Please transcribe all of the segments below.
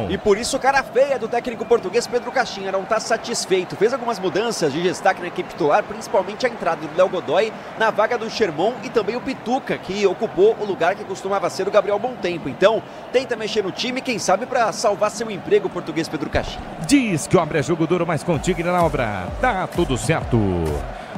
E por isso cara feia do técnico português Pedro Caixinha não está satisfeito. Fez algumas mudanças de destaque na equipe titular, principalmente a entrada do Léo Godoy na vaga do Sherman e também o Pituca, que ocupou o lugar que costumava ser o Gabriel Bom Tempo. Então, tenta mexer no time, quem sabe para salvar seu emprego, o português Pedro Caixinha. Diz que obra é jogo duro, mas contigo na obra. Tá tudo certo.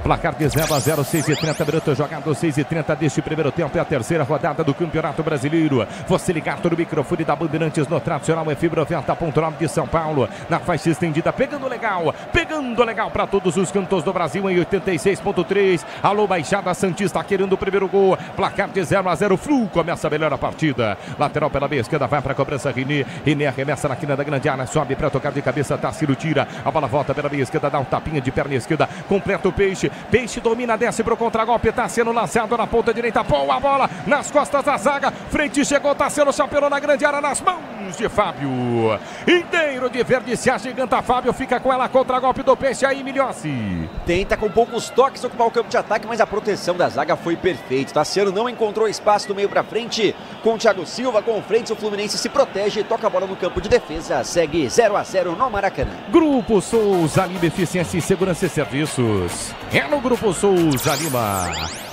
Placar de 0-0, 6:30 minutos jogados, 6:30 deste primeiro tempo. É a terceira rodada do Campeonato Brasileiro. Você ligado no microfone da Bandeirantes no tradicional FM 90.9 de São Paulo. Na faixa estendida, pegando legal para todos os cantos do Brasil em 86.3. Alô, Baixada Santista querendo o primeiro gol. Placar de 0-0, Flu começa a melhor a partida. Lateral pela meia esquerda, vai para a cobrança René. René arremessa na quina da grande área, sobe para tocar de cabeça, Tarsilo tira. A bola volta pela meia esquerda, dá um tapinha de perna esquerda, completa o Peixe. Peixe domina, desce pro contragolpe, tá sendo lançado na ponta direita, boa bola nas costas da zaga, frente chegou, tá sendo chapelou na grande área, nas mãos de Fábio, inteiro de verde, se agiganta Fábio, fica com ela, contragolpe do Peixe aí, Milhossi. Tenta com poucos toques ocupar o campo de ataque, mas a proteção da zaga foi perfeita. Tassiano não encontrou espaço do meio pra frente, com o Thiago Silva, com o frente, o Fluminense se protege, toca a bola no campo de defesa, segue 0-0 no Maracanã. Grupo Souza Lima, Eficiência em Segurança e Serviços. É no Grupo Souza Lima.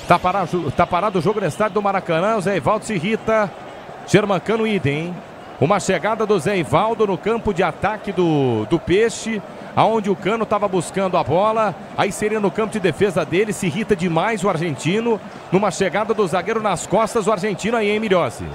Tá parado o jogo no estádio do Maracanã. O Zé Ivaldo se irrita. Germancano idem. Uma chegada do Zé Ivaldo no campo de ataque do Peixe, aonde o Cano estava buscando a bola. Aí seria no campo de defesa dele. Se irrita demais o argentino. Numa chegada do zagueiro nas costas, o argentino aí, Milhossi.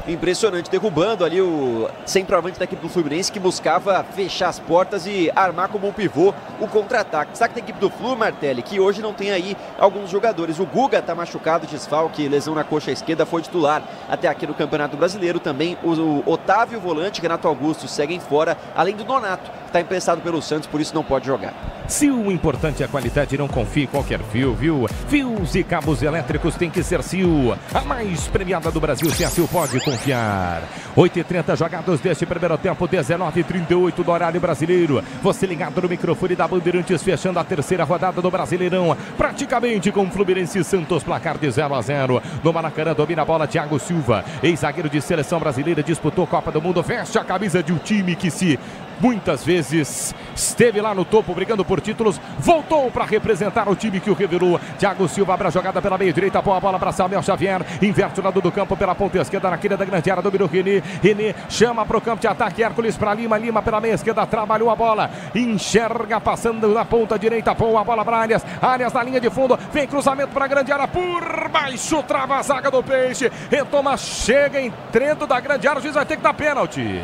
Impressionante, derrubando ali o centroavante da equipe do Fluminense, que buscava fechar as portas e armar como um pivô o contra-ataque. Destaque da equipe do Flu, Martelli, que hoje não tem aí alguns jogadores. O Guga está machucado, desfalque, lesão na coxa esquerda, foi titular até aqui no Campeonato Brasileiro. Também o Otávio, volante, Renato Augusto seguem fora, além do Donato, que está emprestado pelo Santos, por isso não pode jogar. Se o importante é a qualidade, não confie em qualquer fio, viu? Fios e cabos elétricos tem que ser Sil. A mais premiada do Brasil, se a Sil pode confiar. 8:30 jogados deste primeiro tempo, 19:38 do horário brasileiro. Você ligado no microfone da Bandeirantes, fechando a terceira rodada do Brasileirão. Praticamente com Fluminense e Santos, placar de 0-0. No Maracanã domina a bola Thiago Silva, ex-zagueiro de seleção brasileira, disputou Copa do Mundo, veste a camisa de um time que muitas vezes esteve lá no topo brigando por títulos, voltou para representar o time que o revelou. Thiago Silva abre a jogada pela meia direita, boa bola para Samuel Xavier, inverte o lado do campo pela ponta esquerda, na quina da grande área, dominou René. René chama para o campo de ataque, Hércules para Lima, Lima pela meia esquerda, trabalhou a bola, enxerga passando na ponta direita, boa bola para Arias, Arias na linha de fundo, vem cruzamento para a grande área, por baixo, trava a zaga do Peixe, retoma, chega entrando da grande área, o juiz vai ter que dar pênalti.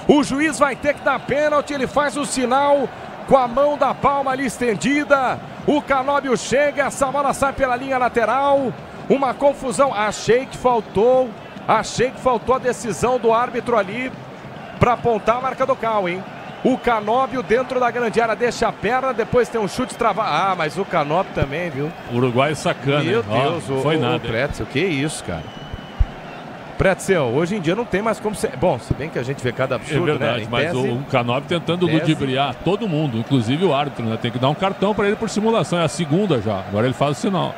O juiz vai ter que dar pênalti, ele faz o sinal com a mão da palma ali estendida. O Canóbio chega, essa bola sai pela linha lateral. Uma confusão, achei que faltou a decisão do árbitro ali para apontar a marca do cal, hein? O Canóbio dentro da grande área deixa a perna, depois tem um chute travado. Ah, mas o Canóbio também, viu? Uruguai sacana. Meu Deus, foi nada. Pretzel, que isso, cara? Pretzel, hoje em dia não tem mais como ser. Bom, se bem que a gente vê cada absurdo, é verdade, né? mas o Canóbio tentando ludibriar todo mundo, inclusive o árbitro, né? Tem que dar um cartão para ele por simulação, é a segunda já. Agora ele faz o sinal.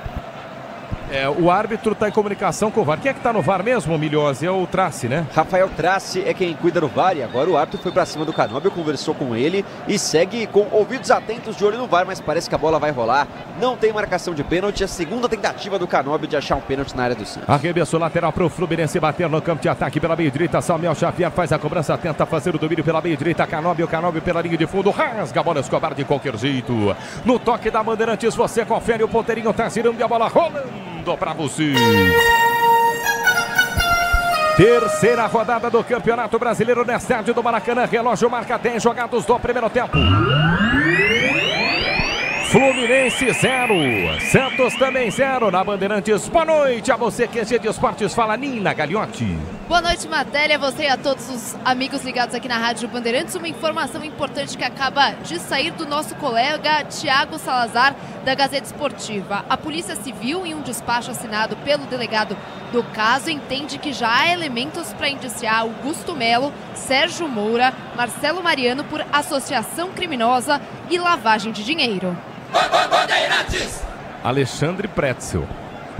O árbitro está em comunicação com o VAR. Quem é que está no VAR mesmo, Milhose? É o Trace, né? Rafael Trace é quem cuida do VAR e agora o árbitro foi para cima do Canóbio, conversou com ele e segue com ouvidos atentos de olho no VAR, mas parece que a bola vai rolar. Não tem marcação de pênalti, a segunda tentativa do Canóbio de achar um pênalti na área do Santos. Arremesso lateral para o Fluminense bater no campo de ataque pela meia direita. Samuel Xavier faz a cobrança, tenta fazer o domínio pela meia direita. Canóbio pela linha de fundo, rasga a bola, Escobar de qualquer jeito. No toque da Bandeirantes, você confere, o ponteirinho tá girando e a bola rolando para você. Terceira rodada do Campeonato Brasileiro no estádio do Maracanã. Relógio marca 10 jogados do primeiro tempo. Fluminense 0, Santos também 0 na Bandeirantes. Boa noite a você que é de esportes, fala Nina Gagliotti. Boa noite, Martelli, a você e a todos os amigos ligados aqui na Rádio Bandeirantes. Uma informação importante que acaba de sair do nosso colega Thiago Salazar, da Gazeta Esportiva. A Polícia Civil, em um despacho assinado pelo delegado do caso, entende que já há elementos para indiciar Augusto Melo, Sérgio Moura, Marcelo Mariano por associação criminosa e lavagem de dinheiro. Alexandre Pretzel,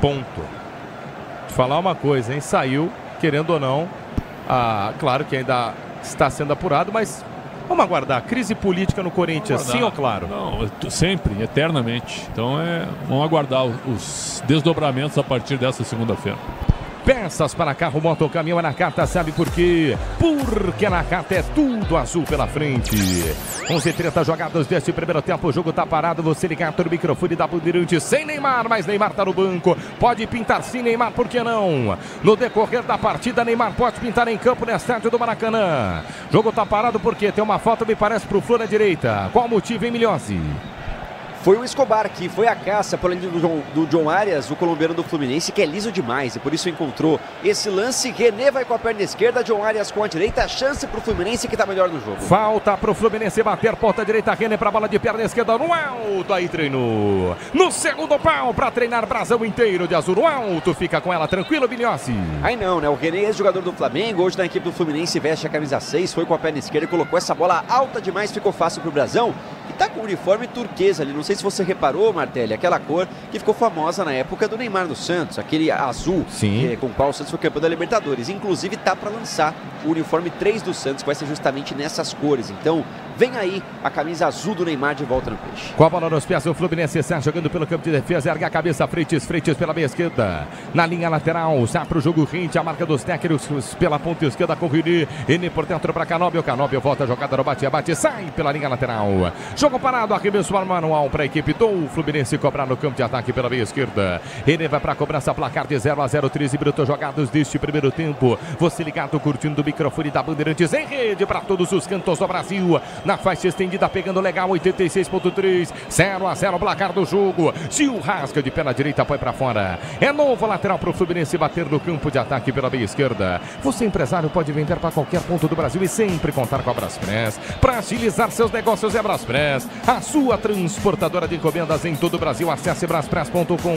ponto. Te falar uma coisa, hein? Saiu, querendo ou não, claro que ainda está sendo apurado, mas vamos aguardar. Crise política no Corinthians, sim ou claro? Não, sempre, eternamente. Então vamos aguardar os desdobramentos a partir dessa segunda-feira. Peças para carro, moto, caminhão é na Carta, sabe por quê? Porque na Carta é tudo azul pela frente. 11h30 jogadas deste primeiro tempo, o jogo tá parado, você ligado no microfone da Bandeirantes sem Neymar, mas Neymar tá no banco, pode pintar sim Neymar, por que não? No decorrer da partida, Neymar pode pintar em campo no estádio do Maracanã. Jogo tá parado porque tem uma falta, me parece, pro Flu na direita. Qual o motivo, hein, Milhose? Foi o Escobar que foi à caça por ali do John Arias, o colombiano do Fluminense, que é liso demais e por isso encontrou esse lance. René vai com a perna esquerda, John Arias com a direita, chance para o Fluminense que está melhor no jogo. Falta para o Fluminense bater, ponta direita, René para a bola de perna esquerda no alto, aí treinou. No segundo pau para treinar Brasão inteiro de azul no alto, fica com ela tranquilo, Bilhossi. Aí não, né? O René é jogador do Flamengo, hoje na equipe do Fluminense veste a camisa 6, foi com a perna esquerda e colocou essa bola alta demais, ficou fácil para o Brasão. E tá com o uniforme turquesa ali, não sei se você reparou, Martelli, aquela cor que ficou famosa na época do Neymar no Santos, aquele azul com o qual o Santos foi campeão da Libertadores. Inclusive tá para lançar o uniforme 3 do Santos, que vai ser justamente nessas cores. Então vem aí a camisa azul do Neymar de volta no peixe. Com a bola nos pés, o Fluminense está jogando pelo campo de defesa, ergue a cabeça, Freitas pela meia esquerda, na linha lateral, sai para o jogo rente, a marca dos técnicos pela ponta esquerda com o René por dentro para Canóbio volta a jogada no bate, sai pela linha lateral. Jogo parado, arremesso manual para a equipe do Fluminense cobrar no campo de ataque pela meia esquerda. René vai para a cobrança, placar de 0-0, 13 minutos jogados deste primeiro tempo. Você ligado, curtindo o microfone da Bandeirantes em rede para todos os cantos do Brasil. Na faixa estendida, pegando legal, 86.3, 0-0, placar do jogo. Gil rasga de pé na direita, põe para fora. É novo lateral para o Fluminense bater no campo de ataque pela meia esquerda. Você, empresário, pode vender para qualquer ponto do Brasil e sempre contar com a Braspress. Para agilizar seus negócios é Braspress, a sua transportadora de encomendas em todo o Brasil. Acesse braspress.com.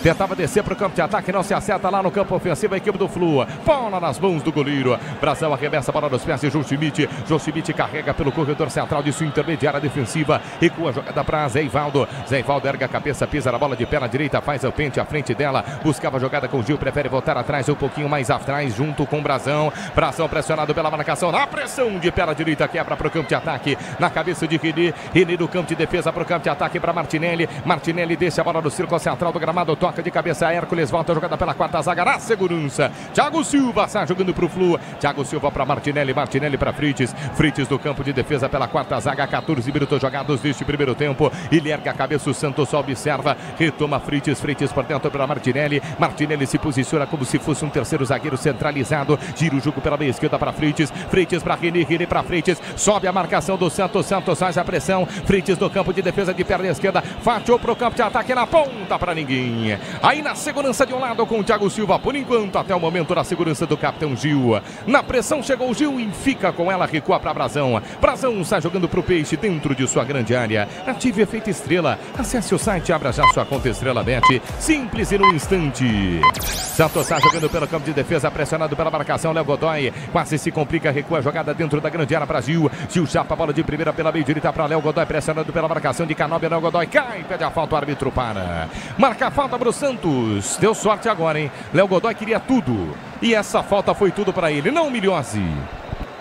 Tentava descer para o campo de ataque, não se acerta lá no campo ofensivo, a equipe do Flu. Bola nas mãos do goleiro. Brasão arremessa a bola nos pés de João Schmidt. João Schmidt carrega pelo corredor central de sua intermediária defensiva. Recua a jogada para Zé Ivaldo. Zé Ivaldo erga a cabeça, pisa na bola de pé na direita, faz o pente à frente dela. Buscava a jogada com o Gil, prefere voltar atrás, um pouquinho mais atrás, junto com o Brasão. Brasão pressionado pela marcação, na pressão de pé na direita, quebra para o campo de ataque. Na cabeça de René. René do campo de defesa para o campo de ataque para Martinelli. Martinelli deixa a bola no círculo central do gramado, toca de cabeça, Hércules volta a jogada pela quarta zaga na segurança. Thiago Silva está jogando para o Flu. Thiago Silva para Martinelli, Martinelli para Freitas. Freitas do campo de defesa pela quarta zaga, 14 minutos jogados deste primeiro tempo. Ele erga a cabeça, o Santos só observa, retoma Freitas, Freitas por dentro para Martinelli. Martinelli se posiciona como se fosse um terceiro zagueiro centralizado. Gira o jogo pela meia esquerda para Freitas. Freitas para René, René para Freitas. Sobe a marcação do Santos, Santos faz a pressão. Freitas do campo de defesa de perna esquerda. Fatiou para o campo de ataque na ponta para ninguém. Aí na segurança de um lado com o Thiago Silva, por enquanto, até o momento na segurança do capitão Gil. Na pressão chegou o Gil e fica com ela, recua para Brasão. Brasão está jogando para o Peixe dentro de sua grande área. Ative efeito estrela. Acesse o site, abra já sua conta Estrela Bet. Simples e no instante. Santos está jogando pelo campo de defesa, pressionado pela marcação. Léo Godoy quase se complica, recua a jogada dentro da grande área para Gil. Gil chapa a bola de primeira pela meia direita para Léo Godoy, pressionado pela marcação de Canóbio. Léo Godoy cai, pede a falta, o árbitro para. Marca a falta para o Santos. Deu sorte agora, hein? Léo Godoy queria tudo. E essa falta foi tudo para ele, não, Milhose?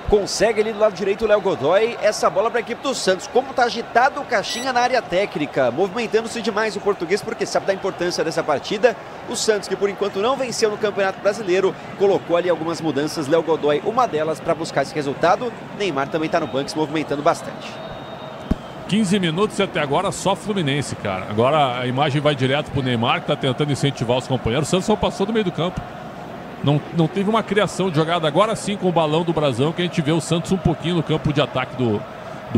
Consegue ali do lado direito o Léo Godoy, essa bola para a equipe do Santos. Como está agitado o Caixinha na área técnica, movimentando-se demais o português, porque sabe da importância dessa partida. O Santos, que por enquanto não venceu no Campeonato Brasileiro, colocou ali algumas mudanças. Léo Godoy, uma delas para buscar esse resultado. Neymar também está no banco se movimentando bastante. 15 minutos e até agora só Fluminense, cara. Agora a imagem vai direto pro Neymar, que está tentando incentivar os companheiros. O Santos só passou do meio do campo. Não teve uma criação de jogada. Agora sim, com o balão do Brasão, que a gente vê o Santos um pouquinho no campo de ataque do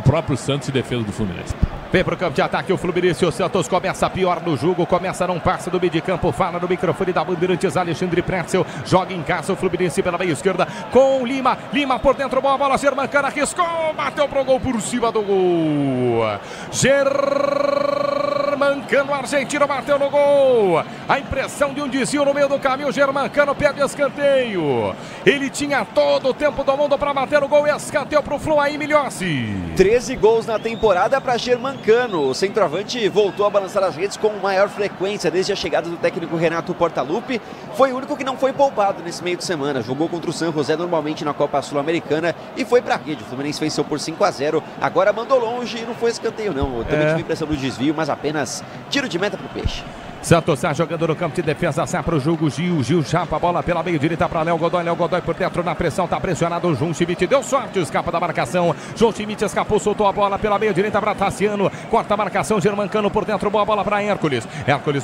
próprio Santos e defesa do Fluminense. Vem pro campo de ataque o Fluminense, o Santos começa pior no jogo, começa não passa do meio de campo, fala no microfone da Bandeirantes, Alexandre Pretzel, joga em casa o Fluminense pela meia esquerda, com Lima por dentro, boa bola, Germancano arriscou, bateu pro gol por cima do gol, Germancano Germancano, argentino, bateu no gol. A impressão de um desvio no meio do caminho. Germancano perde escanteio. Ele tinha todo o tempo do mundo para bater o gol. E escanteio para o Flu aí, Milhossi. 13 gols na temporada para Germancano. O centroavante voltou a balançar as redes com maior frequência desde a chegada do técnico Renato Portaluppi. Foi o único que não foi poupado nesse meio de semana. Jogou contra o San José normalmente na Copa Sul-Americana e foi para a rede. O Fluminense venceu por 5-0. Agora mandou longe e não foi escanteio não. Eu também tive a impressão do desvio, mas apenas tiro de meta para o Peixe. Santos está jogando no campo de defesa, sai para o jogo, Gil chapa a bola pela meio direita para Léo Godoy por dentro na pressão, tá pressionado o João Schmidt, deu sorte, escapa da marcação, João Schmidt escapou, soltou a bola pela meio direita para Tassiano, corta a marcação, Germancano por dentro, boa bola para Hércules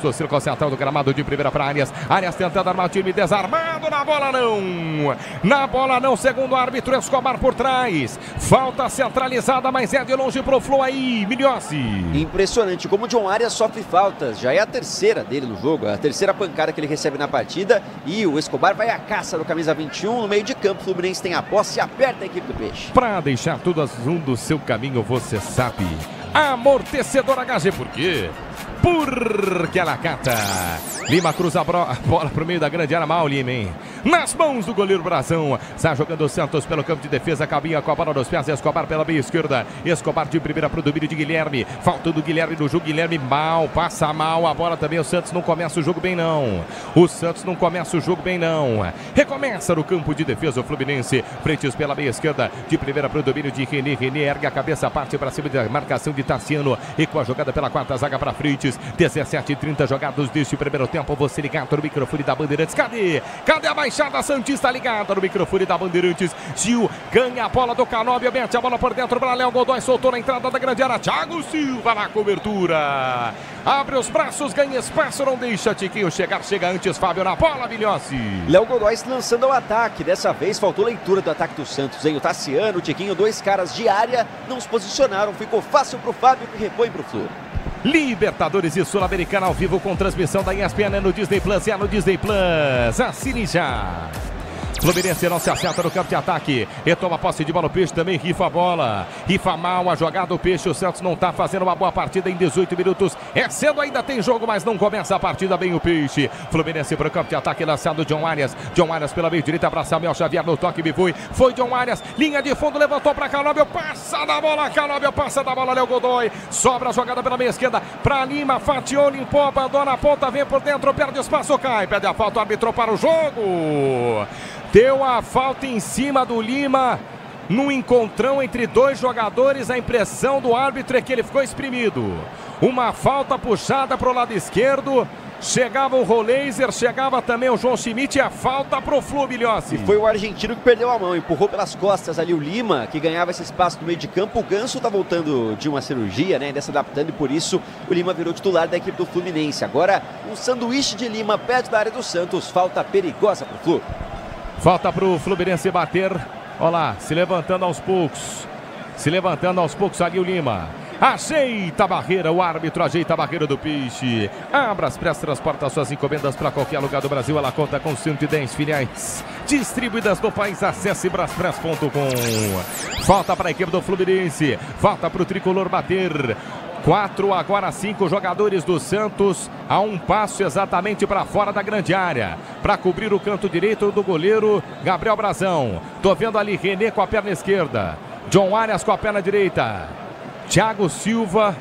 do círculo central do gramado de primeira para Arias tentando armar o time, desarmado, na bola não, segundo o árbitro, Escobar por trás, falta centralizada, mas é de longe pro Flu aí, Milhossi. Impressionante como o John Arias sofre faltas, já é a terceira dele no jogo, a terceira pancada que ele recebe na partida, e o Escobar vai à caça no camisa 21, no meio de campo, o Fluminense tem a posse e aperta a equipe do Peixe. Para deixar tudo azul do seu caminho, você sabe, amortecedor HG, por quê? Porque ela cata. Lima cruza a bola pro meio da grande área, mal Lima, hein? Nas mãos do goleiro Brazão. Está jogando o Santos pelo campo de defesa. Cabinha com a bola nos pés. Escobar pela meia esquerda. Escobar de primeira pro domínio de Guilherme. Falta do Guilherme no jogo. Guilherme mal, passa mal a bola também. O Santos não começa o jogo bem, não. Recomeça no campo de defesa o Fluminense. Frentes pela meia esquerda. De primeira pro domínio de René. René ergue a cabeça, parte para cima da marcação de Tassiano. E com a jogada pela quarta zaga para frente. 17h30 jogados deste primeiro tempo. Você ligado no microfone da Bandeirantes. Cadê a Baixada Santista ligada no microfone da Bandeirantes? Gil ganha a bola do Canóbio, mete a bola por dentro para Léo Godoy, soltou na entrada da grande área. Thiago Silva na cobertura. Abre os braços, ganha espaço, não deixa Tiquinho chegar. Chega antes Fábio na bola, Milhossi. Léo Godoy se lançando ao ataque. Dessa vez faltou leitura do ataque do Santos, hein? O Tassiano, o Tiquinho, dois caras de área, não se posicionaram. Ficou fácil pro Fábio, que repõe pro Flu. Libertadores e Sul-Americana ao vivo com transmissão da ESPN no Disney Plus. É no Disney Plus. Assine já. Fluminense não se acerta no campo de ataque. Retoma a posse de bola, o Peixe também rifa a bola. Rifa mal a jogada, o Peixe. O Santos não está fazendo uma boa partida em 18 minutos. É cedo, ainda tem jogo, mas não começa a partida bem o Peixe. Fluminense para o campo de ataque, lançado John Arias. John Arias pela meio direita para Samuel Xavier no toque, me foi John Arias. Linha de fundo, levantou para Canóbio. Passa da bola, Léo Godoy. Sobra a jogada pela meia esquerda para Lima. Fatiou, limpou, abandona a ponta, vem por dentro, perde espaço, cai. Pede a falta, o árbitro para o jogo. Deu a falta em cima do Lima, num encontrão entre dois jogadores. A impressão do árbitro é que ele ficou espremido. Uma falta puxada para o lado esquerdo. Chegava o Roleiser, chegava também o João Schmidt. E a falta para o Flu, Milhossi. E foi o argentino que perdeu a mão, empurrou pelas costas ali o Lima, que ganhava esse espaço no meio de campo. O Ganso tá voltando de uma cirurgia, né, ainda se adaptando, e por isso o Lima virou titular da equipe do Fluminense. Agora um sanduíche de Lima perto da área do Santos, falta perigosa para o Flu. Falta para o Fluminense bater. Olha lá, se levantando aos poucos ali o Lima. Ajeita a barreira, o árbitro ajeita a barreira do Peixe. Abra as pressas, transporta suas encomendas para qualquer lugar do Brasil. Ela conta com 110 filiais distribuídas no país. Acesse braspress.com. Falta para a equipe do Fluminense, falta para o tricolor bater. 4, agora 5 jogadores do Santos a um passo exatamente para fora da grande área, para cobrir o canto direito do goleiro Gabriel Brazão. Tô vendo ali René com a perna esquerda, John Arias com a perna direita, Thiago Silva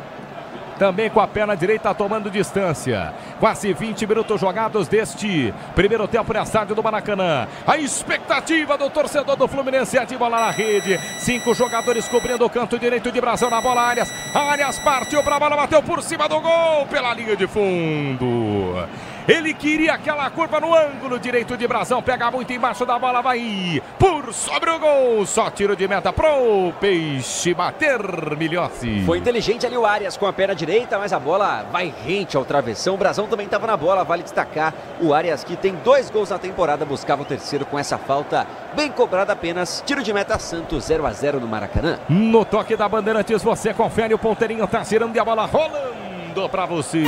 também com a perna direita tomando distância. Quase 20 minutos jogados deste primeiro tempo no estádio do Maracanã. A expectativa do torcedor do Fluminense é de bola na rede. 5 jogadores cobrindo o canto direito de Brazão na bola. Arias partiu para a bola, bateu por cima do gol pela linha de fundo. Ele queria aquela curva no ângulo direito de Brazão. Pega muito embaixo da bola, vai por sobre o gol. Só tiro de meta pro Peixe bater, Milhossi. Foi inteligente ali o Arias com a perna direita, mas a bola vai rente ao travessão. O Brazão também estava na bola, vale destacar. O Arias, que tem 2 gols na temporada, buscava o terceiro com essa falta bem cobrada apenas. Tiro de meta, Santos 0-0 no Maracanã. No toque da Bandeirantes, você confere, o ponteirinho tá girando e a bola rolando para você.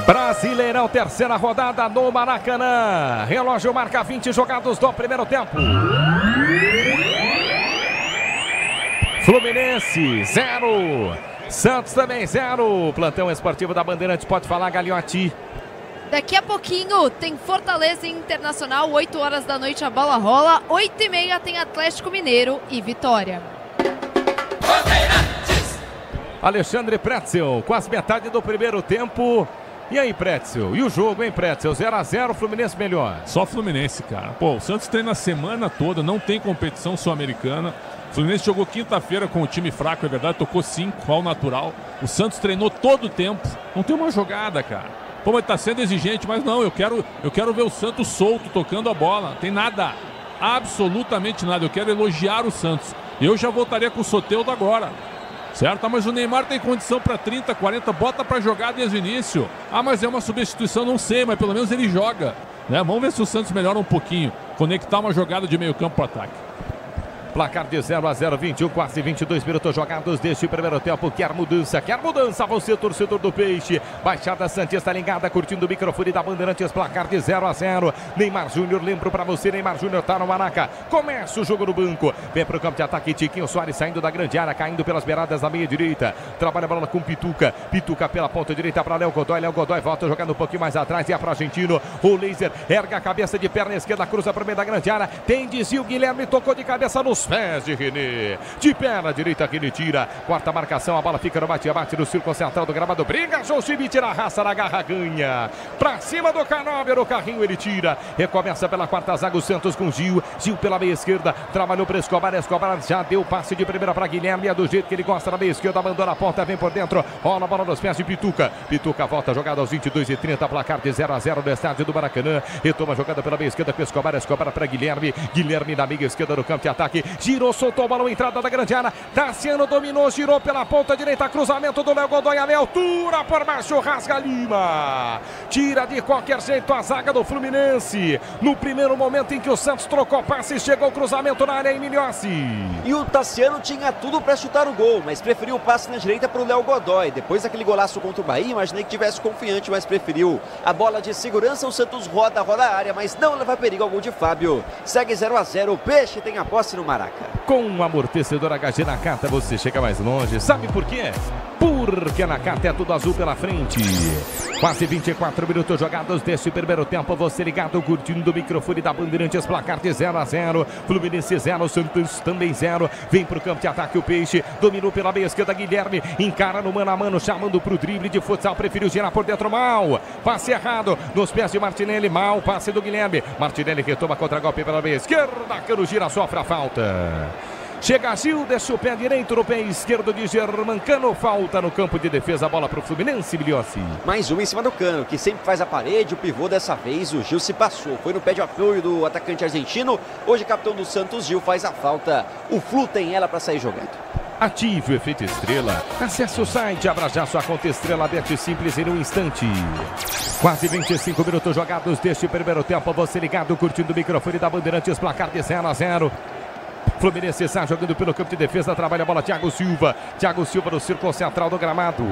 Brasileirão, terceira rodada no Maracanã. Relógio marca 20 jogados do primeiro tempo. Fluminense 0, Santos também 0. Plantão esportivo da Bandeirantes, pode falar, Gagliotti. Daqui a pouquinho tem Fortaleza Internacional, 8 horas da noite a bola rola, 8h30 tem Atlético Mineiro e Vitória. Alexandre Pretzel, quase metade do primeiro tempo. E aí, Pretzel? E o jogo, hein, Pretzel? 0-0, Fluminense melhor. Só Fluminense, cara. Pô, o Santos treina a semana toda, não tem competição sul-americana. O Fluminense jogou quinta-feira com o time fraco, é verdade, tocou 5 ao natural. O Santos treinou todo o tempo. Não tem uma jogada, cara. Pô, mas tá sendo exigente, mas não, eu quero ver o Santos solto, tocando a bola. Não tem nada, absolutamente nada. Eu quero elogiar o Santos. Eu já voltaria com o Soteldo agora. Certo? Mas o Neymar tem condição para 30, 40, bota para jogar desde o início. Ah, mas é uma substituição, não sei, mas pelo menos ele joga. Né? Vamos ver se o Santos melhora um pouquinho. Conectar uma jogada de meio campo para ataque. Placar de 0-0, 21, quase 22 minutos jogados deste primeiro tempo. Quer mudança, você, torcedor do Peixe. Baixada Santista ligada, curtindo o microfone da Bandeirantes. Placar de 0-0. Neymar Júnior, lembro pra você, Neymar Júnior tá no Maraca. Começa o jogo no banco. Vem pro campo de ataque, Tiquinho Soares saindo da grande área, caindo pelas beiradas da meia direita. Trabalha a bola com Pituca. Pituca pela ponta direita pra Léo Godoy. Léo Godoy volta jogando um pouquinho mais atrás. E é pro argentino. O Laser erga a cabeça de perna esquerda, cruza pro meio da grande área. Tem desvio, Guilherme tocou de cabeça nos pés de René, de perna direita, René tira, quarta marcação, a bola fica no bate-bate no círculo central do gramado, briga, João Chibi tira a raça na garra, ganha, pra cima do Canóbio, o carrinho ele tira, recomeça pela quarta zaga o Santos com Gil pela meia esquerda, trabalhou para Escobar já deu passe de primeira para Guilherme, é do jeito que ele gosta na meia esquerda, abandona a ponta, vem por dentro, rola a bola nos pés de Pituca, volta jogada aos 22h30, placar de 0-0 no estádio do Maracanã, retoma a jogada pela meia esquerda com Escobar para Guilherme na meia esquerda no campo de ataque, girou, soltou a bola, entrada da grande área, Tassiano dominou, girou pela ponta direita, cruzamento do Léo Godoy, a altura por baixo, rasga Lima, tira de qualquer jeito a zaga do Fluminense, no primeiro momento em que o Santos trocou passe, chegou o cruzamento na área, Emiliossi. E o Tassiano tinha tudo para chutar o gol, mas preferiu o passe na direita para o Léo Godoy, depois daquele golaço contra o Bahia, imaginei que tivesse confiante, mas preferiu a bola de segurança, o Santos roda a área, mas não leva perigo ao gol de Fábio, segue 0-0, o Peixe tem a posse no Maraca. Com um amortecedor HG Nakata você chega mais longe. Sabe por quê? Porque Nakata é tudo azul pela frente. Quase 24 minutos jogados deste primeiro tempo. Você ligado, curtindo o microfone da Bandeirantes. Placar de 0-0. Fluminense 0, Santos também 0. Vem pro campo de ataque o Peixe. Dominou pela meia esquerda Guilherme. Encara no mano a mano, chamando pro drible de futsal. Preferiu girar por dentro, mal. Passe errado nos pés de Martinelli. Mal, passe do Guilherme. Martinelli retoma contra-golpe pela meia esquerda. Cano gira, sofre a falta. Chega Gil, deixa o pé direito no pé esquerdo de Germancano. Falta no campo de defesa, a bola para o Fluminense, Biliossi. Mais uma em cima do Cano, que sempre faz a parede. O pivô dessa vez, o Gil se passou. Foi no pé de apoio do atacante argentino. Hoje, capitão do Santos, Gil faz a falta. O Flu tem ela para sair jogando. Ative o efeito estrela. Acesse o site, abra já sua conta Estrela Bet Simples em um instante. Quase 25 minutos jogados deste primeiro tempo. Você ligado, curtindo o microfone da Bandeirantes. Placar de 0-0. Fluminense está jogando pelo campo de defesa, trabalha a bola Thiago Silva no círculo central do gramado,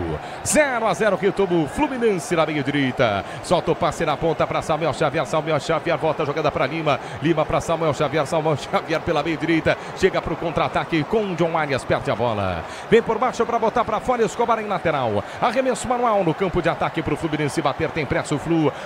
0-0, retoma o Fluminense na meia direita, solta o passe na ponta para Samuel Xavier volta a jogada para Lima para Samuel Xavier pela meia direita, chega para o contra-ataque com John Arias, perde a bola, vem por baixo para botar para fora, Escobar em lateral, arremesso manual no campo de ataque para o Fluminense bater, tem pressa o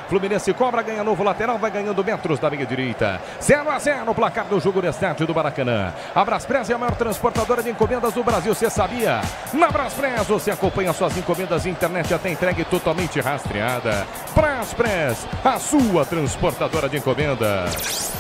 Fluminense cobra, ganha novo lateral, vai ganhando metros da meia direita, 0-0 o placar do jogo no estádio do Maracanã. A Braspress é a maior transportadora de encomendas do Brasil, você sabia? Na Braspress você acompanha suas encomendas, internet até entregue totalmente rastreada. Braspress, a sua transportadora de encomendas.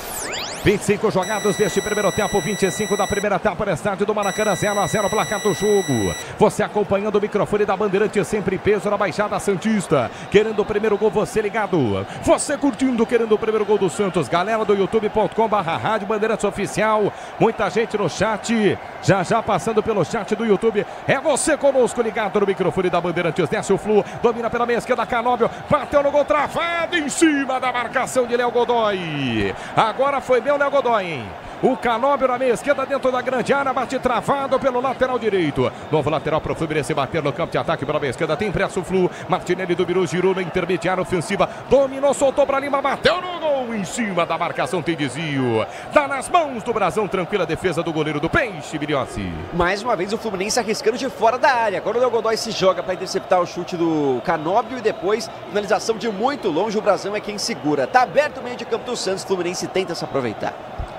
25 jogados deste primeiro tempo, 25 da primeira etapa no estádio do Maracanã, 0-0 placar do jogo. Você acompanhando o microfone da Bandeirante, sempre peso na Baixada Santista. Querendo o primeiro gol, você ligado. Você curtindo, querendo o primeiro gol do Santos. Galera do youtube.com/Rádio Bandeirantes Oficial. Muita gente no chat, já passando pelo chat do YouTube. É você conosco, ligado no microfone da Bandeirantes. Desce o Flu, domina pela meia esquerda, Canóbio. Bateu no gol, travado em cima da marcação de Léo Godoy. Agora foi bem o Léo Godoy, hein? O Canóbio na meia esquerda dentro da grande área, bate travado pelo lateral direito. Novo lateral para o Fluminense bater no campo de ataque pela meia esquerda. Tem pressa o Flu. Martinelli do Biru girou na intermediária ofensiva. Dominou, soltou para Lima, bateu no gol. Em cima da marcação tem desvio. Tá nas mãos do Brasão. Tranquila defesa do goleiro do Peixe, Biliossi. Mais uma vez o Fluminense arriscando de fora da área. Agora o Léo Godoy se joga para interceptar o chute do Canóbio e depois finalização de muito longe. O Brasão é quem segura. Tá aberto o meio de campo do Santos. O Fluminense tenta se aproveitar.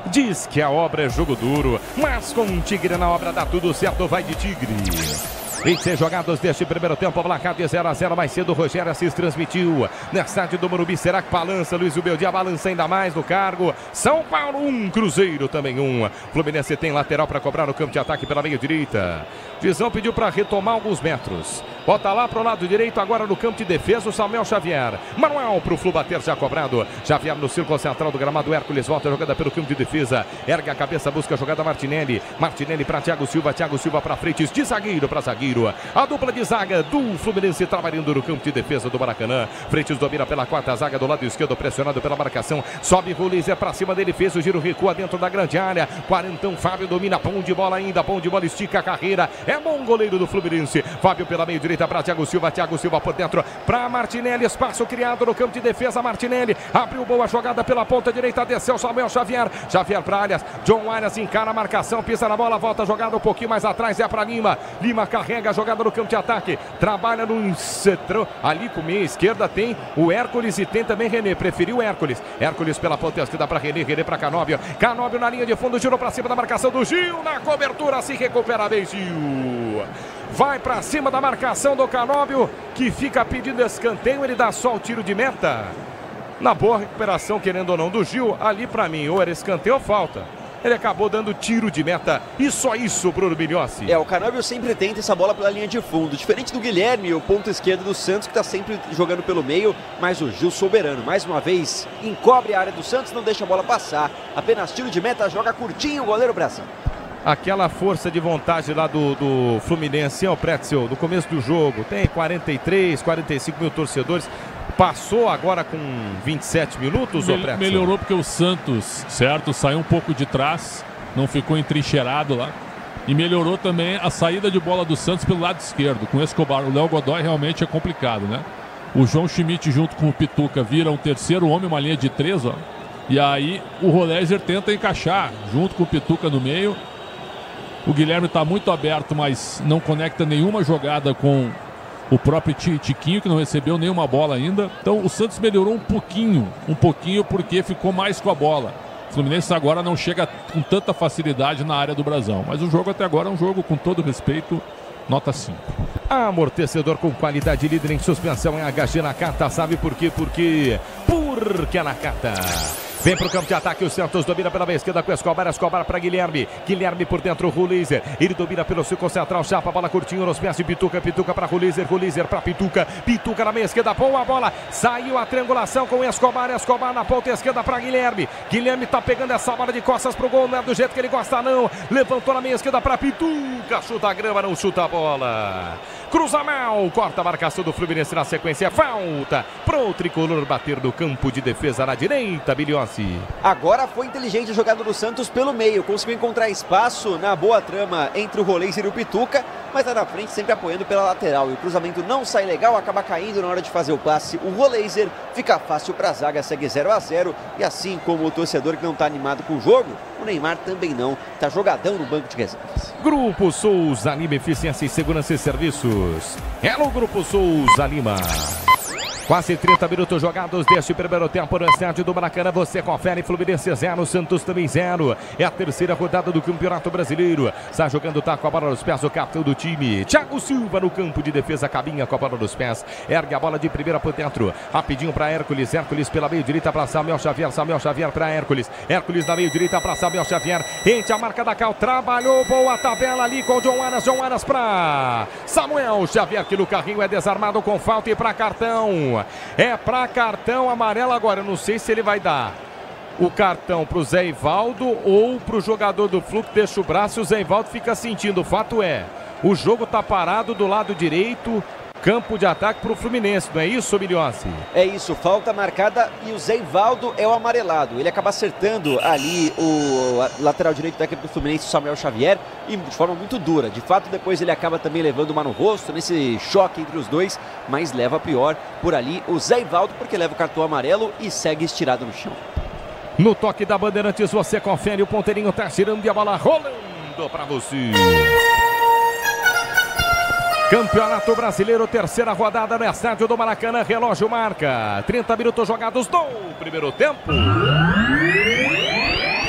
Diz que a obra é jogo duro, mas com um Tigre na obra dá tudo certo, vai de Tigre. 26 jogados deste primeiro tempo, placar de 0-0, mais cedo o Rogério Assis transmitiu. Na estádio do Morumbi, será que balança? Luiz Ubeldia balança ainda mais no cargo. São Paulo 1, Cruzeiro também 1. Fluminense tem lateral para cobrar no campo de ataque pela meia direita. Visão pediu para retomar alguns metros. Bota lá para o lado direito, agora no campo de defesa o Samuel Xavier. Manuel para o Flu bater, já cobrado. Xavier no círculo central do gramado, Hércules volta a jogada pelo campo de defesa. Ergue a cabeça, busca a jogada Martinelli. Martinelli para Thiago Silva para frente, de zagueiro para zagueiro. A dupla de zaga do Fluminense trabalhando no campo de defesa do Maracanã. Freitas domina pela quarta zaga do lado esquerdo, pressionado pela marcação. Sobe Rulizer para cima dele, fez o giro, recua dentro da grande área. Quarentão, Fábio domina, bom de bola ainda, bom de bola, estica a carreira. É bom goleiro do Fluminense. Fábio pela meia direita para Thiago Silva por dentro para Martinelli, espaço criado no campo de defesa. Martinelli abriu boa jogada pela ponta direita, desceu Samuel Xavier. Xavier para Arias, John Arias encara a marcação, pisa na bola, volta a jogada um pouquinho mais atrás, é para Lima. Lima carrega a jogada no campo de ataque, trabalha no centro, ali com meia esquerda tem o Hércules e tem também René, preferiu Hércules. Hércules pela ponta esquerda para René, René para Canóbio. Canóbio na linha de fundo, girou para cima da marcação do Gil, na cobertura, se recupera bem Gil. Vai para cima da marcação do Canóbio, que fica pedindo escanteio, ele dá só o tiro de meta. Na boa recuperação, querendo ou não, do Gil, ali para mim, ou era escanteio ou falta. Ele acabou dando tiro de meta e só isso, Bruno Biliossi. O Canóbio sempre tenta essa bola pela linha de fundo. Diferente do Guilherme, o ponto esquerdo do Santos, que está sempre jogando pelo meio, mas o Gil soberano, mais uma vez, encobre a área do Santos, não deixa a bola passar. Apenas tiro de meta, joga curtinho o goleiro Brasão. Aquela força de vontade lá do Fluminense, o Pretzel, no começo do jogo, tem 43, 45 mil torcedores. Passou agora com 27 minutos, melhorou porque o Santos, certo, saiu um pouco de trás, não ficou entrincheirado lá. E melhorou também a saída de bola do Santos pelo lado esquerdo. Com o Escobar, o Léo Godoy realmente é complicado, né? O João Schmidt junto com o Pituca vira um terceiro homem, uma linha de 3, ó. E aí o Rolézer tenta encaixar junto com o Pituca no meio. O Guilherme está muito aberto, mas não conecta nenhuma jogada com o próprio Tiquinho, que não recebeu nenhuma bola ainda. Então o Santos melhorou um pouquinho porque ficou mais com a bola. O Fluminense agora não chega com tanta facilidade na área do Brasão. Mas o jogo até agora é um jogo, com todo respeito, nota 5. Amortecedor com qualidade, líder em suspensão é HG Nakata. Sabe por quê? Porque é Nakata. Vem para o campo de ataque, o Santos domina pela meia esquerda com Escobar, Escobar para Guilherme. Guilherme por dentro, Rulizer. Ele domina pelo círculo central, chapa a bola curtinho nos pés de Pituca. Pituca para Rulizer, Rulizer para Pituca. Pituca na meia esquerda, boa bola. Saiu a triangulação com Escobar, Escobar na ponta esquerda para Guilherme. Guilherme tá pegando essa bola de costas pro gol, não é do jeito que ele gosta não. Levantou na meia esquerda para Pituca, chuta a grama, não chuta a bola. Cruza mal, corta a marcação do Fluminense na sequência, falta pro tricolor bater do campo de defesa na direita, Biliossi. Agora foi inteligente a jogada do Santos pelo meio, conseguiu encontrar espaço na boa trama entre o Roleiser e o Pituca, mas lá na frente sempre apoiando pela lateral, e o cruzamento não sai legal, acaba caindo na hora de fazer o passe. O Roleiser fica fácil para a zaga, segue 0-0, e assim como o torcedor que não está animado com o jogo, o Neymar também não, está jogadão no banco de reservas. Grupo Souza Lima, eficiência e segurança e serviços. É no Grupo Souza Lima. Quase 30 minutos jogados deste primeiro tempo no estádio do Maracanã. Você confere, Fluminense 0, Santos também 0. É a terceira rodada do Campeonato Brasileiro. Está jogando, tá com a bola nos pés o capitão do time. Thiago Silva no campo de defesa, Cabinha com a bola nos pés. Ergue a bola de primeira por dentro. Rapidinho para Hércules. Hércules pela meio direita para Samuel Xavier. Samuel Xavier para Hércules. Hércules na meio direita para Samuel Xavier. Enche a marca da Cal. Trabalhou, boa tabela ali com o John Aras. John Aras para Samuel Xavier, que no carrinho é desarmado com falta e para cartão. É para cartão amarelo agora. Eu não sei se ele vai dar o cartão para o Zé Ivaldo ou para o jogador do Flu que deixa o braço e o Zé Ivaldo fica sentindo. O fato é, o jogo está parado do lado direito. Campo de ataque para o Fluminense, não é isso, Miliossi? É isso, falta marcada e o Zé Ivaldo é o amarelado. Ele acaba acertando ali o lateral direito da equipe do Fluminense, Samuel Xavier, e de forma muito dura. De fato, depois ele acaba também levando uma no rosto, nesse choque entre os dois, mas leva pior por ali o Zé Ivaldo, porque leva o cartão amarelo e segue estirado no chão. No toque da Bandeirantes, você confere, o ponteirinho tá girando e a bola rolando para você. Campeonato Brasileiro, terceira rodada no estádio do Maracanã, relógio marca 30 minutos jogados no primeiro tempo.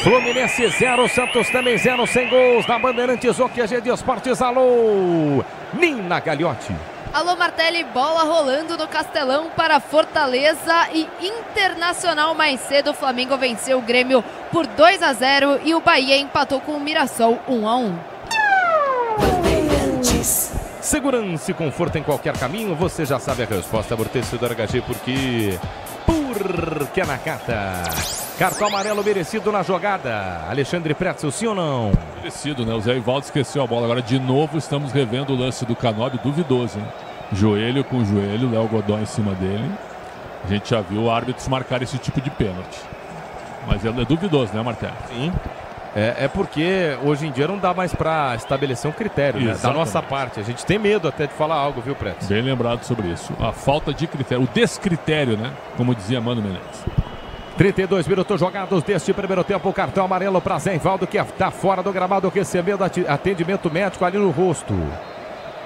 Fluminense 0, Santos também 0, sem gols na Bandeirantes, o QG de Esportes. Alô, Nina Gagliotti. Alô, Martelli, bola rolando no Castelão para Fortaleza e Internacional. Mais cedo, o Flamengo venceu o Grêmio por 2-0 e o Bahia empatou com o Mirassol 1-1. Segurança e conforto em qualquer caminho, você já sabe a resposta. Amortecedor HG, porque é na Cata. Cartão amarelo merecido na jogada. Alexandre Pretzel, sim ou não? Merecido, né? O Zé Ivaldo esqueceu a bola. Agora, de novo, estamos revendo o lance do Canóbio, duvidoso, hein? Joelho com joelho, Léo Godoy em cima dele. A gente já viu árbitros marcar esse tipo de pênalti. Mas é duvidoso, né, Martelli? Sim. É porque hoje em dia não dá mais para estabelecer um critério, né, da nossa parte. A gente tem medo até de falar algo, viu, Pretzel? Bem lembrado sobre isso. A falta de critério, o descritério, né? Como dizia Mano Menezes. 32 minutos jogados deste primeiro tempo. Cartão amarelo para Zé Ivaldo, que está fora do gramado, recebendo atendimento médico ali no rosto.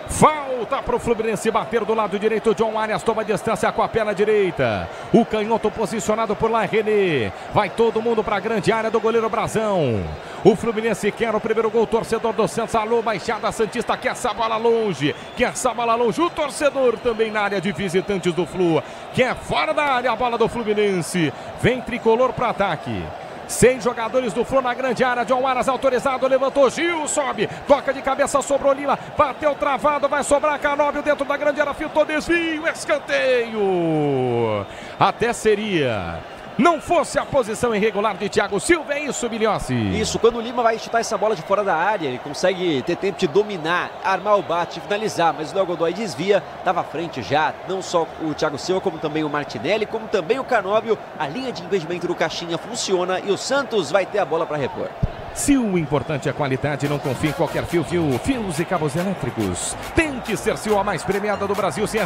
Falta para o Fluminense bater do lado direito. John Arias toma distância com a perna direita. O canhoto posicionado por lá, René. Vai todo mundo para a grande área do goleiro Brazão. O Fluminense quer o primeiro gol. Torcedor do Santos, alô, Baixada Santista, quer essa bola longe. Quer essa bola longe. O torcedor também na área de visitantes do Flu. Quer fora da área a bola do Fluminense. Vem tricolor para ataque. 6 jogadores do Flu na grande área. John Arias autorizado, levantou, Gil, sobe, toca de cabeça, sobrou Lima, bateu travado, vai sobrar Canóbio dentro da grande área, filtrou, desvio, escanteio. Até seria, não fosse a posição irregular de Thiago Silva, é isso, Miliossi? Isso, quando o Lima vai chutar essa bola de fora da área, ele consegue ter tempo de dominar, armar o bate, finalizar, mas o Léo Godoy desvia, estava à frente já, não só o Thiago Silva, como também o Martinelli, como também o Canóbio. A linha de impedimento do Caixinha funciona e o Santos vai ter a bola para repor. Se o importante é a qualidade, não confie em qualquer fio. Fios e cabos elétricos. Tem que ser Sil, a mais premiada do Brasil. Se é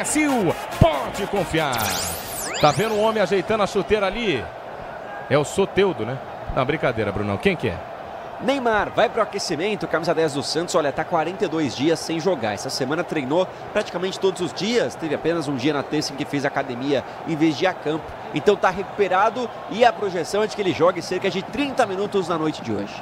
Sil, pode confiar. Tá vendo um homem ajeitando a chuteira ali? É o Soteldo, né? Não, brincadeira, Brunão. Quem que é? Neymar vai para o aquecimento, camisa 10 do Santos. Olha, tá 42 dias sem jogar. Essa semana treinou praticamente todos os dias. Teve apenas um dia na terça em que fez academia em vez de ir a campo. Então tá recuperado e a projeção é de que ele jogue cerca de 30 minutos na noite de hoje.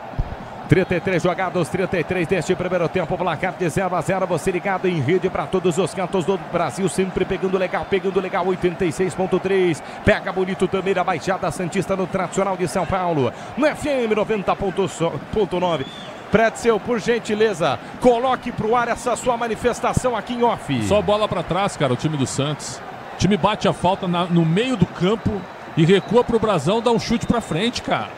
33 jogados, 33 deste primeiro tempo, placar de 0-0, você ligado em rede para todos os cantos do Brasil, sempre pegando legal, 86.3, pega bonito também a Baixada Santista no tradicional de São Paulo, no FM 90.9. Pretzel, por gentileza, coloque pro ar essa sua manifestação aqui em off. Só bola para trás, cara, o time do Santos. O time bate a falta no meio do campo e recua pro Brazão, dá um chute para frente, cara.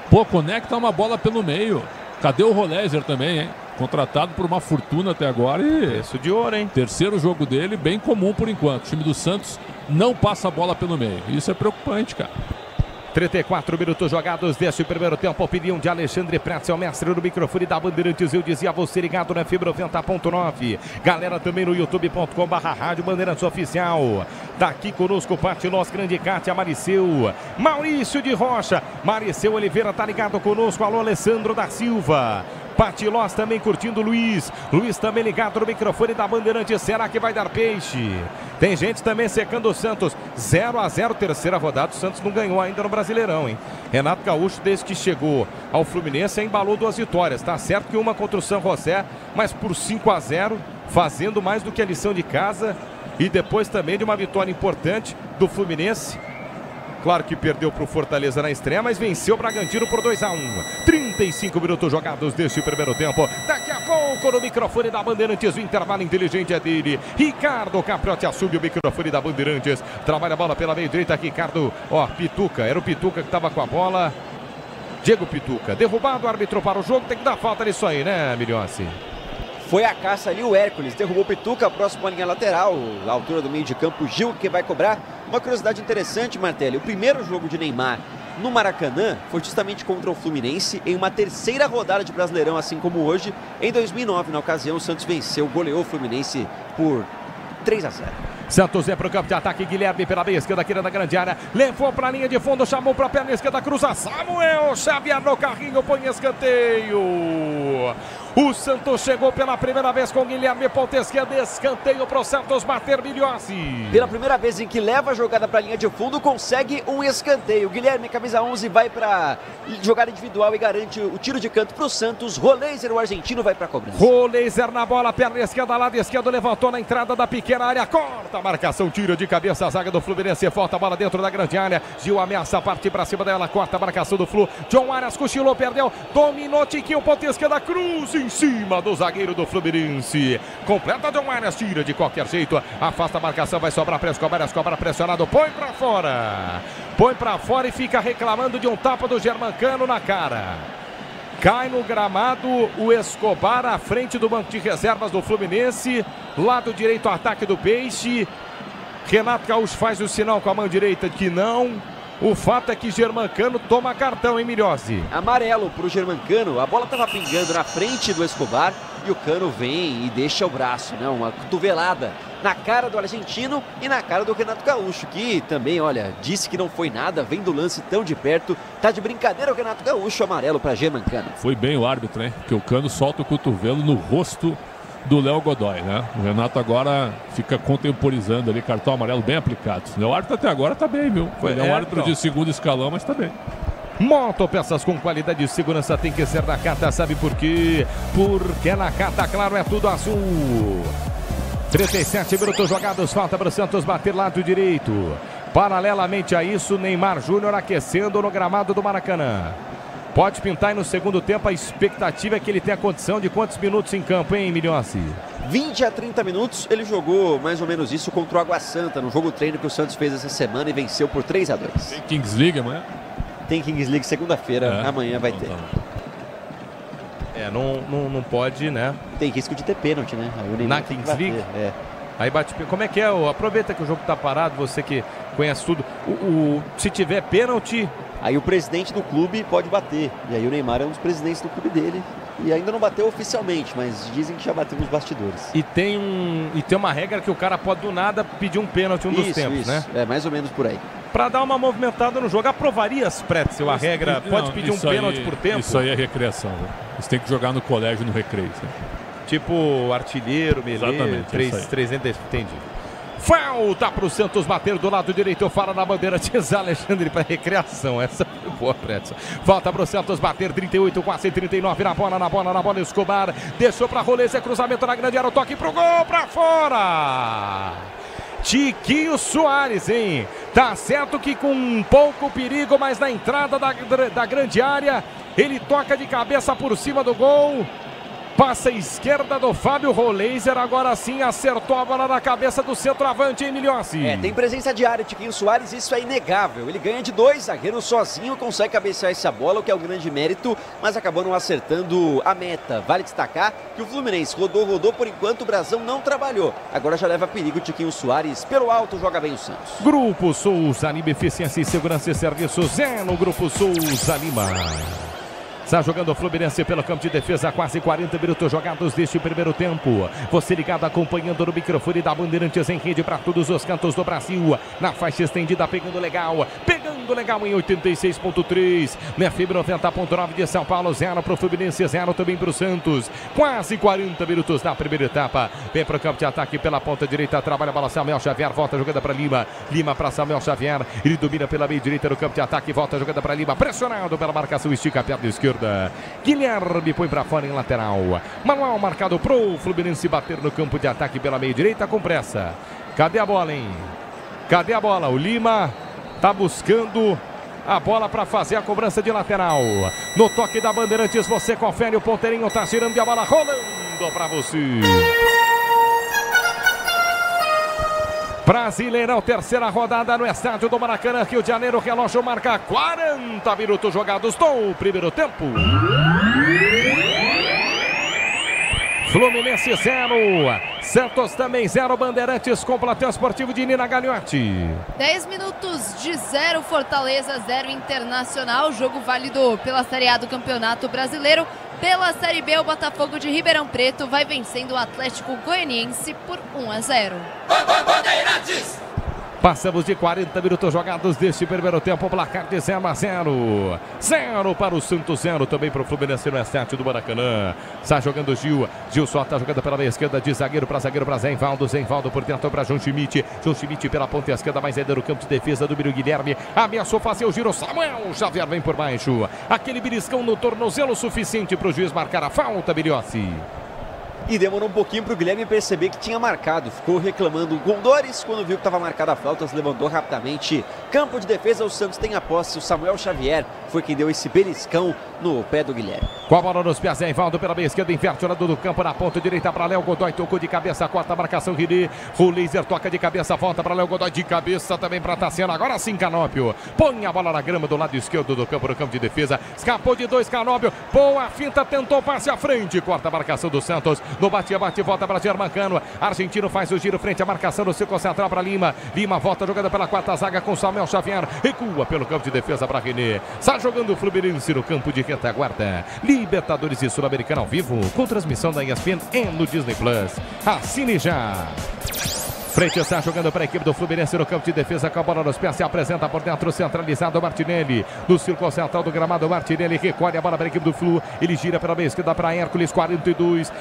Pô, conecta uma bola pelo meio. Cadê o Rolézer também, hein? Contratado por uma fortuna até agora e... Preço de ouro, hein? Terceiro jogo dele, bem comum por enquanto. O time do Santos não passa a bola pelo meio. Isso é preocupante, cara. 34 minutos jogados deste primeiro tempo. Opinião de Alexandre Pretzel, mestre do microfone da Bandeirantes. Eu dizia, você ligado na Fibra 90.9. Galera também no youtube.com/Rádio Bandeirantes Oficial. Daqui conosco, parte nosso grande Cátia Mariceu. Maurício de Rocha. Mariceu Oliveira tá ligado conosco. Alô, Alessandro da Silva. Patilós também curtindo Luiz. Luiz também ligado no microfone da Bandeirantes. Será que vai dar peixe? Tem gente também secando o Santos. 0-0, terceira rodada. O Santos não ganhou ainda no Brasileirão, hein? Renato Gaúcho, desde que chegou ao Fluminense, embalou 2 vitórias. Tá certo que uma contra o São José, mas por 5-0, fazendo mais do que a lição de casa. E depois também de uma vitória importante do Fluminense. Claro que perdeu para o Fortaleza na estreia, mas venceu o Bragantino por 2-1. 35 minutos jogados deste primeiro tempo. Daqui a pouco no microfone da Bandeirantes, o intervalo inteligente é dele. Ricardo Capriotti assume o microfone da Bandeirantes. Trabalha a bola pela meia direita, Ricardo, ó, Pituca, era o Pituca que estava com a bola. Diego Pituca, derrubado, árbitro para o jogo, tem que dar falta nisso aí, né, Miliossi? Foi a caça ali, o Hércules derrubou o Pituca, próximo à linha lateral, a altura do meio de campo, Gil que vai cobrar. Uma curiosidade interessante, Martelli, o primeiro jogo de Neymar no Maracanã foi justamente contra o Fluminense em uma terceira rodada de Brasileirão, assim como hoje. Em 2009, na ocasião, o Santos venceu, goleou o Fluminense por 3-0. Santos é para o campo de ataque, Guilherme pela meia esquerda, aqui na grande área, levou para a linha de fundo, chamou para a perna esquerda, cruza, Samuel Xavier no carrinho, põe escanteio. O Santos chegou pela primeira vez com Guilherme, ponta esquerda, escanteio para o Santos bater, Miliossi. Pela primeira vez em que leva a jogada para a linha de fundo, consegue um escanteio. Guilherme, camisa 11, vai para jogada individual e garante o tiro de canto para o Santos. Roleiser, o argentino, vai para a cobrança. Roleiser na bola, perna esquerda, lado esquerdo, levantou na entrada da pequena área, corta a marcação, tira de cabeça a zaga do Fluminense, volta a bola dentro da grande área. Gil ameaça partir para cima dela, corta a marcação do Flu. John Arias cochilou, perdeu, dominou, Tiquinho, ponta esquerda, cruz em cima do zagueiro do Fluminense. Completa John Arias, tira de qualquer jeito, afasta a marcação, vai sobrar para Escobar, Escobar pressionado, põe para fora. Põe para fora e fica reclamando de um tapa do Germancano na cara. Cai no gramado o Escobar à frente do banco de reservas do Fluminense. Lado direito, ataque do Peixe. Renato Gaúcho faz o sinal com a mão direita que não. O fato é que Germancano toma cartão, hein, Miliossi? Amarelo para o Germancano. A bola estava pingando na frente do Escobar e o Cano vem e deixa o braço, né? Uma cotovelada na cara do argentino e na cara do Renato Gaúcho, que também, olha, disse que não foi nada, vem do lance tão de perto. Tá de brincadeira o Renato Gaúcho, amarelo para Germancano. Foi bem o árbitro, hein? Porque o Cano solta o cotovelo no rosto do Léo Godoy, né? O Renato agora fica contemporizando ali, cartão amarelo bem aplicado. O árbitro até agora tá bem, viu? Ele é um árbitro de segundo escalão, mas tá bem. Motopeças com qualidade de segurança tem que ser da Cata, sabe por quê? Porque na Cata, claro, é tudo azul. 37 minutos jogados, falta para o Santos bater lado direito. Paralelamente a isso, Neymar Júnior aquecendo no gramado do Maracanã. Pode pintar e no segundo tempo a expectativa é que ele tenha condição de quantos minutos em campo, hein, Miliossi? 20 a 30 minutos, ele jogou mais ou menos isso contra o Água Santa, no jogo treino que o Santos fez essa semana e venceu por 3-2. Tem Kings League amanhã? Tem Kings League segunda-feira, amanhã vai ter. Não pode, né? Tem risco de ter pênalti, né? Na Kings League? Aí bate, como é que é? Aproveita que o jogo tá parado, você que conhece tudo. Se tiver pênalti... Aí o presidente do clube pode bater. E aí o Neymar é um dos presidentes do clube dele. E ainda não bateu oficialmente, mas dizem que já bateu nos bastidores. E tem uma regra que o cara pode do nada pedir um pênalti dos tempos, né? É mais ou menos por aí. Para dar uma movimentada no jogo, aprovarias, Pretzel, a regra pode pedir um pênalti por tempo? Isso aí é recreação, né? Você tem que jogar no colégio, no recreio. Né? Tipo artilheiro, Melê, 300, entendi. Falta para o Santos bater do lado direito, fala na bandeira, diz Alexandre para recreação. Essa foi boa, Pretzel. Falta para o Santos bater, 38, quase 39, na bola, Escobar. Deixou para Roleza, cruzamento na grande área, o toque pro gol, para fora. Tiquinho Soares, hein? Tá certo que com um pouco perigo, mas na entrada da grande área, ele toca de cabeça por cima do gol. Passa a esquerda do Fábio Roleiser, agora sim acertou a bola na cabeça do centroavante, hein, Miliossi? Tem presença de área, Tiquinho Soares, isso é inegável. Ele ganha de 2 zagueiros sozinho, consegue cabecear essa bola, o que é um grande mérito, mas acabou não acertando a meta. Vale destacar que o Fluminense rodou, por enquanto o Brasão não trabalhou. Agora já leva perigo, Tiquinho Soares, pelo alto joga bem o Santos. Grupo Souza Lima, eficiência e segurança e serviços no Grupo Souza Lima. Está jogando o Fluminense pelo campo de defesa, quase 40 minutos jogados deste primeiro tempo. Você ligado, acompanhando no microfone da Bandeirantes em rede para todos os cantos do Brasil. Na faixa estendida, pegando legal em 86.3. Na FM 90.9 de São Paulo, 0 para o Fluminense, 0 também para o Santos. Quase 40 minutos na primeira etapa. Vem para o campo de ataque pela ponta direita, trabalha a bola Samuel Xavier, volta a jogada para Lima. Lima para Samuel Xavier, ele domina pela meia direita no campo de ataque, volta a jogada para Lima, pressionado pela marcação, estica a perna esquerda. Guilherme põe para fora em lateral. Manuel marcado pro Fluminense bater no campo de ataque pela meia direita com pressa. Cadê a bola, hein? Cadê a bola? O Lima tá buscando a bola para fazer a cobrança de lateral. No toque da Bandeirantes, você confere, o ponteirinho tá girando e a bola rolando para você. Brasileirão, terceira rodada no estádio do Maracanã, Rio de Janeiro, relógio marca 40 minutos jogados do primeiro tempo. Fluminense 0, Santos também 0, Bandeirantes com plateio esportivo de Nina Gagliotti. 10 minutos de 0, Fortaleza 0, Internacional, jogo válido pela Série A do Campeonato Brasileiro. Pela Série B, o Botafogo de Ribeirão Preto vai vencendo o Atlético Goianiense por 1-0. Bandeirantes! Passamos de 40 minutos jogados deste primeiro tempo, placar de 0-0. 0 para o Santos, 0 também para o Fluminense no estádio do Maracanã. Está jogando Gil. Gil só está jogando pela meia esquerda, de zagueiro para Zé Invaldo. Zé Invaldo por dentro para João Schmidt. João Schmidt pela ponta esquerda, mais ainda no campo de defesa do Biro Guilherme. Ameaçou fazer o giro. Samuel Xavier vem por baixo. Aquele beliscão no tornozelo suficiente para o juiz marcar a falta, Biriossi. E demorou um pouquinho para o Guilherme perceber que tinha marcado. Ficou reclamando com dores quando viu que estava marcada a falta, se levantou rapidamente. Campo de defesa, o Santos tem a posse. O Samuel Xavier foi quem deu esse beliscão no pé do Guilherme. Com a bola nos pés, Zé Invaldo pela meia esquerda, inverte o lado do campo na ponta direita para Léo Godoy. Tocou de cabeça, corta a marcação, Rini. O laser toca de cabeça, volta para Léo Godoy de cabeça também para Tassiano. Agora sim, Canópio. Põe a bola na grama do lado esquerdo do campo, no campo de defesa. Escapou de 2, Canópio. Boa finta, tentou passe à frente. Corta a marcação do Santos. No bate-bate, volta para Germancano. Argentino faz o giro frente à marcação do círculo central para Lima. Lima volta jogada pela quarta zaga com Samuel Xavier. Recua pelo campo de defesa para René. Está jogando o Fluminense no campo de retaguarda. Libertadores e Sul-Americana ao vivo, com transmissão da ESPN e no Disney Plus. Assine já! Frente está jogando para a equipe do Fluminense no campo de defesa com a bola nos pés, se apresenta por dentro, centralizado Martinelli, no círculo central do gramado, Martinelli recolhe a bola para a equipe do Flu, ele gira pela meia esquerda para Hércules, 42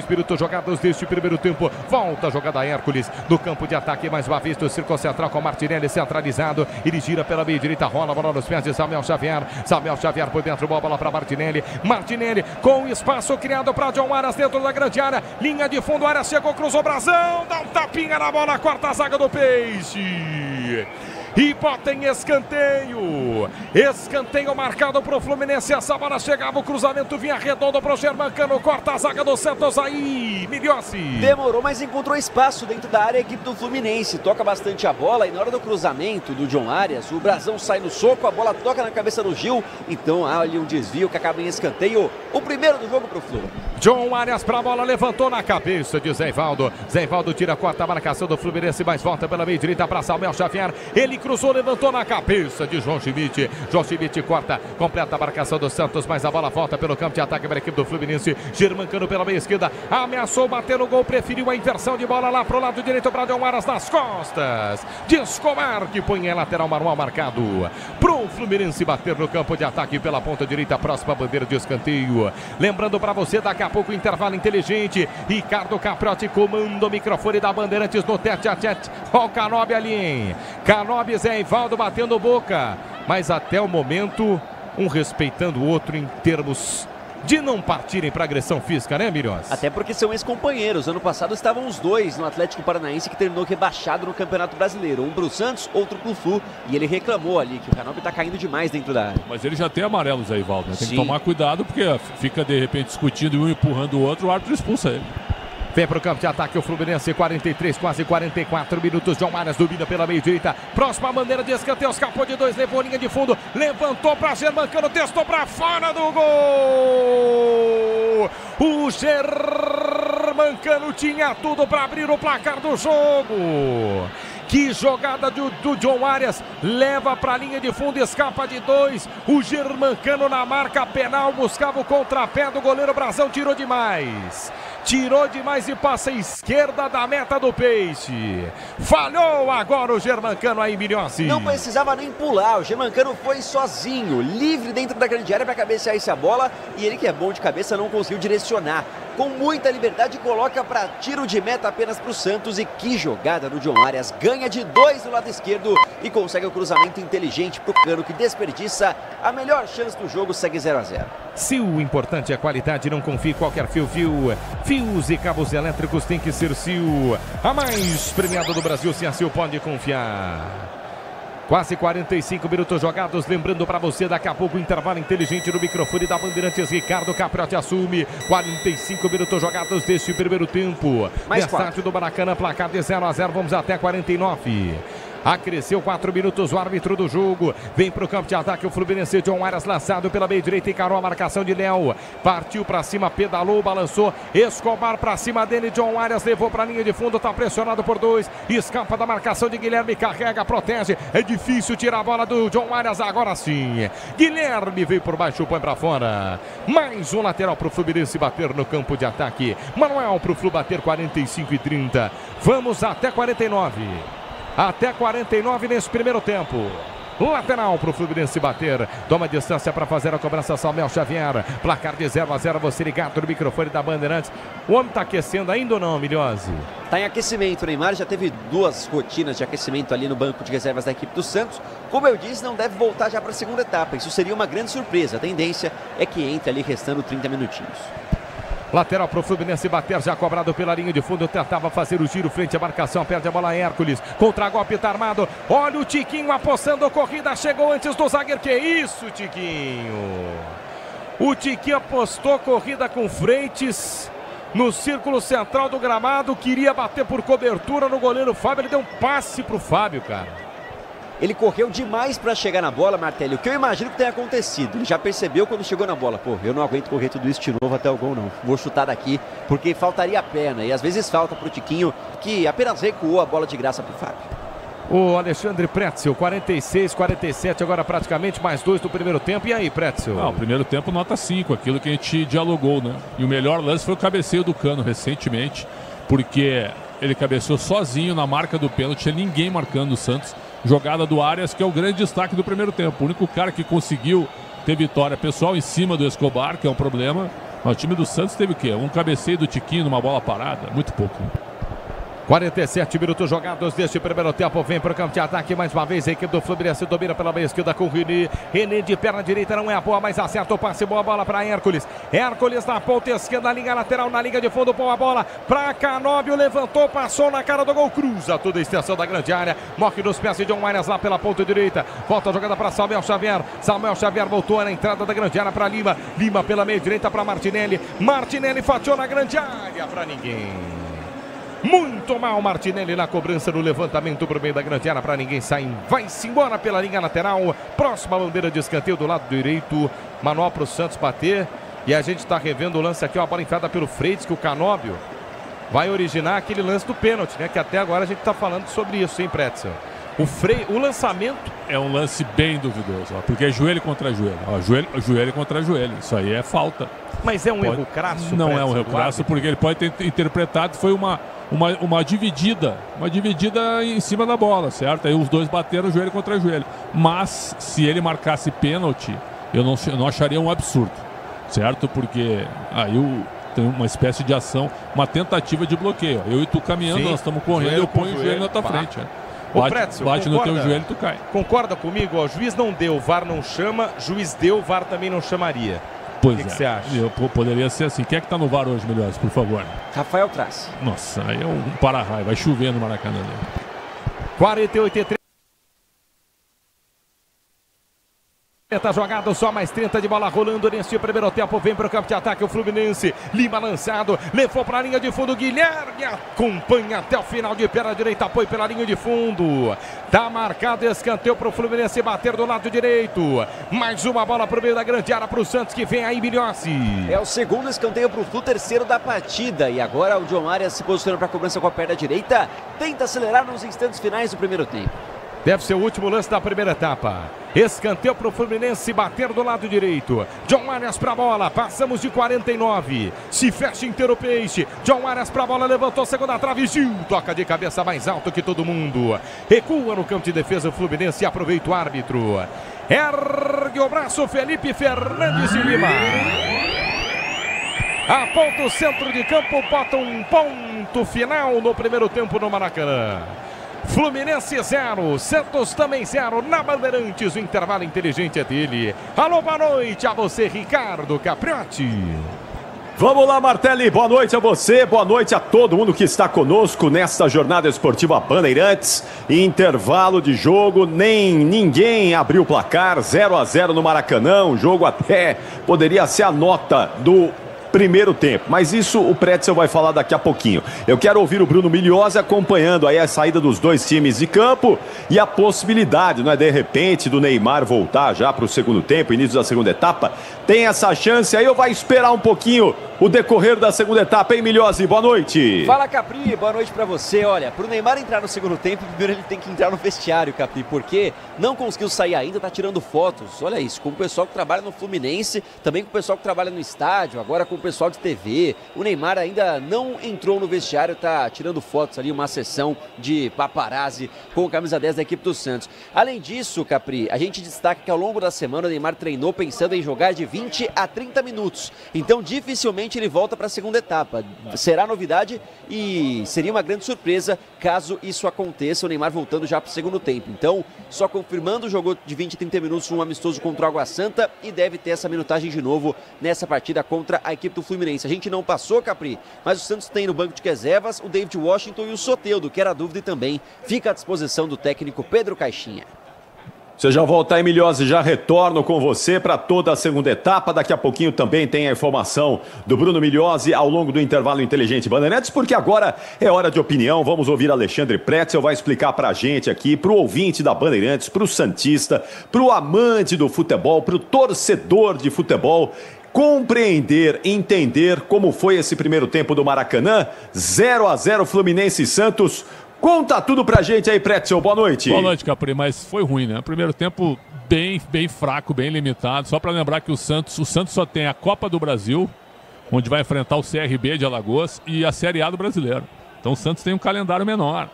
minutos jogados deste primeiro tempo, volta a jogada Hércules, no campo de ataque mais uma vez do círculo central com Martinelli centralizado, ele gira pela meia direita, rola a bola nos pés de Samuel Xavier por dentro, bola para Martinelli com espaço criado para John Aras dentro da grande área, linha de fundo, área chegou, cruzou, Brasão, dá um tapinha na bola, corta a zaga do Peixe. E bota em escanteio. Escanteio marcado para o Fluminense. Essa bola chegava, o cruzamento vinha redondo para o Germancano. Corta a zaga do Santos aí. Miliossi. Demorou, mas encontrou espaço dentro da área a equipe do Fluminense. Toca bastante a bola e na hora do cruzamento do John Arias, o Brasão sai no soco, a bola toca na cabeça do Gil. Então há ali um desvio que acaba em escanteio. O primeiro do jogo para o Flu. John Arias para a bola, levantou na cabeça de Zé Invaldo. Zé Invaldo tira, corta a marcação do Fluminense, mas volta pela meia direita para Samuel Xavier. Ele cruzou, levantou na cabeça de João Schmidt. João Schmidt corta, completa a marcação do Santos, mas a bola volta pelo campo de ataque para a equipe do Fluminense. Germancano pela meia esquerda, ameaçou bater no gol, preferiu a inversão de bola lá pro lado direito para John Arias nas costas. Descomar que põe em lateral, manual marcado pro Fluminense bater no campo de ataque pela ponta direita, próxima bandeira de escanteio. Lembrando para você, daqui a pouco intervalo inteligente. Ricardo Capriotti comanda o microfone da Bandeirantes no tete-a-tete. Olha o Canóbio ali, hein? Canóbio e Zé Invaldo batendo boca. Mas até o momento, um respeitando o outro em termos de não partirem para agressão física, né, Milhões? Até porque são ex-companheiros. Ano passado estavam os dois no Atlético Paranaense, que terminou rebaixado no Campeonato Brasileiro. Um pro Santos, outro pro Flu. E ele reclamou ali que o Canóbio tá caindo demais dentro da área. Mas ele já tem amarelo, Zé Ivaldo, né? Tem Sim. que tomar cuidado, porque fica de repente discutindo e um empurrando o outro, o árbitro expulsa ele. Vem para o campo de ataque o Fluminense, 43, quase 44 minutos. João Arias domina pela meia direita. Próxima bandeira de escanteio, escapou de 2, levou linha de fundo, levantou para Germancano, testou para fora do gol. O Germancano tinha tudo para abrir o placar do jogo. Que jogada do John Arias, leva para a linha de fundo, escapa de 2. O Germancano na marca penal, buscava o contrapé do goleiro Brasão, tirou demais e passa à esquerda da meta do Peixe. Falhou agora o Germancano aí, Milhossi. Não precisava nem pular, o Germancano foi sozinho, livre dentro da grande área para cabecear essa bola. E ele, que é bom de cabeça, não conseguiu direcionar. Com muita liberdade, coloca para tiro de meta apenas para o Santos. E que jogada do John Arias, ganha de 2 do lado esquerdo e consegue o cruzamento inteligente para o Cano, que desperdiça a melhor chance do jogo, segue 0-0. Se o importante é a qualidade, não confie em qualquer fio. Fios e cabos elétricos tem que ser Sil. A mais premiada do Brasil, se a Sil pode confiar. Quase 45 minutos jogados, lembrando para você, daqui a pouco intervalo inteligente no microfone da Bandeirantes. Ricardo Capriotti assume. 45 minutos jogados deste primeiro tempo. Mais estádio do Maracanã, placar de 0-0, vamos até 49. Acresceu 4 minutos o árbitro do jogo. Vem para o campo de ataque o Fluminense. John Arias lançado pela meia direita. Encarou a marcação de Léo. Partiu para cima, pedalou, balançou. Escobar para cima dele. John Arias levou para a linha de fundo. Está pressionado por 2. Escapa da marcação de Guilherme. Carrega, protege. É difícil tirar a bola do John Arias. Agora sim. Guilherme veio por baixo, põe para fora. Mais um lateral para o Fluminense bater no campo de ataque. Manuel para o Flu bater 45-30. Vamos até 49. Até 49 nesse primeiro tempo. Lateral para o Fluminense bater. Toma distância para fazer a cobrança Samuel Xavier. Placar de 0-0. Você ligado no microfone da Bandeirantes. O homem está aquecendo ainda ou não, Milhose? Está em aquecimento. O Neymar já teve 2 rotinas de aquecimento ali no banco de reservas da equipe do Santos. Como eu disse, não deve voltar já para a segunda etapa. Isso seria uma grande surpresa. A tendência é que entre ali restando 30 minutinhos. Lateral para o Fluminense bater, já cobrado pela linha de fundo. Tentava fazer o giro frente à marcação. Perde a bola a Hércules. Contra-golpe está armado. Olha o Tiquinho apostando a corrida. Chegou antes do zagueiro. Que isso, Tiquinho? O Tiquinho apostou corrida com frentes no círculo central do gramado. Queria bater por cobertura no goleiro Fábio. Ele deu um passe para o Fábio, cara. Ele correu demais para chegar na bola, Martelli. O que eu imagino que tenha acontecido. Ele já percebeu quando chegou na bola. Pô, eu não aguento correr tudo isso de novo até o gol, não. Vou chutar daqui, porque faltaria a perna. E às vezes falta pro Tiquinho, que apenas recuou a bola de graça pro Fábio. O Alexandre Pretzel, 46, 47, agora praticamente mais 2 do primeiro tempo. E aí, Pretzel? O primeiro tempo nota 5, aquilo que a gente dialogou, né? E o melhor lance foi o cabeceio do Cano recentemente, porque ele cabeceou sozinho na marca do pênalti, tinha ninguém marcando o Santos. Jogada do Arias, que é o grande destaque do primeiro tempo. O único cara que conseguiu ter vitória pessoal em cima do Escobar, que é um problema. Mas o time do Santos teve o quê? Um cabeceio do Tiquinho numa bola parada? Muito pouco, né? 47 minutos jogados deste primeiro tempo. Vem para o campo de ataque mais uma vez. A equipe do Fluminense domina pela meia esquerda com o René. René de perna direita não é a boa, mas acerta o passe. Boa bola para Hércules. Hércules na ponta esquerda, na linha lateral, na linha de fundo. Boa bola para Canóbio. Levantou, passou na cara do gol. Cruza toda a extensão da grande área. Morre nos pés de John Arias lá pela ponta direita. Volta a jogada para Samuel Xavier. Samuel Xavier voltou na entrada da grande área para Lima. Lima pela meia direita para Martinelli. Martinelli fatiou na grande área para ninguém. Muito mal Martinelli na cobrança no levantamento para o meio da grande área para ninguém sair. Vai-se embora pela linha lateral. Próxima bandeira de escanteio do lado direito. Manual para o Santos bater. E a gente está revendo o lance aqui. Uma bola enfiada pelo Freitas, que o Canóbio vai originar aquele lance do pênalti, né? Que até agora a gente está falando sobre isso, hein, Pretzel? O lançamento é um lance bem duvidoso, ó, porque é joelho contra joelho. Ó, joelho contra joelho. Isso aí é falta. Mas é um erro crasso? Não é um erro crasso, porque ele pode ter interpretado que foi uma dividida em cima da bola, certo? Aí os dois bateram joelho contra joelho. Mas se ele marcasse pênalti, eu não acharia um absurdo, certo? Porque aí tem uma espécie de ação, uma tentativa de bloqueio. Eu e tu caminhando, nós estamos correndo, eu ponho o joelho na tua frente. Bate no teu joelho, tu cai. Concorda comigo? Ó, juiz não deu, o VAR não chama, juiz deu, o VAR também não chamaria. Pois o que você acha? Poderia ser assim. Quem é que tá no VAR hoje, Melhores, por favor? Rafael Trace. Nossa, aí é um para-raio. Vai chover no Maracanã. 48-30. Tá jogado, só mais 30 de bola rolando neste primeiro tempo. Vem para o campo de ataque o Fluminense. Lima lançado, levou para a linha de fundo. Guilherme acompanha até o final de perna direita. Apoio pela linha de fundo. Tá marcado escanteio para o Fluminense bater do lado direito. Mais uma bola para o meio da grande área para o Santos, que vem aí, Milhossi. É o segundo escanteio para o Flu, terceiro da partida. E agora o John Arias se posiciona para a cobrança com a perna direita. Tenta acelerar nos instantes finais do primeiro tempo. Deve ser o último lance da primeira etapa. Escanteio para o Fluminense bater do lado direito. John Arias para a bola. Passamos de 49. Se fecha inteiro o peixe. John Arias para a bola. Levantou segunda trave. Gil toca de cabeça mais alto que todo mundo. Recua no campo de defesa o Fluminense. Aproveita o árbitro. Ergue o braço Felipe Fernandes de Lima. Aponta o centro de campo. Bota um ponto final no primeiro tempo no Maracanã. Fluminense 0, Santos também 0, na Bandeirantes, o intervalo inteligente é dele. Alô, boa noite a você, Ricardo Capriotti. Vamos lá, Martelli, boa noite a você, boa noite a todo mundo que está conosco nesta jornada esportiva Bandeirantes. Intervalo de jogo, ninguém abriu o placar, 0-0 no Maracanã, o jogo até poderia ser a nota do primeiro tempo. Mas isso o Pretzel vai falar daqui a pouquinho. Eu quero ouvir o Bruno Migliozzi acompanhando aí a saída dos dois times de campo e a possibilidade, não é, de repente, do Neymar voltar já para o segundo tempo, início da segunda etapa. Tem essa chance aí ou vai esperar um pouquinho o decorrer da segunda etapa, hein, Migliozzi? Boa noite. Fala, Capri, boa noite pra você. Olha, pro Neymar entrar no segundo tempo, primeiro ele tem que entrar no vestiário, Capri, porque não conseguiu sair ainda, tá tirando fotos. Olha isso, com o pessoal que trabalha no Fluminense, também com o pessoal que trabalha no estádio, agora com o pessoal de TV. O Neymar ainda não entrou no vestiário, tá tirando fotos ali, uma sessão de paparazzi com a camisa 10 da equipe do Santos. Além disso, Capri, a gente destaca que ao longo da semana o Neymar treinou pensando em jogar de 20 a 30 minutos. Então, dificilmente ele volta para a segunda etapa. Será novidade e seria uma grande surpresa caso isso aconteça, o Neymar voltando já para o segundo tempo. Então, só confirmando, jogou de 20 a 30 minutos um amistoso contra o Água Santa e deve ter essa minutagem de novo nessa partida contra a equipe do Fluminense. A gente não passou, Capri, mas o Santos tem no banco de reservas o David Washington e o Soteldo, que era dúvida e também fica à disposição do técnico Pedro Caixinha. Você já volta aí, Migliozzi, já retorno com você para toda a segunda etapa. Daqui a pouquinho também tem a informação do Bruno Migliozzi ao longo do intervalo inteligente Bandeirantes, porque agora é hora de opinião. Vamos ouvir Alexandre Pretzel, vai explicar para a gente aqui, para o ouvinte da Bandeirantes, para o santista, para o amante do futebol, para o torcedor de futebol, compreender, entender como foi esse primeiro tempo do Maracanã. 0-0 Fluminense e Santos. Conta tudo pra gente aí, Pretzel. Boa noite. Boa noite, Capri, mas foi ruim, né? Primeiro tempo bem fraco, bem limitado. Só pra lembrar que o Santos só tem a Copa do Brasil, onde vai enfrentar o CRB de Alagoas, e a Série A do Brasileiro. Então o Santos tem um calendário menor.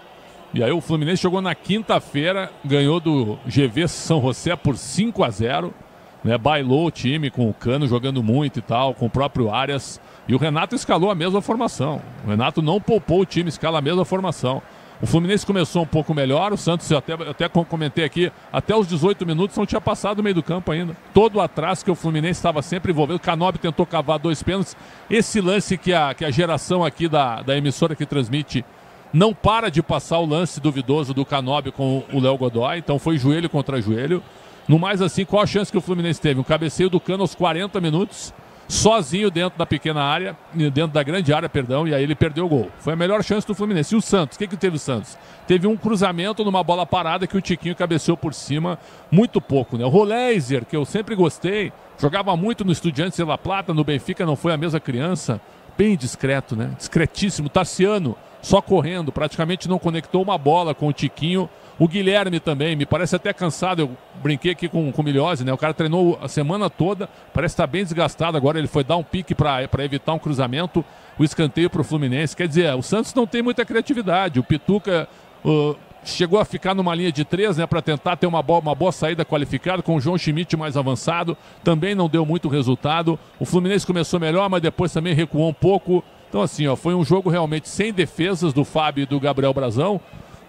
E aí o Fluminense jogou na quinta-feira, ganhou do GV São José por 5-0, né? Bailou o time com o Cano jogando muito e tal, com o próprio Arias. E o Renato escalou a mesma formação. O Renato não poupou o time, escala a mesma formação. O Fluminense começou um pouco melhor, o Santos, eu até comentei aqui, até os 18 minutos não tinha passado o meio do campo ainda. Todo atrás que o Fluminense estava sempre envolvido, o Canóbio tentou cavar 2 pênaltis. Esse lance que a geração aqui da emissora que transmite não para de passar o lance duvidoso do Canóbio com o Léo Godoy, então foi joelho contra joelho. No mais assim, qual a chance que o Fluminense teve? Um cabeceio do Cano aos 40 minutos. Sozinho dentro da pequena área, dentro da grande área, perdão, e aí ele perdeu o gol. Foi a melhor chance do Fluminense. E o Santos, o que teve o Santos? Teve um cruzamento numa bola parada que o Tiquinho cabeceou por cima, muito pouco, né? O Roleiser, que eu sempre gostei, jogava muito no Estudiantes de La Plata, no Benfica não foi a mesma criança, bem discreto, né? Discretíssimo. Tassiano, só correndo, praticamente não conectou uma bola com o Tiquinho. O Guilherme também, me parece até cansado, eu brinquei aqui com o Migliozzi, né? O cara treinou a semana toda, parece estar bem desgastado agora, ele foi dar um pique para evitar um cruzamento, o escanteio para o Fluminense. Quer dizer, o Santos não tem muita criatividade, o Pituca chegou a ficar numa linha de 3, né? Para tentar ter uma boa saída qualificada, com o João Schmidt mais avançado, também não deu muito resultado. O Fluminense começou melhor, mas depois também recuou um pouco. Então assim, foi um jogo realmente sem defesas do Fábio e do Gabriel Brazão,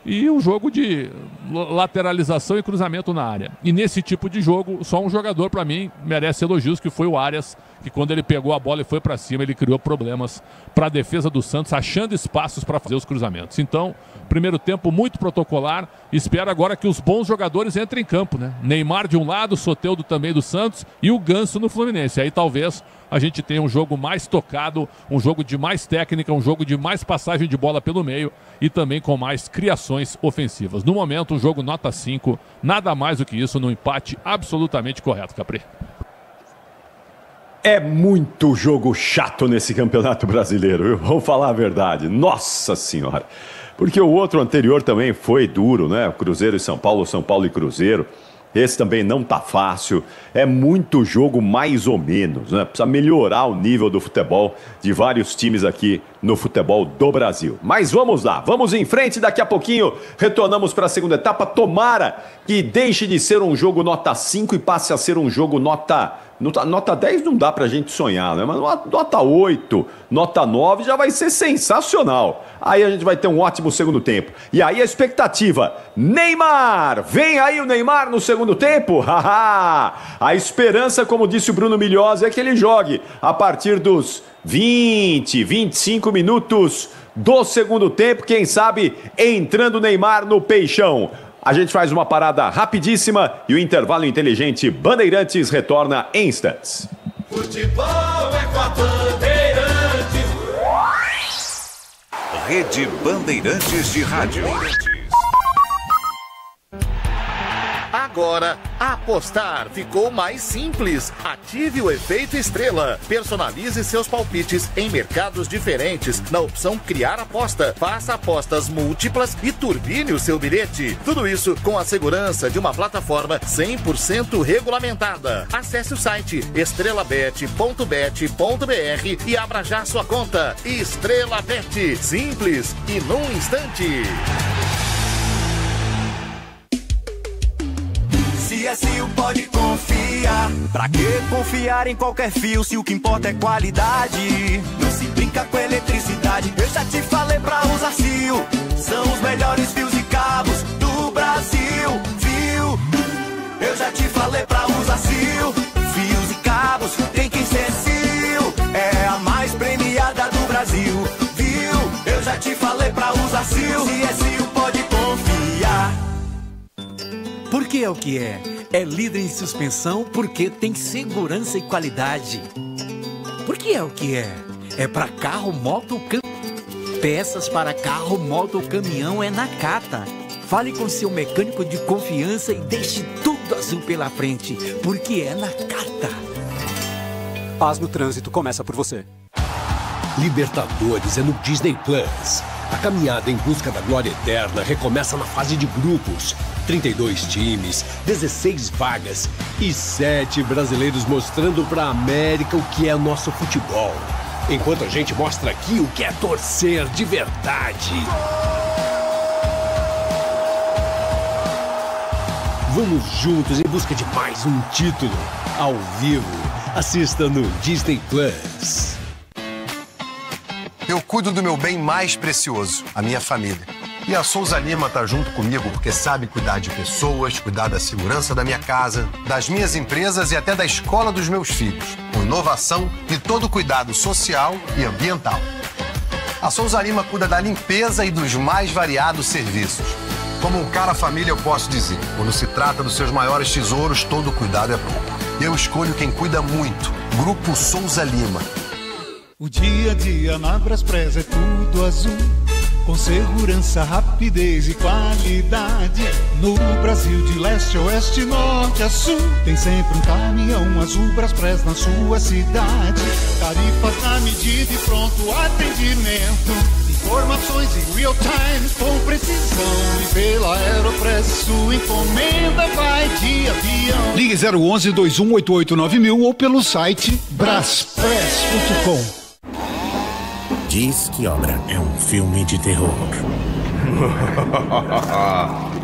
e um jogo de lateralização e cruzamento na área. E nesse tipo de jogo, só um jogador, para mim, merece elogios, que foi o Arias, que quando ele pegou a bola e foi para cima, ele criou problemas para a defesa do Santos, achando espaços para fazer os cruzamentos. Então, primeiro tempo muito protocolar. Espero agora que os bons jogadores entrem em campo, né? Neymar de um lado, Soteldo também do Santos e o Ganso no Fluminense. Aí talvez a gente tenha um jogo mais tocado, um jogo de mais técnica, um jogo de mais passagem de bola pelo meio e também com mais criações ofensivas. No momento, um jogo nota 5, nada mais do que isso, num empate absolutamente correto, Capri. É muito jogo chato nesse Campeonato Brasileiro, vou falar a verdade. Nossa Senhora! Porque o outro anterior também foi duro, né? Cruzeiro e São Paulo e Cruzeiro. Esse também não tá fácil, é muito jogo mais ou menos, né? Precisa melhorar o nível do futebol de vários times aqui no futebol do Brasil. Mas vamos lá, vamos em frente, daqui a pouquinho retornamos para a segunda etapa. Tomara que deixe de ser um jogo nota 5 e passe a ser um jogo nota 10 não dá pra gente sonhar, né? Mas nota 8, nota 9 já vai ser sensacional. Aí a gente vai ter um ótimo segundo tempo. E aí a expectativa, Neymar! Vem aí o Neymar no segundo tempo? A esperança, como disse o Bruno Migliozzi, é que ele jogue a partir dos 20, 25 minutos do segundo tempo. Quem sabe entrando o Neymar no peixão. A gente faz uma parada rapidíssima e o intervalo inteligente Bandeirantes retorna em instantes. Futebol é com a Bandeirantes. Rede Bandeirantes de Rádio. Agora, apostar ficou mais simples. Ative o efeito estrela. Personalize seus palpites em mercados diferentes na opção Criar Aposta. Faça apostas múltiplas e turbine o seu bilhete. Tudo isso com a segurança de uma plataforma 100% regulamentada. Acesse o site estrelabet.bet.br e abra já sua conta. Estrela Bet. Simples e num instante. CSU pode confiar. Pra que confiar em qualquer fio se o que importa é qualidade? Não se brinca com eletricidade. Eu já te falei pra usar Sil. São os melhores fios e cabos do Brasil. Viu? Eu já te falei pra usar Sil. Fios e cabos tem que ser Sil. É a mais premiada do Brasil. Viu? Eu já te falei pra usar Sil. CSU pode confiar. Porque é o que é. É líder em suspensão porque tem segurança e qualidade. Porque é o que é. É para carro, moto, peças para carro, moto ou caminhão é na Cata. Fale com seu mecânico de confiança e deixe tudo azul pela frente. Porque é na Cata. Paz no trânsito começa por você. Libertadores é no Disney Plus. A caminhada em busca da glória eterna recomeça na fase de grupos. 32 times, 16 vagas e 7 brasileiros mostrando para a América o que é nosso futebol. Enquanto a gente mostra aqui o que é torcer de verdade. Vamos juntos em busca de mais um título. Ao vivo, assista no Disney Plus. Eu cuido do meu bem mais precioso, a minha família. E a Souza Lima tá junto comigo porque sabe cuidar de pessoas, cuidar da segurança da minha casa, das minhas empresas e até da escola dos meus filhos, com inovação e todo cuidado social e ambiental. A Souza Lima cuida da limpeza e dos mais variados serviços. Como um cara família, eu posso dizer, quando se trata dos seus maiores tesouros, todo cuidado é bom. Eu escolho quem cuida muito, Grupo Souza Lima. O dia a dia na Braspress é tudo azul, com segurança, rapidez e qualidade. No Brasil de leste a oeste, norte a sul, tem sempre um caminhão azul Braspress na sua cidade. Tarifas na medida e pronto atendimento, informações em real time com precisão. E pela Aeropress sua encomenda vai de avião. Ligue 011 2188 9000 ou pelo site braspress.com. Diz que Obra é um filme de terror.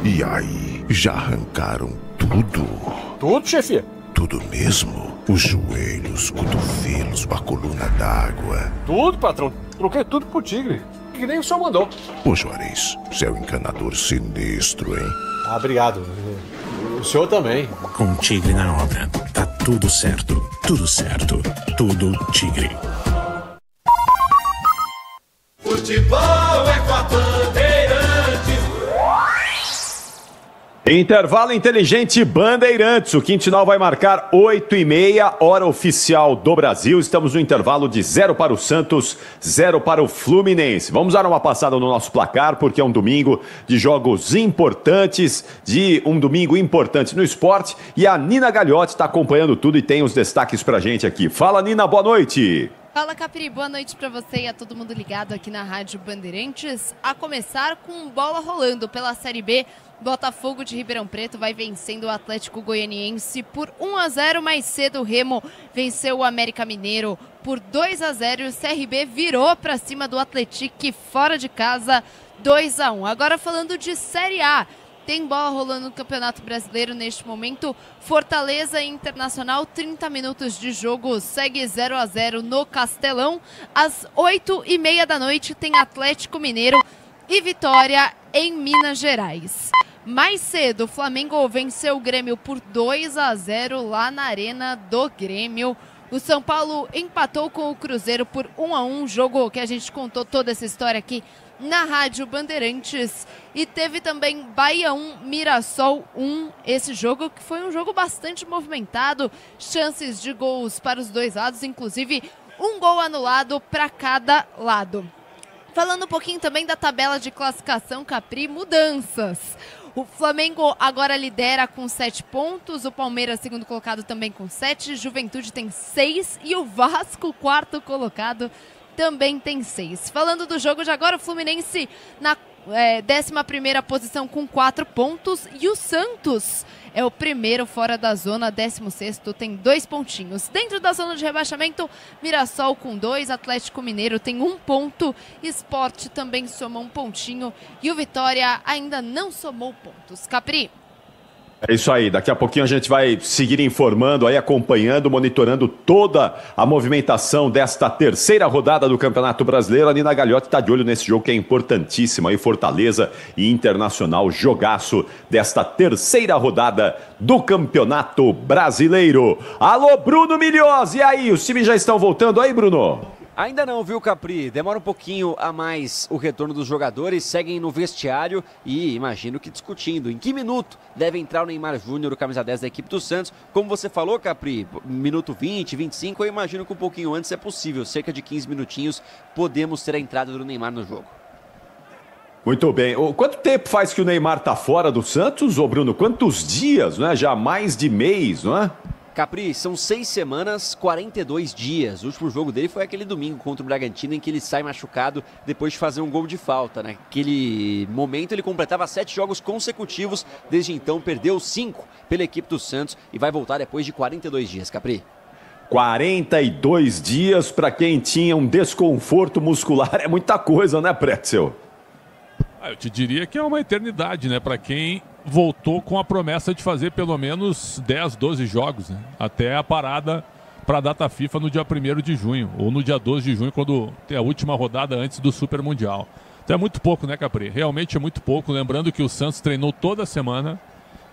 E aí, já arrancaram tudo? Tudo, chefia? Tudo mesmo? Os joelhos, cotovelos, a coluna d'água. Tudo, patrão. Troquei tudo pro Tigre, que nem o senhor mandou. Ô Juarez, você é um encanador sinistro, hein? Ah, obrigado. O senhor também. Com Tigre na obra, tá tudo certo. Tudo certo. Tudo Tigre. Futebol é com a Bandeirantes. Intervalo inteligente Bandeirantes. O Quintinal vai marcar 8h30, hora oficial do Brasil. Estamos no intervalo de 0 para o Santos, 0 para o Fluminense. Vamos dar uma passada no nosso placar, porque é um domingo de jogos importantes, de um domingo importante no esporte. E a Nina Gagliotti está acompanhando tudo e tem os destaques pra gente aqui. Fala, Nina, boa noite. Fala, Capri, boa noite para você e a todo mundo ligado aqui na Rádio Bandeirantes. A começar com bola rolando pela Série B, Botafogo de Ribeirão Preto vai vencendo o Atlético Goianiense por 1-0. Mais cedo o Remo venceu o América Mineiro por 2-0 e o CRB virou para cima do Atlético fora de casa 2-1. Agora falando de Série A. Tem bola rolando no Campeonato Brasileiro neste momento. Fortaleza e Internacional, 30 minutos de jogo, segue 0-0 no Castelão. Às 8h30 da noite tem Atlético Mineiro e Vitória em Minas Gerais. Mais cedo, o Flamengo venceu o Grêmio por 2-0 lá na Arena do Grêmio. O São Paulo empatou com o Cruzeiro por 1-1, jogo que a gente contou toda essa história aqui na Rádio Bandeirantes. E teve também Bahia 1, Mirassol 1, esse jogo que foi um jogo bastante movimentado, chances de gols para os dois lados, inclusive um gol anulado para cada lado. Falando um pouquinho também da tabela de classificação, Capri, mudanças. O Flamengo agora lidera com 7 pontos, o Palmeiras, segundo colocado, também com 7, Juventude tem 6 e o Vasco, quarto colocado, também tem 6. Falando do jogo de agora, o Fluminense na 11ª posição com 4 pontos e o Santos é o primeiro fora da zona, 16º, tem 2 pontinhos. Dentro da zona de rebaixamento, Mirassol com 2, Atlético Mineiro tem 1 ponto, Sport também soma 1 pontinho e o Vitória ainda não somou pontos. Capri. É isso aí, daqui a pouquinho a gente vai seguir informando aí, acompanhando, monitorando toda a movimentação desta terceira rodada do Campeonato Brasileiro. A Nina Gagliotti está de olho nesse jogo que é importantíssimo aí, Fortaleza e Internacional, jogaço desta terceira rodada do Campeonato Brasileiro. Alô, Bruno Milhós, e aí, os times já estão voltando aí, Bruno? Ainda não, viu, Capri? Demora um pouquinho a mais o retorno dos jogadores, seguem no vestiário e imagino que discutindo em que minuto deve entrar o Neymar Júnior, o camisa 10 da equipe do Santos. Como você falou, Capri, minuto 20, 25, eu imagino que um pouquinho antes é possível, cerca de 15 minutinhos, podemos ter a entrada do Neymar no jogo. Muito bem. Quanto tempo faz que o Neymar está fora do Santos, ô Bruno? Quantos dias, não é? Já mais de mês, não é? Capri, são 6 semanas, 42 dias. O último jogo dele foi aquele domingo contra o Bragantino, em que ele sai machucado depois de fazer um gol de falta. Naquele momento ele completava 7 jogos consecutivos, desde então perdeu 5 pela equipe do Santos e vai voltar depois de 42 dias, Capri. 42 dias para quem tinha um desconforto muscular é muita coisa, né, Pretzel? Eu te diria que é uma eternidade, né, para quem voltou com a promessa de fazer pelo menos 10, 12 jogos, né? Até a parada para a data FIFA no dia 1º de junho, ou no dia 12 de junho, quando tem a última rodada antes do Super Mundial. Então é muito pouco, né, Capri? Realmente é muito pouco. Lembrando que o Santos treinou toda semana,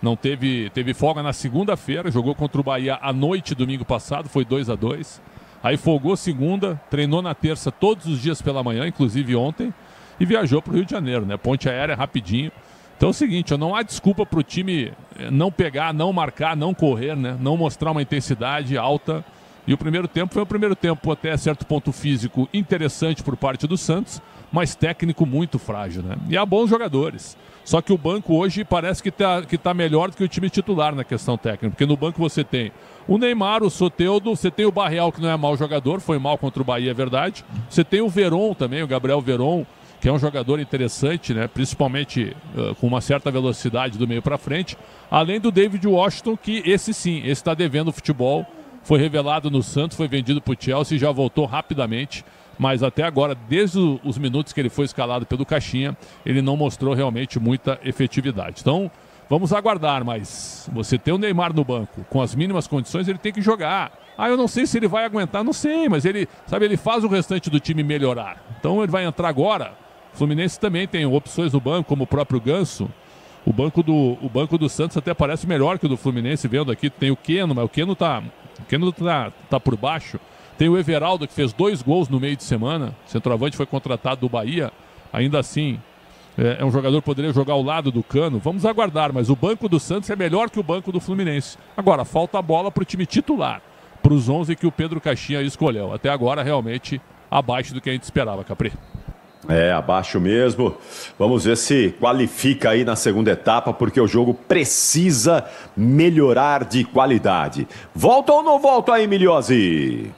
não teve folga na segunda-feira, jogou contra o Bahia à noite domingo passado, foi 2-2. Aí folgou segunda, treinou na terça todos os dias pela manhã, inclusive ontem, e viajou para o Rio de Janeiro, né? Ponte aérea rapidinho. Então é o seguinte, não há desculpa para o time não pegar, não marcar, não correr, né? Não mostrar uma intensidade alta. E o primeiro tempo foi o primeiro tempo até certo ponto físico interessante por parte do Santos, mas técnico muito frágil, né? E há bons jogadores. Só que o banco hoje parece que tá melhor do que o time titular na questão técnica, porque no banco você tem o Neymar, o Soteldo, você tem o Barreal, que não é mau jogador, foi mal contra o Bahia, é verdade. Você tem o Veron também, o Gabriel Veron, que é um jogador interessante, né? Principalmente com uma certa velocidade do meio para frente. Além do David Washington, que esse sim, esse está devendo futebol. Foi revelado no Santos, foi vendido para o Chelsea e já voltou rapidamente. Mas até agora, desde os minutos que ele foi escalado pelo Caixinha, ele não mostrou realmente muita efetividade. Então, vamos aguardar, mas você tem o Neymar no banco, com as mínimas condições, ele tem que jogar. Eu não sei se ele vai aguentar, não sei, mas ele faz o restante do time melhorar. Então ele vai entrar agora. O Fluminense também tem opções no banco, como o próprio Ganso. O banco do Santos até parece melhor que o do Fluminense, vendo aqui. Tem o Keno, mas o Keno tá por baixo. Tem o Everaldo, que fez 2 gols no meio de semana. Centroavante, foi contratado do Bahia. Ainda assim, é um jogador que poderia jogar ao lado do Cano. Vamos aguardar, mas o banco do Santos é melhor que o banco do Fluminense. Agora, falta a bola para o time titular, para os 11 que o Pedro Caixinha escolheu. Até agora, realmente, abaixo do que a gente esperava, Capri. Abaixo mesmo. Vamos ver se qualifica aí na segunda etapa, porque o jogo precisa melhorar de qualidade. Volta ou não volta aí, Milhozzi?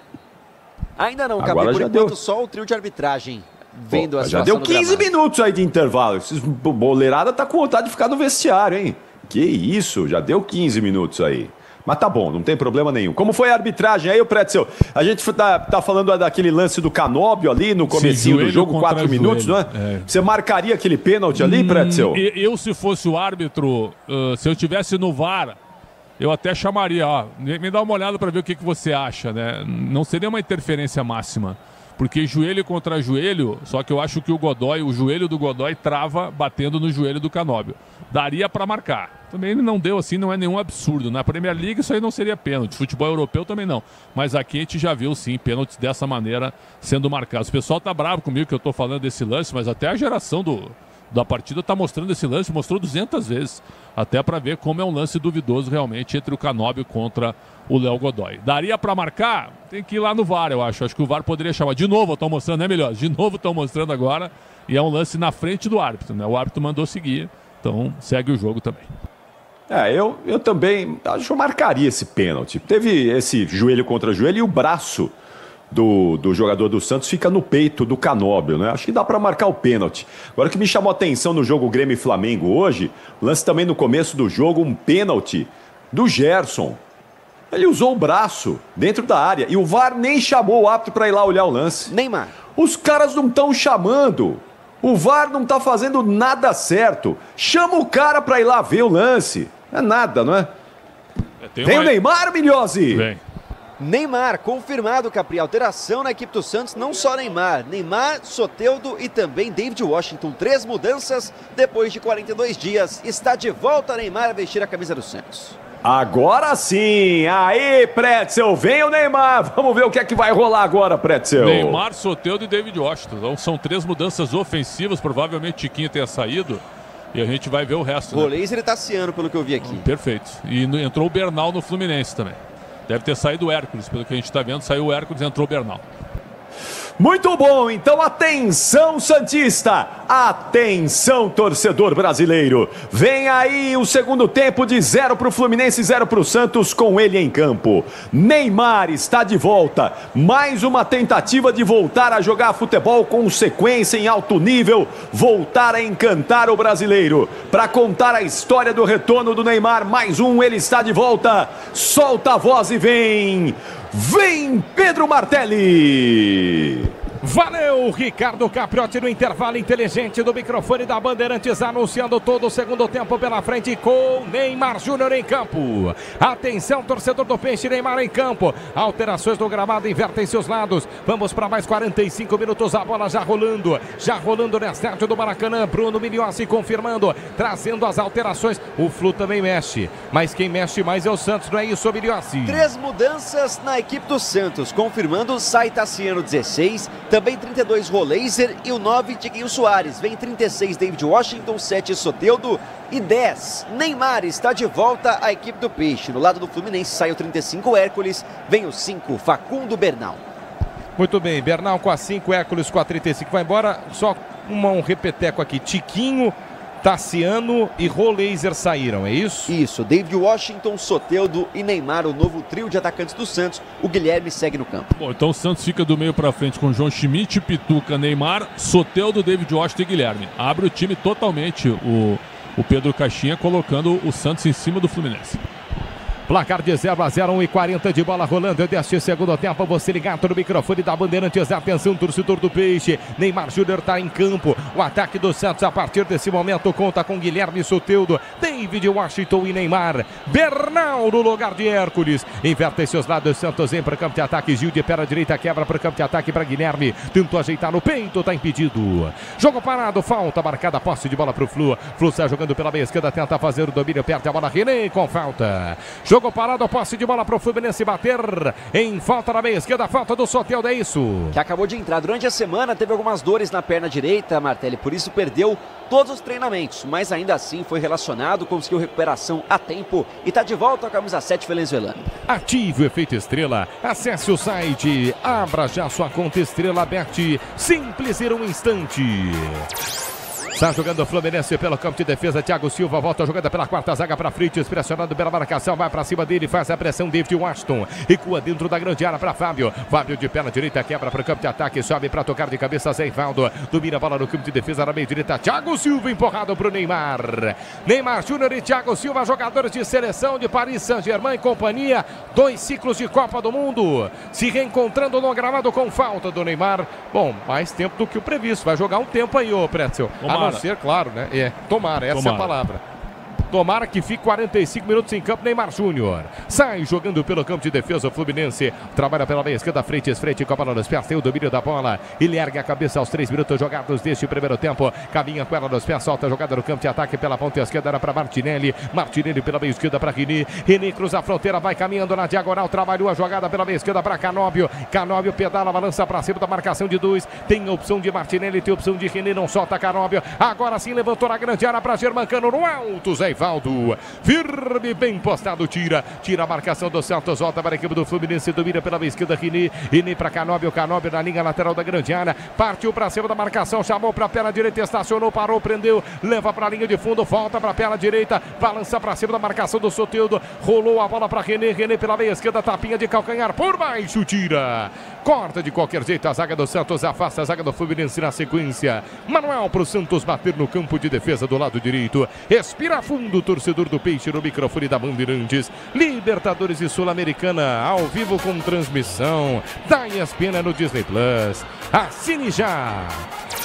Ainda não, Capri, por enquanto só o trio de arbitragem vendo a situação. Já deu 15 minutos aí de intervalo. Esses boleirada tá com vontade de ficar no vestiário, hein? Que isso, já deu 15 minutos aí. Mas tá bom, não tem problema nenhum. Como foi a arbitragem aí, o Pretzel? A gente tá falando daquele lance do Canóbio ali no comecinho do jogo, 4 minutos, não é? Você marcaria aquele pênalti ali, Pretzel? Eu, se fosse o árbitro, se eu estivesse no VAR, eu até chamaria, me dá uma olhada para ver o que você acha, né? Não seria uma interferência máxima, porque joelho contra joelho, só que eu acho que o joelho do Godoy trava batendo no joelho do Canóbio. Daria para marcar. Também ele não deu assim, não é nenhum absurdo. Na Premier League isso aí não seria pênalti. Futebol europeu também não. Mas aqui a gente já viu sim pênaltis dessa maneira sendo marcados. O pessoal tá bravo comigo que eu tô falando desse lance, mas até a geração do da partida está mostrando esse lance, mostrou 200 vezes, até para ver como é um lance duvidoso realmente entre o Canóbio contra o Léo Godoy. Daria para marcar? Tem que ir lá no VAR, eu acho. Acho que o VAR poderia chamar. De novo estão mostrando, né, melhor? De novo estão mostrando agora, e é um lance na frente do árbitro, né? O árbitro mandou seguir, então segue o jogo também. Eu também acho que eu marcaria esse pênalti. Teve esse joelho contra joelho e o braço do jogador do Santos fica no peito do Canóbio, né? Acho que dá para marcar o pênalti. Agora, o que me chamou a atenção no jogo Grêmio e Flamengo hoje, lance também no começo do jogo, um pênalti do Gerson. Ele usou o braço dentro da área e o VAR nem chamou o árbitro para ir lá olhar o lance. Neymar. Os caras não estão chamando. O VAR não está fazendo nada certo. Chama o cara para ir lá ver o lance. É nada, não é? Tem o Neymar, Milhozzi? Vem. Neymar, confirmado, Capri. Alteração na equipe do Santos, não só Neymar. Neymar, Soteldo e também David Washington. 3 mudanças depois de 42 dias. Está de volta Neymar a vestir a camisa do Santos. Agora sim! Aí, Pretzel, vem o Neymar! Vamos ver o que é que vai rolar agora, Pretzel. Neymar, Soteldo e David Washington. Então são 3 mudanças ofensivas, provavelmente Tiquinho tenha saído. E a gente vai ver o resto. Rolês e Tassiano, pelo que eu vi aqui. Perfeito. E entrou o Bernal no Fluminense também. Deve ter saído o Hércules, pelo que a gente está vendo. Saiu o Hércules e entrou o Bernal. Muito bom, então atenção Santista, atenção torcedor brasileiro, vem aí o segundo tempo de 0 para o Fluminense, 0 para o Santos com ele em campo. Neymar está de volta, mais uma tentativa de voltar a jogar futebol com sequência em alto nível, voltar a encantar o brasileiro. Para contar a história do retorno do Neymar, mais um, ele está de volta, solta a voz e vem... Vem Pedro Martelli! Valeu, Ricardo Capriotti no intervalo inteligente do microfone da Bandeirantes, anunciando todo o segundo tempo pela frente com Neymar Júnior em campo. Atenção, torcedor do Peixe, Neymar em campo. Alterações no gramado, invertem seus lados. Vamos para mais 45 minutos, a bola já rolando no estádio do Maracanã. Bruno Milhozzi confirmando, trazendo as alterações. O Flu também mexe, mas quem mexe mais é o Santos, não é isso, Milhozzi? 3 mudanças na equipe do Santos, confirmando, sai Tassiano 16, também 32 Roleiser e o 9 Tiquinho Soares. Vem 36 David Washington, 7 Soteldo e 10 Neymar. Está de volta a equipe do Peixe. No lado do Fluminense sai o 35 Hércules, vem o 5 Facundo Bernal. Muito bem, Bernal com a 5, Hércules com a 35. Vai embora, só um repeteco aqui. Tiquinho, Tassiano e Roleiser saíram, é isso? Isso, David Washington, Soteldo e Neymar, o novo trio de atacantes do Santos. O Guilherme segue no campo. Bom, então o Santos fica do meio para frente com João Schmidt, Pituca, Neymar, Soteldo, David Washington e Guilherme. Abre o time totalmente o Pedro Caixinha, colocando o Santos em cima do Fluminense. Placar de 0-0, 1:40 de bola rolando deste segundo tempo. Você ligado no microfone da Bandeirantes. Atenção, torcedor do Peixe. Neymar Júnior está em campo. O ataque do Santos a partir desse momento conta com Guilherme, Soteldo, David Washington e Neymar. Bernal no lugar de Hércules. Inverte seus lados. Santos vem para o campo de ataque. Gil de perna direita quebra para o campo de ataque para Guilherme. Tentou ajeitar no peito, está impedido. Jogo parado, falta marcada. Posse de bola para o Flu. Flu está jogando pela meia esquerda. Tenta fazer o domínio. Perde a bola. René com falta. Jogo parado, posse de bola para o Fluminense bater em falta na meia esquerda, falta do Soteldo, é isso. Que acabou de entrar. Durante a semana teve algumas dores na perna direita, Martelli, por isso perdeu todos os treinamentos, mas ainda assim foi relacionado, conseguiu recuperação a tempo e está de volta com a camisa 7 venezuelano. Ative o efeito Estrela, acesse o site, abra já sua conta Estrela Bet, simples em um instante. Está jogando o Fluminense pelo campo de defesa. Thiago Silva volta a jogada pela quarta zaga para Fritz, pressionado pela marcação, vai para cima dele, faz a pressão. David Washington recua dentro da grande área para Fábio. Fábio de perna direita quebra para o campo de ataque, sobe para tocar de cabeça. Zé Ivaldo domina a bola no campo de defesa na meia direita. Thiago Silva empurrado para o Neymar. Neymar Júnior e Thiago Silva, jogadores de seleção de Paris Saint-Germain e companhia. 2 ciclos de Copa do Mundo, se reencontrando no gramado com falta do Neymar. Bom, mais tempo do que o previsto. Vai jogar um tempo aí, ô Pretzel. A não ser, claro, né? Tomara, essa é a palavra. Tomara que fique 45 minutos em campo. Neymar Júnior sai jogando pelo campo de defesa. O Fluminense trabalha pela meia esquerda, frente com a bola nos pés, tem o domínio da bola. Ele ergue a cabeça aos 3 minutos jogados deste primeiro tempo. Caminha com ela nos pés, solta a jogada no campo de ataque pela ponta esquerda, era para Martinelli. Martinelli pela meia esquerda para René. René cruza a fronteira, vai caminhando na diagonal, trabalhou a jogada pela meia esquerda para Canóbio. Canóbio pedala, balança para cima da marcação de 2. Tem a opção de Martinelli, tem a opção de René, não solta Canóbio. Agora sim levantou na grande área para Germancano no alto. Zé Ivaldo, firme, bem postado, tira a marcação do Santos, volta para a equipe do Fluminense, domina pela meia esquerda René. René para Canóbio, Canóbio na linha lateral da grande área, partiu para cima da marcação, chamou para a perna direita, estacionou, parou, prendeu, leva para a linha de fundo, volta para a perna direita, balança para cima da marcação do Soteldo, rolou a bola para René, René pela meia esquerda, tapinha de calcanhar por baixo, tira, corta de qualquer jeito a zaga do Santos, afasta a zaga do Fluminense na sequência. Manuel para o Santos bater no campo de defesa do lado direito, respira fundo o torcedor do Peixe no microfone da Bandeirantes. Libertadores e Sul-Americana ao vivo com transmissão da ESPN no Disney Plus. Assine já!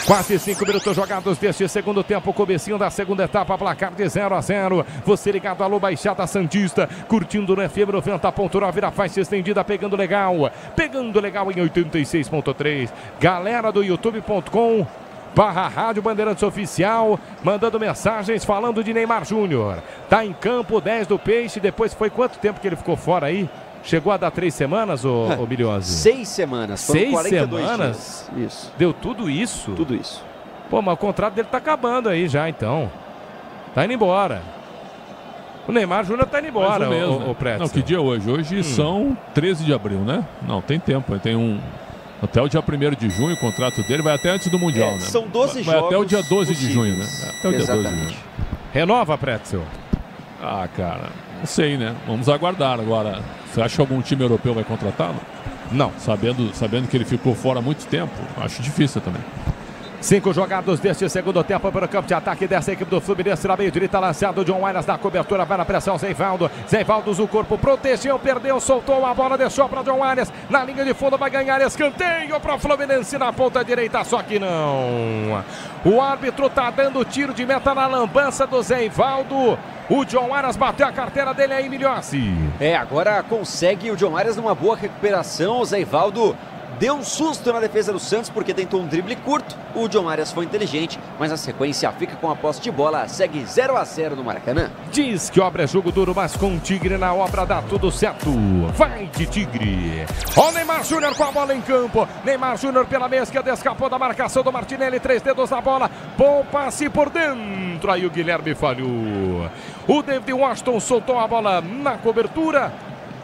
Quase 5 minutos jogados deste segundo tempo, comecinho da segunda etapa, placar de 0-0. Você ligado, alô Baixada Santista, curtindo no FM 90.9, a faixa estendida, pegando legal em 86.3. Galera do youtube.com /Rádio Bandeirantes Oficial, mandando mensagens falando de Neymar Júnior. Tá em campo, 10 do Peixe, depois foi quanto tempo que ele ficou fora aí? Chegou a dar 3 semanas, ô Milhose? 6 semanas. 6 semanas? Dias. Isso. Deu tudo isso? Tudo isso. Pô, mas o contrato dele tá acabando aí já, então. Tá indo embora. O Neymar Júnior tá indo embora, o Pretzel. Não, que dia é hoje? Hoje são 13 de abril, né? Não, tem tempo. Tem até o dia 1º de junho, o contrato dele vai até antes do Mundial, né? São 12 jogos. Vai até o dia 12 de junho, né? Até o dia 12 de junho. Renova, Pretzel? Ah, cara, não sei, né? Vamos aguardar agora. Você acha que algum time europeu vai contratá-lo? Não. Sabendo que ele ficou fora há muito tempo, acho difícil também. 5 jogados deste segundo tempo para o campo de ataque dessa equipe do Fluminense. Na meio direita, lançado John Wines na cobertura, vai na pressão, Zé Ivaldo. Zé Ivaldo usa o corpo, protegeu, perdeu, soltou a bola, deixou para John Wines. Na linha de fundo vai ganhar escanteio para o Fluminense na ponta direita, só que não. O árbitro tá dando tiro de meta na lambança do Zé Ivaldo. O John Arias bateu a carteira dele aí, Milhossi. Agora consegue o John Arias numa boa recuperação. O Zé Ivaldo deu um susto na defesa do Santos porque tentou um drible curto. O John Arias foi inteligente, mas na sequência fica com a posse de bola. Segue 0-0 no Maracanã. Diz que obra é jogo duro, mas com o Tigre na obra dá tudo certo. Vai de Tigre. Ó, Neymar Júnior com a bola em campo. Neymar Júnior pela meia esquerda, escapou da marcação do Martinelli. 3 dedos na bola. Bom passe por dentro. Aí o Guilherme falhou. O David Washington soltou a bola na cobertura.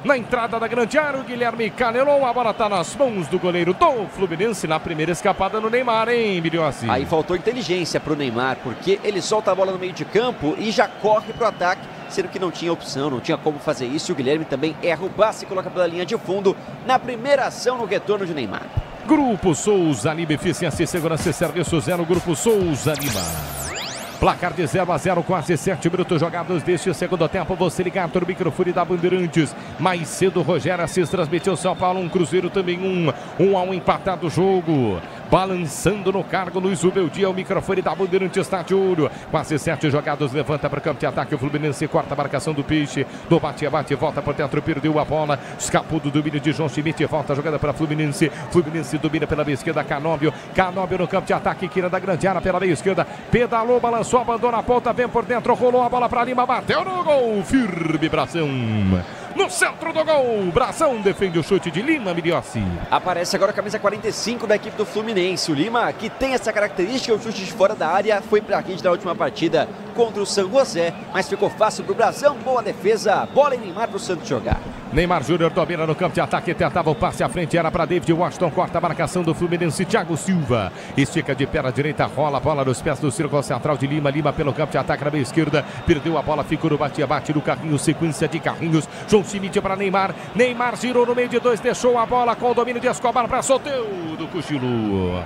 Na entrada da grande área, o Guilherme canelou, a bola está nas mãos do goleiro do Fluminense na primeira escapada no Neymar, hein, Milhossi? Aí faltou inteligência para o Neymar, porque ele solta a bola no meio de campo e já corre para o ataque, sendo que não tinha opção, não tinha como fazer isso. O Guilherme também erra o passe e coloca pela linha de fundo na primeira ação no retorno de Neymar. Grupo Souza Lima, eficiência, segurança e serviço 0, Grupo Souza Lima. Placar de 0-0, quase 7 minutos jogados deste segundo tempo. Você ligado no microfone da Bandeirantes. Mais cedo, Rogério Assis transmitiu São Paulo, um Cruzeiro também 1-1 empatado o jogo. Balançando no cargo, Luiz Ubeldia, o microfone da Bandeirantes está de olho. Quase 7 jogados, levanta para o campo de ataque. O Fluminense corta a marcação do Peixe. Do bate-bate, volta por dentro, perdeu a bola. Escapou do domínio de João Schmidt, volta a jogada para Fluminense. Fluminense domina pela meia esquerda, Canóbio. Canóbio no campo de ataque, Quina da grande área pela meia esquerda. Pedalou, balançou, abandona a ponta, vem por dentro, rolou a bola para Lima, bateu no gol. Firme, Bração. No centro do gol, Bração defende o chute de Lima, Milhossi. Aparece agora a camisa 45 da equipe do Fluminense. O Lima, que tem essa característica, o chute de fora da área, foi para a rede da última partida contra o San José, mas ficou fácil para o Bração, boa defesa, bola em Neymar para o Santos jogar. Neymar Júnior domina no campo de ataque, tentava o passe à frente, era para David Washington, corta a marcação do Fluminense, Thiago Silva, estica de perna direita, rola a bola nos pés do círculo central de Lima, Lima pelo campo de ataque na meia esquerda, perdeu a bola, ficou no bate-bate no carrinho, sequência de carrinhos, João Schmidt para Neymar, Neymar girou no meio de 2, deixou a bola com o domínio de Escobar para Soteldo, cochilou.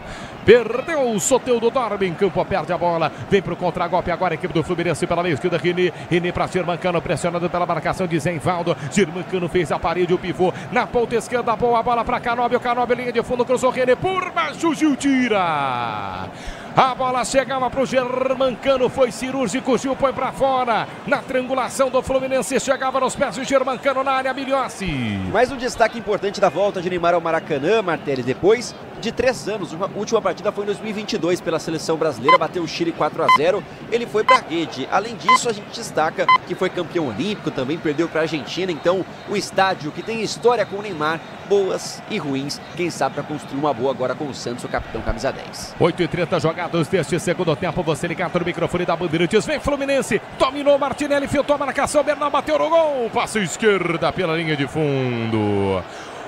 Perdeu o Soteldo, dorme em campo, perde a bola, vem para o contra-golpe agora a equipe do Fluminense pela meia esquerda, René para Germancano, pressionado pela marcação de Zé Ivaldo, Germancano fez a parede, o pivô na ponta esquerda, boa bola para Canóbio, Canóbio linha de fundo, cruzou René por baixo, Gil tira. A bola chegava para o Germancano, foi cirúrgico, Gil põe para fora. Na triangulação do Fluminense, chegava nos pés do Germancano na área, Miliossi. Mais um destaque importante da volta de Neymar ao Maracanã, Martelli, depois de 3 anos. A última partida foi em 2022 pela seleção brasileira, bateu o Chile 4-0, ele foi para a rede. Além disso, a gente destaca que foi campeão olímpico, também perdeu para a Argentina, então o estádio que tem história com o Neymar, boas e ruins, quem sabe para construir uma boa agora com o Santos, o capitão camisa 10. 8h30 jogados deste segundo tempo, você ligado no microfone da Bandeirantes, vem Fluminense, dominou Martinelli, filtrou a marcação, Bernal bateu no gol, passo esquerda pela linha de fundo.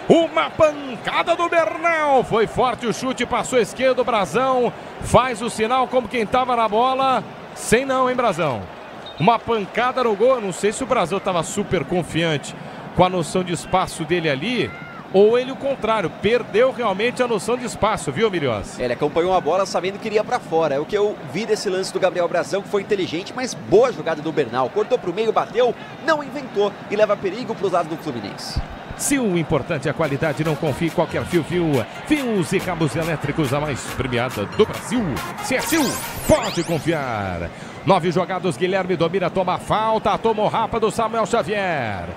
Uma pancada do Bernal, foi forte o chute, passou esquerdo, Brazão faz o sinal como quem estava na bola, sem não, hein, Brazão? Uma pancada no gol, não sei se o Brazão estava super confiante com a noção de espaço dele ali, ou ele o contrário, perdeu realmente a noção de espaço, viu, Miliossi? Ele acompanhou a bola sabendo que iria para fora, é o que eu vi desse lance do Gabriel Brazão, que foi inteligente, mas boa jogada do Bernal, cortou para o meio, bateu, não inventou e leva perigo para os lados do Fluminense. Se o importante é a qualidade, não confie em qualquer fio. Fios e cabos elétricos, a mais premiada do Brasil. Se é fio, pode confiar. 9 jogados, Guilherme domina, toma falta, tomou rapa do Samuel Xavier.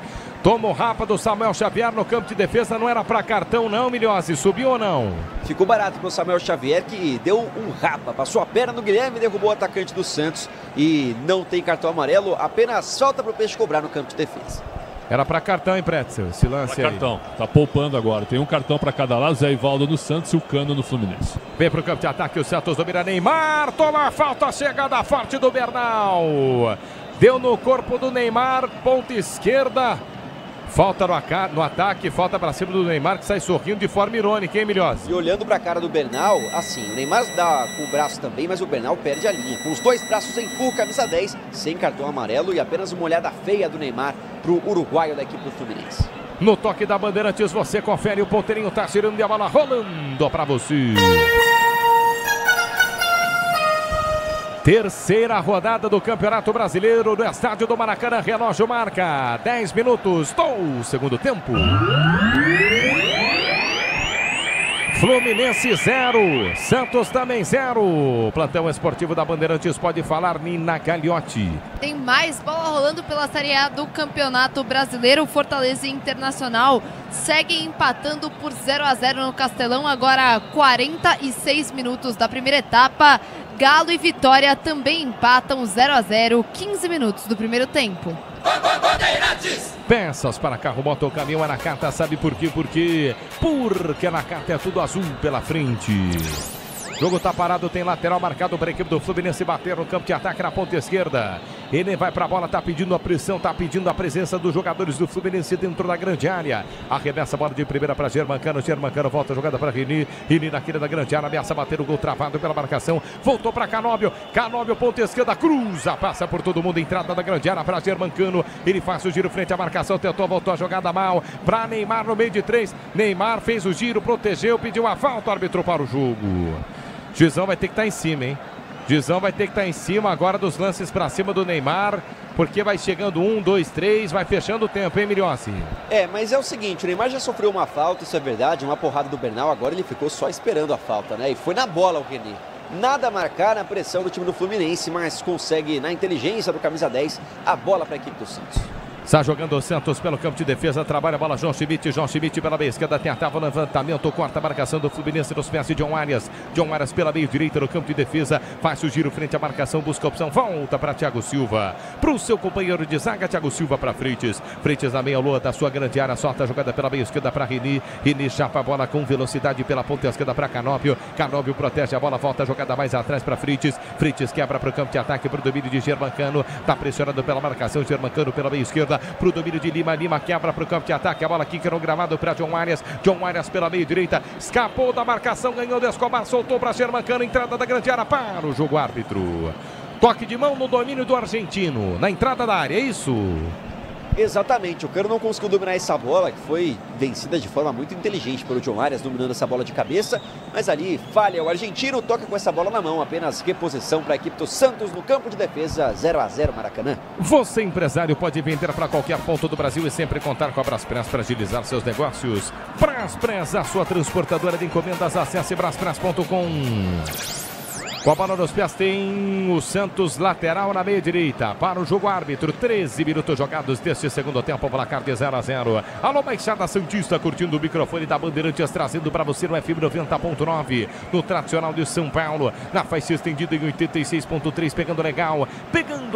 Tomou rapa do Samuel Xavier no campo de defesa, não era para cartão não, Miliossi, subiu ou não? Ficou barato para o Samuel Xavier, que deu um rapa, passou a perna no Guilherme, derrubou o atacante do Santos e não tem cartão amarelo, apenas falta para o Peixe cobrar no campo de defesa. Era para cartão, hein, Pretzel, esse lance aí. Cartão, tá poupando agora, tem um cartão para cada lado, Zé Ivaldo no Santos e o Cano no Fluminense. Vem pro campo de ataque, o Santos domina, Neymar, toma a falta, chegada forte do Bernal. Deu no corpo do Neymar, ponta esquerda. Falta no ataque, falta para cima do Neymar, que sai sorrindo de forma irônica, hein, Miliossi? E olhando para a cara do Bernal, assim, o Neymar dá com o braço também, mas o Bernal perde a linha. Com os 2 braços empurra, camisa 10, sem cartão amarelo e apenas uma olhada feia do Neymar pro uruguaio da equipe do Fluminense. No toque da Bandeirantes, você confere, o ponteirinho tá tirando e a bola rolando para você. Terceira rodada do Campeonato Brasileiro no estádio do Maracanã. Relógio marca 10 minutos do segundo tempo. Fluminense 0, Santos também 0. Plantão esportivo da Bandeirantes, pode falar, Nina Gagliotti. Tem mais bola rolando pela Série A do Campeonato Brasileiro. Fortaleza e Internacional seguem empatando por 0-0 no Castelão. Agora 46 minutos da primeira etapa. Galo e Vitória também empatam 0-0, 15 minutos do primeiro tempo. Peças para carro, moto, caminhão, Anacata, sabe por quê? Porque Anacata é tudo azul pela frente. O jogo tá parado, tem lateral marcado para a equipe do Fluminense bater no campo de ataque na ponta esquerda. Ele vai para a bola, tá pedindo a pressão, tá pedindo a presença dos jogadores do Fluminense dentro da grande área. Arremessa a bola de primeira para Germancano, Germancano volta a jogada para Rini, Rini naquele da grande área, ameaça bater o gol travado pela marcação, voltou para Canóbio, Canóbio ponta esquerda, cruza, passa por todo mundo, entrada da grande área para Germancano, ele faz o giro frente à marcação, tentou, voltou a jogada mal para Neymar no meio de 3, Neymar fez o giro, protegeu, pediu a falta, o árbitro para o jogo. Juizão vai ter que estar em cima, hein? Juizão vai ter que estar em cima agora dos lances para cima do Neymar, porque vai chegando 1, 2, 3, vai fechando o tempo, hein, Miliossi? Mas é o seguinte, o Neymar já sofreu uma falta, isso é verdade, uma porrada do Bernal, agora ele ficou só esperando a falta, né? E foi na bola o René. Nada a marcar na pressão do time do Fluminense, mas consegue, na inteligência do camisa 10, a bola para a equipe do Santos. Está jogando o Santos pelo campo de defesa, trabalha a bola João Schmidt pela meia esquerda, tentava o levantamento, corta a marcação do Fluminense nos pés de John Arias pela meia direita no campo de defesa, faz o giro frente à marcação, busca a opção, volta para Thiago Silva, para o seu companheiro de zaga, Thiago Silva para Freitas na meia lua da sua grande área, solta a jogada pela meia esquerda para Rini chapa a bola com velocidade pela ponta esquerda para Canóbio protege a bola, volta a jogada mais atrás para Freitas quebra para o campo de ataque, para o domínio de Germancano, está pressionado pela marcação, Germancano pela meia esquerda, para o domínio de Lima quebra para o campo de ataque, a bola quica no gramado para John Arias pela meia direita, escapou da marcação, ganhou de Escobar, soltou para Germancano, entrada da grande área para o jogo árbitro. Toque de mão no domínio do argentino, na entrada da área, é isso? Exatamente, o Cano não conseguiu dominar essa bola, que foi vencida de forma muito inteligente pelo John Arias, dominando essa bola de cabeça, mas ali falha o argentino, toca com essa bola na mão, apenas reposição para a equipe do Santos no campo de defesa, 0-0 Maracanã. Você, empresário, pode vender para qualquer ponto do Brasil e sempre contar com a Braspress para agilizar seus negócios. Braspress, a sua transportadora de encomendas, acesse braspress.com. Com a bola nos pés tem o Santos, lateral na meia direita. Para o jogo árbitro, 13 minutos jogados deste segundo tempo, placar de 0-0. Alô, Baixada Santista, curtindo o microfone da Bandeirantes, trazendo para você no FM 90.9, no tradicional de São Paulo, na faixa estendida em 86.3, pegando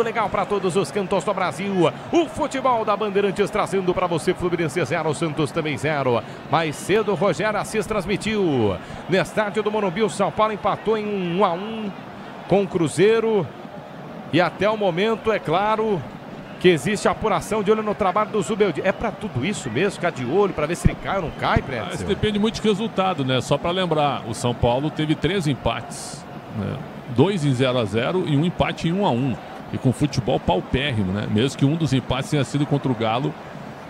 legal para todos os cantos do Brasil. O futebol da Bandeirantes trazendo para você, Fluminense 0, Santos também 0. Mais cedo, Rogério Assis transmitiu. No estádio do Morumbi, o São Paulo empatou em 1-1 com o Cruzeiro. E até o momento, é claro, que existe apuração de olho no trabalho do Zubeldia. É para tudo isso mesmo, ficar de olho para ver se ele cai ou não cai, Prédio? Isso depende muito de resultado, né? Só para lembrar, o São Paulo teve 3 empates, né? 2 em 0-0 e um empate em 1-1. E com futebol paupérrimo, né? Mesmo que um dos empates tenha sido contra o Galo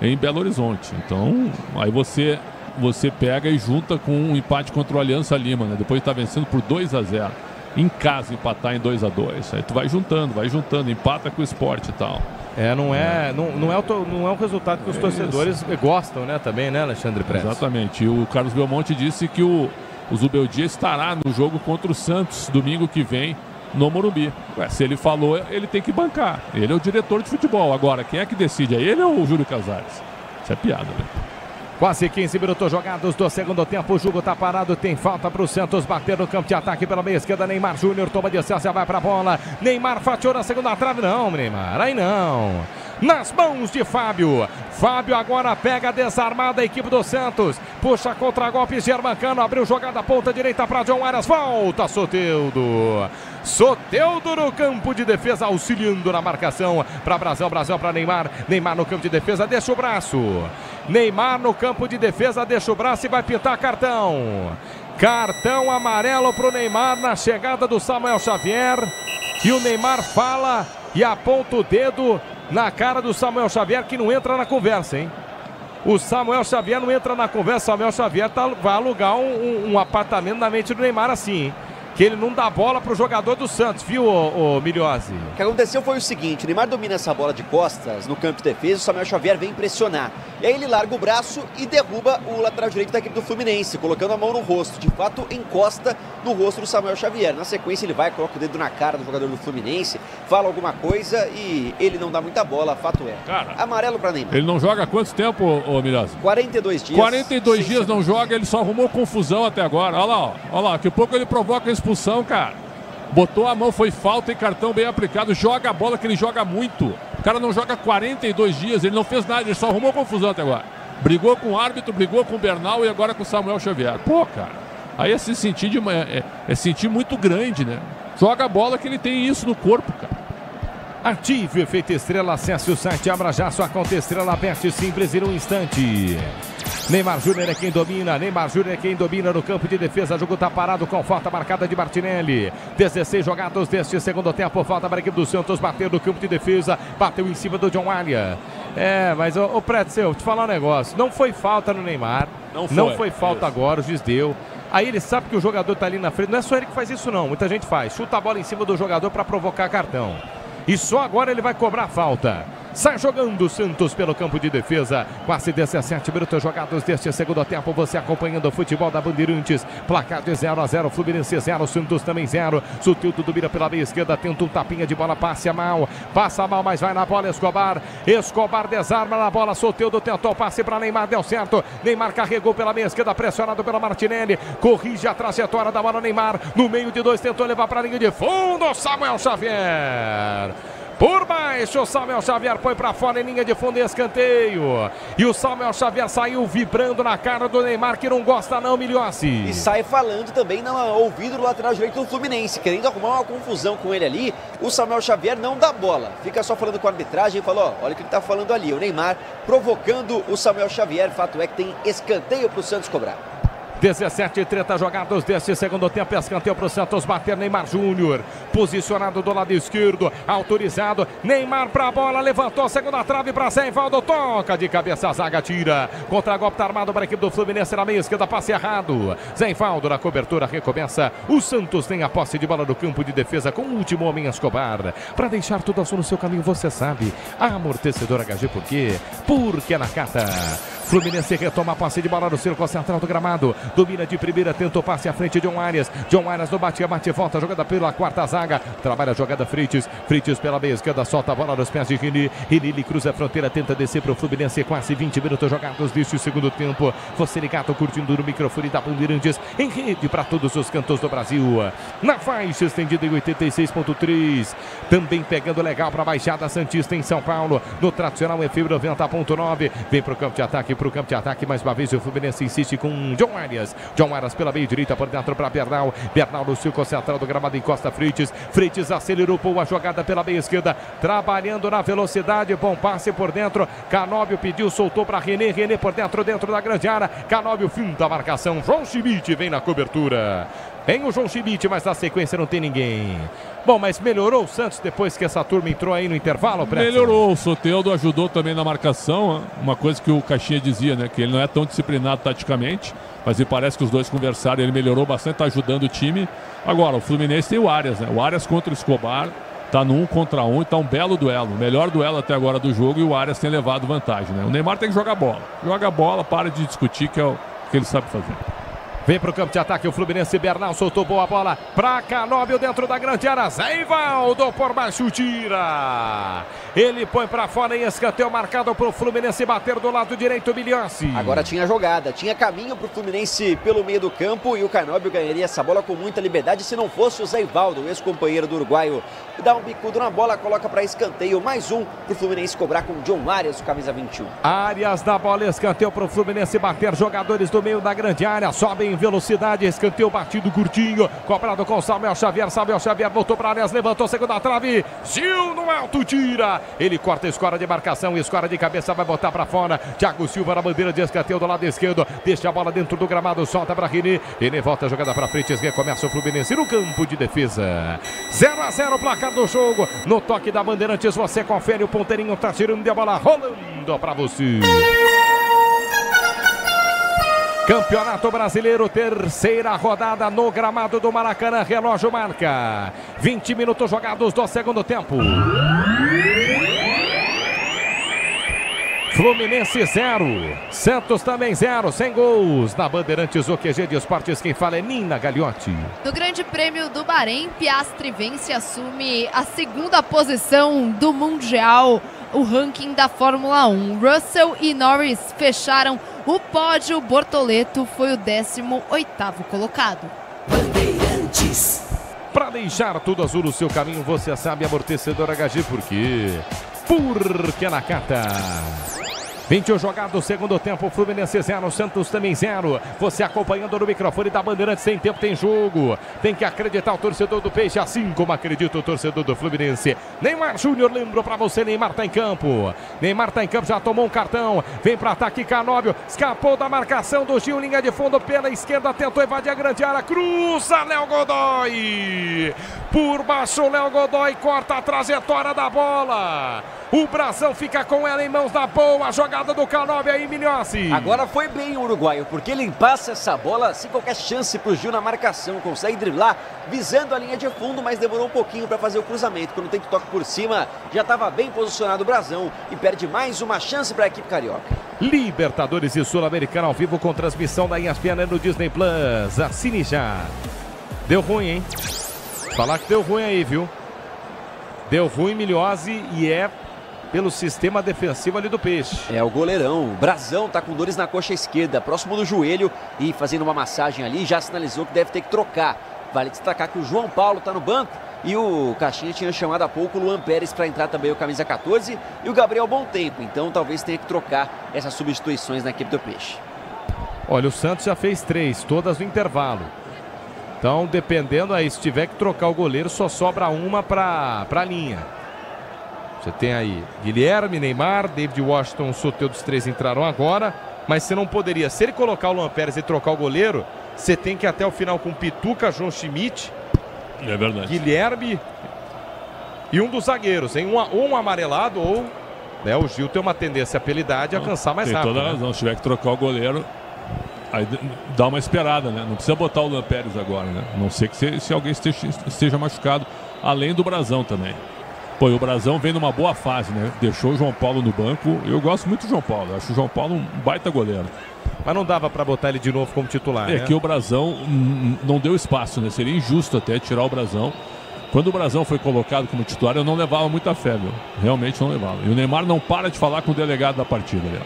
em Belo Horizonte. Então, aí você pega e junta com um empate contra o Aliança Lima, né? Depois de estar vencendo por 2-0. Em casa, empatar em 2-2. Aí tu vai juntando, empata com o Sport e tal. Não é o resultado que os torcedores gostam, né? Também, né, Alexandre Prestes? Exatamente. E o Carlos Belmonte disse que o Zubeldia estará no jogo contra o Santos domingo que vem no Morumbi. Se ele falou, ele tem que bancar. Ele é o diretor de futebol. Agora, quem é que decide? É ele ou o Júlio Casares? Isso é piada, né? Quase 15 minutos jogados do segundo tempo. O jogo tá parado. Tem falta para o Santos bater no campo de ataque pela meia esquerda. Neymar Júnior toma distância, vai para a bola. Neymar fatiou na segunda trave. Não, Neymar. Aí não. Nas mãos de Fábio. Fábio agora pega desarmada a equipe do Santos. Puxa contra-golpe. Germancano abriu jogada ponta direita para John Arias. Volta Soteldo. Soteldo no campo de defesa, auxiliando na marcação para Brasil para Neymar. Neymar no campo de defesa, deixa o braço. Neymar no campo de defesa, deixa o braço e vai pintar cartão. Cartão amarelo para o Neymar na chegada do Samuel Xavier. E o Neymar fala e aponta o dedo na cara do Samuel Xavier, que não entra na conversa, hein? O Samuel Xavier não entra na conversa. Samuel Xavier vai alugar um apartamento na mente do Neymar assim, hein? Que ele não dá bola para o jogador do Santos, viu, o Milhose? O que aconteceu foi o seguinte: o Neymar domina essa bola de costas no campo de defesa, o Samuel Xavier vem pressionar. E aí ele larga o braço e derruba o lateral direito da equipe do Fluminense, colocando a mão no rosto. De fato, encosta no rosto do Samuel Xavier. Na sequência, ele vai, coloca o dedo na cara do jogador do Fluminense, fala alguma coisa e ele não dá muita bola, fato é. Cara, amarelo para Neymar. Ele não joga há quanto tempo, ô Milhose? 42 dias. 42 dias não joga, ele só arrumou confusão até agora. Olha lá, daqui a pouco ele provoca a expulsão, cara. Botou a mão, foi falta e cartão bem aplicado. Joga a bola que ele joga muito. O cara não joga 42 dias, ele não fez nada, ele só arrumou confusão até agora. Brigou com o árbitro, brigou com o Bernal e agora com o Samuel Xavier. Pô, cara, aí é se sentir sentir muito grande, né? Joga a bola que ele tem isso no corpo, cara. Ative o efeito estrela, acesse o site, abra já sua conta Estrela, aperte simples em um instante. Neymar Júnior é quem domina, no campo de defesa. O jogo está parado com falta marcada de Martinelli. 16 jogados deste segundo tempo, falta para a equipe do Santos bater no campo de defesa. Bateu em cima do John Arias. Mas o Pretzel, te falar um negócio, não foi falta no Neymar, não foi falta agora, o juiz deu. Aí ele sabe que o jogador está ali na frente, não é só ele que faz isso não, muita gente faz. Chuta a bola em cima do jogador para provocar cartão. E só agora ele vai cobrar a falta. Sai jogando o Santos pelo campo de defesa. Quase 17 minutos jogados deste segundo tempo. Você acompanhando o futebol da Bandeirantes. Placar de 0-0. Fluminense 0. Santos também 0. Soteldo domina pela meia esquerda. Tenta um tapinha de bola. Passa mal, mas vai na bola. Escobar desarma na bola. Soteldo tentou passe para Neymar. Deu certo. Neymar carregou pela meia esquerda. Pressionado pela Martinelli. Corrige a trajetória da bola. Neymar no meio de dois. Tentou levar para a linha de fundo. Samuel Xavier. Por baixo, o Samuel Xavier põe para fora em linha de fundo e escanteio. E o Samuel Xavier saiu vibrando na cara do Neymar, que não gosta não, Milhossi. E sai falando também no ouvido do lateral direito do Fluminense, querendo arrumar uma confusão com ele ali. O Samuel Xavier não dá bola, fica só falando com a arbitragem e falou, olha o que ele tá falando ali. O Neymar provocando o Samuel Xavier, fato é que tem escanteio para o Santos cobrar. 17:30 jogados deste segundo tempo. Escanteio para o Santos bater. Neymar Júnior posicionado do lado esquerdo, autorizado. Neymar para a bola, levantou, segunda trave para Zé Ivaldo, toca de cabeça, a zaga tira. Contra-golpe está armado para a equipe do Fluminense na meia esquerda, passe errado. Zé Ivaldo na cobertura, recomeça. O Santos tem a posse de bola no campo de defesa com o último homem, Escobar. Para deixar tudo azul no seu caminho, você sabe. Amortecedor HG, por quê? Porque na Cata. Fluminense retoma a posse de bola no círculo central do gramado. Domina de primeira, tentou passe à frente de John Arias. John Arias no bate-bate, volta, jogada pela quarta zaga. Trabalha a jogada Freitas. Freitas pela meia esquerda, solta a bola nos pés de Rini. Rini cruza a fronteira, tenta descer para o Fluminense. Quase 20 minutos jogados deste segundo tempo. Você ligado, curtindo no microfone da Bandeirantes, em rede para todos os cantos do Brasil. Na faixa estendida em 86.3. Também pegando legal para a Baixada Santista em São Paulo. No tradicional FM 90.9. Vem para o campo de ataque, mais uma vez o Fluminense insiste com John Arias. John Arias pela meia direita, por dentro para Bernal. Bernal no círculo central do gramado, encosta Freitas. Freitas acelerou, boa jogada pela meia esquerda, trabalhando na velocidade, bom passe por dentro. Canóbio pediu, soltou para René. René por dentro da grande área. Canóbio, fim da marcação. João Schmidt vem na cobertura. Vem o João Schmidt, mas na sequência não tem ninguém. Bom, mas melhorou o Santos depois que essa turma entrou aí no intervalo, Preto? Melhorou, o Soteldo ajudou também na marcação, uma coisa que o Caixinha dizia, né, que ele não é tão disciplinado taticamente, mas me parece que os dois conversaram, ele melhorou bastante, está ajudando o time. Agora, o Fluminense tem o Arias, né, o Arias contra o Escobar, tá no 1 contra 1 e tá um belo duelo, o melhor duelo até agora do jogo, e o Arias tem levado vantagem, né. O Neymar tem que jogar bola, joga a bola, para de discutir, que é o que ele sabe fazer. Vem pro campo de ataque o Fluminense, Bernal soltou boa bola pra Canóbio dentro da grande área. Zé Ivaldo por baixo, tira. Ele põe pra fora e escanteio marcado pro Fluminense bater do lado direito, Miliossi. Agora tinha jogada, tinha caminho pro Fluminense pelo meio do campo e o Canóbio ganharia essa bola com muita liberdade se não fosse o Zé Ivaldo, o ex-companheiro do uruguaio. Dá um bicudo na bola, coloca pra escanteio, mais um pro Fluminense cobrar com John Arias, o camisa 21. Arias na bola, escanteio pro Fluminense bater, jogadores do meio da grande área, sobem velocidade, escanteio batido curtinho, cobrado com Samuel Xavier voltou para Arias, levantou, segunda trave, Gil no alto, tira, ele corta a escora de marcação, escora de cabeça, vai botar para fora, Thiago Silva na bandeira de escanteio do lado esquerdo, deixa a bola dentro do gramado, solta para René, René volta a jogada para frente, recomeça o Fluminense no campo de defesa, 0-0 placar do jogo, no toque da Bandeirantes, você confere, o ponteirinho tá tirando a bola, rolando para você. Campeonato Brasileiro, terceira rodada no gramado do Maracanã, relógio marca 20 minutos jogados do segundo tempo. Fluminense 0, Santos também 0, sem gols. Na Bandeirantes, o QG de Esportes, quem fala é Nina Gagliotti. No Grande Prêmio do Bahrein, Piastri vence e assume a segunda posição do Mundial, o ranking da Fórmula 1. Russell e Norris fecharam o pódio, Bortoleto foi o 18º colocado. Bandeirantes. Para deixar tudo azul no seu caminho, você sabe, amortecedor HG, por quê? Porque na Cata. 21 jogados, segundo tempo, Fluminense 0, Santos também 0. Você acompanhando no microfone da Bandeirantes, tem tempo, tem jogo. Tem que acreditar o torcedor do Peixe, assim como acredita o torcedor do Fluminense. Neymar Júnior, lembro pra você, Neymar tá em campo. Neymar tá em campo, já tomou um cartão. Vem pra ataque, Canóbio, escapou da marcação do Gil, linha de fundo pela esquerda, tentou invadir a grande área, cruza, Léo Godoy. Por baixo, Léo Godoy corta a trajetória da bola. O Brasil fica com ela em mãos, na boa jogada do Canóbio aí, Miliossi. Agora foi bem o uruguaio, porque ele passa essa bola sem qualquer chance pro Gil na marcação. Consegue driblar, visando a linha de fundo, mas demorou um pouquinho para fazer o cruzamento. Quando tem que toque por cima, já estava bem posicionado o Brasão e perde mais uma chance para a equipe carioca. Libertadores e Sul-Americana ao vivo com transmissão da ESPN no Disney Plus. Assine já. Deu ruim, hein? Falar que deu ruim aí, viu? Deu ruim, Miliossi, e é pelo sistema defensivo ali do Peixe. É o goleirão, o Brasão tá com dores na coxa esquerda, próximo do joelho, e fazendo uma massagem ali, já sinalizou que deve ter que trocar. Vale destacar que o João Paulo tá no banco e o Caixinha tinha chamado há pouco o Luan Pérez para entrar também, o camisa 14, e o Gabriel Bom Tempo, então talvez tenha que trocar essas substituições na equipe do Peixe. Olha, o Santos já fez 3, todas no intervalo. Então, dependendo aí, se tiver que trocar o goleiro, só sobra uma para a linha. Você tem aí Guilherme, Neymar, David Washington, Soteldo, os 3 entraram agora, mas você não poderia, se ele colocar o Luan Pérez e trocar o goleiro, você tem que ir até o final com Pituca, João Schmidt, é verdade, Guilherme e um dos zagueiros, hein? Um amarelado ou, né, o Gil tem uma tendência pela idade a cansar mais rápido. Tem toda a razão, se tiver que trocar o goleiro, aí dá uma esperada, né? Não precisa botar o Luan Pérez agora, né? A não ser que se alguém esteja machucado, além do Brasão também. Pô, e o Brazão vem numa boa fase, né? Deixou o João Paulo no banco. Eu gosto muito do João Paulo. Eu acho o João Paulo um baita goleiro. Mas não dava para botar ele de novo como titular, É né? que o Brazão não deu espaço, né? Seria injusto até tirar o Brazão. Quando o Brazão foi colocado como titular, eu não levava muita fé, viu? Realmente não levava. E o Neymar não para de falar com o delegado da partida, né?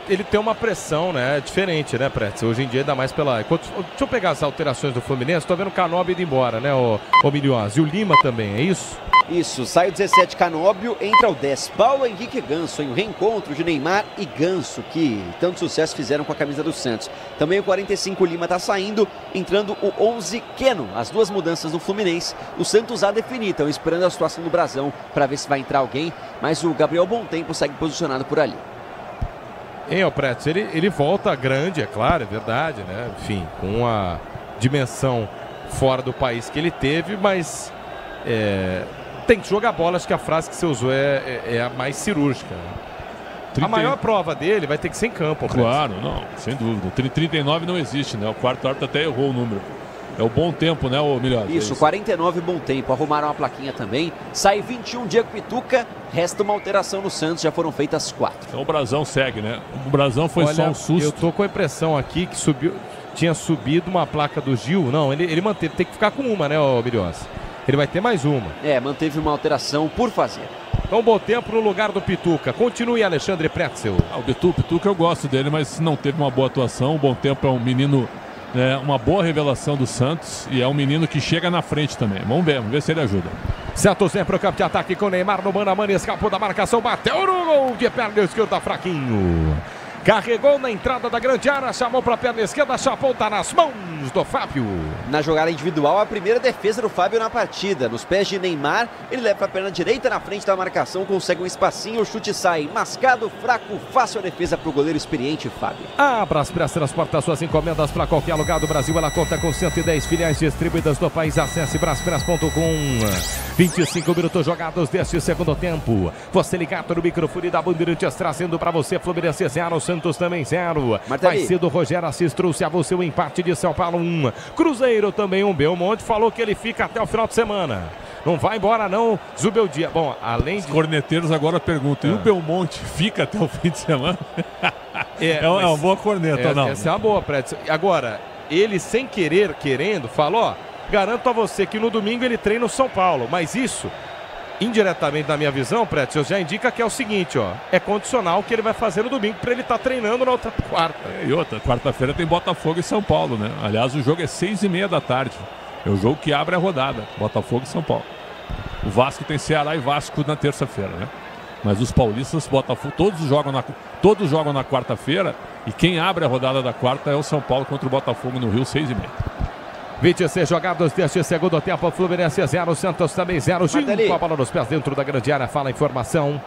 Ele tem uma pressão, né? Diferente, né, Pretz? Hoje em dia, ainda mais pela... Deixa eu pegar as alterações do Fluminense. Tô vendo o Canóbio indo embora, né, o Milhoaz? E o Lima também, é isso? Isso, sai o 17 Canóbio, entra o 10 Paulo Henrique Ganso, em um reencontro de Neymar e Ganso, que tanto sucesso fizeram com a camisa do Santos. Também o 45 Lima tá saindo, entrando o 11 Keno. As duas mudanças no Fluminense, o Santos a definir, estão esperando a situação do Brasão para ver se vai entrar alguém, mas o Gabriel Bom Tempo segue posicionado por ali. O Pretz, ele volta grande, é claro, é verdade, né? Enfim, com a dimensão fora do país que ele teve, mas tem que jogar bola. Acho que a frase que você usou é a mais cirúrgica. A maior prova dele vai ter que ser em campo. Claro, não, sem dúvida. 39 não existe, né? O quarto árbitro até errou o número. É o Bom Tempo, né, o Milhoaz? Isso, 49 Bom Tempo. Arrumaram a plaquinha também. Sai 21 Diego Pituca. Resta uma alteração no Santos. Já foram feitas 4. Então o Brazão segue, né? O Brazão foi só um susto. Eu tô com a impressão aqui que tinha subido uma placa do Gil. Não, ele manteve. Tem que ficar com uma, né, o Milhoaz? Ele vai ter mais uma. Manteve uma alteração por fazer. Então, Bom Tempo no lugar do Pituca. Continue, Alexandre Pretzel. O Pituca eu gosto dele, mas não teve uma boa atuação. O Bom Tempo é um menino... uma boa revelação do Santos e é um menino que chega na frente também. Vamos ver se ele ajuda. Santos vem para o campo de ataque com o Neymar no mano a mano, escapou da marcação, bateu no gol de perna esquerda, fraquinho. Carregou na entrada da grande área, chamou para a perna esquerda, chapou, tá nas mãos do Fábio. Na jogada individual, a primeira defesa do Fábio na partida. Nos pés de Neymar, ele leva a perna direita na frente da marcação, consegue um espacinho, o chute sai mascado, fraco, fácil a defesa para o goleiro experiente, Fábio. A Braspress transporta suas encomendas para qualquer lugar do Brasil. Ela conta com 110 filiais distribuídas no país. Acesse braspress.com. 25 minutos jogados deste segundo tempo. Você ligado no microfone da Bandeirantes, trazendo para você Fluminense 0, Santos também 0. Mais cedo, Rogério Assis trouxe a você o empate de São Paulo 1. Cruzeiro também 1. Belmonte falou que ele fica até o final de semana. Não vai embora não, Zubeldia. Bom, além de... Os corneteiros agora perguntam, e o Belmonte fica até o fim de semana? É uma boa corneta, não? Essa é uma boa, Pretzel. Agora, ele sem querer, querendo, falou, ó, garanto a você que no domingo ele treina o São Paulo, mas isso... indiretamente, na minha visão, Pretzel, já indica que é o seguinte, ó, é condicional que ele vai fazer no domingo para ele estar treinando na outra quarta. E outra, quarta-feira tem Botafogo e São Paulo, né? Aliás, o jogo é 6h30 da tarde. É o jogo que abre a rodada, Botafogo e São Paulo. O Vasco tem Ceará e Vasco na terça-feira, né? Mas os paulistas, Botafogo, todos jogam na quarta-feira e quem abre a rodada da quarta é o São Paulo contra o Botafogo no Rio, 6h30. 26 jogados deste segundo tempo, Fluminense 0, Santos também 0. Gil com a bola nos pés dentro da grande área, fala a informação.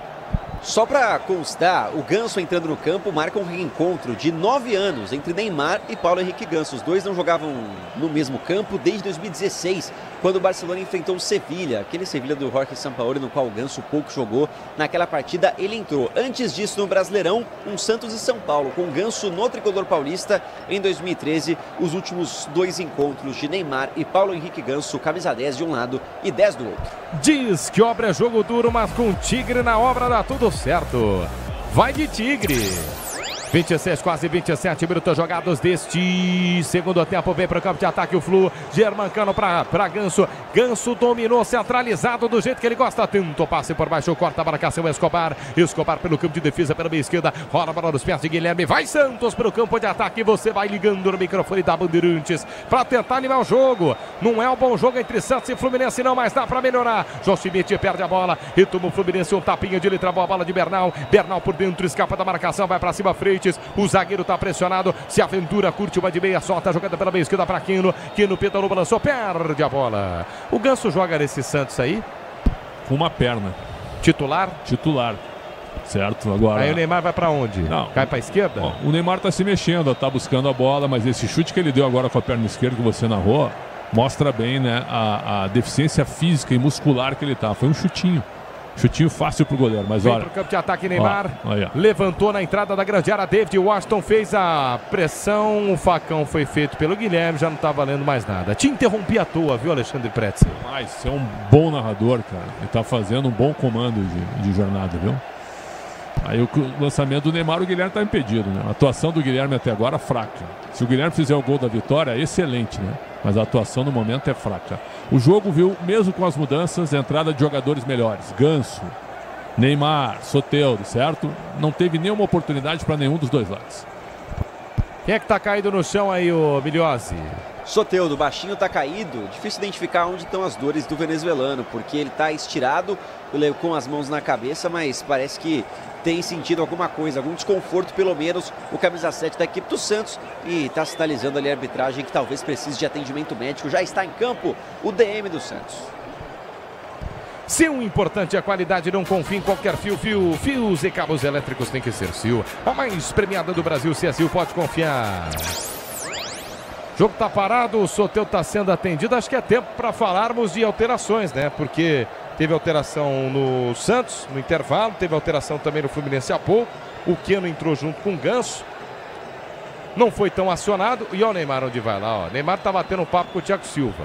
Só para constar, o Ganso entrando no campo marca um reencontro de 9 anos entre Neymar e Paulo Henrique Ganso. Os dois não jogavam no mesmo campo desde 2016, quando o Barcelona enfrentou o Sevilha, aquele Sevilha do Jorge Sampaoli, no qual o Ganso pouco jogou. Naquela partida ele entrou. Antes disso, no Brasileirão, um Santos e São Paulo, com o Ganso no tricolor paulista em 2013. Os últimos 2 encontros de Neymar e Paulo Henrique Ganso, camisa 10 de um lado e 10 do outro. Diz que obra é jogo duro, mas com Tigre na obra dá tudo certo. Vai de Tigre. 26, quase 27 minutos jogados deste segundo tempo. Vem para o campo de ataque o Flu. Germancano para Ganso. Ganso dominou, centralizado do jeito que ele gosta. Tentou passe por baixo, corta a marcação Escobar. Escobar pelo campo de defesa, pela meia esquerda. Rola a bola nos pés de Guilherme. Vai Santos para o campo de ataque. Você vai ligando no microfone da Bandeirantes para tentar animar o jogo. Não é um bom jogo entre Santos e Fluminense não, mas dá para melhorar. João Schmidt perde a bola e toma o Fluminense um tapinha de ele. Travou a bola de Bernal. Bernal por dentro, escapa da marcação, vai para cima, Freitas. O zagueiro está pressionado, se aventura, curte uma de meia, solta a jogada pela meia esquerda para Quino. Quino pedalou, balançou, perde a bola. O Ganso joga nesse Santos aí? Com uma perna. Titular? Titular. Certo, agora... Aí o Neymar vai para onde? Não. Cai para a esquerda? Ó, o Neymar está se mexendo, está buscando a bola, mas esse chute que ele deu agora com a perna esquerda que você narrou, mostra bem, né, a deficiência física e muscular que ele tá. Foi um chutinho. Chutinho fácil pro goleiro, mas Vem olha. pro campo de ataque Neymar. Olha. Levantou na entrada da grande área. David Washington fez a pressão. O facão foi feito pelo Guilherme. Já não tá valendo mais nada. Te interrompi à toa, viu, Alexandre Pretzel? Mas você é um bom narrador, cara. Ele tá fazendo um bom comando de jornada, viu? Aí o lançamento do Neymar, o Guilherme tá impedido, né? A atuação do Guilherme até agora fraca. Se o Guilherme fizer o gol da vitória, é excelente, né? Mas a atuação no momento é fraca. O jogo viu, mesmo com as mudanças, a entrada de jogadores melhores. Ganso, Neymar, Soteldo, certo? Não teve nenhuma oportunidade para nenhum dos dois lados. Quem é que tá caído no chão aí, o Milhozzi? Soteldo, baixinho, tá caído. Difícil identificar onde estão as dores do venezuelano, porque ele tá estirado com as mãos na cabeça, mas parece que tem sentido alguma coisa, algum desconforto, pelo menos, o camisa 7 da equipe do Santos, e está sinalizando ali a arbitragem que talvez precise de atendimento médico. Já está em campo o DM do Santos. Se o importante é a qualidade, não confie em qualquer fio. Fios e cabos elétricos tem que ser Sil. A mais premiada do Brasil, se é Sil, pode confiar. O jogo tá parado, o Soteldo tá sendo atendido. Acho que é tempo para falarmos de alterações, né? Porque teve alteração no Santos, no intervalo. Teve alteração também no Fluminense há pouco. O Keno entrou junto com o Ganso. Não foi tão acionado. E olha o Neymar onde vai lá, ó. Neymar tá batendo um papo com o Thiago Silva.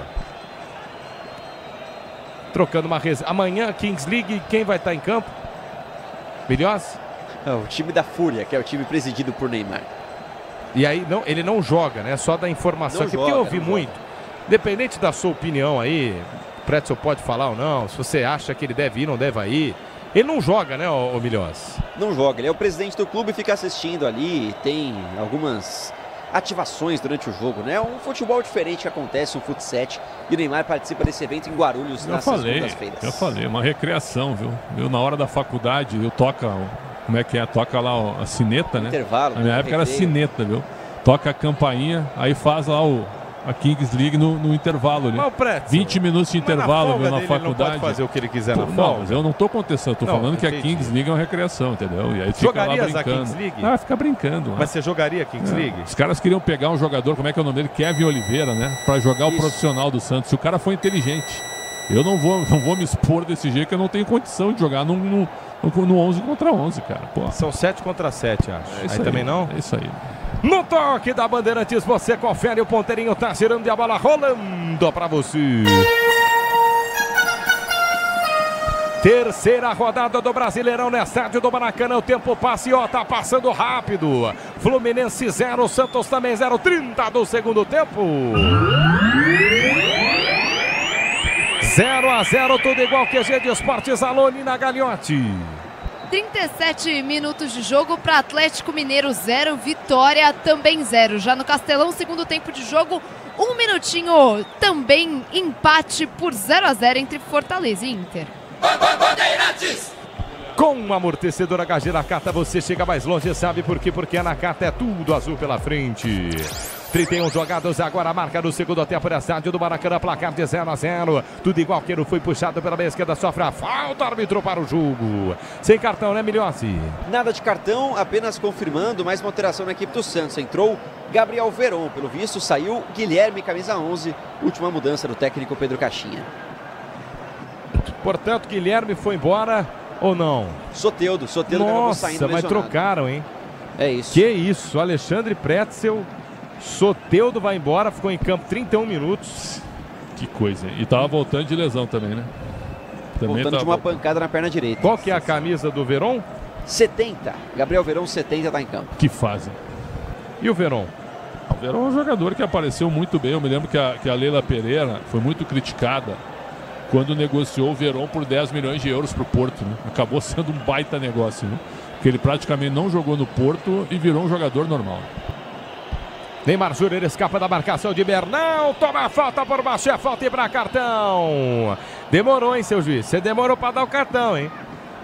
Trocando uma reserva. Amanhã, Kings League, quem vai estar em campo? Milhozzi? O time da Fúria, que é o time presidido por Neymar. E aí, não, ele não joga, né? Só dá informação aqui, porque eu ouvi muito. Independente da sua opinião aí, o Pretzel pode falar ou não, se você acha que ele deve ir, não deve ir. Ele não joga, né, o Milhozzi? Não joga, ele é o presidente do clube e fica assistindo ali, tem algumas ativações durante o jogo, né? Um futebol diferente que acontece, um futsal, e o Neymar participa desse evento em Guarulhos nas segundas-feiras. Eu falei, uma recreação, viu? Na hora da faculdade, eu toca, como é que é? Toca lá a sineta, né? Intervalo. Na minha época era sineta, viu? Toca a campainha, aí faz lá a Kings League no intervalo ali. 20 minutos de intervalo, viu, na faculdade. Ele não pode fazer o que ele quiser na folga. Não, mas eu não tô contestando, tô falando que a Kings League é uma recreação, entendeu? E aí fica lá brincando. A Kings League? Ah, fica brincando. Mas você jogaria a Kings League? Os caras queriam pegar um jogador, como é que é o nome dele? Kevin Oliveira, né? Pra jogar o profissional do Santos. Se o cara for inteligente. Eu não vou me expor desse jeito, que eu não tenho condição de jogar no 11 contra 11, cara. Pô. São 7 contra 7, acho. É isso aí também não? É isso aí. No toque da Bandeirantes, você confere, o ponteirinho tá girando e a bola rolando pra você. Terceira rodada do Brasileirão no estádio do Maracanã. O tempo passa e ó, tá passando rápido. Fluminense 0, Santos também 0, 30 do segundo tempo. 0-0, tudo igual QG de Esportes, Alone na Gagliotti. 37 minutos de jogo para Atlético Mineiro 0, Vitória também 0. Já no Castelão, segundo tempo de jogo, 1 minutinho, também empate por 0-0 entre Fortaleza e Inter. Com um amortecedor HG Nakata você chega mais longe, sabe por quê? Porque a Nakata é tudo azul pela frente. 31 jogados, agora a marca do segundo tempo no estádio do Maracanã, placar de 0-0. Tudo igual, que foi puxado pela meia esquerda, sofre a falta, árbitro para o jogo. Sem cartão, né, Milhozzi? Nada de cartão, apenas confirmando mais uma alteração na equipe do Santos. Entrou Gabriel Veron, pelo visto saiu Guilherme, camisa 11. Última mudança do técnico Pedro Caixinha. Portanto, Guilherme foi embora ou não? Soteldo acabou saindo lesionado. Mas trocaram, hein? É isso. Que isso, Alexandre Pretzel, Soteldo vai embora, ficou em campo 31 minutos. Que coisa, hein? E tava voltando de lesão também, né? Voltando de uma pancada na perna direita. Qual que é a camisa do Veron? 70. Gabriel Veron, 70, tá em campo. Que fase. E o Veron? O Veron é um jogador que apareceu muito bem. Eu me lembro que a Leila Pereira foi muito criticada quando negociou o Veron por 10 milhões de euros para o Porto, né? Acabou sendo um baita negócio, né? Porque ele praticamente não jogou no Porto e virou um jogador normal. Neymar Júnior escapa da marcação de Bernal, toma a falta por baixo, é falta e para cartão. Demorou, hein, seu juiz? Você demorou para dar o cartão, hein?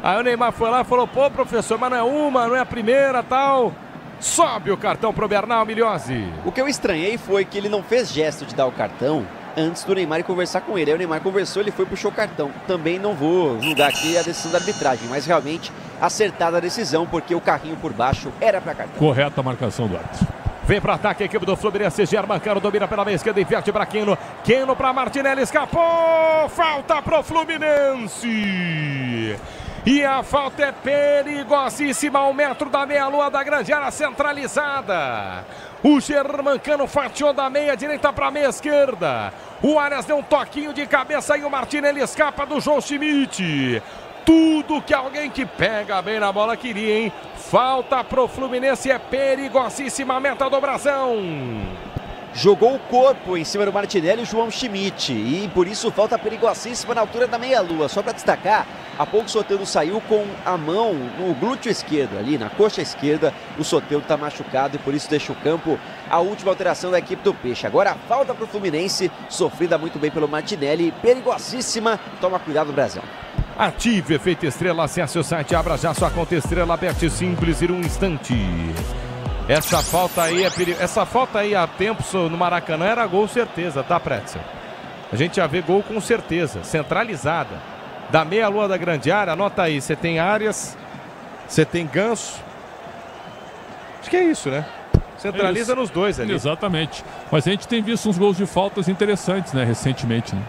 Aí o Neymar foi lá e falou, pô, professor, mas não é uma, não é a primeira, tal. Sobe o cartão pro Bernal, Milhozzi. O que eu estranhei foi que ele não fez gesto de dar o cartão antes do Neymar ir conversar com ele. Aí o Neymar conversou, ele foi e puxou o cartão. Também não vou julgar aqui a decisão da arbitragem, mas realmente acertada a decisão, porque o carrinho por baixo era para cartão. Correta a marcação do árbitro. Vem para ataque a equipe do Fluminense. Germancano domina pela meia esquerda, inverte para Queno. Queno para Martinelli, escapou. Falta pro Fluminense. E a falta é perigosíssima ao metro da meia-lua da grande área centralizada. O Germancano fatiou da meia direita para a meia esquerda. O Arias deu um toquinho de cabeça e o Martinelli escapa do João Schmidt. Tudo que alguém que pega bem na bola queria, hein? Falta pro Fluminense, é perigosíssima a meta do Brasão. Jogou o corpo em cima do Martinelli o João Schmidt. E por isso falta perigosíssima na altura da meia-lua. Só para destacar, há pouco o Soteldo saiu com a mão no glúteo esquerdo, ali na coxa esquerda. O Soteldo está machucado e por isso deixa o campo. A última alteração da equipe do Peixe. Agora a falta para o Fluminense, sofrida muito bem pelo Martinelli. Perigosíssima, toma cuidado, Brasão. Ative Efeito Estrela, acesse o site, abra já sua conta Estrela, aperte simples em um instante. Essa falta aí é perigo. Essa falta aí há tempos no Maracanã era gol certeza, tá, Pretzel? A gente já vê gol com certeza, centralizada. Da meia-lua da grande área, anota aí, você tem Arias, você tem Ganso. Acho que é isso, né? Centraliza nos dois ali. Exatamente. Mas a gente tem visto uns gols de faltas interessantes, né, recentemente, né?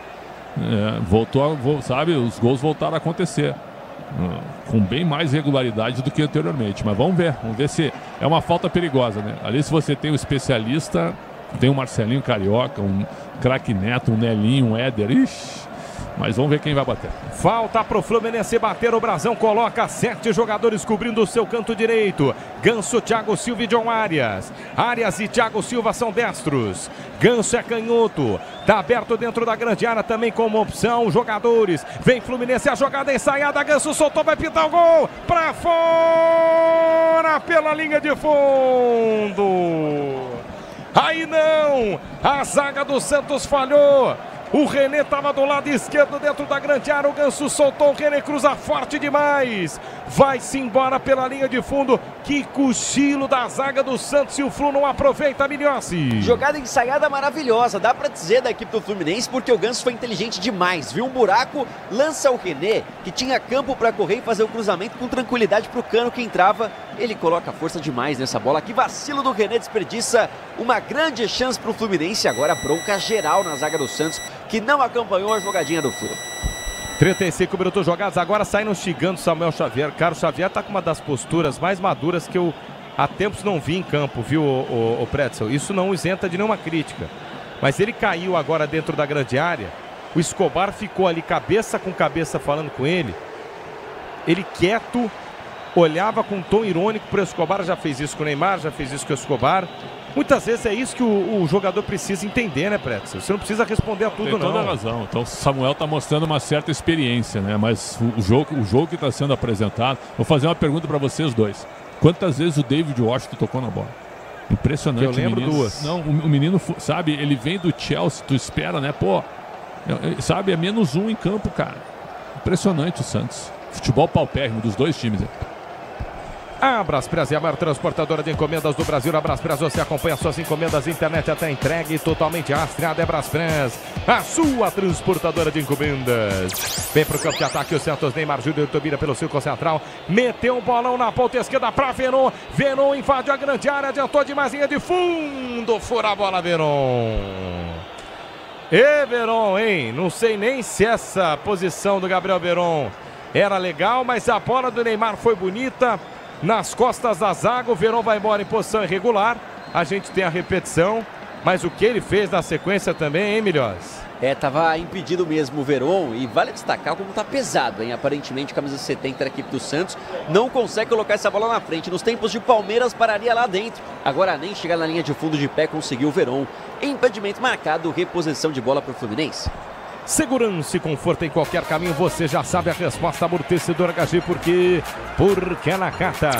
Sabe, os gols voltaram a acontecer com bem mais regularidade do que anteriormente, mas vamos ver se é uma falta perigosa, né? Ali, se você tem um especialista, tem um Marcelinho Carioca, um craque Neto, um Nelinho, um Éder, mas vamos ver quem vai bater. Falta pro Fluminense bater, o Brasão coloca 7 jogadores cobrindo o seu canto direito. Ganso, Thiago Silva e John Arias. Arias e Thiago Silva são destros. Ganso é canhoto. Tá aberto dentro da grande área também como opção. Jogadores. Vem Fluminense, a jogada ensaiada. Ganso soltou, vai pintar o gol. Pra fora pela linha de fundo. Aí não. A zaga do Santos falhou. O René estava do lado esquerdo dentro da grande área. O Ganso soltou. O René cruza forte demais. Vai-se embora pela linha de fundo. Que cochilo da zaga do Santos. E o Flu não aproveita, Minhossi. Jogada ensaiada maravilhosa. Dá pra dizer da equipe do Fluminense, porque o Ganso foi inteligente demais. Viu um buraco, lança o René, que tinha campo para correr e fazer o cruzamento com tranquilidade pro Cano que entrava. Ele coloca força demais nessa bola. Que vacilo do René, desperdiça uma grande chance pro Fluminense. Agora bronca geral na zaga do Santos, que não acompanhou a jogadinha do Flu. 35 minutos jogados, agora saindo xingando Samuel Xavier. Cara, o Xavier tá com uma das posturas mais maduras que eu há tempos não vi em campo, viu, o Pretzel? Isso não isenta de nenhuma crítica. Mas ele caiu agora dentro da grande área. O Escobar ficou ali cabeça com cabeça falando com ele. Ele quieto, olhava com um tom irônico pro Escobar. Já fez isso com o Neymar, já fez isso com o Escobar. Muitas vezes é isso que o jogador precisa entender, né, Pretzel? Você não precisa responder a tudo, não. Tem toda a razão. Então o Samuel está mostrando uma certa experiência, né? Mas o jogo que está sendo apresentado... Vou fazer uma pergunta para vocês dois. Quantas vezes o David Washington tocou na bola? Impressionante. Eu lembro duas. Não, o menino, sabe, ele vem do Chelsea, tu espera, né? Pô, sabe, é -1 em campo, cara. Impressionante o Santos. Futebol paupérrimo dos dois times, né? A Braspress é a maior transportadora de encomendas do Brasil. A Braspress você acompanha suas encomendas, internet até entregue totalmente rastreada. É Braspress, a sua transportadora de encomendas. Vem pro campo de ataque o Santos. Neymar Júnior domina pelo círculo central. Meteu um bolão na ponta esquerda para Veron. Veron invade a grande área, adiantou demais, linha de fundo. Fura a bola, Veron. E Veron, hein? Não sei nem se essa posição do Gabriel Veron era legal, mas a bola do Neymar foi bonita. Nas costas da zaga, o Veron vai embora em posição irregular. A gente tem a repetição, mas o que ele fez na sequência também, hein, Milhões? Tava impedido mesmo o Veron, e vale destacar como tá pesado, hein? Aparentemente, camisa 70 da equipe do Santos não consegue colocar essa bola na frente. Nos tempos de Palmeiras, pararia lá dentro. Agora nem chegar na linha de fundo de pé conseguiu o Veron. Impedimento marcado, reposição de bola para o Fluminense. Segurança e conforto em qualquer caminho, você já sabe a resposta. Amortecedor HG, porque é na Cata.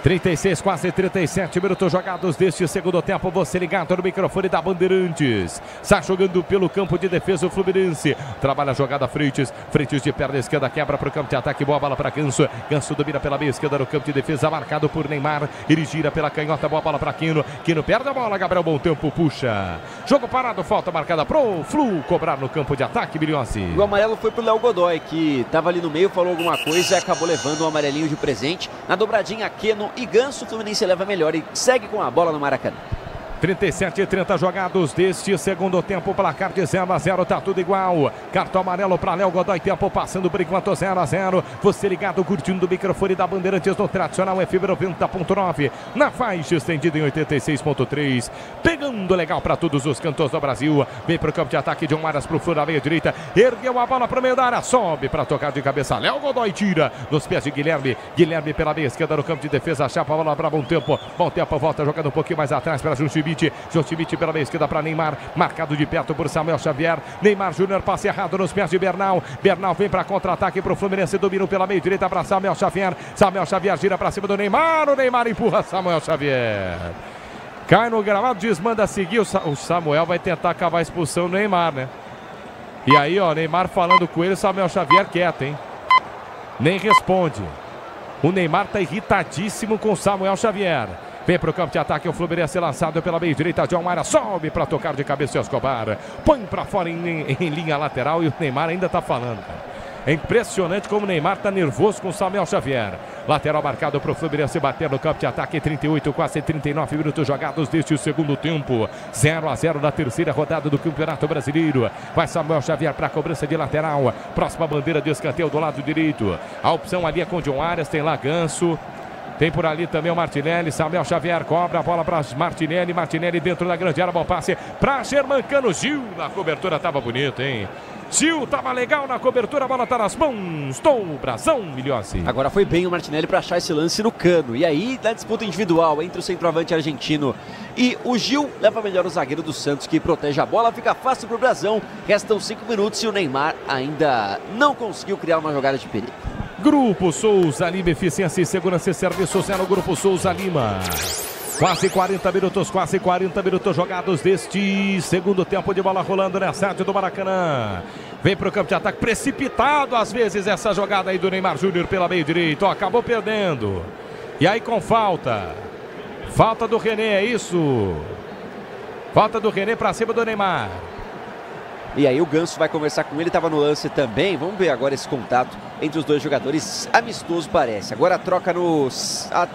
36, quase 37 minutos jogados deste segundo tempo. Você ligado no microfone da Bandeirantes. Está jogando pelo campo de defesa o Fluminense. Trabalha a jogada Freitas. Freitas de perna esquerda, quebra para o campo de ataque. Boa bola para Ganso. Ganso domina pela meia esquerda no campo de defesa, marcado por Neymar. Ele gira pela canhota, boa bola para Queno. Queno perde a bola, Gabriel Bom Tempo puxa. Jogo parado, falta marcada pro Flu cobrar no campo de ataque, Bilhossi. O amarelo foi pro Léo Godoy, que estava ali no meio, falou alguma coisa e acabou levando um amarelinho de presente. Na dobradinha, Queno Argentino e Ganso. O Fluminense leva melhor e segue com a bola no Maracanã. 37 e 30 jogados deste segundo tempo, placar de 0-0, tá tudo igual. Cartão amarelo para Léo Godoy, tempo passando por enquanto 0-0. Você ligado, curtindo o microfone da Bandeirantes no tradicional FM 90.9, na faixa estendida em 86.3. Pegando legal para todos os cantos do Brasil. Vem pro campo de ataque, John Arias pro fundo da meia direita. Ergueu a bola pro meio da área, sobe para tocar de cabeça. Léo Godoy tira nos pés de Guilherme. Guilherme pela meia esquerda no campo de defesa, chapa a bola para bom tempo. Bom tempo, volta jogando um pouquinho mais atrás para Justi. João Schmidt pela meia esquerda para Neymar, marcado de perto por Samuel Xavier. Neymar Júnior, passe errado nos pés de Bernal. Bernal vem para contra-ataque para o Fluminense, dominou pela meia direita para Samuel Xavier. Samuel Xavier gira para cima do Neymar. O Neymar empurra Samuel Xavier. Cai no gramado, desmanda seguir. O Samuel vai tentar acabar a expulsão do Neymar, né? E aí, ó, Neymar falando com ele, Samuel Xavier quieto, hein? Nem responde. O Neymar tá irritadíssimo com Samuel Xavier. Vem para o campo de ataque, o Fluminense lançado pela meia direita, John Arias sobe para tocar de cabeça o Escobar. Põe para fora em linha lateral e o Neymar ainda está falando, cara. É impressionante como o Neymar está nervoso com o Samuel Xavier. Lateral marcado para o Fluminense bater no campo de ataque, 38, quase 39 minutos jogados deste segundo tempo. 0-0 na terceira rodada do Campeonato Brasileiro. Vai Samuel Xavier para a cobrança de lateral. Próxima bandeira de escanteio do lado direito. A opção ali é com o John Arias, tem lá Ganso. Tem por ali também o Martinelli. Samuel Xavier cobra a bola para Martinelli. Martinelli dentro da grande área. Bom passe para Germancano. Gil na cobertura. Tava bonito, hein? Gil tava legal na cobertura. A bola tá nas mãos do Brasão, Milhossi. Agora foi bem o Martinelli para achar esse lance no Cano. E aí, na disputa individual entre o centroavante argentino e o Gil, leva melhor o zagueiro do Santos, que protege a bola. Fica fácil pro Brasão. Restam 5 minutos e o Neymar ainda não conseguiu criar uma jogada de perigo. Grupo Souza Lima, eficiência e segurança e serviços é no Grupo Souza Lima. Quase 40 minutos jogados deste segundo tempo de bola rolando nessa área do Maracanã. Vem para o campo de ataque, precipitado às vezes essa jogada aí do Neymar Júnior pela meia direita. Ó, acabou perdendo. E aí com falta. Falta do René, é isso. Falta do René para cima do Neymar. E aí o Ganso vai conversar com ele, estava no lance também. Vamos ver agora esse contato entre os dois jogadores, amistoso parece. Agora a troca no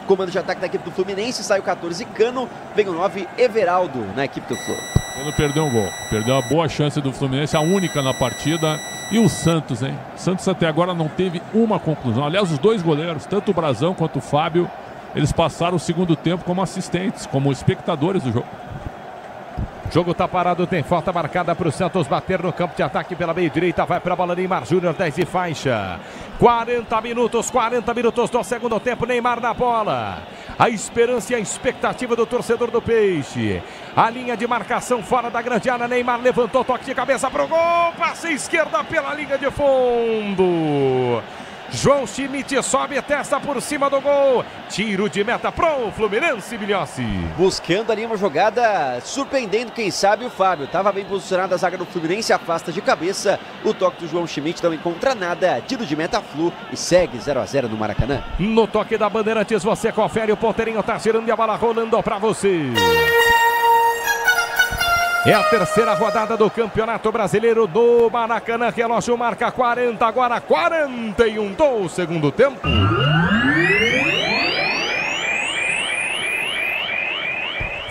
comando de ataque da equipe do Fluminense, sai o 14 Cano, vem o 9 Everaldo na equipe do Flu. Cano perdeu um gol, perdeu a boa chance do Fluminense, a única na partida. E o Santos, hein? O Santos até agora não teve uma conclusão. Aliás, os dois goleiros, tanto o Brasão quanto o Fábio, eles passaram o segundo tempo como assistentes, como espectadores do jogo. Jogo tá parado, tem falta marcada para o Santos bater no campo de ataque pela meia direita. Vai para a bola Neymar Júnior, 10 de faixa. 40 minutos do segundo tempo. Neymar na bola. A esperança e a expectativa do torcedor do Peixe. A linha de marcação fora da grande área. Neymar levantou, toque de cabeça pro gol. Passe esquerda pela linha de fundo. João Schmidt sobe, testa por cima do gol. Tiro de meta pro Fluminense, Milhossi. Buscando ali uma jogada, surpreendendo quem sabe o Fábio. Tava bem posicionado a zaga do Fluminense, afasta de cabeça. O toque do João Schmidt não encontra nada. Tiro de meta Flu e segue 0-0 no Maracanã. No toque da Bandeirantes você confere, o ponteirinho tá girando e a bola rolando pra você. É a terceira rodada do Campeonato Brasileiro do Maracanã. Relógio marca 40, agora 41 do segundo tempo.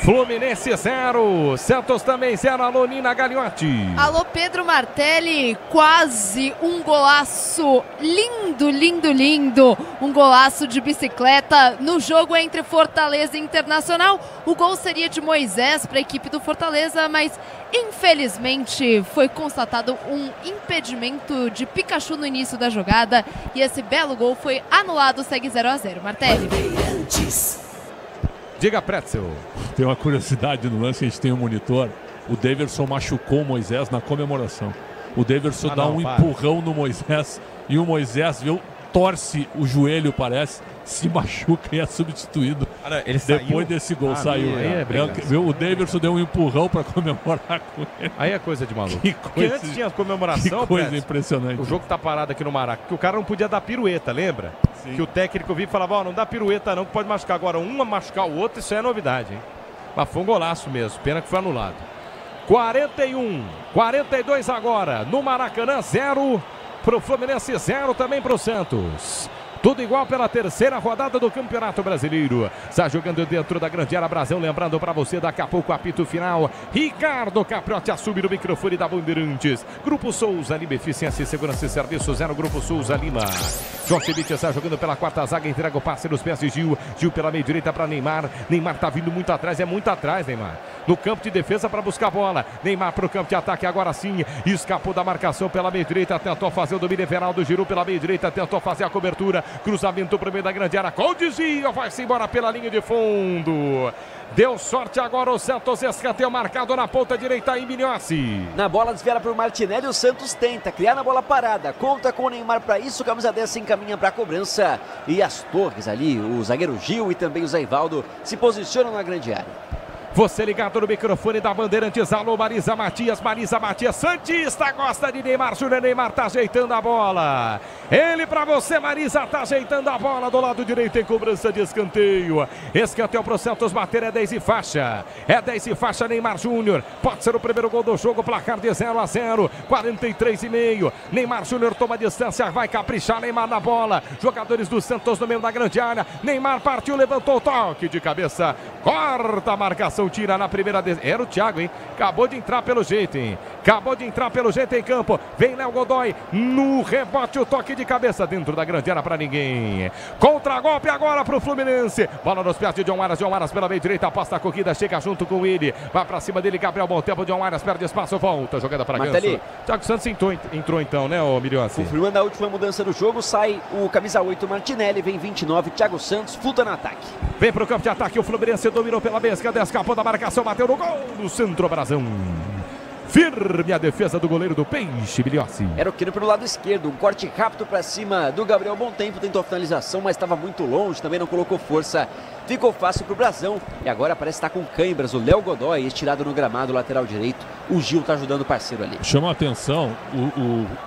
Fluminense 0, Santos também 0, alô Nina Gagliotti. Alô Pedro Martelli, quase um golaço lindo, lindo, lindo. Um golaço de bicicleta no jogo entre Fortaleza e Internacional. O gol seria de Moisés para a equipe do Fortaleza, mas infelizmente foi constatado um impedimento de Pikachu no início da jogada. E esse belo gol foi anulado, segue 0-0. Martelli. Diga, Pretzel. Tem uma curiosidade no lance, a gente tem um monitor. O Daverson machucou o Moisés na comemoração. O Daverson dá um empurrão no Moisés e o Moisés, viu, torce o joelho, parece, se machuca e é substituído. Ele depois desse gol saiu. Viu, o Daverson deu um empurrão para comemorar com ele. Aí é coisa de maluco. Porque antes tinha a comemoração, que coisa impressionante. O jogo tá parado aqui no Maracanã, que o cara não podia dar pirueta, lembra? Sim. Que o técnico vinha e falava, ó, não dá pirueta não, que pode machucar. Agora uma machucar o outro, isso é novidade, hein? Mas foi um golaço mesmo, pena que foi anulado. 41, 42 agora, no Maracanã, 0 pro Fluminense, 0 também pro Santos. Tudo igual pela terceira rodada do Campeonato Brasileiro. Está jogando dentro da grande área, Brasão. Lembrando para você, daqui a pouco, apito final. Ricardo Capriotti assume no microfone da Bandeirantes. Grupo Souza Lima, Eficiência e Segurança e Serviços 0, Grupo Souza Lima. Jorge Schmidt está jogando pela quarta zaga, entrega o passe nos pés de Gil. Gil pela meia direita para Neymar. Neymar está vindo muito atrás, é muito atrás, Neymar. No campo de defesa para buscar a bola. Neymar para o campo de ataque, agora sim. Escapou da marcação pela meia direita, tentou fazer o domínio. Everaldo girou pela meia direita, tentou fazer a cobertura. Cruzamento para o meio da grande área, com desvio, vai-se embora pela linha de fundo. Deu sorte agora o Santos, escanteio marcado na ponta direita em Minhossi. Na bola desviada por Martinelli, o Santos tenta criar na bola parada. Conta com o Neymar para isso, camisa 10 se encaminha para a cobrança. E as torres ali, o zagueiro Gil e também o Zé Ivaldo se posicionam na grande área. Você ligado no microfone da Bandeirantes, alô Marisa Matias, Santista gosta de Neymar Júnior, Neymar tá ajeitando a bola. Ele pra você, Marisa, tá ajeitando a bola do lado direito em cobrança de escanteio. Escanteio pro Santos bater, é 10 e faixa. É 10 e faixa, Neymar Júnior. Pode ser o primeiro gol do jogo, placar de 0-0, 43,5. Neymar Júnior toma distância, vai caprichar, Neymar na bola. Jogadores do Santos no meio da grande área. Neymar partiu, levantou o toque de cabeça. Corta a marcação. Tira na primeira. Era o Thiago, hein? Acabou de entrar pelo jeito, hein? Acabou de entrar pelo jeito em campo. Vem Léo Godoy no rebote, o toque de cabeça dentro da grande área para ninguém. Contra-golpe agora para o Fluminense. Bola nos pés de John Aras pela meia direita, aposta a corrida, chega junto com ele. Vai para cima dele, Gabriel Bom Tempo. John Aras perde espaço, volta. Jogada para Ganso. Thiago Santos entrou então, né, ô Milhões? Confirmando a última mudança do jogo, sai o camisa 8 Martinelli, vem 29, Thiago Santos, fluta no ataque. Vem para o campo de ataque, o Fluminense dominou pela esquerda, escapou da marcação, bateu no gol do Centro Brasão. Firme a defesa do goleiro do Peixe, Biliossi. Era o Quino pelo lado esquerdo, um corte rápido para cima do Gabriel Bom Tempo, tentou a finalização, mas estava muito longe, também não colocou força. Ficou fácil para o Brasão e agora parece estar com câimbras o Léo Godoy, estirado no gramado lateral direito. O Gil está ajudando o parceiro ali. Chama a atenção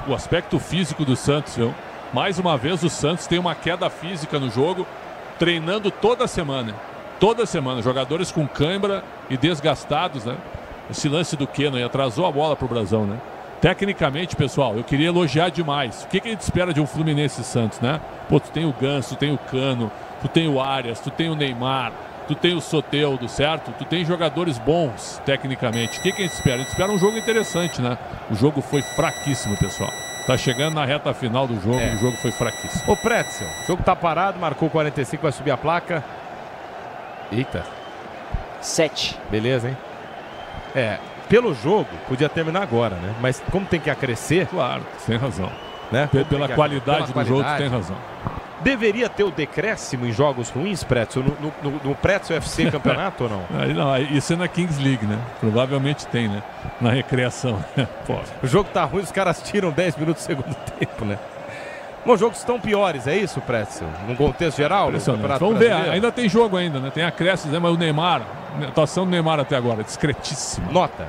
o aspecto físico do Santos, viu? Mais uma vez o Santos tem uma queda física no jogo, treinando toda semana. Toda semana, jogadores com cãibra e desgastados, né? Esse lance do Keno aí atrasou a bola pro Brasão, né? Tecnicamente, pessoal, eu queria elogiar demais. O que a gente espera de um Fluminense Santos, né? Pô, tu tem o Ganso, tu tem o Cano, tu tem o Arias, tu tem o Neymar, tu tem o Soteldo, certo? Tu tem jogadores bons, tecnicamente. O que a gente espera? A gente espera um jogo interessante, né? O jogo foi fraquíssimo, pessoal. Tá chegando na reta final do jogo, o jogo foi fraquíssimo. Ô Pretzel, o jogo tá parado, marcou 45, vai subir a placa. Eita. 7. Beleza, hein? Pelo jogo, podia terminar agora, né? Mas como tem que acrescer... Claro, tem razão. Né? Pela qualidade do jogo, tem razão. Deveria ter o decréscimo em jogos ruins, Pretzel, no Pretzel FC campeonato ou não? Não, isso é na Kings League, né? Provavelmente tem, né? Na recreação. O jogo tá ruim, os caras tiram 10 minutos do segundo tempo, né? Bom, jogos estão piores, é isso, Pretzel? No contexto geral? Vamos ver, ainda tem jogo ainda, né? Tem acréscimos, né? Mas o Neymar, a atuação do Neymar até agora, discretíssima. Nota.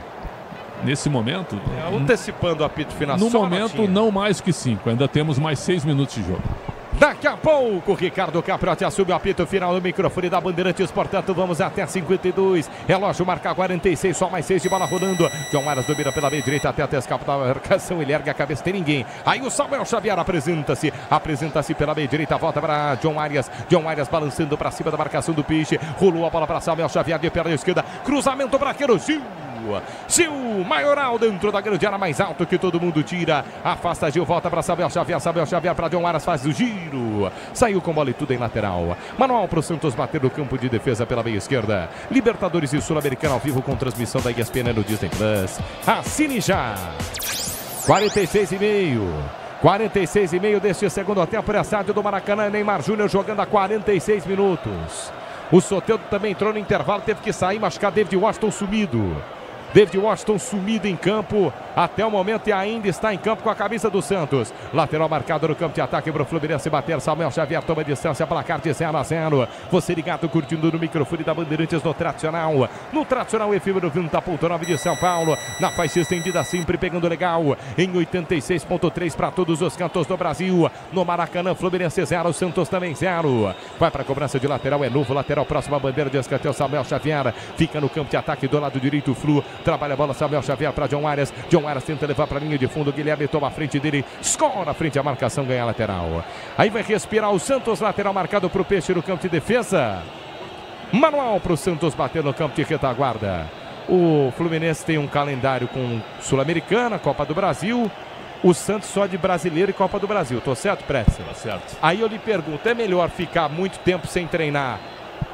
Nesse momento... antecipando o apito final. No momento, não mais que 5. Ainda temos mais 6 minutos de jogo. Daqui a pouco, Ricardo Capriotti assume o apito final no microfone da Bandeirantes, portanto, vamos até 52. Relógio marca 46, só mais 6 de bola rolando. John Aras domina pela meia direita até escapa da marcação, ele ergue a cabeça, tem ninguém. Aí o Samuel Xavier apresenta-se pela meia direita, volta para John Arias. John Arias balançando para cima da marcação do Peixe, rolou a bola para Samuel Xavier de perna esquerda, cruzamento para Gil. Gil, maioral dentro da grande área, mais alto que todo mundo tira. Afasta Gil, volta para Samuel Xavier para John Aras, faz o giro. Saiu com bola e tudo em lateral. Manual para o Santos bater no campo de defesa pela meia esquerda. Libertadores e Sul-Americana ao vivo com transmissão da ESPN no Disney Plus. Assine já. 46,5. 46,5 deste segundo tempo. Estádio do Maracanã, Neymar Júnior jogando a 46 minutos. O Soteldo também entrou no intervalo, teve que sair, machucar David Washington sumido. David Washington sumido em campo até o momento e ainda está em campo com a camisa do Santos. Lateral marcado no campo de ataque para o Fluminense bater. Samuel Xavier toma distância, placar de 0-0. Você ligado, curtindo no microfone da Bandeirantes no tradicional efêmero 20.9 de São Paulo. Na faixa estendida sempre pegando legal em 86.3 para todos os cantos do Brasil. No Maracanã, Fluminense 0, Santos também 0. Vai para a cobrança de lateral, é novo lateral próximo à bandeira de escanteio. Samuel Xavier fica no campo de ataque do lado direito, Flu. trabalha a bola, Samuel Xavier para John Arias. John Arias tenta levar para a linha de fundo. Guilherme toma a frente dele, escora a frente, a marcação ganha a lateral. Aí vai respirar o Santos, lateral marcado para o Peixe no campo de defesa. Manual para o Santos bater no campo de retaguarda. O Fluminense tem um calendário com Sul-Americana, Copa do Brasil. O Santos só de Brasileiro e Copa do Brasil. Tô certo, Pretzel? Tá certo. Aí eu lhe pergunto, é melhor ficar muito tempo sem treinar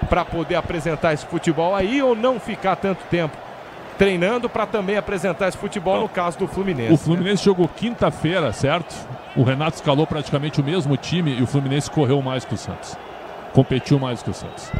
para poder apresentar esse futebol aí ou não ficar tanto tempo treinando para também apresentar esse futebol no caso do Fluminense? O Fluminense jogou quinta-feira, certo? O Renato escalou praticamente o mesmo time e o Fluminense correu mais que o Santos. Competiu mais que o Santos.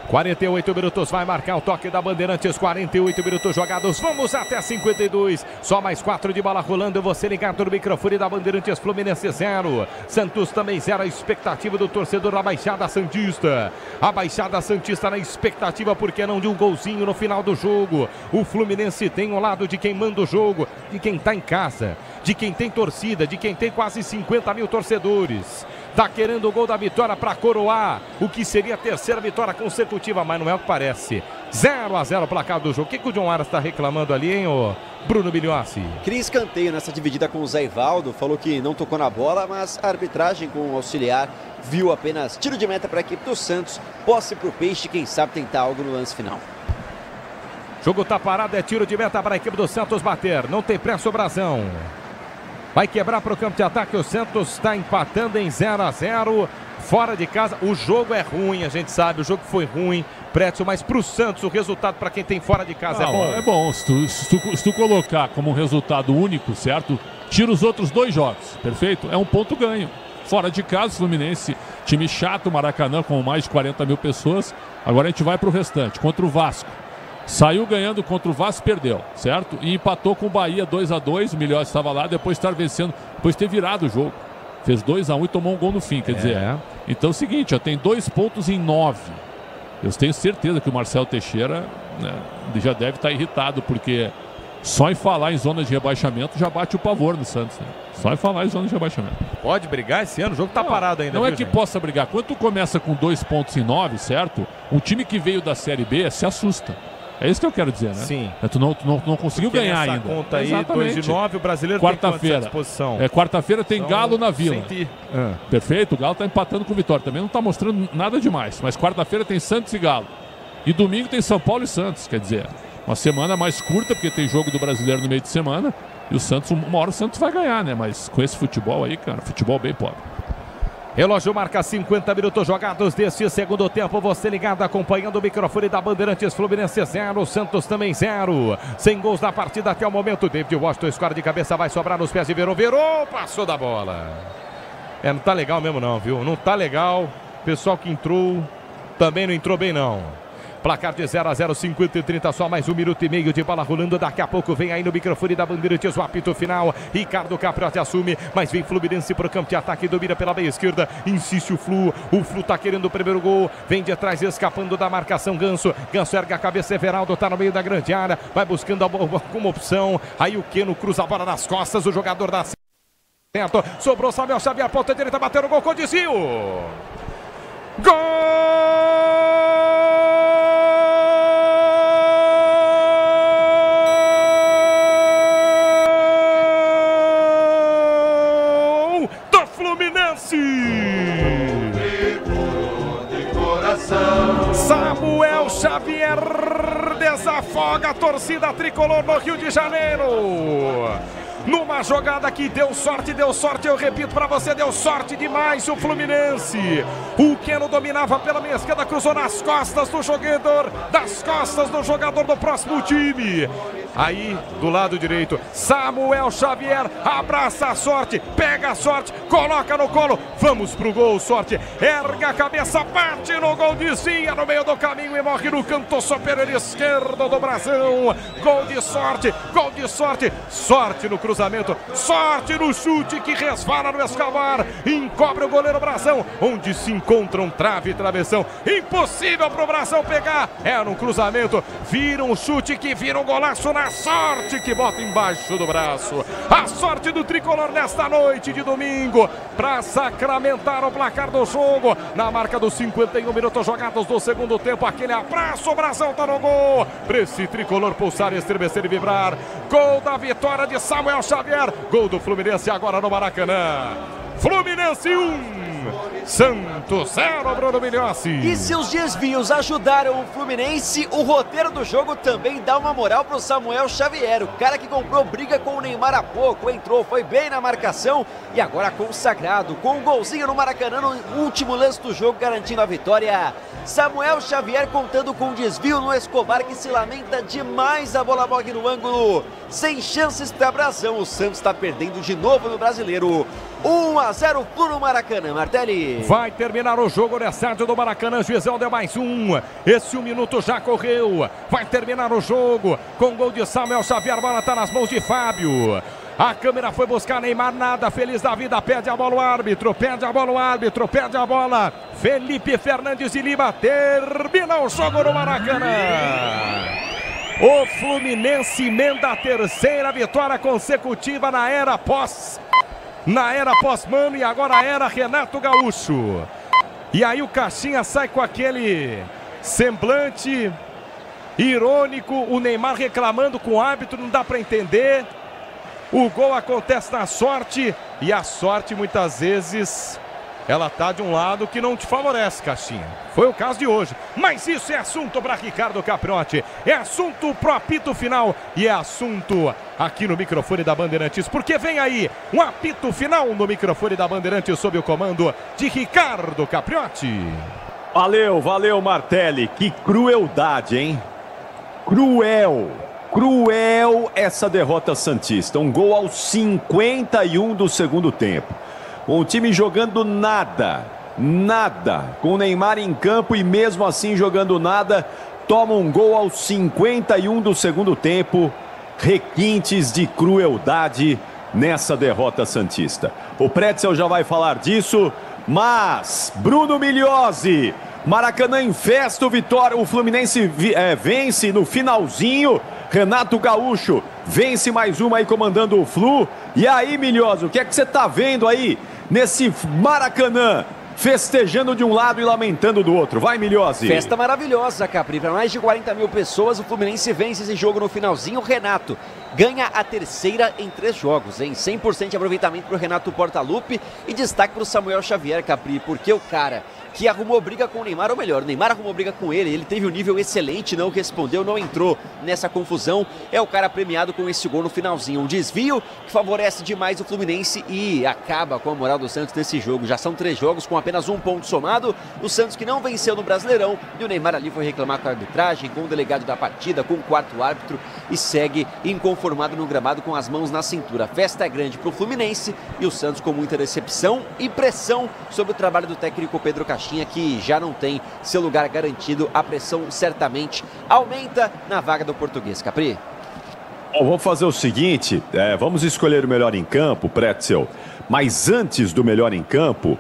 48 minutos, vai marcar o toque da Bandeirantes, 48 minutos jogados, vamos até 52, só mais 4 de bola rolando, você ligado no microfone da Bandeirantes, Fluminense 0, Santos também 0, a expectativa do torcedor da Baixada Santista, a Baixada Santista na expectativa, porque não de um golzinho no final do jogo, o Fluminense tem o lado de quem manda o jogo, de quem está em casa, de quem tem torcida, de quem tem quase 50 mil torcedores. Tá querendo o gol da vitória para coroar o que seria a terceira vitória consecutiva, mas não é o que parece. 0-0 o placar do jogo. O que o John Arias está reclamando ali, hein, ô Bruno Biliossi? Queria escanteio nessa dividida com o Zé Ivaldo, falou que não tocou na bola, mas a arbitragem com o auxiliar viu apenas tiro de meta para a equipe do Santos, posse para o Peixe, quem sabe tentar algo no lance final. Jogo tá parado, é tiro de meta para a equipe do Santos bater, não tem pressa o Brasão. Vai quebrar para o campo de ataque, o Santos está empatando em 0-0, fora de casa. O jogo é ruim, a gente sabe, o jogo foi ruim, Pretzel, mas para o Santos o resultado para quem tem fora de casa é bom. É bom, se tu colocar como resultado único, certo? Tira os outros 2 jogos, perfeito? É um ponto ganho. Fora de casa, Fluminense, time chato, Maracanã com mais de 40 mil pessoas. Agora a gente vai para o restante, contra o Vasco. Saiu ganhando contra o Vasco, perdeu, certo? E empatou com o Bahia 2-2, o melhor estava lá, depois de estar vencendo, depois de ter virado o jogo. Fez 2-1 e tomou um gol no fim, quer dizer. Então é o seguinte, ó, tem 2 pontos em 9. Eu tenho certeza que o Marcelo Teixeira, né, já deve estar irritado, porque só em falar em zona de rebaixamento já bate o pavor no Santos, né? Só em falar em zona de rebaixamento. Pode brigar esse ano? O jogo tá parado ainda. Não é que possa brigar. Quando tu começa com 2 pontos em 9, certo? Um time que veio da Série B se assusta. É isso que eu quero dizer, né? Sim. Tu não conseguiu ganhar ainda. Conta aí, 2 de 9, o brasileiro quarta-feira, tem disposição. Quarta-feira tem Galo na Vila. Perfeito, o Galo tá empatando com o Vitória. Também não tá mostrando nada demais. Mas quarta-feira tem Santos e Galo. E domingo tem São Paulo e Santos. Quer dizer, uma semana mais curta, porque tem jogo do brasileiro no meio de semana. E o Santos, uma hora o Santos vai ganhar, né? Mas com esse futebol aí, cara, futebol bem pobre. Relógio marca 50 minutos jogados deste segundo tempo. Você ligado acompanhando o microfone da Bandeirantes, Fluminense 0, Santos também 0. Sem gols na partida até o momento. David Washington escora de cabeça, vai sobrar nos pés de Verón. Verón passou da bola. Não tá legal mesmo não, viu? Não tá legal. O pessoal que entrou também não entrou bem não. Placar de 0-0, 50 e 30, só mais 1 minuto e meio de bola rolando. Daqui a pouco vem aí no microfone da Bandeirantes o apito final. Ricardo Capriotti assume, mas vem Fluminense para o campo de ataque, domina pela meia esquerda, insiste o Flu tá querendo o primeiro gol, vem de trás escapando da marcação Ganso erga a cabeça, Everaldo tá no meio da grande área, vai buscando alguma opção, aí o Keno cruza a bola nas costas, o jogador da certo, sobrou Samuel Xavier, ponta direita, bateu no gol com desvio. Gol! Samuel Xavier desafoga a torcida tricolor no Rio de Janeiro. Numa jogada que deu sorte, eu repito para você, deu sorte demais o Fluminense. O Keno dominava pela meia esquerda, cruzou nas costas do jogador, do próximo time. Aí, do lado direito, Samuel Xavier abraça a sorte, pega a sorte, coloca no colo, vamos pro gol, sorte, erga a cabeça, bate no gol, desvia no meio do caminho e morre no canto superior esquerdo do Brasão. Gol de sorte, sorte no cruzamento. cruzamento. Sorte no chute que resvala no Escobar. Encobre o goleiro Brazão, onde se encontram trave e travessão. Impossível pro Brazão pegar. Era um cruzamento. Vira um chute que vira um golaço na sorte que bota embaixo do braço. A sorte do tricolor nesta noite de domingo para sacramentar o placar do jogo. Na marca dos 51 minutos jogados do segundo tempo. Aquele abraço, o Brazão tá no gol. Para esse tricolor pulsar, estremecer e vibrar. Gol da vitória de Samuel Xavier. Gol do Fluminense agora no Maracanã. Fluminense 1, Santos 0, Bruno Migliossi. E se os desvios ajudaram o Fluminense, o roteiro do jogo também dá uma moral pro Samuel Xavier. O cara que comprou briga com o Neymar há pouco, entrou, foi bem na marcação e agora consagrado, com um golzinho no Maracanã no último lance do jogo, garantindo a vitória. Samuel Xavier contando com um desvio no Escobar, que se lamenta demais, a bola morre no ângulo. Sem chances para Brazão, o Santos está perdendo de novo no Brasileiro. 1-0 Flu no Maracanã, Martelli. Vai terminar o jogo no estádio do Maracanã, Gisel deu mais um. Esse 1 minuto já correu. Vai terminar o jogo com gol de Samuel Xavier, a bola está nas mãos de Fábio. A câmera foi buscar Neymar, nada, feliz da vida, pede a bola o árbitro, pede a bola o árbitro, pede a bola. Felipe Fernandes de Lima, termina o jogo no Maracanã. O Fluminense emenda a terceira vitória consecutiva na era pós-Mano e agora a era Renato Gaúcho. E aí o Caixinha sai com aquele semblante irônico, o Neymar reclamando com o árbitro, não dá para entender. O gol acontece na sorte e a sorte muitas vezes ela tá de um lado que não te favorece, Caixinha. Foi o caso de hoje. Mas isso é assunto para Ricardo Capriotti. É assunto pro apito final e é assunto aqui no microfone da Bandeirantes. Porque vem aí um apito final no microfone da Bandeirantes sob o comando de Ricardo Capriotti. Valeu, Martelli. Que crueldade, hein? Cruel essa derrota santista. Um gol aos 51 do segundo tempo. Com o time jogando nada. Com o Neymar em campo e mesmo assim jogando nada, toma um gol aos 51 do segundo tempo. Requintes de crueldade nessa derrota santista. O Pretzel já vai falar disso, mas Bruno Migliossi, Maracanã em festa, o Fluminense vence no finalzinho. Renato Gaúcho vence mais uma aí comandando o Flu. E aí, Migliossi, o que é que você tá vendo aí nesse Maracanã? Festejando de um lado e lamentando do outro. Vai, Migliossi. Festa maravilhosa, Capri. Para mais de 40 mil pessoas, o Fluminense vence esse jogo no finalzinho. O Renato ganha a terceira em 3 jogos, hein? 100% de aproveitamento para o Renato Portaluppi. E destaque para o Samuel Xavier, Capri, porque o cara que arrumou briga com o Neymar, ou melhor, o Neymar arrumou briga com ele teve um nível excelente, não respondeu, não entrou nessa confusão, é o cara premiado com esse gol no finalzinho, um desvio que favorece demais o Fluminense e acaba com a moral do Santos nesse jogo. Já são 3 jogos com apenas 1 ponto somado, o Santos que não venceu no Brasileirão, e o Neymar ali foi reclamar com a arbitragem, com o delegado da partida, com o 4º árbitro, e segue inconformado no gramado com as mãos na cintura. A festa é grande para o Fluminense e o Santos com muita decepção e pressão sobre o trabalho do técnico Pedro Caixinha, que já não tem seu lugar garantido. A pressão certamente aumenta na vaga do português, Capri. Bom, vamos fazer o seguinte, vamos escolher o melhor em campo, Pretzel. Mas antes do melhor em campo,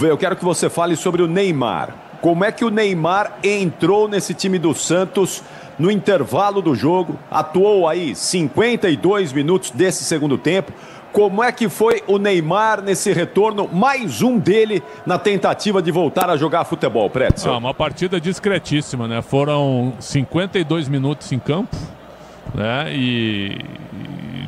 eu quero que você fale sobre o Neymar. Como é que o Neymar entrou nesse time do Santos no intervalo do jogo? Atuou aí 52 minutos desse segundo tempo. Como é que foi o Neymar nesse retorno, mais um dele na tentativa de voltar a jogar futebol, Pretzel? Uma partida discretíssima, né? Foram 52 minutos em campo, né? E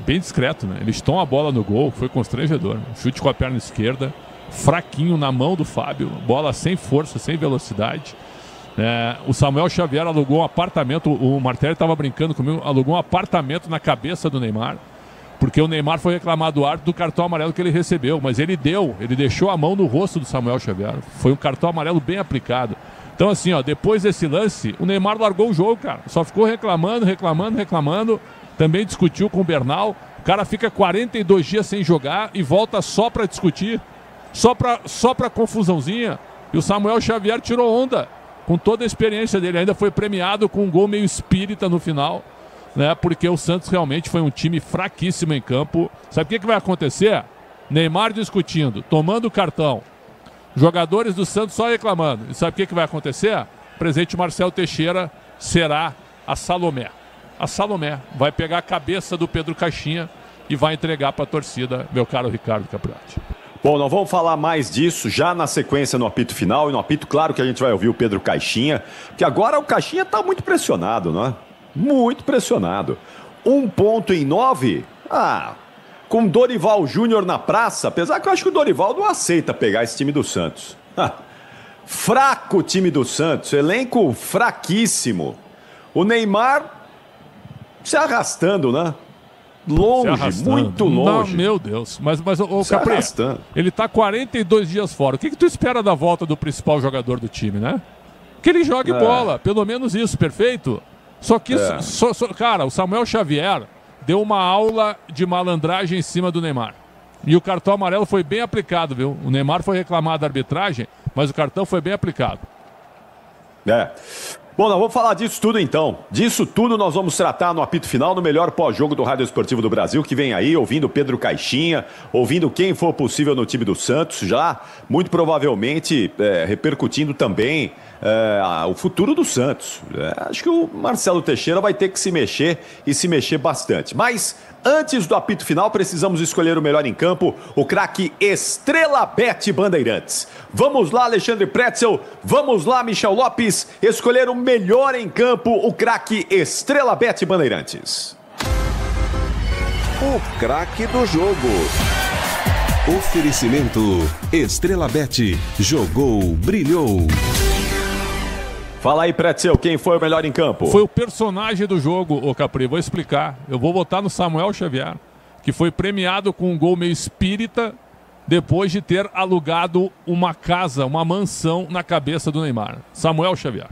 bem discreto, né? Eles tomam a bola no gol, foi constrangedor, né? Chute com a perna esquerda, fraquinho na mão do Fábio, bola sem força, sem velocidade. O Samuel Xavier alugou um apartamento, o Martelli estava brincando comigo, alugou um apartamento na cabeça do Neymar. Porque o Neymar foi reclamar do árbitro do cartão amarelo que ele recebeu, mas ele deixou a mão no rosto do Samuel Xavier. Foi um cartão amarelo bem aplicado. Então assim, ó, depois desse lance, o Neymar largou o jogo, cara. Só ficou reclamando. Também discutiu com o Bernal. O cara fica 42 dias sem jogar e volta só pra discutir. Só pra confusãozinha. E o Samuel Xavier tirou onda. Com toda a experiência dele. Ainda foi premiado com um gol meio espírita no final. né? Porque o Santos realmente foi um time fraquíssimo em campo. Sabe o que vai acontecer? Neymar discutindo, tomando cartão. Jogadores do Santos só reclamando. E sabe o que vai acontecer? O presidente Marcelo Teixeira será a Salomé. A Salomé vai pegar a cabeça do Pedro Caixinha e vai entregar para a torcida, meu caro Ricardo Capriati. Bom, nós vamos falar mais disso já na sequência no apito final. E no apito, claro que a gente vai ouvir o Pedro Caixinha, porque agora o Caixinha está muito pressionado, não é? Muito pressionado. 1 ponto em 9? Com Dorival Júnior na praça, apesar que eu acho que o Dorival não aceita pegar esse time do Santos. Fraco o time do Santos, elenco fraquíssimo. O Neymar se arrastando, né? Longe, muito longe. Não, meu Deus. Mas o Capri, ele tá 42 dias fora. O que tu espera da volta do principal jogador do time, né? Que ele jogue bola, pelo menos isso, perfeito? Só que, cara, o Samuel Xavier deu uma aula de malandragem em cima do Neymar. E o cartão amarelo foi bem aplicado, viu? O Neymar foi reclamar da arbitragem, mas o cartão foi bem aplicado. Bom, nós vamos falar disso tudo então. Disso tudo nós vamos tratar no apito final, no melhor pós-jogo do Rádio Esportivo do Brasil, que vem aí, ouvindo Pedro Caixinha, ouvindo quem for possível no time do Santos, já muito provavelmente repercutindo também o futuro do Santos. Acho que o Marcelo Teixeira vai ter que se mexer e se mexer bastante. Mas antes do apito final, precisamos escolher o melhor em campo, o craque Estrela Bet Bandeirantes. Vamos lá, Alexandre Pretzel, vamos lá, Michel Lopes, escolher o melhor em campo, o craque Estrela Bet Bandeirantes. O craque do jogo. Oferecimento Estrela Bet, jogou, brilhou. Fala aí, Pretzel, quem foi o melhor em campo? Foi o personagem do jogo, ô Capri, vou explicar. Eu vou votar no Samuel Xavier, que foi premiado com um gol meio espírita depois de ter alugado uma casa, uma mansão na cabeça do Neymar. Samuel Xavier.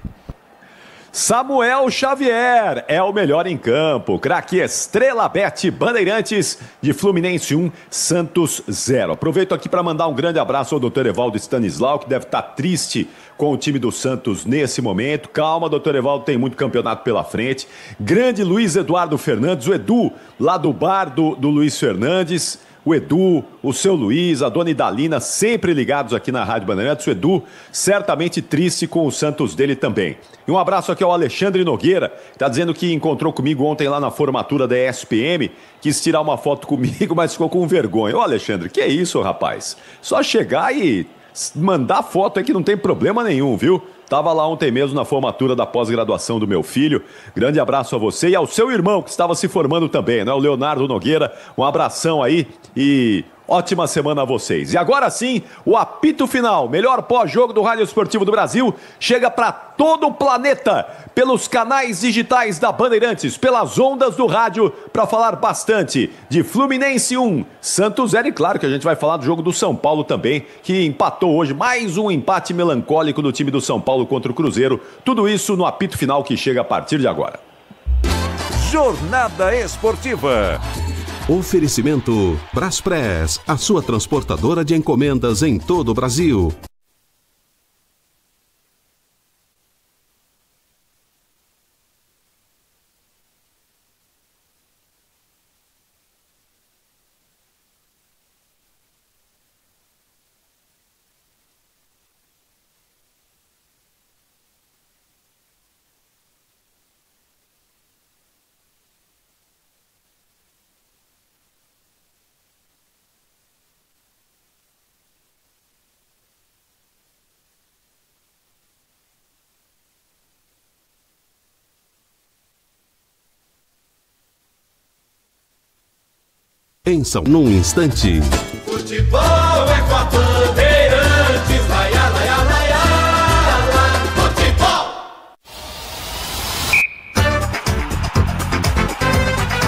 Samuel Xavier é o melhor em campo. Craque Estrela Bet Bandeirantes de Fluminense 1, Santos 0. Aproveito aqui para mandar um grande abraço ao Dr. Evaldo Stanislau, que deve estar triste com o time do Santos nesse momento. Calma, doutor Evaldo, tem muito campeonato pela frente. Grande Luiz Eduardo Fernandes, o Edu, lá do bar do Luiz Fernandes. O Edu, o seu Luiz, a dona Idalina, sempre ligados aqui na Rádio Bandeirantes. O Edu, certamente triste com o Santos dele também. E um abraço aqui ao Alexandre Nogueira, que está dizendo que encontrou comigo ontem lá na formatura da ESPM, quis tirar uma foto comigo, mas ficou com vergonha. Ô Alexandre, que é isso, rapaz? Só chegar e mandar foto aí que não tem problema nenhum, viu? Estava lá ontem mesmo na formatura da pós-graduação do meu filho. Grande abraço a você e ao seu irmão que estava se formando também, né? O Leonardo Nogueira. Um abração aí e ótima semana a vocês. E agora sim, o apito final, melhor pós-jogo do Rádio Esportivo do Brasil, chega para todo o planeta, pelos canais digitais da Bandeirantes, pelas ondas do rádio, para falar bastante de Fluminense 1, Santos 0. E claro que a gente vai falar do jogo do São Paulo também, que empatou hoje, mais um empate melancólico do time do São Paulo contra o Cruzeiro. Tudo isso no apito final que chega a partir de agora. Jornada Esportiva. Oferecimento Braspress, a sua transportadora de encomendas em todo o Brasil. Num instante. Futebol é com a Bandeirantes, laia, laia, laia, laia, futebol.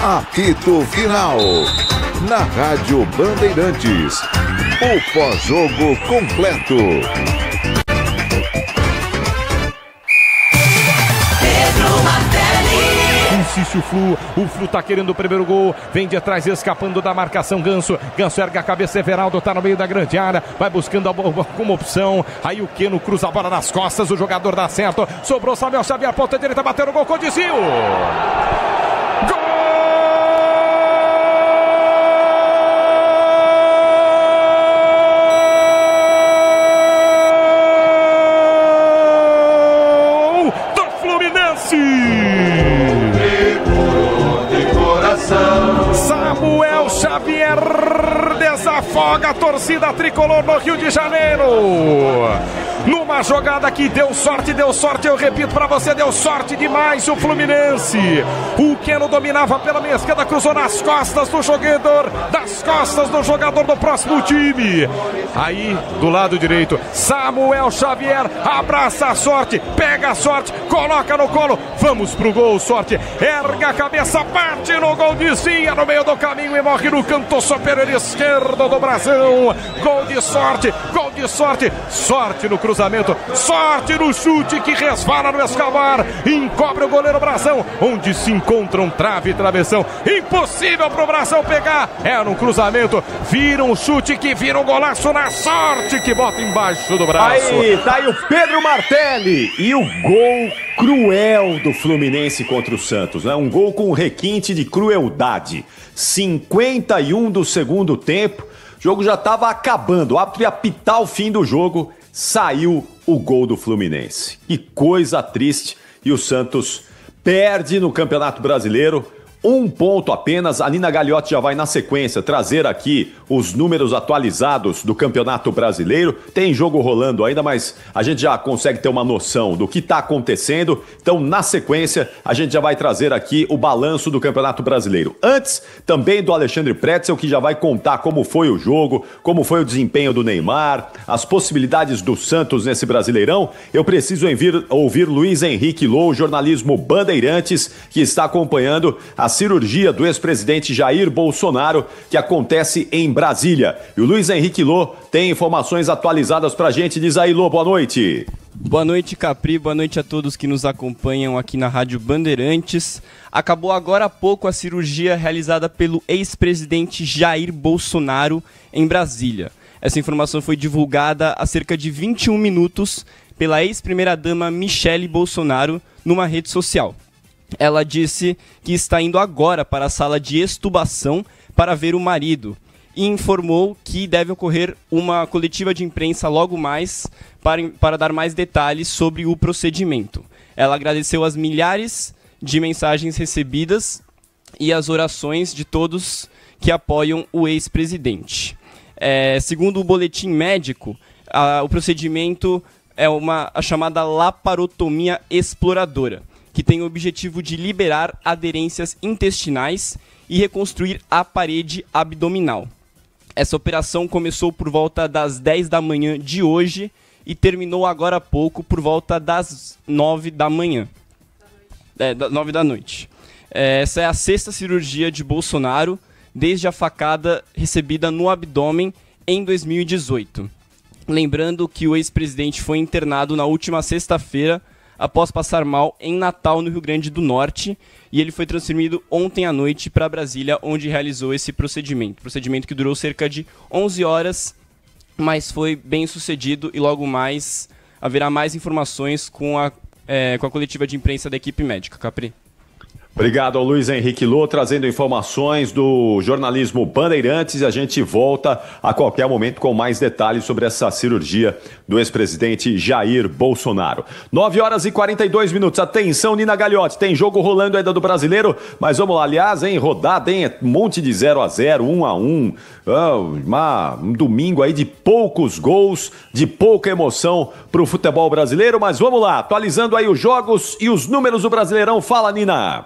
Apito final. Na Rádio Bandeirantes. O pós-jogo completo. Insiste o Flu tá querendo o primeiro gol, vem de trás escapando da marcação Ganso ergue a cabeça, Everaldo tá no meio da grande área, vai buscando como opção, aí o Keno cruza a bola nas costas, o jogador dá certo, sobrou Samuel Xavier, ponta direita, bateu no gol com o desvio. Samuel Xavier desafoga a torcida tricolor no Rio de Janeiro. Numa jogada que deu sorte, eu repito pra você, deu sorte demais o Fluminense. O Keno dominava pela meia esquerda, cruzou nas costas do jogador, do próximo time. Aí, do lado direito, Samuel Xavier abraça a sorte, pega a sorte, coloca no colo, vamos pro gol, sorte, erga a cabeça, parte no gol, desvia no meio do caminho e morre no canto superior esquerdo do Brasão. Gol de sorte, sorte no cruzamento, sorte no chute que resvala no escavar, encobre o goleiro Brasão, onde se encontram trave e travessão, impossível pro Brasão pegar, no cruzamento, vira um chute que vira um golaço na sorte que bota embaixo do braço. Aí, tá aí o Pedro Martelli e o gol cruel do Fluminense contra o Santos, né? Um gol com requinte de crueldade. 51 do segundo tempo, o jogo já estava acabando, o árbitro ia apitar o fim do jogo, saiu o gol do Fluminense. Que coisa triste, e o Santos perde no Campeonato Brasileiro. 1 ponto apenas. A Nina Gagliotti já vai na sequência trazer aqui os números atualizados do Campeonato Brasileiro. Tem jogo rolando ainda, mas a gente já consegue ter uma noção do que está acontecendo. Então, na sequência, a gente já vai trazer aqui o balanço do Campeonato Brasileiro. Antes, também do Alexandre Pretzel, que já vai contar como foi o jogo, como foi o desempenho do Neymar, as possibilidades do Santos nesse Brasileirão. Eu preciso ouvir Luiz Henrique Lô, jornalismo Bandeirantes, que está acompanhando a cirurgia do ex-presidente Jair Bolsonaro, que acontece em Brasília. E o Luiz Henrique Lô tem informações atualizadas pra gente. Diz aí, Lô, boa noite. Boa noite, Capri. Boa noite a todos que nos acompanham aqui na Rádio Bandeirantes. Acabou agora há pouco a cirurgia realizada pelo ex-presidente Jair Bolsonaro em Brasília. Essa informação foi divulgada há cerca de 21 minutos pela ex-primeira-dama Michele Bolsonaro numa rede social. Ela disse que está indo agora para a sala de extubação para ver o marido e informou que deve ocorrer uma coletiva de imprensa logo mais para dar mais detalhes sobre o procedimento. Ela agradeceu as milhares de mensagens recebidas e as orações de todos que apoiam o ex-presidente. Segundo o boletim médico, o procedimento é a chamada laparotomia exploradora, que tem o objetivo de liberar aderências intestinais e reconstruir a parede abdominal. Essa operação começou por volta das 10 da manhã de hoje e terminou agora há pouco por volta das 9 da manhã. 9 da noite. Essa é a 6ª cirurgia de Bolsonaro desde a facada recebida no abdômen em 2018. Lembrando que o ex-presidente foi internado na última sexta-feira após passar mal em Natal, no Rio Grande do Norte, e ele foi transferido ontem à noite para Brasília, onde realizou esse procedimento. Procedimento que durou cerca de 11 horas, mas foi bem sucedido e logo mais haverá mais informações com a coletiva de imprensa da equipe médica. Capri. Obrigado ao Luiz Henrique Lô, trazendo informações do jornalismo Bandeirantes, e a gente volta a qualquer momento com mais detalhes sobre essa cirurgia do ex-presidente Jair Bolsonaro. 9 horas e 42 minutos. Atenção, Nina Gagliotti, tem jogo rolando ainda do Brasileiro, mas vamos lá, aliás, rodada, um monte de 0-0, 1-1, um domingo aí de poucos gols, de pouca emoção para o futebol brasileiro, mas vamos lá, atualizando aí os jogos e os números do Brasileirão. Fala, Nina!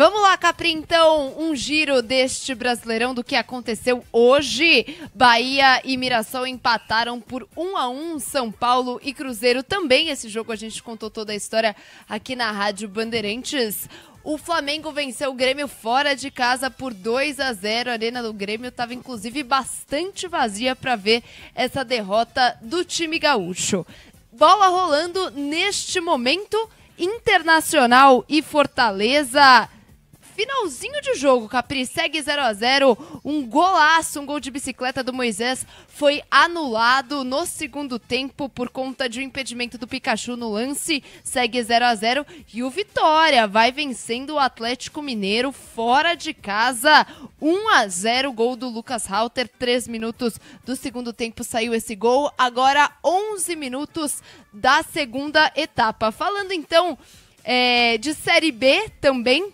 Vamos lá, Capri, então, um giro deste Brasileirão do que aconteceu hoje. Bahia e Mirassol empataram por 1-1, São Paulo e Cruzeiro também. Esse jogo a gente contou toda a história aqui na Rádio Bandeirantes. O Flamengo venceu o Grêmio fora de casa por 2-0. A Arena do Grêmio estava, inclusive, bastante vazia para ver essa derrota do time gaúcho. Bola rolando neste momento, Internacional e Fortaleza. Finalzinho de jogo, Capri, segue 0-0, um golaço, um gol de bicicleta do Moisés foi anulado no segundo tempo por conta de um impedimento do Pikachu no lance, segue 0-0 e o Vitória vai vencendo o Atlético Mineiro fora de casa, 1-0, gol do Lucas Rauter, 3 minutos do segundo tempo saiu esse gol, agora 11 minutos da segunda etapa. Falando então de Série B também,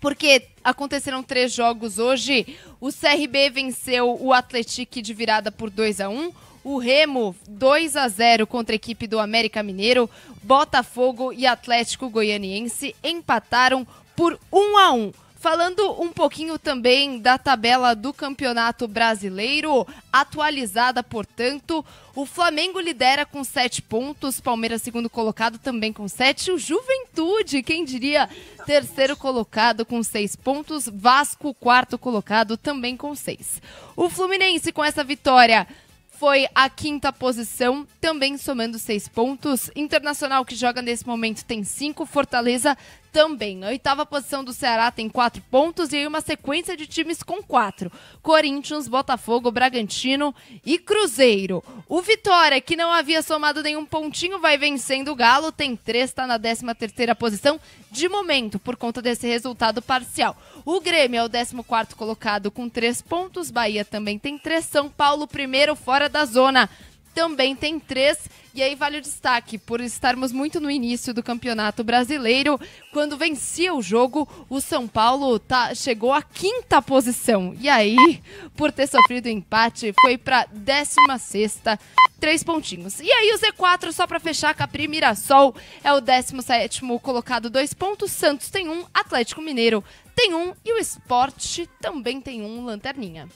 porque aconteceram 3 jogos hoje. O CRB venceu o Atlético de virada por 2-1. O Remo 2-0 contra a equipe do América Mineiro. Botafogo e Atlético Goianiense empataram por 1-1. Falando um pouquinho também da tabela do Campeonato Brasileiro, atualizada, portanto, o Flamengo lidera com 7 pontos, Palmeiras segundo colocado também com 7, o Juventude, quem diria, terceiro colocado com 6 pontos, Vasco quarto colocado também com 6. O Fluminense com essa vitória foi a 5ª posição, também somando 6 pontos. Internacional, que joga nesse momento, tem 5. Fortaleza também. A 8ª posição do Ceará tem 4 pontos e aí uma sequência de times com 4. Corinthians, Botafogo, Bragantino e Cruzeiro. O Vitória, que não havia somado nenhum pontinho, vai vencendo o Galo, tem 3, está na 13ª posição de momento, por conta desse resultado parcial. O Grêmio é o 14º colocado com 3 pontos, Bahia também tem 3, São Paulo primeiro fora da zona, também tem 3, e aí vale o destaque, por estarmos muito no início do Campeonato Brasileiro, quando vencia o jogo, o São Paulo chegou à 5ª posição, e aí, por ter sofrido empate, foi para 16ª, 3 pontinhos. E aí o Z4, só para fechar, Capri Mirassol é o 17º colocado, 2 pontos, Santos tem 1, Atlético Mineiro tem 1 e o Sport também tem 1, Lanterninha.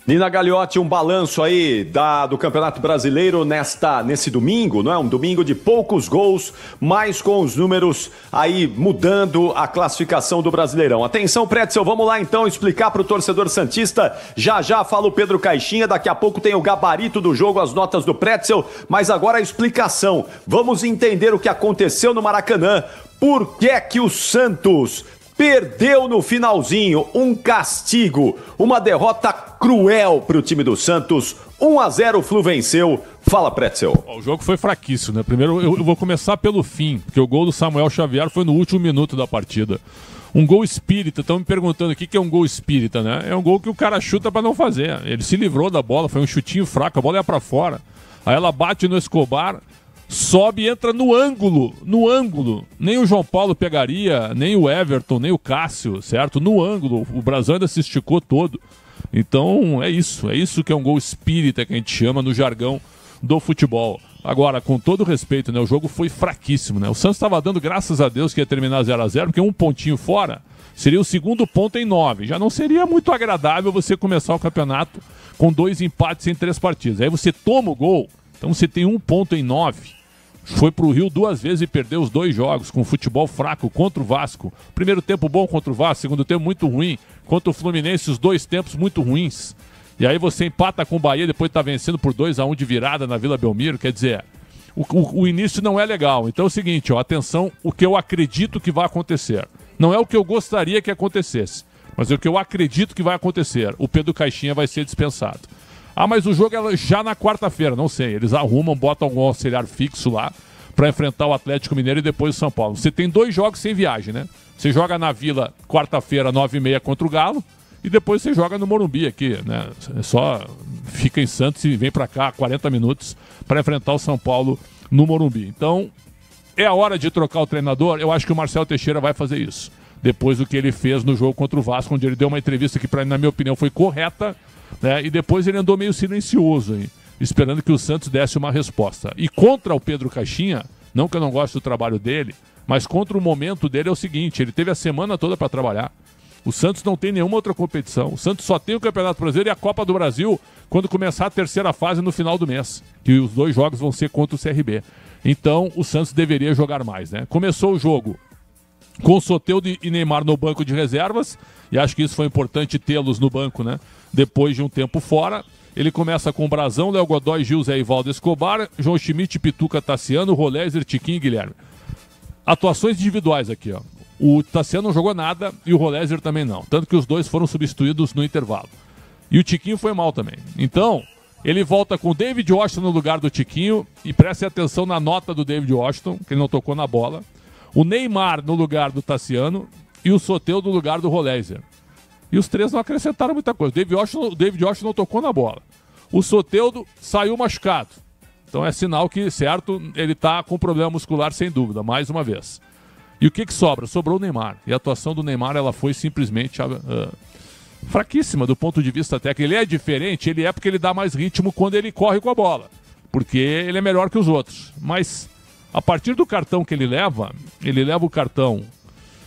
Nina Gagliotti, um balanço aí do Campeonato Brasileiro nesse domingo, não é? Um domingo de poucos gols, mas com os números aí mudando a classificação do Brasileirão. Atenção, Pretzel, vamos lá então explicar para o torcedor santista. Já fala o Pedro Caixinha, daqui a pouco tem o gabarito do jogo, as notas do Pretzel, mas agora a explicação. Vamos entender o que aconteceu no Maracanã. Por que é que o Santos perdeu no finalzinho? Um castigo, uma derrota cruel para o time do Santos. 1-0, o Flu venceu. Fala, Pretzel. O jogo foi fraquíssimo, né? Primeiro eu vou começar pelo fim, porque o gol do Samuel Xavier foi no último minuto da partida. Um gol espírita, estão me perguntando o que é um gol espírita, né? É um gol que o cara chuta para não fazer. Ele se livrou da bola, foi um chutinho fraco, a bola ia para fora. Aí ela bate no Escobar, sobe e entra no ângulo. Nem o João Paulo pegaria, nem o Everton, nem o Cássio, certo? No ângulo. O Brasil ainda se esticou todo. Então é isso que é um gol espírita, que a gente chama no jargão do futebol. Agora, com todo respeito, né, o jogo foi fraquíssimo, né? O Santos estava dando graças a Deus que ia terminar 0-0, porque um pontinho fora seria o segundo ponto em 9. Já não seria muito agradável você começar o campeonato com 2 empates em 3 partidas. Aí você toma o gol, então você tem 1 ponto em 9. Foi pro Rio 2 vezes e perdeu os 2 jogos com futebol fraco contra o Vasco. Primeiro tempo bom contra o Vasco, segundo tempo muito ruim. Contra o Fluminense, os 2 tempos muito ruins. E aí você empata com o Bahia, depois tá vencendo por 2-1 de virada na Vila Belmiro. Quer dizer, o início não é legal. Então é o seguinte, ó, atenção, o que eu acredito que vai acontecer. Não é o que eu gostaria que acontecesse, mas é o que eu acredito que vai acontecer. O Pedro Caixinha vai ser dispensado. Ah, mas o jogo é já na quarta-feira, não sei. Eles arrumam, botam algum auxiliar fixo lá para enfrentar o Atlético Mineiro e depois o São Paulo. Você tem 2 jogos sem viagem, né? Você joga na Vila quarta-feira, 9h30 contra o Galo e depois você joga no Morumbi aqui, né? Só fica em Santos e vem para cá 40 minutos para enfrentar o São Paulo no Morumbi. Então, é a hora de trocar o treinador. Eu acho que o Marcelo Teixeira vai fazer isso. Depois do que ele fez no jogo contra o Vasco, onde ele deu uma entrevista que, na minha opinião, foi correta, né? E depois ele andou meio silencioso, hein? Esperando que o Santos desse uma resposta. E contra o Pedro Caixinha, não que eu não goste do trabalho dele, mas contra o momento dele é o seguinte, ele teve a semana toda para trabalhar. O Santos não tem nenhuma outra competição. O Santos só tem o Campeonato Brasileiro e a Copa do Brasil quando começar a terceira fase no final do mês. Que os 2 jogos vão ser contra o CRB. Então o Santos deveria jogar mais, né? Começou o jogo com o Soteldo e Neymar no banco de reservas. E acho que isso foi importante tê-los no banco, né? Depois de um tempo fora. Ele começa com o Brazão, Léo Godoy, Gil, Zé Ivaldo, Escobar, João Schmidt, Pituca, Tassiano, Rolézer, Tiquinho e Guilherme. Atuações individuais aqui, ó. O Tassiano não jogou nada e o Rolézer também não. Tanto que os 2 foram substituídos no intervalo. E o Tiquinho foi mal também. Então, ele volta com o David Washington no lugar do Tiquinho. E prestem atenção na nota do David Washington, que ele não tocou na bola. O Neymar no lugar do Tassiano e o Soteldo no lugar do Rolézer. E os 3 não acrescentaram muita coisa. O David Washington não tocou na bola. O Soteldo saiu machucado. Então é sinal que, certo, ele está com problema muscular sem dúvida, mais uma vez. E o que sobra? Sobrou o Neymar. E a atuação do Neymar ela foi simplesmente fraquíssima do ponto de vista técnico. Ele é diferente, ele é porque ele dá mais ritmo quando ele corre com a bola. Porque ele é melhor que os outros. Mas a partir do cartão que ele leva o cartão,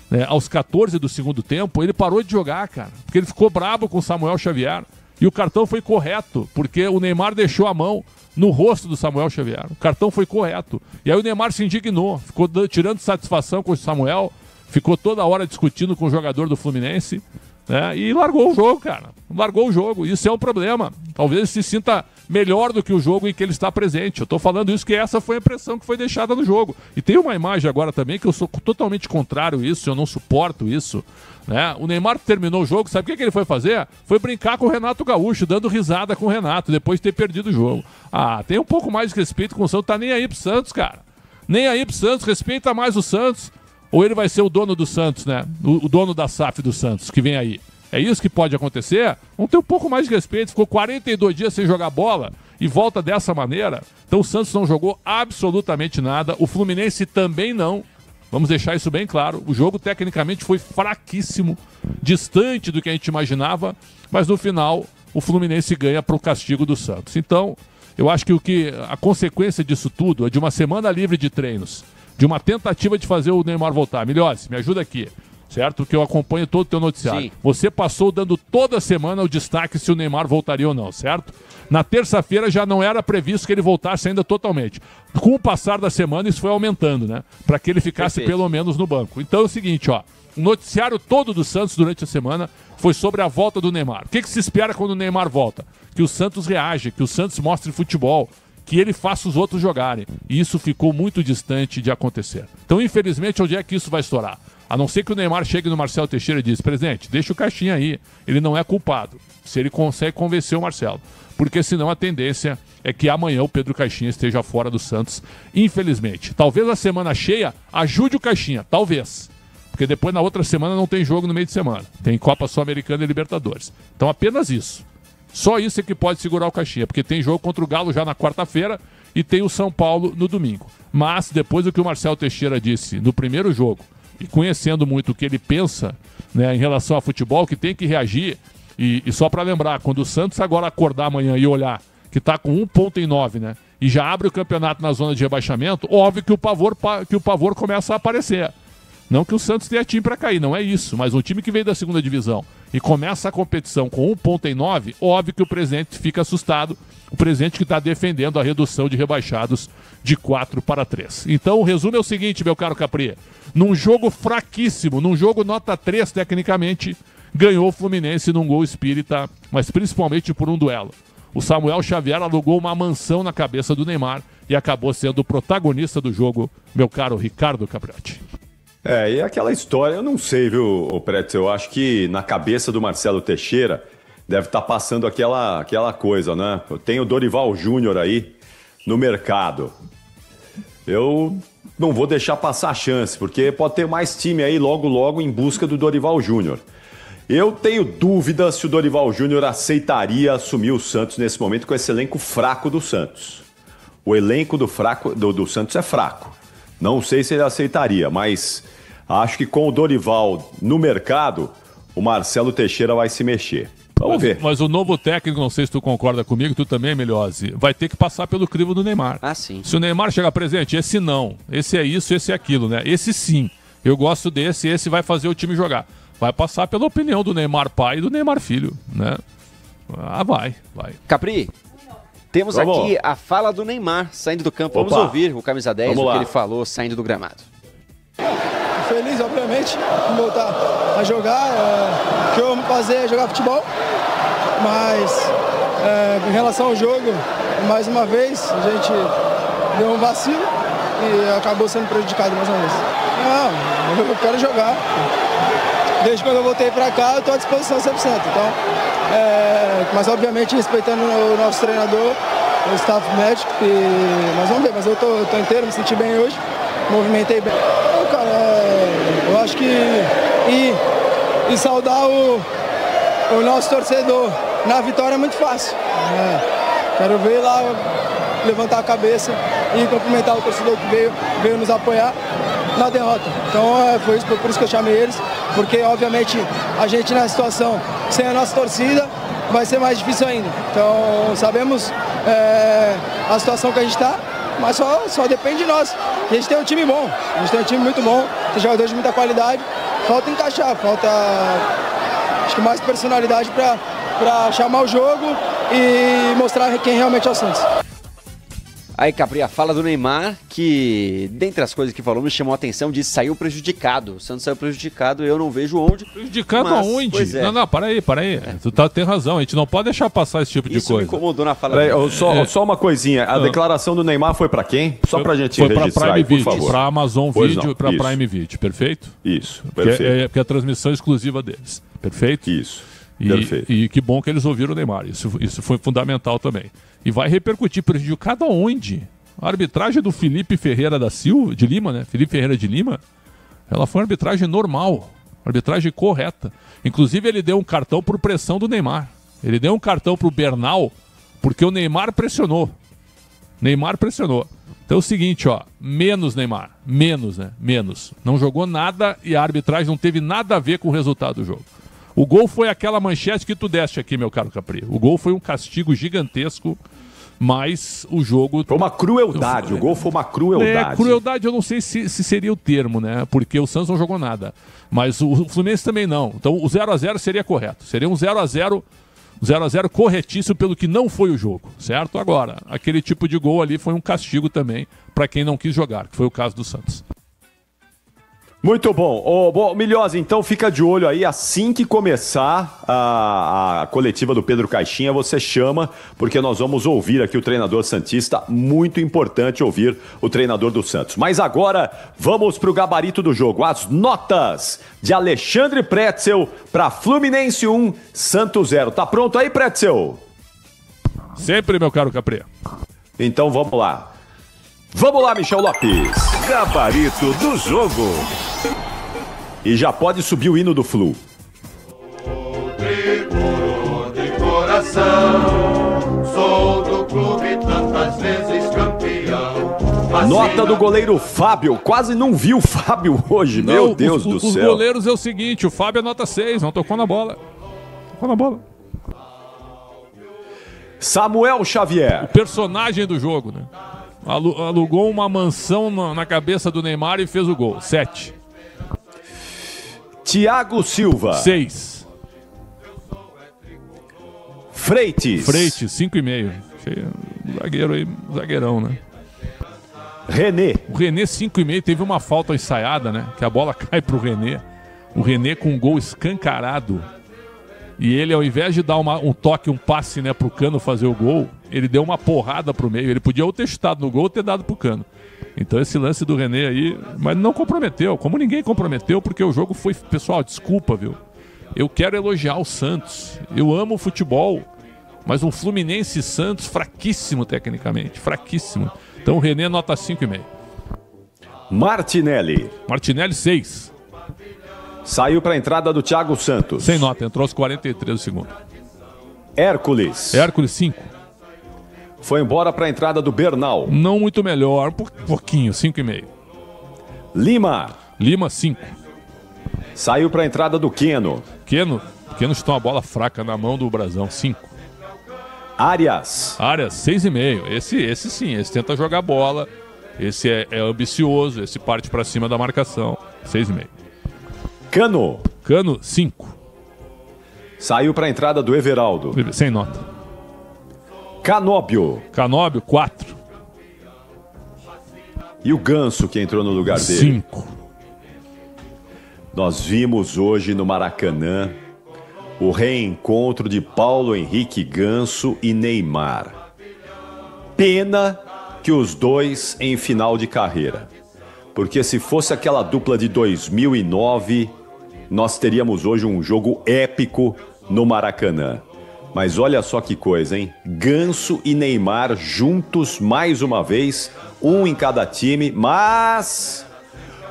né, aos 14 do segundo tempo, ele parou de jogar, cara. Porque ele ficou brabo com o Samuel Xavier. E o cartão foi correto, porque o Neymar deixou a mão no rosto do Samuel Xavier. O cartão foi correto. E aí o Neymar se indignou, ficou tirando satisfação com o Samuel, ficou toda hora discutindo com o jogador do Fluminense, né, e largou o jogo, cara. Largou o jogo. Isso é um problema. Talvez ele se sinta melhor do que o jogo em que ele está presente. Eu estou falando isso que essa foi a impressão que foi deixada no jogo. E tem uma imagem agora também que eu sou totalmente contrário a isso, eu não suporto isso. Né? O Neymar terminou o jogo, sabe o que ele foi fazer? Foi brincar com o Renato Gaúcho, dando risada com o Renato, depois de ter perdido o jogo. Ah, tem um pouco mais de respeito com o Santos, tá nem aí pro Santos, cara. Nem aí pro Santos, respeita mais o Santos. Ou ele vai ser o dono do Santos, né? O dono da SAF do Santos, que vem aí. É isso que pode acontecer? Vamos ter um pouco mais de respeito. Ficou 42 dias sem jogar bola e volta dessa maneira. Então o Santos não jogou absolutamente nada. O Fluminense também não. Vamos deixar isso bem claro. O jogo tecnicamente foi fraquíssimo, distante do que a gente imaginava, mas no final o Fluminense ganha para o castigo do Santos. Então, eu acho que a consequência disso tudo é de uma semana livre de treinos, de uma tentativa de fazer o Neymar voltar. Milhões, me ajuda aqui, certo? Que eu acompanho todo o teu noticiário. Sim. Você passou dando toda semana o destaque se o Neymar voltaria ou não, certo? Na terça-feira já não era previsto que ele voltasse ainda totalmente. Com o passar da semana isso foi aumentando, né? Para que ele ficasse pelo menos no banco. Então é o seguinte, ó. O noticiário todo do Santos durante a semana foi sobre a volta do Neymar. O que se espera quando o Neymar volta? Que o Santos reaja, que o Santos mostre futebol, que ele faça os outros jogarem. E isso ficou muito distante de acontecer. Então, infelizmente, onde é que isso vai estourar? A não ser que o Neymar chegue no Marcelo Teixeira e diz: presidente, deixa o Caixinha aí, ele não é culpado. Se ele consegue convencer o Marcelo. Porque senão a tendência é que amanhã o Pedro Caixinha esteja fora do Santos, infelizmente. Talvez a semana cheia ajude o Caixinha, talvez. Porque depois na outra semana não tem jogo no meio de semana. Tem Copa Sul-Americana e Libertadores. Então apenas isso. Só isso é que pode segurar o Caixinha, porque tem jogo contra o Galo já na quarta-feira e tem o São Paulo no domingo. Mas depois do que o Marcelo Teixeira disse no primeiro jogo, e conhecendo muito o que ele pensa, né, em relação ao futebol, que tem que reagir, e só para lembrar, quando o Santos agora acordar amanhã e olhar que está com 1 ponto em 9, né, e já abre o campeonato na zona de rebaixamento, óbvio que o pavor começa a aparecer. Não que o Santos tenha time para cair, não é isso, mas um time que veio da segunda divisão e começa a competição com 1 ponto em 9, óbvio que o presidente fica assustado, o presidente que está defendendo a redução de rebaixados de 4 para 3. Então o resumo é o seguinte, meu caro Capri, num jogo fraquíssimo, num jogo nota 3 tecnicamente, ganhou o Fluminense num gol espírita, mas principalmente por um duelo. O Samuel Xavier alugou uma mansão na cabeça do Neymar e acabou sendo o protagonista do jogo, meu caro Ricardo Capriotti. E aquela história, eu não sei, viu, Pretz? Eu acho que na cabeça do Marcelo Teixeira deve estar passando aquela coisa, né? Tem o Dorival Júnior aí no mercado. Eu não vou deixar passar a chance, porque pode ter mais time aí logo em busca do Dorival Júnior. Eu tenho dúvida se o Dorival Júnior aceitaria assumir o Santos nesse momento com esse elenco fraco do Santos. O elenco do Santos é fraco. Não sei se ele aceitaria, mas acho que com o Dorival no mercado, o Marcelo Teixeira vai se mexer. Vamos ver. Mas o novo técnico, não sei se tu concorda comigo, tu também, Melhose, vai ter que passar pelo crivo do Neymar. Ah, sim. Se o Neymar chegar presente, esse não, esse é isso, esse é aquilo, né? Esse sim, eu gosto desse, esse vai fazer o time jogar. Vai passar pela opinião do Neymar pai e do Neymar filho, né? Ah, vai. Capri, temos aqui a fala do Neymar saindo do campo. Vamos ouvir o camisa 10, o que ele falou saindo do gramado. Feliz, obviamente, em voltar a jogar. O que eu amo fazer é jogar futebol. Mas, em relação ao jogo, mais uma vez, a gente deu um vacilo e acabou sendo prejudicado mais uma vez. Não, eu quero jogar. Desde quando eu voltei para cá, eu estou à disposição 100%. Então, mas obviamente respeitando o nosso treinador, o staff médico, mas vamos ver, mas eu tô inteiro, me senti bem hoje, movimentei bem. Então, cara, eu acho que e saudar o nosso torcedor na vitória é muito fácil. Quero ver lá levantar a cabeça e cumprimentar o torcedor que veio nos apoiar. na derrota. Então foi por isso que eu chamei eles, porque obviamente a gente na situação sem a nossa torcida vai ser mais difícil ainda. Então sabemos a situação que a gente está, mas só depende de nós. E a gente tem um time bom, a gente tem um time muito bom, tem jogadores de muita qualidade, falta encaixar, falta acho que mais personalidade para chamar o jogo e mostrar quem realmente é o Santos. Aí, Capri, a fala do Neymar, que, dentre as coisas que falou, me chamou a atenção, disse que saiu prejudicado. O Santos saiu prejudicado, eu não vejo onde. Prejudicado aonde? Pois é. Não, para aí. Tu tem razão, a gente não pode deixar passar esse tipo de coisa. Isso me incomodou na fala dele. Só uma coisinha, a declaração do Neymar foi pra quem? Só pra gente registrar pra Prime aí, por Video, favor. pra Amazon Video, pra Prime Video, perfeito? Isso, perfeito. Porque é a transmissão exclusiva deles, perfeito? Isso, perfeito. E que bom que eles ouviram o Neymar, isso foi fundamental também. E vai repercutir prejudicado aonde? A arbitragem do Felipe Ferreira de Lima, né? Felipe Ferreira de Lima, ela foi uma arbitragem normal, arbitragem correta. Inclusive ele deu um cartão por pressão do Neymar. Ele deu um cartão pro Bernal porque o Neymar pressionou. Então é o seguinte, ó, menos Neymar, menos. Não jogou nada e a arbitragem não teve nada a ver com o resultado do jogo. O gol foi aquela manchete que tu deste aqui, meu caro Capri. O gol foi um castigo gigantesco. Mas o jogo... Foi uma crueldade, o gol foi uma crueldade. Crueldade eu não sei se seria o termo, né? Porque o Santos não jogou nada. Mas o Fluminense também não. Então o 0x0 seria correto. Seria um 0x0 corretíssimo pelo que não foi o jogo, certo? Agora, aquele tipo de gol ali foi um castigo também para quem não quis jogar, que foi o caso do Santos. Muito bom. Bom, Milhose, então fica de olho aí, assim que começar a coletiva do Pedro Caixinha, você chama, porque nós vamos ouvir aqui o treinador santista, muito importante ouvir o treinador do Santos. Mas agora, vamos para o gabarito do jogo, as notas de Alexandre Pretzel para Fluminense 1, Santos 0. Tá pronto aí, Pretzel? Sempre, meu caro Capri. Então vamos lá. Vamos lá, Michel Lopes. Gabarito do jogo. E já pode subir o hino do Flu. De coração, sou do clube tantas vezes campeão. Nota do goleiro Fábio. Quase não vi o Fábio hoje, não, meu Deus do céu. Os goleiros é o seguinte, o Fábio é nota 6, não tocou na bola. Samuel Xavier. O personagem do jogo, né? Alugou uma mansão na cabeça do Neymar e fez o gol. 7. Thiago Silva. 6. Freites. 5,5. Zagueiro aí, zagueirão, né? René. O René 5,5, teve uma falta ensaiada, né? Que a bola cai pro René. O René com um gol escancarado. E ele, ao invés de dar um toque, um passe, né, pro Cano fazer o gol, ele deu uma porrada pro meio. Ele podia ou ter chutado no gol ou ter dado pro Cano. Então esse lance do René aí, mas não comprometeu, como ninguém comprometeu, porque o jogo foi... Pessoal, desculpa, viu? Eu quero elogiar o Santos. Eu amo o futebol, mas um Fluminense e Santos fraquíssimo tecnicamente, fraquíssimo. Então o René nota 5,5. Martinelli. 6. Saiu para a entrada do Thiago Santos. Sem nota, entrou aos 43 do segundo. Hércules. 5. Foi embora para a entrada do Bernal. Não muito melhor, um pouquinho, 5,5. Lima, 5. Saiu para a entrada do Keno. Keno chutou uma bola fraca na mão do Brasão, 5. Arias, 6,5. Esse sim, esse tenta jogar bola. Esse é ambicioso, esse parte para cima da marcação, 6,5. Cano, 5. Saiu para a entrada do Everaldo. Sem nota. Canóbio, 4. E o Ganso que entrou no lugar dele? 5. Nós vimos hoje no Maracanã o reencontro de Paulo Henrique Ganso e Neymar. Pena que os dois em final de carreira. Porque se fosse aquela dupla de 2009, nós teríamos hoje um jogo épico no Maracanã. Mas olha só que coisa, hein? Ganso e Neymar juntos mais uma vez, um em cada time, mas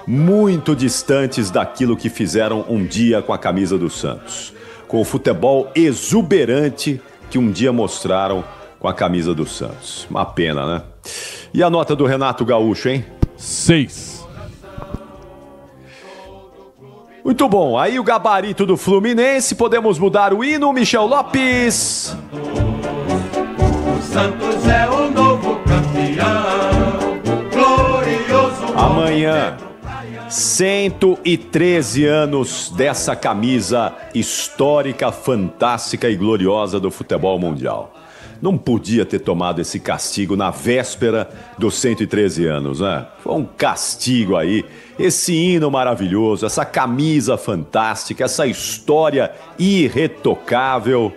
muito distantes daquilo que fizeram um dia com a camisa do Santos. Com o futebol exuberante que um dia mostraram com a camisa do Santos. Uma pena, né? E a nota do Renato Gaúcho, hein? 6. Muito bom, aí o gabarito do Fluminense, podemos mudar o hino, Michel Lopes. O Santos é o novo campeão, glorioso. Amanhã, 113 anos dessa camisa histórica, fantástica e gloriosa do futebol mundial. Não podia ter tomado esse castigo na véspera dos 113 anos, né? Foi um castigo aí. Esse hino maravilhoso, essa camisa fantástica, essa história irretocável.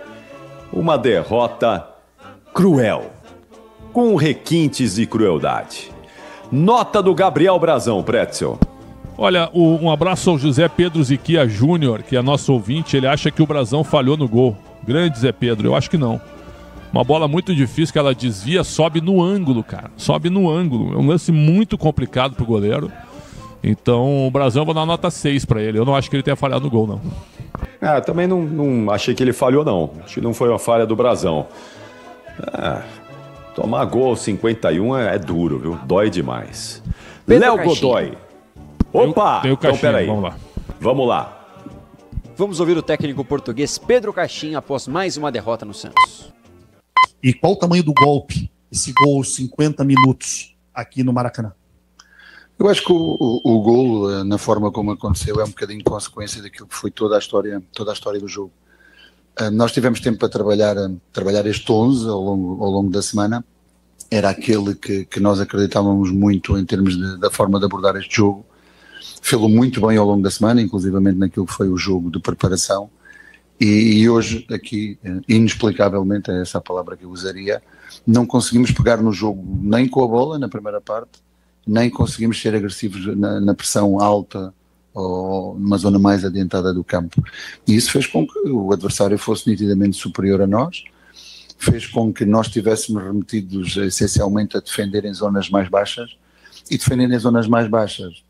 Uma derrota cruel, com requintes de crueldade. Nota do Gabriel Brazão, Pretzel. Olha, um abraço ao José Pedro Ziquia Júnior, que é nosso ouvinte. Ele acha que o Brazão falhou no gol. Grande Zé Pedro, eu acho que não. Uma bola muito difícil que ela desvia, sobe no ângulo, cara. Sobe no ângulo. É um lance muito complicado pro goleiro. Então o Brazão, eu vou dar nota 6 pra ele. Eu não acho que ele tenha falhado no gol, não. Também não achei que ele falhou, não. Acho que não foi uma falha do Brazão. Tomar gol 51 é duro, viu? Dói demais. Léo Godoy. Opa! Então peraí. Vamos lá. Vamos ouvir o técnico português Pedro Caixinha após mais uma derrota no Santos. E qual o tamanho do golpe, esse gol 50 minutos aqui no Maracanã? Eu acho que o gol, na forma como aconteceu, é um bocadinho consequência daquilo que foi toda a história do jogo. Nós tivemos tempo para trabalhar este 11 ao longo da semana. Era aquele que nós acreditávamos muito em termos da forma de abordar este jogo. Fê-lo muito bem ao longo da semana, inclusivamente naquilo que foi o jogo de preparação. E hoje, aqui, inexplicavelmente, é essa a palavra que eu usaria, não conseguimos pegar no jogo nem com a bola na primeira parte, nem conseguimos ser agressivos na pressão alta ou numa zona mais adiantada do campo. E isso fez com que o adversário fosse nitidamente superior a nós, fez com que nós estivéssemos remetidos essencialmente a defender em zonas mais baixas, e defender em zonas mais baixas,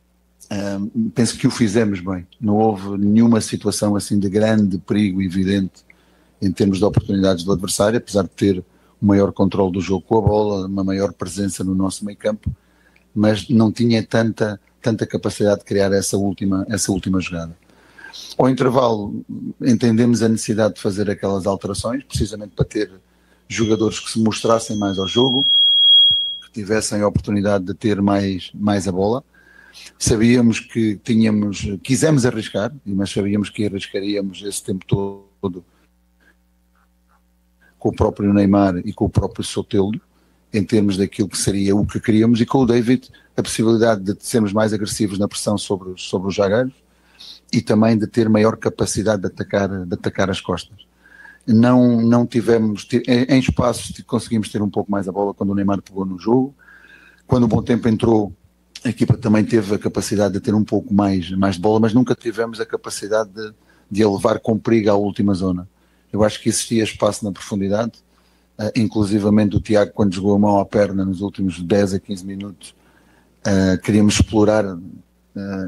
penso que o fizemos bem. Não houve nenhuma situação assim de grande perigo evidente em termos de oportunidades do adversário, apesar de ter um maior controle do jogo com a bola, uma maior presença no nosso meio campo, mas não tinha tanta capacidade de criar essa última jogada. Ao intervalo entendemos a necessidade de fazer aquelas alterações, precisamente para ter jogadores que se mostrassem mais ao jogo, que tivessem a oportunidade de ter mais a bola. Sabíamos que quisemos arriscar, mas sabíamos que arriscaríamos esse tempo todo com o próprio Neymar e com o próprio Soteldo, em termos daquilo que seria o que queríamos, e com o David a possibilidade de sermos mais agressivos na pressão sobre os zagueiros e também de ter maior capacidade de atacar as costas. Não tivemos, em espaços conseguimos ter um pouco mais a bola quando o Neymar pegou no jogo. Quando o Bom Tempo entrou, a equipa também teve a capacidade de ter um pouco mais de bola, mas nunca tivemos a capacidade de a levar com perigo à última zona. Eu acho que existia espaço na profundidade, inclusivamente o Tiago, quando jogou a mão à perna nos últimos 10 a 15 minutos, queríamos explorar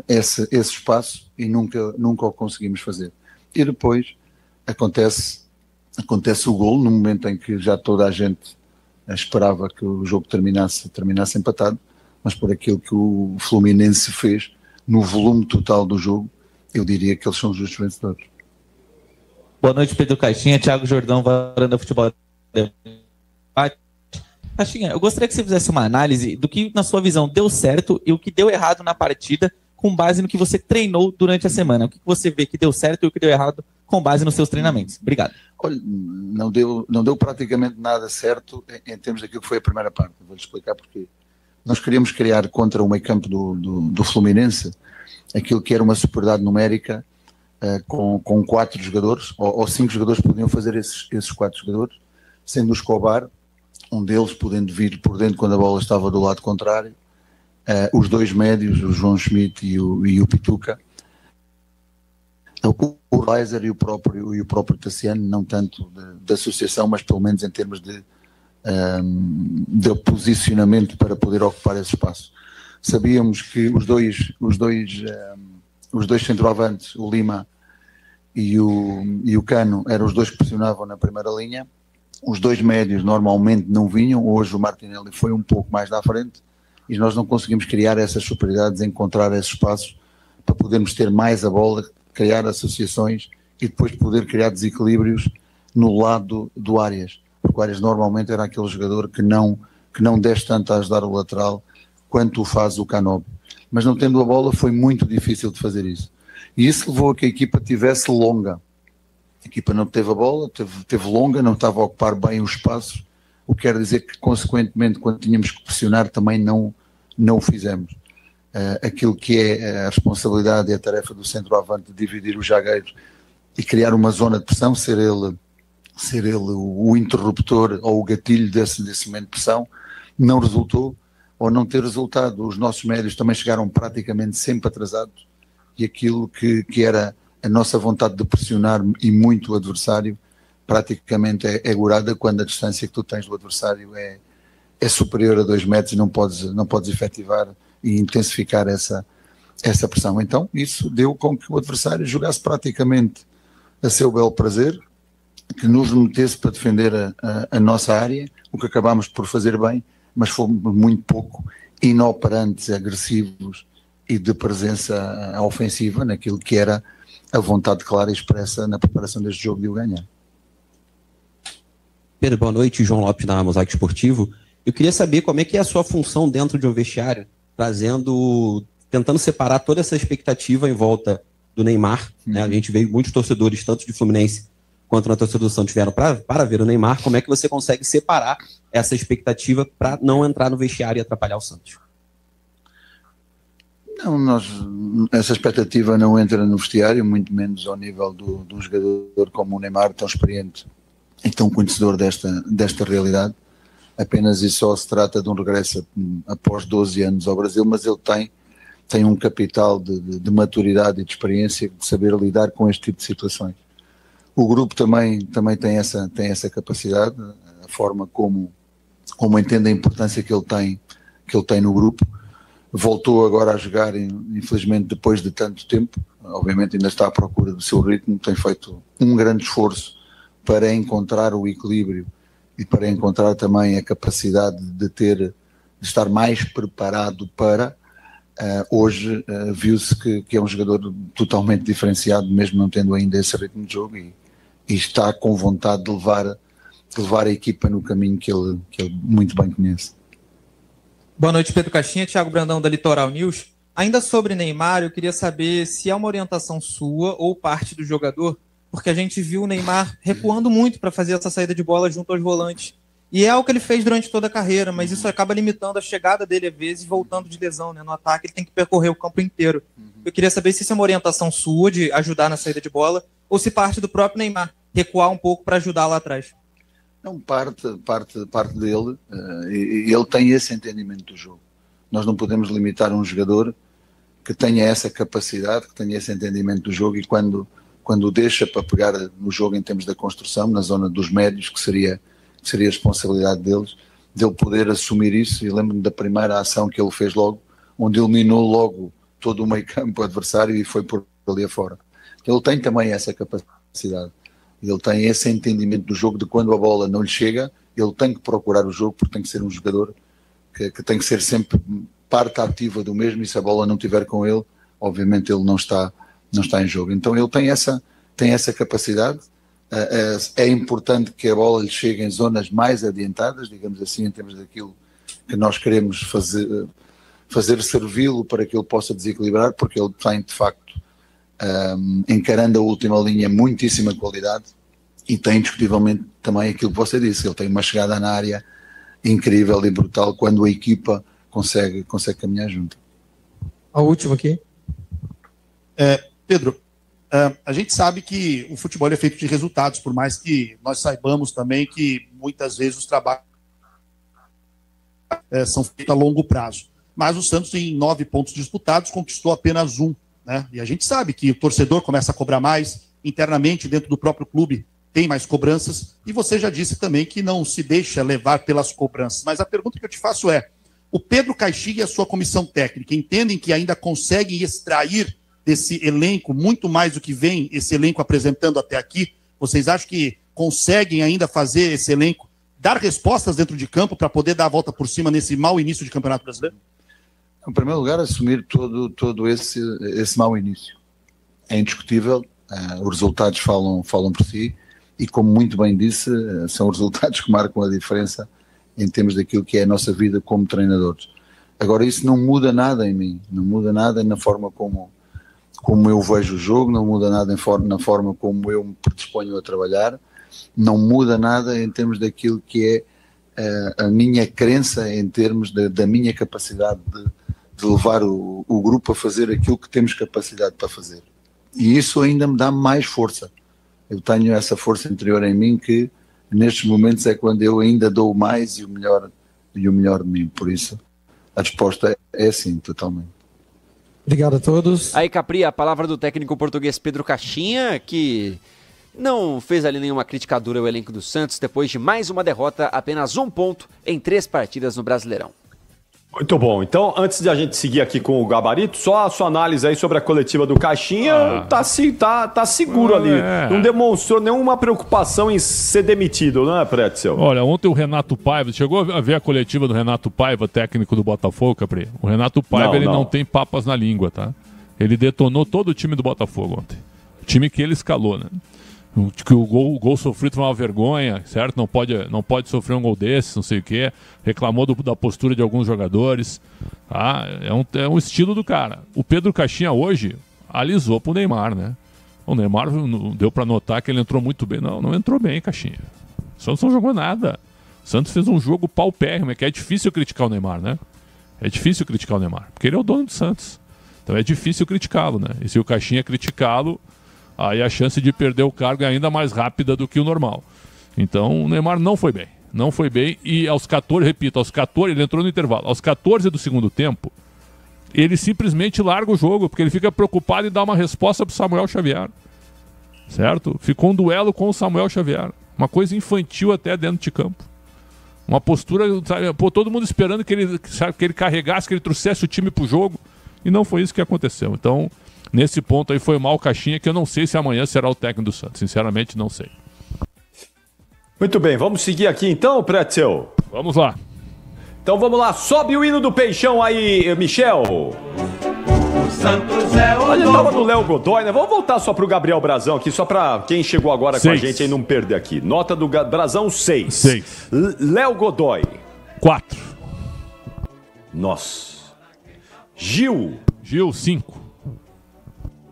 esse espaço e nunca o conseguimos fazer. E depois acontece o gol, no momento em que já toda a gente esperava que o jogo terminasse empatado, mas por aquilo que o Fluminense fez no volume total do jogo, eu diria que eles são os justos vencedores. Boa noite, Pedro Caixinha, Thiago Jordão, Varanda Futebol. Caixinha, eu gostaria que você fizesse uma análise do que, na sua visão, deu certo e o que deu errado na partida, com base no que você treinou durante a semana. O que você vê que deu certo e o que deu errado com base nos seus treinamentos? Obrigado. Olha, não deu praticamente nada certo em termos daquilo que foi a primeira parte. Vou-lhe explicar porquê. Nós queríamos criar contra o meio campo do Fluminense aquilo que era uma superioridade numérica com 4 jogadores, ou 5 jogadores podiam fazer esses 4 jogadores, sendo o Escobar, um deles podendo vir por dentro quando a bola estava do lado contrário, os 2 médios, o João Schmidt e o Pituca, o Reiser e o próprio Tassiano, não tanto de associação, mas pelo menos em termos de posicionamento para poder ocupar esse espaço. Sabíamos que os dois centroavantes, o Lima e o Cano, eram os dois que pressionavam na primeira linha. Os 2 médios normalmente não vinham, hoje o Martinelli foi um pouco mais à frente e nós não conseguimos criar essas superioridades, encontrar esses espaços para podermos ter mais a bola, criar associações e depois poder criar desequilíbrios no lado do Arias. Porque o Arias normalmente era aquele jogador que não desce tanto a ajudar o lateral quanto o faz o Canobi. Mas não tendo a bola foi muito difícil de fazer isso. E isso levou a que a equipa tivesse longa. A equipa não teve a bola, teve longa, não estava a ocupar bem os espaços, o que quer dizer que, consequentemente, quando tínhamos que pressionar, também não o fizemos. Aquilo que é a responsabilidade e a tarefa do centroavante de dividir os zagueiros e criar uma zona de pressão, ser ele o interruptor ou o gatilho desse momento de pressão, não resultou, ou não ter resultado. Os nossos médios também chegaram praticamente sempre atrasados, e aquilo que era a nossa vontade de pressionar e muito o adversário, praticamente é gurada quando a distância que tu tens do adversário é superior a 2 metros e não podes efetivar e intensificar essa pressão. Então isso deu com que o adversário jogasse praticamente a seu belo prazer, que nos metesse para defender a nossa área, o que acabámos por fazer bem, mas fomos muito pouco inoperantes, agressivos e de presença ofensiva naquilo que era a vontade clara e expressa na preparação deste jogo de o ganhar. Pedro, boa noite. João Lopes da Mosaico Esportivo. Eu queria saber como é que é a sua função dentro de um vestiário, tentando separar toda essa expectativa em volta do Neymar, né? A gente veio muitos torcedores, tanto de Fluminense quanto na torcida do Santos, vieram para ver o Neymar. Como é que você consegue separar essa expectativa para não entrar no vestiário e atrapalhar o Santos? Não, essa expectativa não entra no vestiário, muito menos ao nível de um jogador como o Neymar, tão experiente e tão conhecedor desta realidade. Apenas e só se trata de um regresso após 12 anos ao Brasil, mas ele tem um capital de maturidade e de experiência de saber lidar com este tipo de situações. O grupo também tem essa capacidade, a forma como entende a importância que ele tem no grupo. Voltou agora a jogar, infelizmente, depois de tanto tempo. Obviamente ainda está à procura do seu ritmo, tem feito um grande esforço para encontrar o equilíbrio e para encontrar também a capacidade de estar mais preparado para... hoje viu-se que é um jogador totalmente diferenciado, mesmo não tendo ainda esse ritmo de jogo, e está com vontade de levar a equipa no caminho que ele muito bem conhece. Boa noite, Pedro Caixinha, Thiago Brandão da Litoral News. Ainda sobre Neymar, eu queria saber se é uma orientação sua ou parte do jogador, porque a gente viu o Neymar recuando muito para fazer essa saída de bola junto aos volantes. E é o que ele fez durante toda a carreira, mas isso acaba limitando a chegada dele, às vezes, voltando de lesão, né? No ataque ele tem que percorrer o campo inteiro. Eu queria saber se isso é uma orientação sua de ajudar na saída de bola, ou se parte do próprio Neymar, recuar um pouco para ajudar lá atrás. Não, parte dele, e ele tem esse entendimento do jogo. Nós não podemos limitar um jogador que tenha essa capacidade, que tenha esse entendimento do jogo, e quando o deixa para pegar no jogo em termos da construção, na zona dos médios, que seria a responsabilidade dele poder assumir isso. E lembro-me da primeira ação que ele fez logo, onde eliminou logo todo o meio campo adversário e foi por ali afora. Ele tem também essa capacidade, ele tem esse entendimento do jogo, de quando a bola não lhe chega, ele tem que procurar o jogo, porque tem que ser um jogador que tem que ser sempre parte ativa do mesmo, e se a bola não estiver com ele, obviamente ele não está em jogo. Então ele tem essa capacidade. É importante que a bola lhe chegue em zonas mais adiantadas, digamos assim, em termos daquilo que nós queremos fazer servi-lo para que ele possa desequilibrar, porque ele tem, de facto, encarando a última linha, muitíssima qualidade, e tem indiscutivelmente também aquilo que você disse, ele tem uma chegada na área incrível e brutal quando a equipa consegue caminhar junto. A última aqui. Pedro, a gente sabe que o futebol é feito de resultados, por mais que nós saibamos também que muitas vezes os trabalhos são feitos a longo prazo. Mas o Santos, em 9 pontos disputados, conquistou apenas 1, né? E a gente sabe que o torcedor começa a cobrar mais, internamente dentro do próprio clube tem mais cobranças, e você já disse também que não se deixa levar pelas cobranças. Mas a pergunta que eu te faço é: o Pedro Caixinha e a sua comissão técnica entendem que ainda conseguem extrair desse elenco muito mais do que vem esse elenco apresentando até aqui? Vocês acham que conseguem ainda fazer esse elenco dar respostas dentro de campo para poder dar a volta por cima nesse mau início de Campeonato Brasileiro? Em primeiro lugar, assumir todo esse mau início. É indiscutível, os resultados falam por si, e como muito bem disse, são os resultados que marcam a diferença em termos daquilo que é a nossa vida como treinadores. Agora, isso não muda nada em mim, não muda nada na forma como eu vejo o jogo, não muda nada na forma como eu me predisponho a trabalhar, não muda nada em termos daquilo que é a minha crença, em termos da minha capacidade de levar o grupo a fazer aquilo que temos capacidade para fazer. E isso ainda me dá mais força. Eu tenho essa força interior em mim que, nestes momentos, é quando eu ainda dou mais e o melhor de mim. Por isso, a resposta é sim, totalmente. Obrigado a todos. Aí, Capri, a palavra do técnico português Pedro Caixinha, que não fez ali nenhuma crítica dura ao elenco do Santos, depois de mais uma derrota, apenas 1 ponto em 3 partidas no Brasileirão. Muito bom. Então, antes de a gente seguir aqui com o Gabarito, só a sua análise aí sobre a coletiva do Caixinha. Tá seguro ali. Não demonstrou nenhuma preocupação em ser demitido, não é, Pretzel? Olha, ontem o Renato Paiva, chegou a ver a coletiva do Renato Paiva, técnico do Botafogo, Capri? O Renato Paiva, não tem papas na língua, tá? Ele detonou todo o time do Botafogo ontem. O time que ele escalou, né? Que o gol sofrido foi uma vergonha, certo? Não pode sofrer um gol desse, não sei o quê. Reclamou da postura de alguns jogadores. Tá? É um estilo do cara. O Pedro Caixinha hoje alisou pro Neymar, né? O Neymar deu para notar que ele entrou muito bem. Não entrou bem, Caixinha. O Santos não jogou nada. O Santos fez um jogo paupérrimo, que é difícil criticar o Neymar, né? É difícil criticar o Neymar, porque ele é o dono do Santos. Então é difícil criticá-lo, né? E se o Caixinha criticá-lo, aí a chance de perder o cargo é ainda mais rápida do que o normal. Então o Neymar não foi bem. Não foi bem e aos 14, ele entrou no intervalo. Aos 14 do segundo tempo, ele simplesmente larga o jogo, porque ele fica preocupado em dar uma resposta pro Samuel Xavier. Certo? Ficou um duelo com o Samuel Xavier. Uma coisa infantil até dentro de campo. Uma postura, sabe, todo mundo esperando que ele carregasse, que ele trouxesse o time pro jogo. E não foi isso que aconteceu. Então, nesse ponto aí foi mal o Caixinha, que eu não sei se amanhã será o técnico do Santos. Sinceramente, não sei. Muito bem, vamos seguir aqui então, Pretzel? Vamos lá. Então vamos lá, sobe o hino do Peixão aí, Michel. O Santos é o A gente tava no Léo Godoy, né? Vamos voltar só pro Gabriel Brazão aqui, só pra quem chegou agora 6. Com a gente aí não perder aqui. Nota do Brazão, 6. 6. Léo Godoy. 4. Nossa. Gil, 5.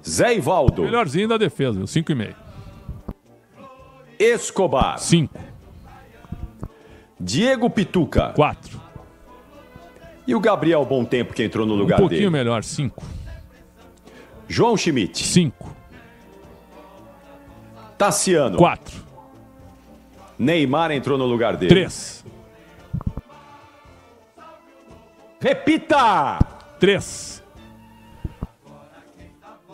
Zé Ivaldo. Melhorzinho da defesa, 5,5. Escobar. 5. Diego Pituca. 4. E o Gabriel Bom Tempo, que entrou no lugar dele. Um pouquinho melhor, 5. João Schmidt. 5. Tassiano. 4. Neymar entrou no lugar dele. 3. Repita! 3.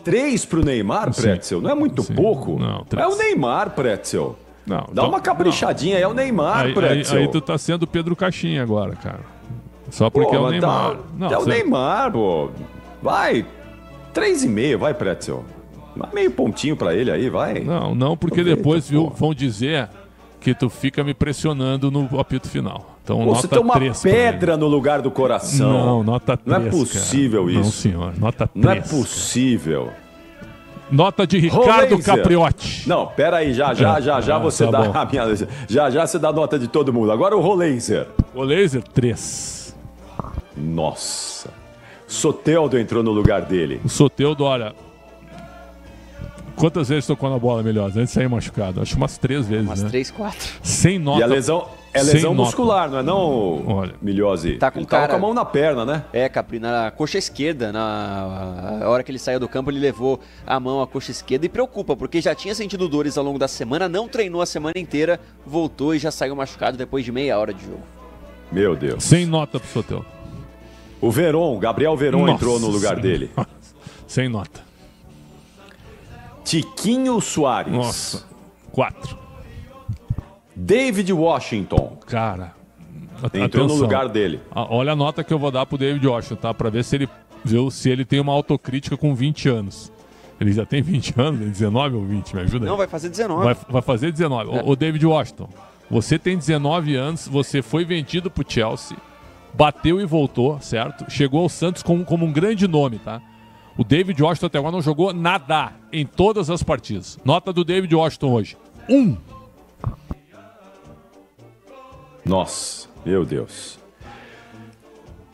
3 pro Neymar, Pretzel? Não é muito pouco? Não, 3. É o Neymar, Pretzel. Não, dá uma caprichadinha aí, é o Neymar, Pretzel. Aí tu tá sendo Pedro Caixinha agora, cara. Só porque é o Neymar. É o Neymar, pô. Vai, 3,5, vai, Pretzel. Meio pontinho pra ele aí, vai. Não, porque depois vão dizer que tu fica me pressionando no apito final. Então, pô, nota você tem uma 3 pedra no lugar do coração. Não, nota 3. Não é possível, cara. Isso. Não, senhor, nota 3. Não é possível. Nota de Ricardo Capriotti. Não, pera aí, já você dá a minha... Já você dá a nota de todo mundo. Agora o Roleiser. Roleiser, 3. Nossa. Soteldo entrou no lugar dele. O Soteldo, olha... Quantas vezes tocou na bola melhor? Antes de sair machucado. Acho umas 3 vezes, umas né? 3, 4. Sem nota. E a lesão... É lesão muscular, não é não, olha, Milhose? Tá com ele cara... tava com a mão na perna, né? É, Capri, na coxa esquerda. Na hora que ele saiu do campo, ele levou a mão à coxa esquerda e preocupa, porque já tinha sentido dores ao longo da semana, não treinou a semana inteira, voltou e já saiu machucado depois de meia hora de jogo. Meu Deus. Sem nota pro Soteldo. O Veron, Gabriel Veron entrou no lugar dele. Sem nota. Tiquinho Soares. Nossa, 4. David Washington. Cara, entrou no lugar dele. Olha a nota que eu vou dar pro David Washington, tá? Pra ver se ele tem uma autocrítica com 20 anos. Ele já tem 20 anos, 19 ou 20, me ajuda aí. Não, vai fazer 19. Vai fazer 19. O David Washington, você tem 19 anos, você foi vendido pro Chelsea, bateu e voltou, certo? Chegou ao Santos como um grande nome, tá? O David Washington até agora não jogou nada em todas as partidas. Nota do David Washington hoje: 1. Nossa, meu Deus.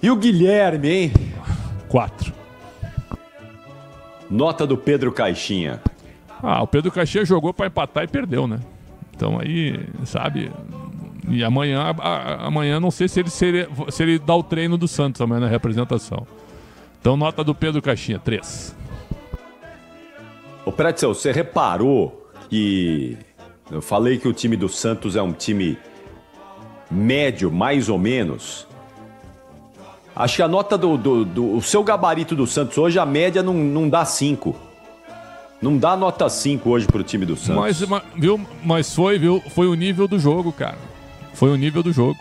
E o Guilherme, hein? 4. Nota do Pedro Caixinha. O Pedro Caixinha jogou pra empatar e perdeu, né? Então aí, sabe... E amanhã não sei se ele dá o treino do Santos amanhã na representação. Então, nota do Pedro Caixinha, 3. Ô, Pretzel, você reparou que eu falei que o time do Santos é um time médio, mais ou menos? Acho que a nota do seu gabarito do Santos hoje, a média não dá 5. Não dá nota 5 hoje pro time do Santos. Mas foi o nível do jogo, cara. Foi o nível do jogo.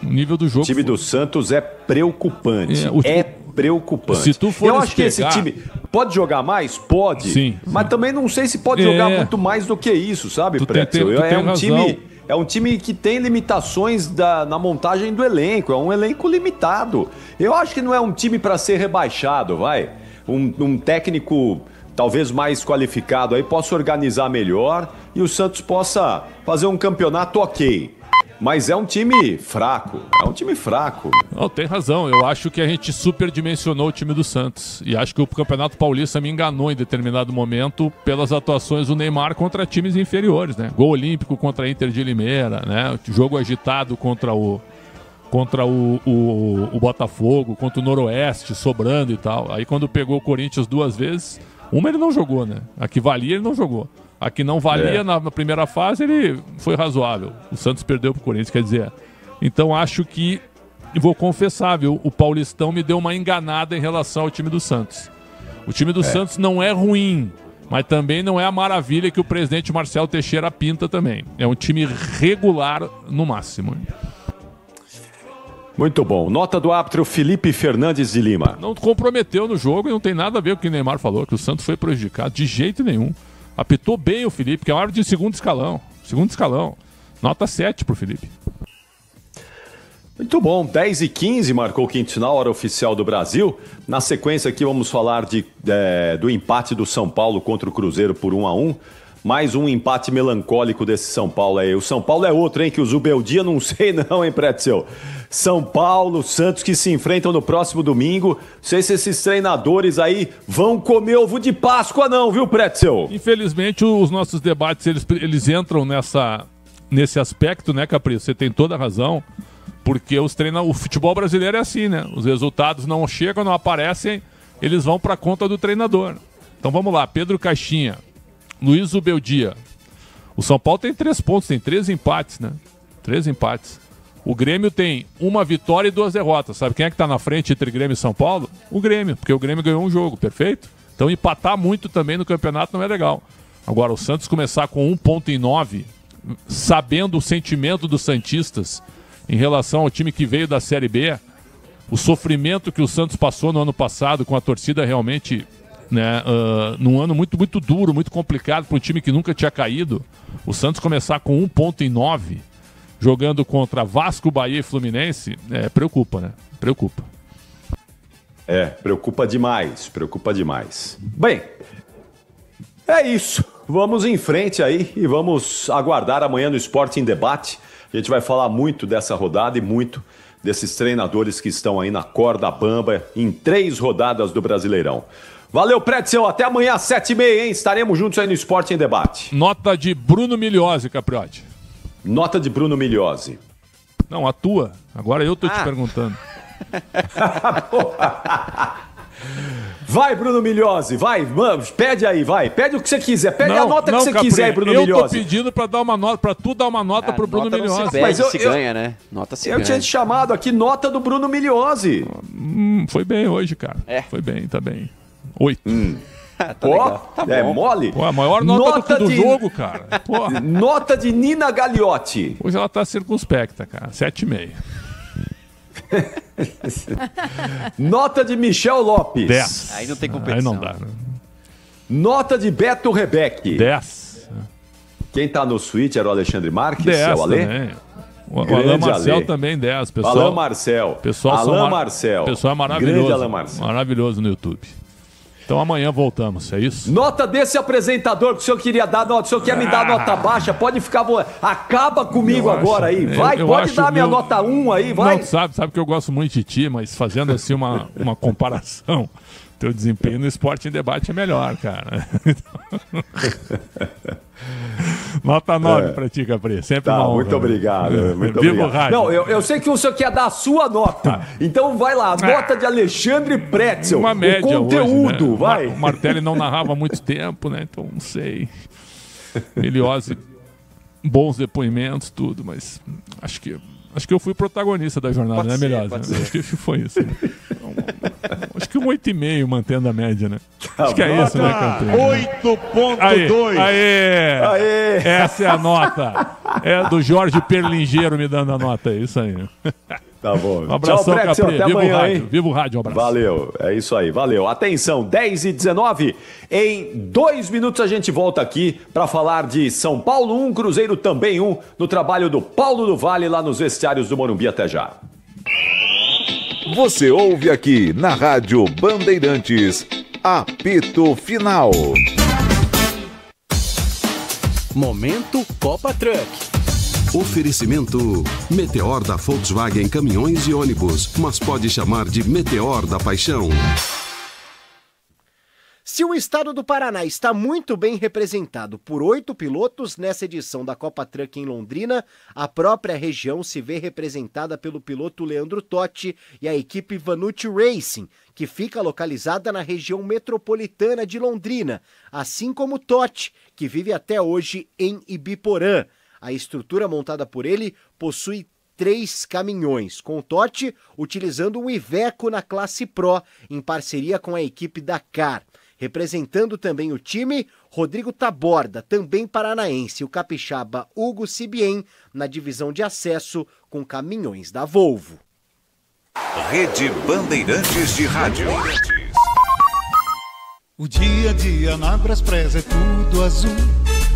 O nível do jogo. O time do Santos é preocupante. É preocupante. Se tu for Eu acho que esse time pode jogar mais? Pode. Sim. Mas também não sei se pode jogar muito mais do que isso, sabe, Pretzel? É um time que tem limitações na montagem do elenco. É um elenco limitado. Eu acho que não é um time para ser rebaixado, vai. Um técnico talvez mais qualificado aí possa organizar melhor e o Santos possa fazer um campeonato ok. Mas é um time fraco. É um time fraco. Não, tem razão. Eu acho que a gente superdimensionou o time do Santos. E acho que o Campeonato Paulista me enganou em determinado momento pelas atuações do Neymar contra times inferiores, né? Gol olímpico contra a Inter de Limeira, né? Jogo agitado contra o Botafogo, contra o Noroeste, sobrando e tal. Aí quando pegou o Corinthians 2 vezes, uma ele não jogou, né? A que valia ele não jogou. A que não valia na primeira fase, ele foi razoável. O Santos perdeu pro Corinthians, quer dizer. Então acho que, vou confessar, viu? O Paulistão me deu uma enganada em relação ao time do Santos. O time do Santos não é ruim, mas também não é a maravilha que o presidente Marcelo Teixeira pinta também. É um time regular no máximo. Muito bom. Nota do árbitro Felipe Fernandes de Lima. Não comprometeu no jogo e não tem nada a ver com o que o Neymar falou, que o Santos foi prejudicado de jeito nenhum. Apitou bem o Felipe, que é um árbitro de segundo escalão. Segundo escalão. Nota 7 pro Felipe. Muito bom. 10h15 marcou o quinto sinal, hora oficial do Brasil. Na sequência aqui vamos falar do empate do São Paulo contra o Cruzeiro por 1-1. Mais um empate melancólico desse São Paulo aí. O São Paulo é outro, hein? Que o Zubeldia não sei não, hein, Pretzel? São Paulo, Santos que se enfrentam no próximo domingo. Não sei se esses treinadores aí vão comer ovo de Páscoa não, viu, Pretzel? Infelizmente, os nossos debates, eles entram nesse aspecto, né, Capri? Você tem toda a razão. Porque o futebol brasileiro é assim, né? Os resultados não chegam, não aparecem, eles vão para conta do treinador. Então vamos lá, Pedro Caixinha, Luiz Zubeldia. O São Paulo tem 3 pontos, tem 3 empates, né? 3 empates. O Grêmio tem 1 vitória e 2 derrotas. Sabe quem é que tá na frente entre Grêmio e São Paulo? O Grêmio, porque o Grêmio ganhou um jogo, perfeito? Então empatar muito também no campeonato não é legal. Agora, o Santos começar com 1 ponto em 9, sabendo o sentimento dos santistas em relação ao time que veio da Série B, o sofrimento que o Santos passou no ano passado com a torcida realmente, né, num ano muito, muito duro, muito complicado para um time que nunca tinha caído. O Santos começar com 1 ponto em 9, jogando contra Vasco, Bahia e Fluminense, preocupa, né? Preocupa. Preocupa demais, preocupa demais. Bem, é isso. Vamos em frente aí e vamos aguardar amanhã no Esporte em Debate. A gente vai falar muito dessa rodada e muito desses treinadores que estão aí na corda bamba em 3 rodadas do Brasileirão. Valeu, Pretzel. Até amanhã às 7h30, hein? Estaremos juntos aí no Esporte em Debate. Nota de Bruno Migliozzi, Capriotti. Nota de Bruno Migliozzi. Não, a tua. Agora eu tô te perguntando. Vai, Bruno Migliozzi, vai, mano, pede aí, vai. Pede o que você quiser, pede a nota que você quiser aí, Bruno Migliozzi. Eu tô pedindo pra dar uma nota, pra tu dar uma nota pro Bruno Migliozzi. Mas se ganha, né? Nota se ganha. Eu tinha te chamado aqui, nota do Bruno Migliozzi. Foi bem hoje, cara. Foi bem, tá bem. 8. Tá legal. Tá bom. Mole? Pô, a maior nota do jogo, cara. Pô. Nota de Nina Gagliotti. Hoje ela tá circunspecta, cara. 7,5. Nota de Michel Lopes. 10. Aí não tem competição. Aí não dá, né? Nota de Beto Rebeck. 10. Quem tá no suíte era o Alexandre Marques, 10 é o Alê? também. O Alain Marcel também 10. Pessoal, Alain Marcel. Marcel. Pessoal é maravilhoso. Grande Alain Marcel. Maravilhoso no YouTube. Então amanhã voltamos, é isso? Nota desse apresentador que o senhor queria dar nota, o senhor quer me dar nota baixa, pode ficar... Acaba comigo agora aí, vai, pode dar minha nota 1 aí, vai. Não, sabe que eu gosto muito de ti, mas fazendo assim uma comparação, teu desempenho no Esporte em Debate é melhor, cara. Nota 9 pra ti, Capri. Sempre uma honra. Muito obrigado. Muito Viva obrigado. o rádio. Não, eu sei que o senhor quer dar a sua nota. Então vai lá, nota de Alexandre Pretzel. Uma média o conteúdo, hoje, né? vai. O Martelli não narrava há muito tempo, né? Então não sei. Miliose, bons depoimentos, tudo, mas acho que eu fui protagonista da jornada, né, Miliose? Acho que foi isso. Né? Acho que 8,5 mantendo a média, né? Acho que é isso, né, Campinho? 8,2. Aê! Essa é a nota. É do Jorge Perlingeiro me dando a nota, é isso aí. Tá bom. Um abração, Tchau, Pretzel, Capri. até Viva amanhã, o rádio. hein? Viva o rádio, um abraço. Valeu, é isso aí, valeu. Atenção, 10h19. Em 2 minutos a gente volta aqui para falar de São Paulo 1, Cruzeiro também 1, no trabalho do Paulo do Vale lá nos vestiários do Morumbi. Até já. Você ouve aqui na Rádio Bandeirantes, apito final. Momento Copa Truck. Oferecimento Meteor da Volkswagen Caminhões e Ônibus, mas pode chamar de Meteor da Paixão. Se o estado do Paraná está muito bem representado por 8 pilotos nessa edição da Copa Truck em Londrina, a própria região se vê representada pelo piloto Leandro Totti e a equipe Vanucci Racing, que fica localizada na região metropolitana de Londrina, assim como Totti, que vive até hoje em Ibiporã. A estrutura montada por ele possui 3 caminhões, com o Totti utilizando um Iveco na classe Pro, em parceria com a equipe Dakar. Representando também o time, Rodrigo Taborda, também paranaense, e o capixaba Hugo Sibien, na divisão de acesso com caminhões da Volvo. Rede Bandeirantes de Rádio. O dia a dia na Braspress é tudo azul,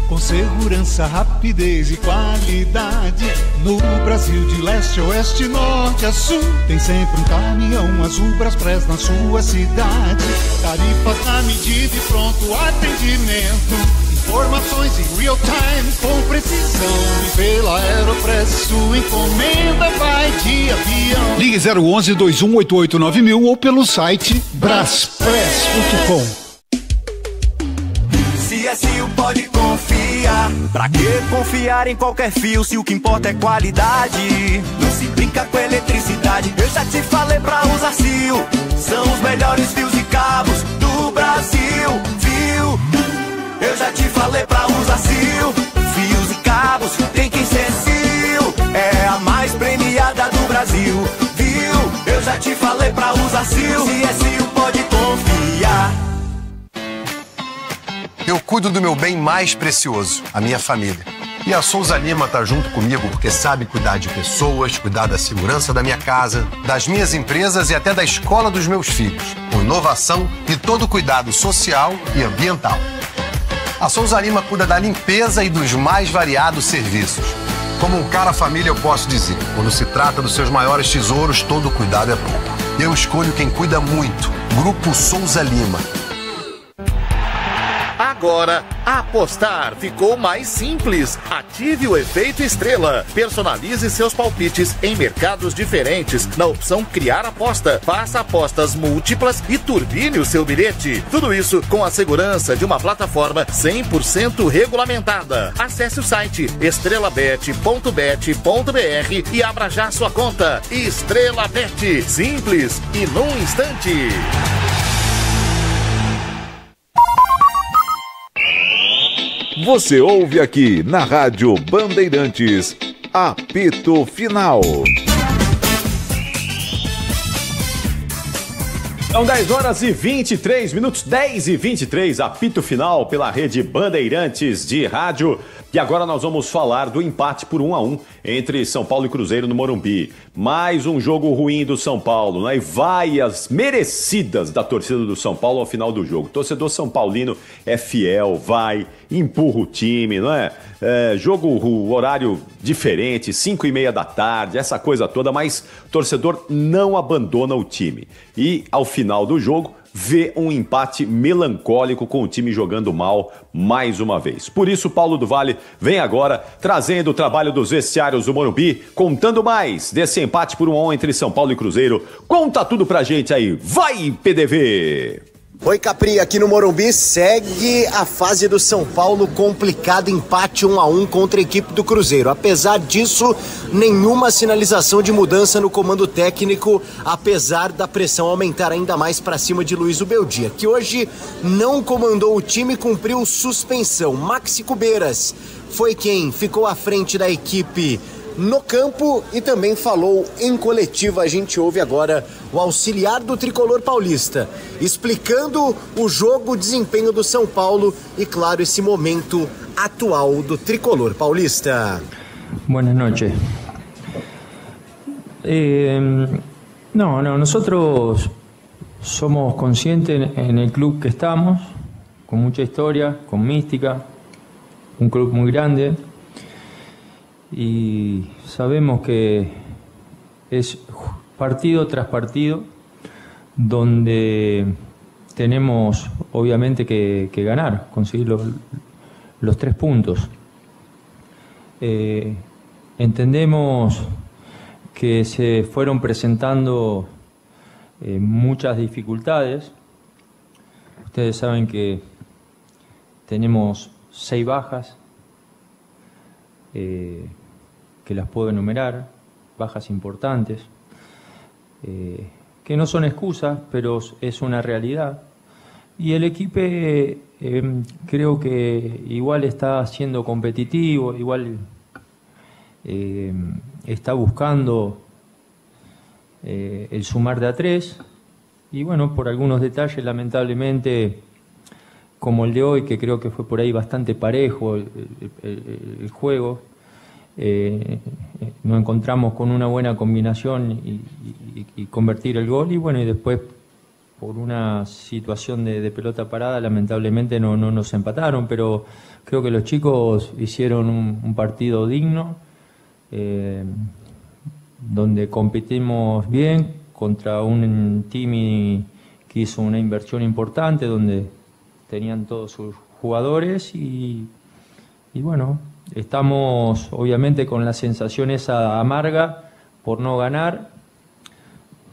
com segurança, rapidez e qualidade. No Brasil de leste a oeste, norte a sul, tem sempre um caminhão azul Braspress na sua cidade. Tarifas na medida e pronto atendimento, informações em real time com precisão. E pela Aeropress sua encomenda vai de avião. Ligue 011 2188 9000 ou pelo site braspress.com. CSU pode confiar. Pra que confiar em qualquer fio se o que importa é qualidade? Não se brinca com eletricidade. Eu já te falei pra usar CSU. São os melhores fios e cabos do Brasil. Viu? Eu já te falei pra usar CSU. Fios e cabos tem que ser CSU. É a mais premiada do Brasil. Viu? Eu já te falei pra usar CSU. CSU pode confiar. Eu cuido do meu bem mais precioso, a minha família. E a Souza Lima tá junto comigo porque sabe cuidar de pessoas, cuidar da segurança da minha casa, das minhas empresas e até da escola dos meus filhos, com inovação e todo cuidado social e ambiental. A Souza Lima cuida da limpeza e dos mais variados serviços. Como um cara família eu posso dizer, quando se trata dos seus maiores tesouros, todo cuidado é bom. Eu escolho quem cuida muito, Grupo Souza Lima. Agora, apostar ficou mais simples. Ative o efeito estrela. Personalize seus palpites em mercados diferentes na opção Criar Aposta. Faça apostas múltiplas e turbine o seu bilhete. Tudo isso com a segurança de uma plataforma 100% regulamentada. Acesse o site estrelabet.bet.br e abra já sua conta. Estrela Bet. Simples e num instante. Você ouve aqui na Rádio Bandeirantes, apito final. São 10 horas e 23 minutos, 10 e 23, apito final pela rede Bandeirantes de rádio. E agora nós vamos falar do empate por 1-1 entre São Paulo e Cruzeiro no Morumbi. Mais um jogo ruim do São Paulo, né? E vaias merecidas da torcida do São Paulo ao final do jogo. O torcedor são paulino é fiel, vai, empurra o time, não é? Jogo, horário diferente, 5:30 da tarde, essa coisa toda, mas o torcedor não abandona o time. E ao final do jogo, vê um empate melancólico com o time jogando mal mais uma vez. Por isso, Paulo do Vale vem agora trazendo o trabalho dos vestiários do Morumbi, contando mais desse empate por 1-1 entre São Paulo e Cruzeiro. Conta tudo pra gente aí. Vai, PDV! Oi, Capri, aqui no Morumbi segue a fase do São Paulo complicada, empate 1-1 contra a equipe do Cruzeiro. Apesar disso, nenhuma sinalização de mudança no comando técnico, apesar da pressão aumentar ainda mais para cima de Luiz Ubeldia, que hoje não comandou o time e cumpriu suspensão. Maxi Cubeiras foi quem ficou à frente da equipe no campo e também falou em coletiva. A gente ouve agora o auxiliar do tricolor paulista explicando o jogo, o desempenho do São Paulo e, claro, esse momento atual do tricolor paulista. Buenas noches. Nosotros somos conscientes en el club que estamos, con mucha historia, con mística, un club muy grande. Y sabemos que es partido tras partido donde tenemos obviamente que ganar, conseguir los 3 puntos. Entendemos que se fueron presentando muchas dificultades. Ustedes saben que tenemos 6 bajas, que las puedo enumerar, bajas importantes, que no son excusas, pero es una realidad. Y el equipo creo que igual está siendo competitivo, igual está buscando el sumar de a 3, y bueno, por algunos detalles, lamentablemente, como el de hoy, que creo que fue por ahí bastante parejo el juego, nos encontramos con una buena combinación y convertir el gol, y bueno, y después por una situación de pelota parada lamentablemente no nos empataron, pero creo que los chicos hicieron un partido digno, donde competimos bien contra un team que hizo una inversión importante, donde tenían todos sus jugadores y bueno, estamos obviamente con la sensación esa amarga por no ganar.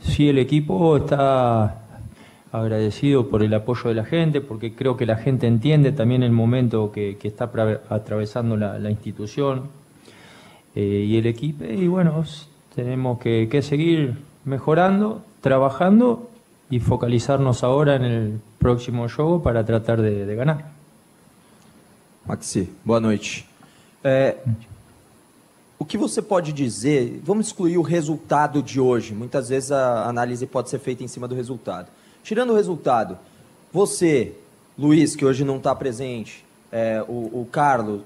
Sí, el equipo está agradecido por el apoyo de la gente, porque creo que la gente entiende también el momento que está atravesando la institución y el equipo, y bueno, tenemos que seguir mejorando, trabajando y focalizarnos ahora en el próximo jogo para tratar de ganar. Maxi, boa noite. O que você pode dizer, vamos excluir o resultado de hoje, muitas vezes a análise pode ser feita em cima do resultado. Tirando o resultado, você, Luiz, que hoje não está presente, o Carlos,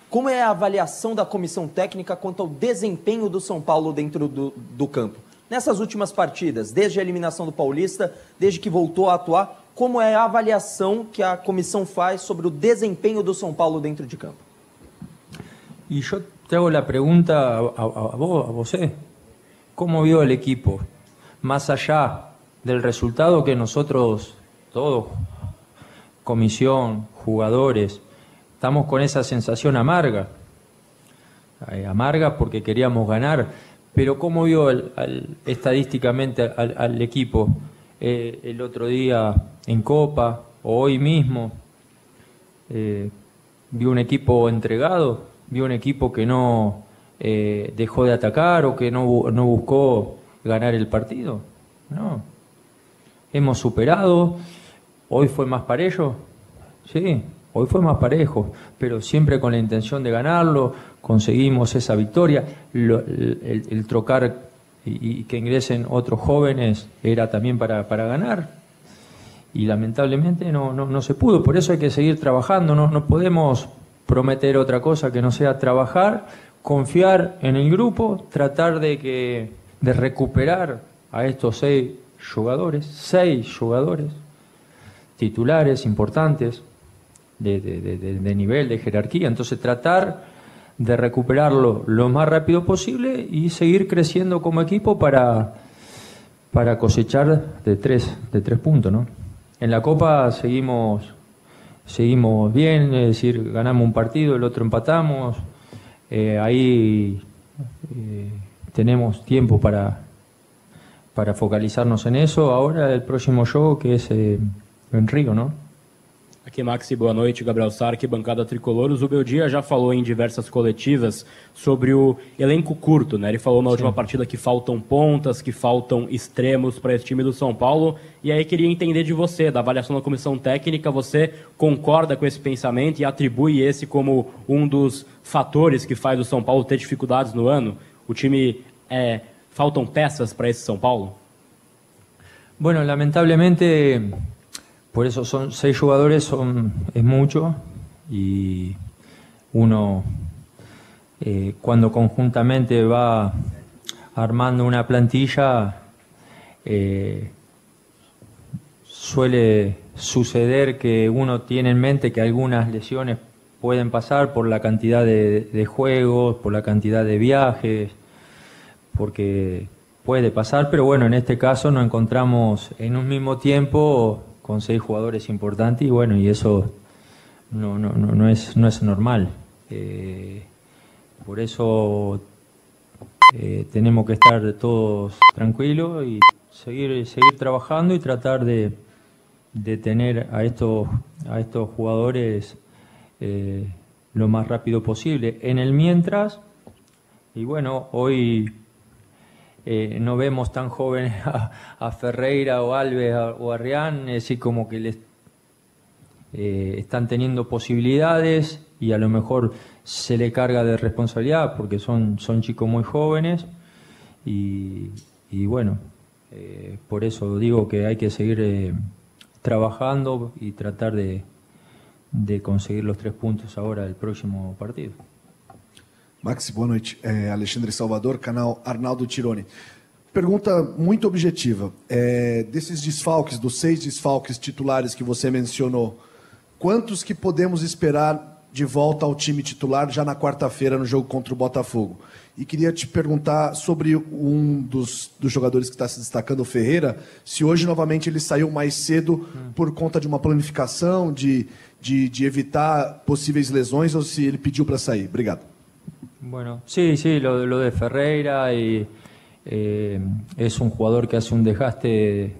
como é a avaliação da comissão técnica quanto ao desempenho do São Paulo dentro do campo? Nessas últimas partidas, desde a eliminação do Paulista, desde que voltou a atuar, como é a avaliação que a comissão faz sobre o desempenho do São Paulo dentro de campo? Y yo te hago la pregunta a vos, ¿cómo vio el equipo? Más allá del resultado que nosotros, todos, comisión, jugadores, estamos con esa sensación amarga. Amarga porque queríamos ganar, pero ¿cómo vio estadísticamente al equipo el otro día en Copa o hoy mismo? ¿Vio un equipo entregado? ¿Vio un equipo que no dejó de atacar o que no buscó ganar el partido? No. Hemos superado. ¿Hoy fue más parejo? Sí, hoy fue más parejo, pero siempre con la intención de ganarlo. Conseguimos esa victoria. El trocar y que ingresen otros jóvenes era también para ganar. Y lamentablemente no se pudo. Por eso hay que seguir trabajando. No podemos prometer otra cosa que no sea trabajar, confiar en el grupo, tratar de recuperar a estos 6 jugadores titulares importantes de nivel, de jerarquía. Entonces tratar de recuperarlo lo más rápido posible y seguir creciendo como equipo para cosechar de tres puntos, ¿no? En la Copa seguimos bien, es decir, ganamos un partido, el otro empatamos. Ahí tenemos tiempo para focalizarnos en eso. Ahora el próximo jogo que es en Rio, ¿no? Aqui, Maxi, boa noite. Gabriel Sarque, bancada tricolor. O Zubeldia já falou em diversas coletivas sobre o elenco curto, né? Ele falou na última partida que faltam pontas, que faltam extremos para esse time do São Paulo. E aí queria entender de você, da avaliação da comissão técnica, você concorda com esse pensamento e atribui esse como um dos fatores que faz o São Paulo ter dificuldades no ano? O time, faltam peças para esse São Paulo? Bueno, lamentablemente... Por eso son 6 jugadores, es mucho, y uno cuando conjuntamente va armando una plantilla suele suceder que uno tiene en mente que algunas lesiones pueden pasar por la cantidad de juegos, por la cantidad de viajes, porque puede pasar, pero bueno, en este caso nos encontramos en un mismo tiempo con 6 jugadores importantes y bueno, y eso no es normal. Por eso tenemos que estar todos tranquilos y seguir trabajando y tratar de tener a estos jugadores lo más rápido posible. En el mientras, y bueno, hoy no vemos tan jóvenes a Ferreira o Alves o a Rian, es decir, como que les están teniendo posibilidades y a lo mejor se le carga de responsabilidad porque son chicos muy jóvenes y bueno, por eso digo que hay que seguir trabajando y tratar de conseguir los 3 puntos ahora del próximo partido. Maxi, boa noite. Alexandre Salvador, canal Arnaldo Tironi. Pergunta muito objetiva. Desses desfalques, dos 6 desfalques titulares que você mencionou, quantos que podemos esperar de volta ao time titular já na quarta-feira no jogo contra o Botafogo? E queria te perguntar sobre um dos jogadores que está se destacando, o Ferreira, se hoje novamente ele saiu mais cedo por conta de uma planificação, de evitar possíveis lesões, ou se ele pediu para sair. Obrigado. Bueno, sí, lo de Ferreira es un jugador que hace un desgaste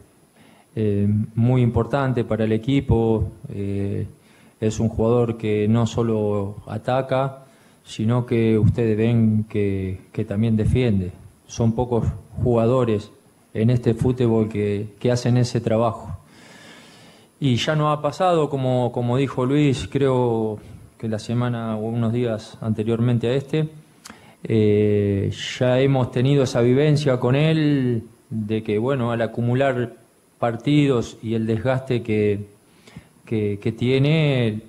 muy importante para el equipo, es un jugador que no solo ataca, sino que ustedes ven que también defiende. Son pocos jugadores en este fútbol que hacen ese trabajo. Y ya no ha pasado, como dijo Luis, creo que la semana o unos días anteriormente a ya hemos tenido esa vivencia con él de que, bueno, al acumular partidos y el desgaste que tiene,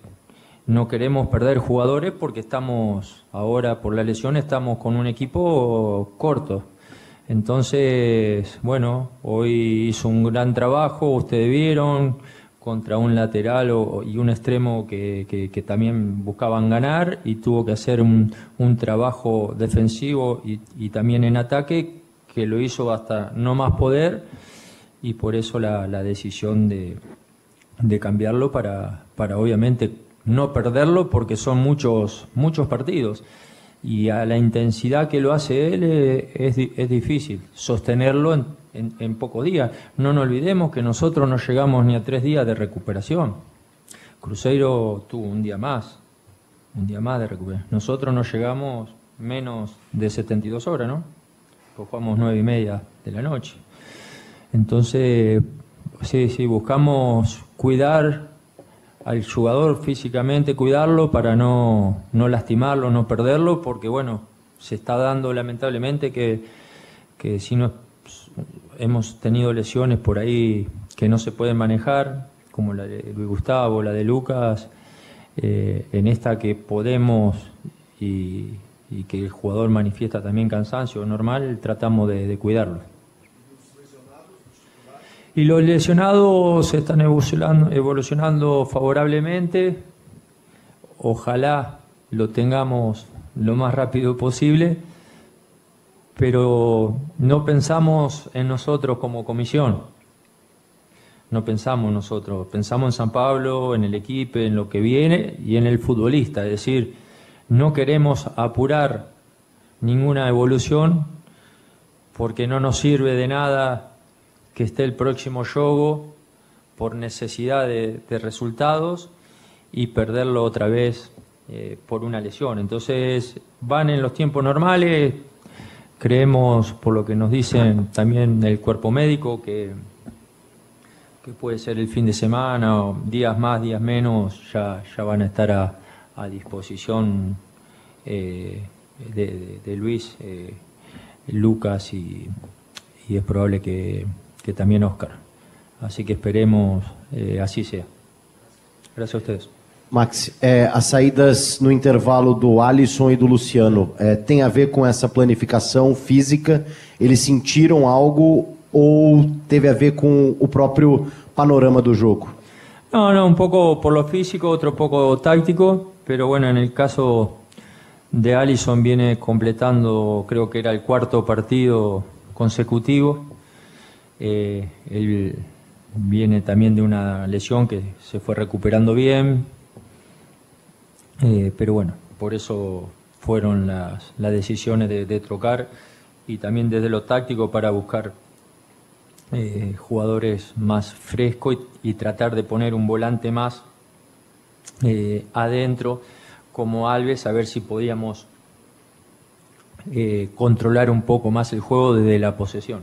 no queremos perder jugadores porque estamos ahora, por la lesión, estamos con un equipo corto. Entonces, bueno, hoy hizo un gran trabajo, ustedes vieron, contra un lateral y un extremo que también buscaban ganar y tuvo que hacer un trabajo defensivo y también en ataque que lo hizo hasta no más poder y por eso la decisión de cambiarlo para obviamente no perderlo porque son muchos partidos y a la intensidad que lo hace él es difícil sostenerlo en pocos días. No nos olvidemos que nosotros no llegamos ni a 3 días de recuperación. Cruzeiro tuvo un día más de recuperación. Nosotros no llegamos menos de 72 horas, ¿no? Pues jugamos 9:30 de la noche. Entonces, sí, buscamos cuidar al jugador físicamente, cuidarlo para no lastimarlo, no perderlo, porque bueno, se está dando lamentablemente que sí hemos tenido lesiones por ahí que no se pueden manejar, como la de Luis Gustavo, la de Lucas, en esta que podemos y que el jugador manifiesta también cansancio normal, tratamos de cuidarlo. Y los lesionados están evolucionando favorablemente. Ojalá lo tengamos lo más rápido posible, pero no pensamos en nosotros como comisión. No pensamos en nosotros, pensamos en San Pablo, en el equipo, en lo que viene y en el futbolista. Es decir, no queremos apurar ninguna evolución porque no nos sirve de nada que esté el próximo juego por necesidad de resultados y perderlo otra vez por una lesión. Entonces van en los tiempos normales, creemos por lo que nos dicen también el cuerpo médico que puede ser el fin de semana o días más, días menos, ya van a estar a disposición de Luis, Lucas y es probable que también Oscar. Así que esperemos así sea. Gracias a ustedes. Max, as saídas no intervalo do Alisson e do Luciano tem a ver com essa planificação física? Eles sentiram algo ou teve a ver com o próprio panorama do jogo? No, un poco por lo físico, otro poco táctico, pero bueno, en el caso de Alisson viene completando, creo que era el 4º partido consecutivo. Él viene también de una lesión que se fue recuperando bien, pero bueno, por eso fueron las decisiones de trocar y también desde lo táctico para buscar jugadores más frescos y tratar de poner un volante más adentro como Alves, a ver si podíamos controlar un poco más el juego desde la posesión.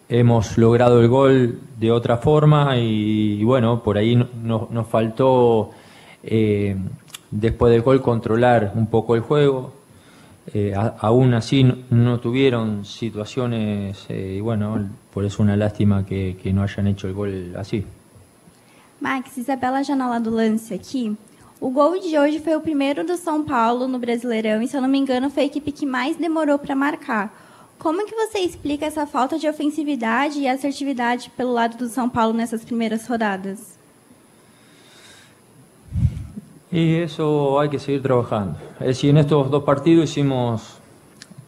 Hemos logrado el gol de otra forma y bueno, por ahí nos faltó después del gol controlar un poco el juego. Aún así no tuvieron situaciones y bueno, por eso una lástima que no hayan hecho el gol así. Max, Isabela Janela do Lance aqui. O gol de hoje foi o primeiro do São Paulo no Brasileirão e, se eu não me engano, foi a equipe que mais demorou para marcar. Como que você explica essa falta de ofensividade e assertividade pelo lado do São Paulo nessas primeiras rodadas? Y eso hay que seguir trabajando. Es decir, en estos 2 partidos hicimos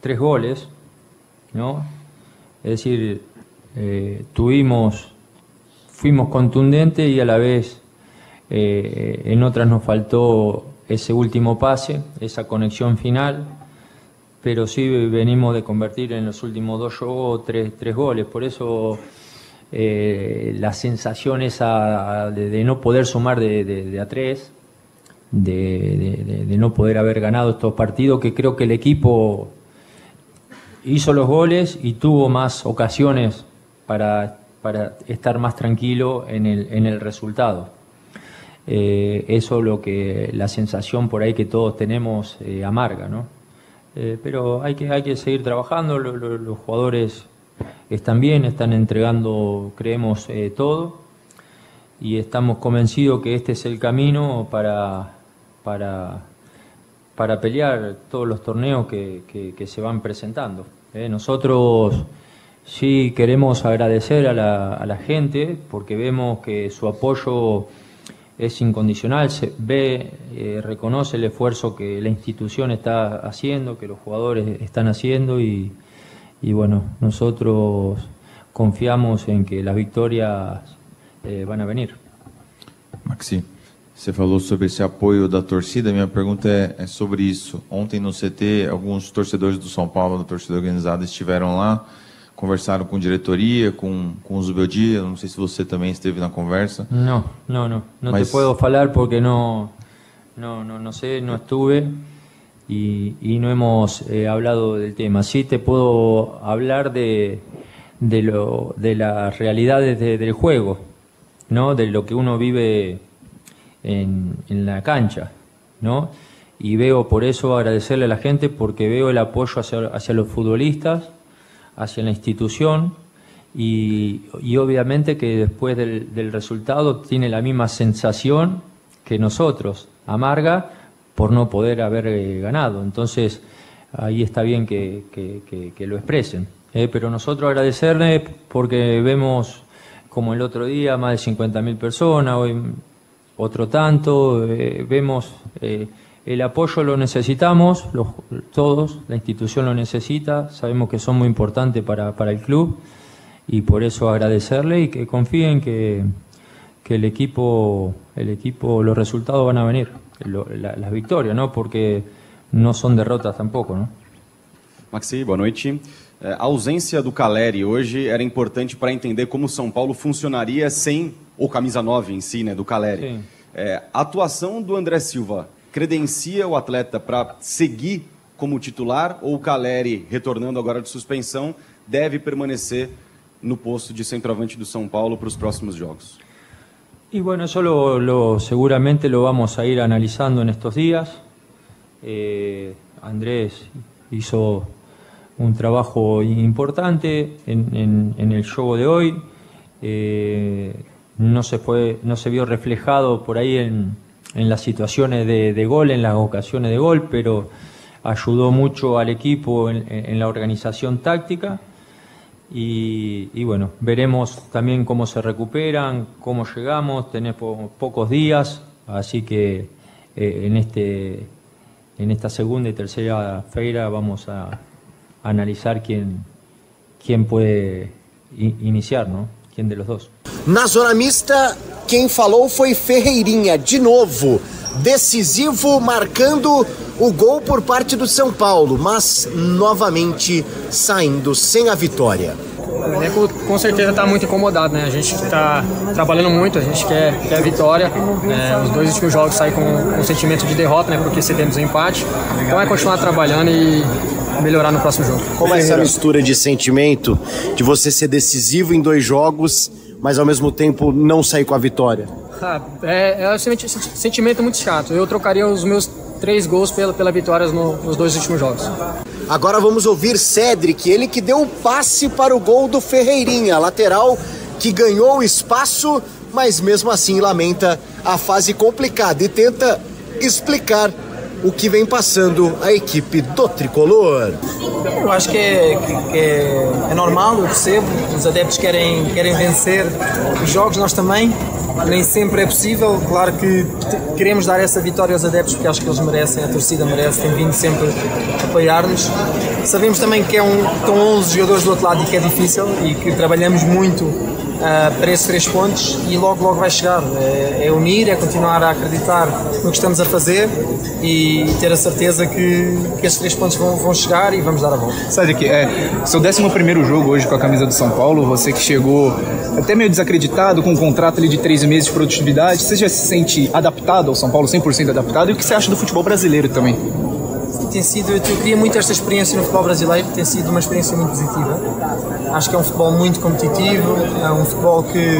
3 goles, ¿no? Es decir, fuimos contundentes y a la vez en otras nos faltó ese último pase, esa conexión final, pero sí venimos de convertir en los últimos 2 juegos 3 goles. Por eso la sensación esa de no poder sumar de a 3, de no poder haber ganado estos partidos, que creo que el equipo hizo los goles y tuvo más ocasiones para estar más tranquilo en el resultado. Eso es lo que la sensación por ahí que todos tenemos amarga, ¿no? Pero hay que seguir trabajando. Los jugadores están bien, están entregando, creemos, todo, y estamos convencidos que este es el camino para pelear todos los torneos que se van presentando. Nosotros sí queremos agradecer a la gente porque vemos que su apoyo es incondicional, se ve, reconoce el esfuerzo que la institución está haciendo, que los jugadores están haciendo y bueno, nosotros confiamos en que las victorias van a venir. Maxi, você falou sobre esse apoio da torcida, minha pergunta é sobre isso. Ontem no CT, alguns torcedores do São Paulo, da torcida organizada, estiveram lá, conversaram com diretoria, com o Zubeldia, não sei se você também esteve na conversa. No Mas... te puedo falar porque no sé, no estuve y no hemos hablado del tema. Sí te puedo hablar de las realidades del juego, ¿no? De lo que uno vive en la cancha, ¿no? y veo por eso agradecerle a la gente, porque veo el apoyo hacia los futbolistas, hacia la institución, y obviamente que después del resultado tiene la misma sensación que nosotros, amarga por no poder haber ganado. Entonces ahí está bien que lo expresen, pero nosotros agradecerle porque vemos, como el otro día, más de 50.000 personas, hoy otro tanto, vemos el apoyo lo necesitamos, todos, la institución lo necesita, sabemos que son muy importantes para el club, y por eso agradecerle y que confíen que el equipo, los resultados van a venir, las victorias, ¿no? Porque não são derrotas tampouco, não? Maxi, boa noite. A ausência do Caleri hoje era importante para entender como o São Paulo funcionaria sem o camisa 9 em si, né, do Caleri. A atuação do André Silva credencia o atleta para seguir como titular, ou o Caleri, retornando agora de suspensão, deve permanecer no posto de centroavante do São Paulo para os próximos jogos? Y bueno, eso seguramente lo vamos a ir analizando en estos días. Andrés hizo un trabajo importante en el juego de hoy. No se vio reflejado por ahí en las situaciones de gol, en las ocasiones de gol, pero ayudó mucho al equipo en la organización táctica. Y bueno, veremos también cómo se recuperan, cómo llegamos. Tenemos pocos días, así que en esta segunda y tercera feira vamos a analisar quién puede iniciar, ¿no? Quién de los dos. Na zona mista, quem falou foi Ferreirinha, de novo, decisivo, marcando o gol por parte do São Paulo, mas novamente saindo sem a vitória. O elenco com certeza está muito incomodado, né? A gente está trabalhando muito, a gente quer a vitória. Os dois últimos jogos saem com sentimento de derrota, né? Porque cedemos o empate. Então é continuar trabalhando e melhorar no próximo jogo. Como é essa mistura de sentimento de você ser decisivo em 2 jogos, mas ao mesmo tempo não sair com a vitória? É um sentimento muito chato. Eu trocaria os meus 3 gols pela vitória nos 2 últimos jogos. Agora vamos ouvir Cédric, ele que deu o passe para o gol do Ferreirinha, lateral que ganhou o espaço, mas mesmo assim lamenta a fase complicada e tenta explicar o que vem passando a equipe do Tricolor. Eu acho que é normal, eu percebo, os adeptos querem vencer os jogos, nós também, nem sempre é possível. Claro que queremos dar essa vitória aos adeptos porque acho que eles merecem, a torcida merece, tem vindo sempre apoiar-nos. Sabemos também que estão 11 jogadores do outro lado e que é difícil e que trabalhamos muito para esses 3 pontos e logo vai chegar. É unir, é continuar a acreditar no que estamos a fazer e ter a certeza que esses 3 pontos vão chegar e vamos dar a volta. Cédric, seu 11º jogo hoje com a camisa do São Paulo, você que chegou até meio desacreditado, com um contrato ali de 3 meses de produtividade, você já se sente adaptado ao São Paulo, 100% adaptado? E o que você acha do futebol brasileiro também? Tem sido, eu queria muito esta experiência no futebol brasileiro, tem sido uma experiência muito positiva. Acho que é um futebol muito competitivo, é um futebol que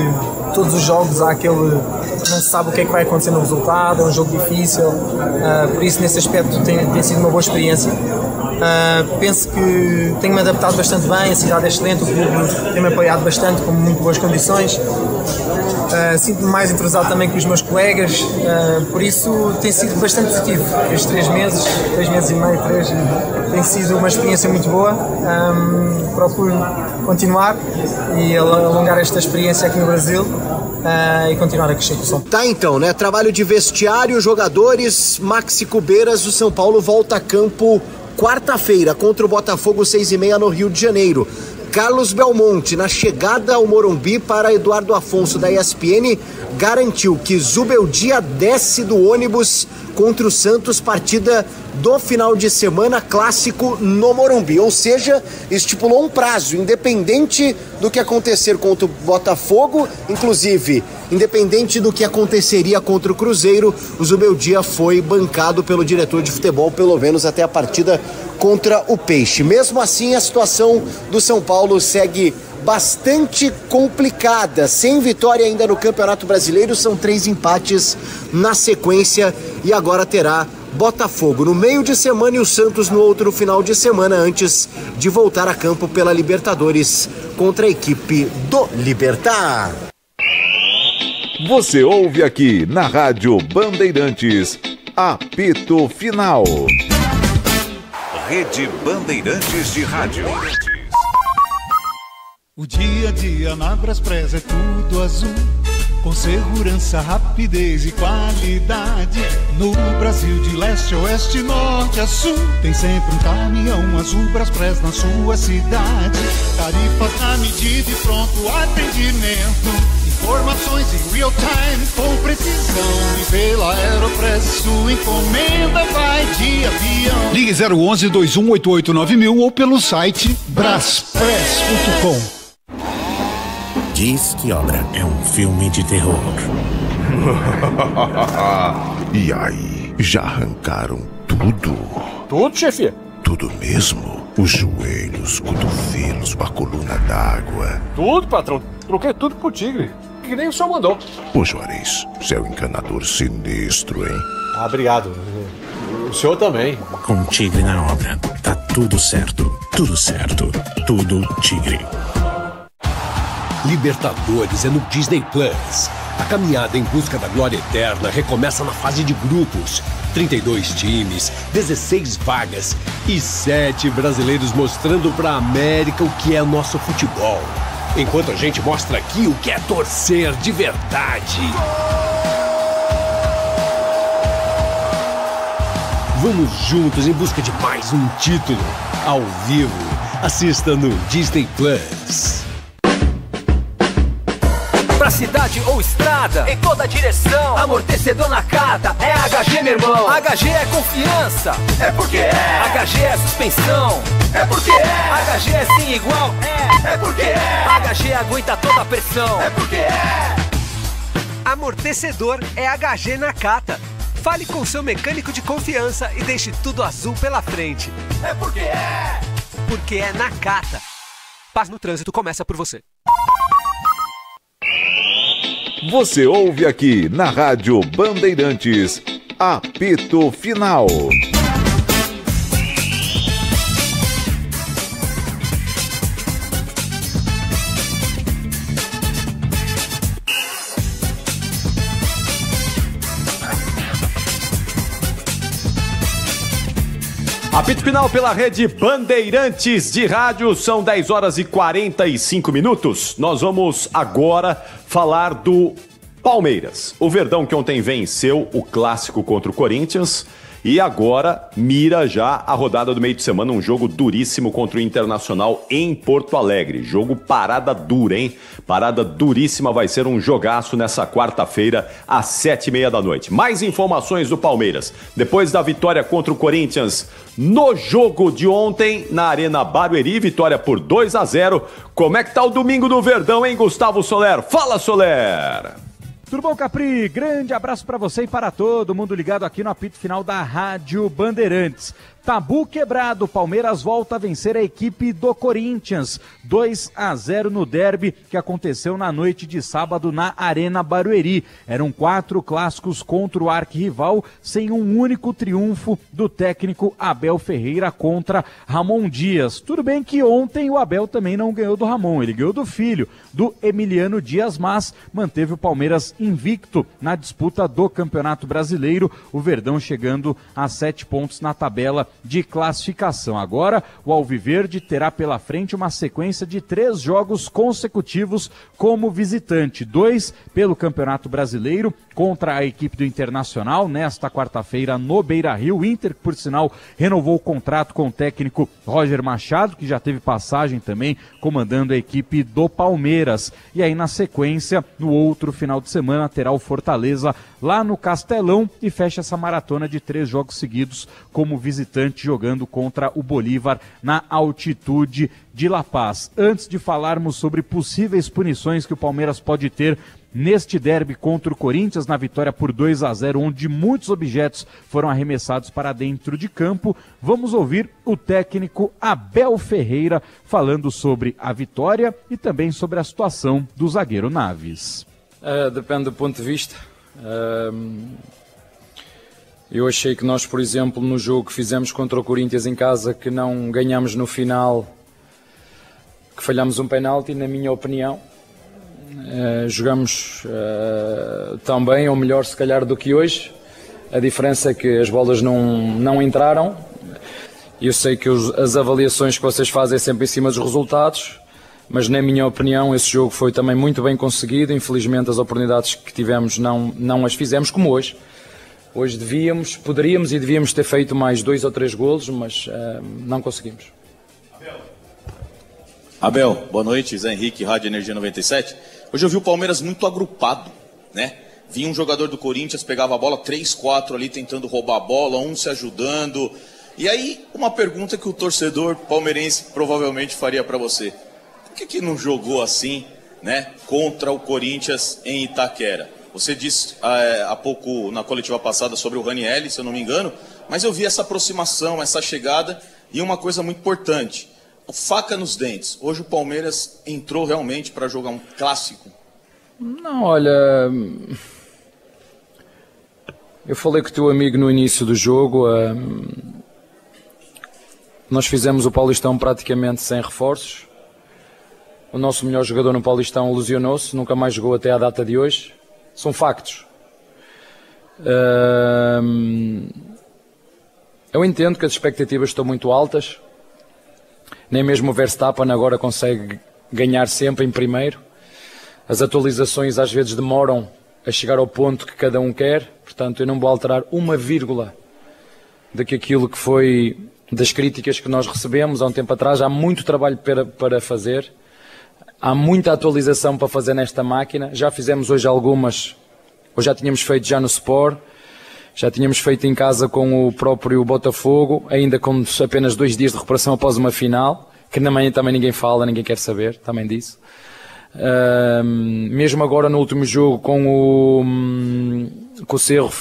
todos os jogos há aquele, não se sabe o que é que vai acontecer no resultado, é um jogo difícil, por isso nesse aspecto tem sido uma boa experiência. Penso que tenho-me adaptado bastante bem, a cidade é excelente, o clube tem-me apoiado bastante, com muito boas condições. Sinto-me mais entrosado também com os meus colegas, por isso tem sido bastante positivo. Estes 3 meses e meio, 3, tem sido uma experiência muito boa. Procuro continuar e alongar esta experiência aqui no Brasil e continuar a crescer com o São Paulo. Tá então, né? Trabalho de vestiário, jogadores, Maxi Cubeiras, o São Paulo volta a campo quarta-feira contra o Botafogo, 6h30 no Rio de Janeiro. Carlos Belmonte, na chegada ao Morumbi para Eduardo Afonso da ESPN, garantiu que Zubeldia desce do ônibus contra o Santos, partida do final de semana, clássico no Morumbi. Ou seja, estipulou um prazo, independente do que acontecer contra o Botafogo, inclusive, independente do que aconteceria contra o Cruzeiro, o Zubeldia foi bancado pelo diretor de futebol, pelo menos até a partida contra o Peixe. Mesmo assim, a situação do São Paulo segue bastante complicada, sem vitória ainda no Campeonato Brasileiro, são 3 empates na sequência e agora terá Botafogo no meio de semana e o Santos no outro final de semana, antes de voltar a campo pela Libertadores contra a equipe do Libertad. Você ouve aqui na Rádio Bandeirantes, apito final. Rede Bandeirantes de Rádio. O dia a dia na Braspress é tudo azul, com segurança, rapidez e qualidade. No Brasil de leste a oeste, norte a sul, tem sempre um caminhão azul Braspress na sua cidade. Tarifas na medida e pronto atendimento. Informações em real time com precisão. E pela Aeropress sua encomenda vai de avião. Ligue 011-2188-9000 ou pelo site braspress.com. Diz que Obra é um filme de terror. E aí, já arrancaram tudo? Tudo, chefe? Tudo mesmo? Os joelhos, cotovelos, a coluna d'água. Tudo, patrão. Troquei tudo pro Tigre, que nem o senhor mandou. Ô Juarez, você é um encanador sinistro, hein? Ah, obrigado. O senhor também. Com Tigre na obra, tá tudo certo. Tudo certo. Tudo Tigre. Libertadores é no Disney Plus. A caminhada em busca da glória eterna recomeça na fase de grupos. 32 times, 16 vagas e 7 brasileiros mostrando pra América o que é nosso futebol. Enquanto a gente mostra aqui o que é torcer de verdade. Vamos juntos em busca de mais um título. Ao vivo, assista no Disney Plus. Pra cidade ou estrada, em toda direção, amortecedor Nakata, é HG, meu irmão. HG é confiança, é porque é. HG é suspensão, é porque é. HG é sem igual, é porque é. HG aguenta toda a pressão, é porque é. Amortecedor é HG Nakata. Fale com seu mecânico de confiança e deixe tudo azul pela frente. É porque é. Porque é Nakata. Paz no trânsito começa por você. Você ouve aqui na Rádio Bandeirantes, apito final. Apito final pela Rede Bandeirantes de Rádio, são 10 horas e 45 minutos. Nós vamos agora falar do Palmeiras. O Verdão que ontem venceu o clássico contra o Corinthians e agora mira já a rodada do meio de semana, um jogo duríssimo contra o Internacional em Porto Alegre. Jogo parada dura, hein? Parada duríssima, vai ser um jogaço nessa quarta-feira às 7h30 da noite. Mais informações do Palmeiras. Depois da vitória contra o Corinthians no jogo de ontem na Arena Barueri, vitória por 2-0. Como é que tá o domingo do Verdão, hein, Gustavo Soler? Fala, Soler! Tudo bom, Capri? Grande abraço para você e para todo mundo ligado aqui no apito final da Rádio Bandeirantes. Tabu quebrado, Palmeiras volta a vencer a equipe do Corinthians, 2-0 no derby que aconteceu na noite de sábado na Arena Barueri. Eram 4 clássicos contra o arquirrival, sem um único triunfo do técnico Abel Ferreira contra Ramon Dias. Tudo bem que ontem o Abel também não ganhou do Ramon, ele ganhou do filho, do Emiliano Dias, mas manteve o Palmeiras invicto na disputa do Campeonato Brasileiro, o Verdão chegando a 7 pontos na tabela de classificação. Agora, o Alviverde terá pela frente uma sequência de 3 jogos consecutivos como visitante. 2 pelo Campeonato Brasileiro contra a equipe do Internacional nesta quarta-feira no Beira-Rio. O Inter, por sinal, renovou o contrato com o técnico Roger Machado, que já teve passagem também comandando a equipe do Palmeiras. E aí, na sequência, no outro final de semana, terá o Fortaleza lá no Castelão e fecha essa maratona de 3 jogos seguidos como visitante, jogando contra o Bolívar na altitude de La Paz. Antes de falarmos sobre possíveis punições que o Palmeiras pode ter neste derby contra o Corinthians, na vitória por 2-0, onde muitos objetos foram arremessados para dentro de campo, vamos ouvir o técnico Abel Ferreira falando sobre a vitória e também sobre a situação do zagueiro Naves. Depende do ponto de vista. Eu achei que nós, por exemplo, no jogo que fizemos contra o Corinthians em casa, que não ganhamos no final, que falhamos um penalti, na minha opinião. Jogamos tão bem, ou melhor se calhar, do que hoje. A diferença é que as bolas não entraram. Eu sei que as avaliações que vocês fazem é sempre em cima dos resultados, mas na minha opinião esse jogo foi também muito bem conseguido. Infelizmente as oportunidades que tivemos não as fizemos como hoje. Hoje poderíamos e devíamos ter feito mais 2 ou 3 golos, mas não conseguimos. Abel, boa noite, Zé Henrique, Rádio Energia 97. Hoje eu vi o Palmeiras muito agrupado, né? Vinha um jogador do Corinthians, pegava a bola, 3, 4 ali tentando roubar a bola, um se ajudando. E aí, uma pergunta que o torcedor palmeirense provavelmente faria para você. Por que não jogou assim, né, contra o Corinthians em Itaquera? Você disse há pouco na coletiva passada sobre o Ranieri, se eu não me engano, mas eu vi essa aproximação, essa chegada e uma coisa muito importante. Faca nos dentes. Hoje o Palmeiras entrou realmente para jogar um clássico? Não, olha... Eu falei com o teu amigo no início do jogo. Nós fizemos o Paulistão praticamente sem reforços. O nosso melhor jogador no Paulistão lesionou-se, nunca mais jogou até à data de hoje. São factos. Eu entendo que as expectativas estão muito altas. Nem mesmo o Verstappen agora consegue ganhar sempre em primeiro. As atualizações às vezes demoram a chegar ao ponto que cada um quer. Portanto, eu não vou alterar uma vírgula daquilo que foi das críticas que nós recebemos há um tempo atrás. Há muito trabalho para fazer. Há muita atualização para fazer nesta máquina. Já fizemos hoje algumas, ou já tínhamos feito já no Sport, já tínhamos feito em casa com o próprio Botafogo, ainda com apenas 2 dias de recuperação após uma final, que também ninguém fala, ninguém quer saber, também disso. Mesmo agora no último jogo com o Cerro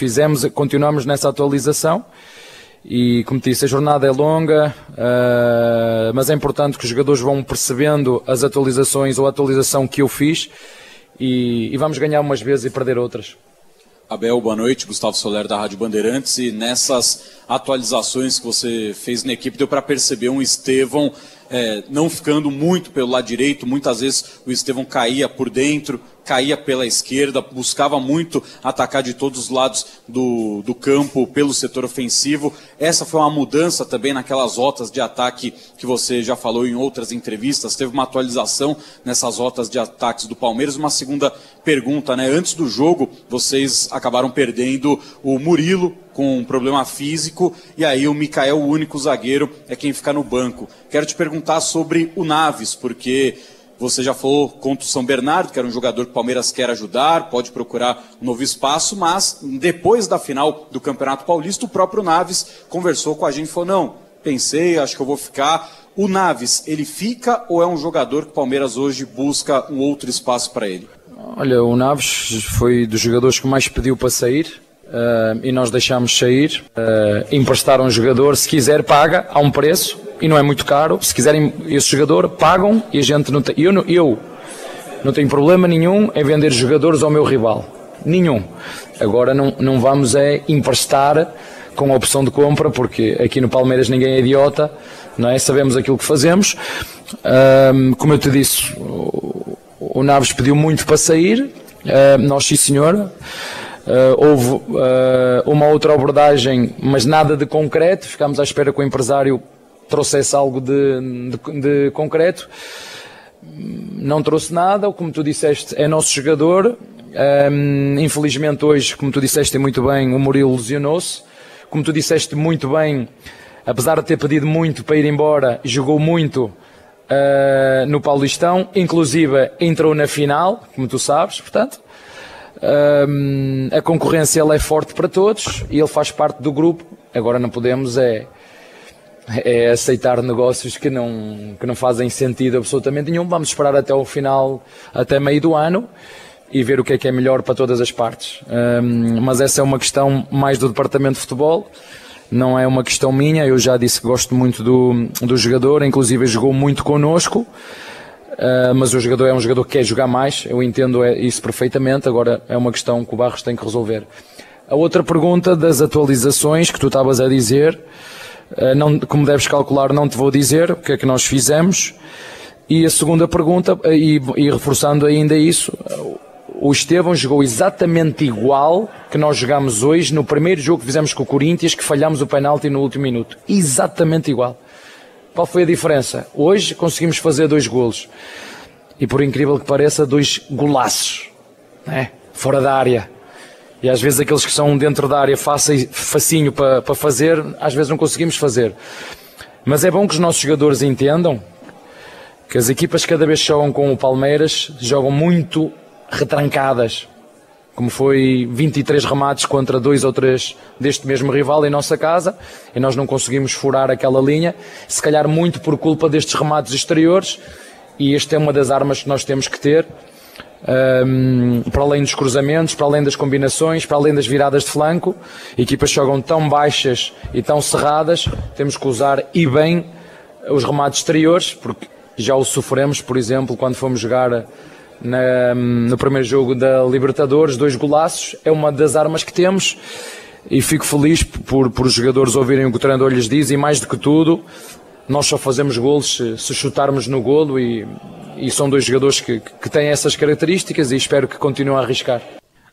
continuamos nessa atualização. E, como te disse, a jornada é longa, mas é importante que os jogadores vão percebendo as atualizações ou a atualização que eu fiz e vamos ganhar umas vezes e perder outras. Abel, boa noite. Gustavo Soler da Rádio Bandeirantes. E nessas atualizações que você fez na equipe, deu para perceber um Estevão não ficando muito pelo lado direito. Muitas vezes o Estevão caía por dentro, caía pela esquerda, buscava muito atacar de todos os lados do campo pelo setor ofensivo. Essa foi uma mudança também naquelas rotas de ataque que você já falou em outras entrevistas. Teve uma atualização nessas rotas de ataques do Palmeiras. Uma segunda pergunta, né? Antes do jogo, vocês acabaram perdendo o Murilo com um problema físico, e aí o Michael, o único zagueiro, é quem fica no banco. Quero te perguntar sobre o Naves, porque você já falou contra o São Bernardo, que era um jogador que o Palmeiras quer ajudar, pode procurar um novo espaço, mas depois da final do Campeonato Paulista, o próprio Naves conversou com a gente e falou, não, pensei, acho que eu vou ficar. O Naves, ele fica ou é um jogador que o Palmeiras hoje busca um outro espaço para ele? Olha, o Naves foi dos jogadores que mais pediu para sair. E nós deixámos sair, emprestar um jogador, se quiser paga, há um preço e não é muito caro. Se quiserem esse jogador, pagam e a gente não tem. Eu não tenho problema nenhum em vender jogadores ao meu rival, nenhum. Agora não vamos emprestar com a opção de compra, porque aqui no Palmeiras ninguém é idiota, não é? Sabemos aquilo que fazemos. Como eu te disse, o Naves pediu muito para sair, nós sim senhor. Houve uma outra abordagem, mas nada de concreto. Ficámos à espera que o empresário trouxesse algo de concreto. Não trouxe nada, como tu disseste, é nosso jogador. Infelizmente hoje, como tu disseste muito bem, o Murilo lesionou-se. Como tu disseste muito bem, apesar de ter pedido muito para ir embora, jogou muito no Paulistão, inclusive entrou na final, como tu sabes, portanto. A concorrência ela é forte para todos e ele faz parte do grupo. Agora não podemos aceitar negócios que não fazem sentido absolutamente nenhum. Vamos esperar até o final, até meio do ano, e ver o que é melhor para todas as partes. Mas essa é uma questão mais do departamento de futebol, não é uma questão minha. Eu já disse que gosto muito do jogador, inclusive jogou muito connosco. Mas o jogador é um jogador que quer jogar mais, eu entendo isso perfeitamente. Agora é uma questão que o Barros tem que resolver. A outra pergunta das atualizações que tu estavas a dizer, não, como deves calcular, não te vou dizer o que é que nós fizemos. E a segunda pergunta, e reforçando ainda isso, o Estevão jogou exatamente igual que nós jogámos hoje no primeiro jogo que fizemos com o Corinthians, que falhámos o penalti no último minuto. Exatamente igual. Qual foi a diferença? Hoje conseguimos fazer 2 golos. E por incrível que pareça, 2 golaços, né? Fora da área. E às vezes aqueles que são dentro da área facinho para fazer, às vezes não conseguimos fazer. Mas é bom que os nossos jogadores entendam que as equipas cada vez que jogam com o Palmeiras jogam muito retrancadas, como foi 23 remates contra 2 ou 3 deste mesmo rival em nossa casa, e nós não conseguimos furar aquela linha, se calhar muito por culpa destes remates exteriores, e esta é uma das armas que nós temos que ter, para além dos cruzamentos, para além das combinações, para além das viradas de flanco. Equipas jogam tão baixas e tão cerradas, temos que usar e bem os remates exteriores, porque já o sofremos, por exemplo, quando fomos jogar no primeiro jogo da Libertadores, 2 golaços. É uma das armas que temos, e fico feliz por os jogadores ouvirem o que o treinador lhes diz, e mais do que tudo, nós só fazemos golos se chutarmos no golo, e são 2 jogadores que têm essas características, e espero que continuem a arriscar.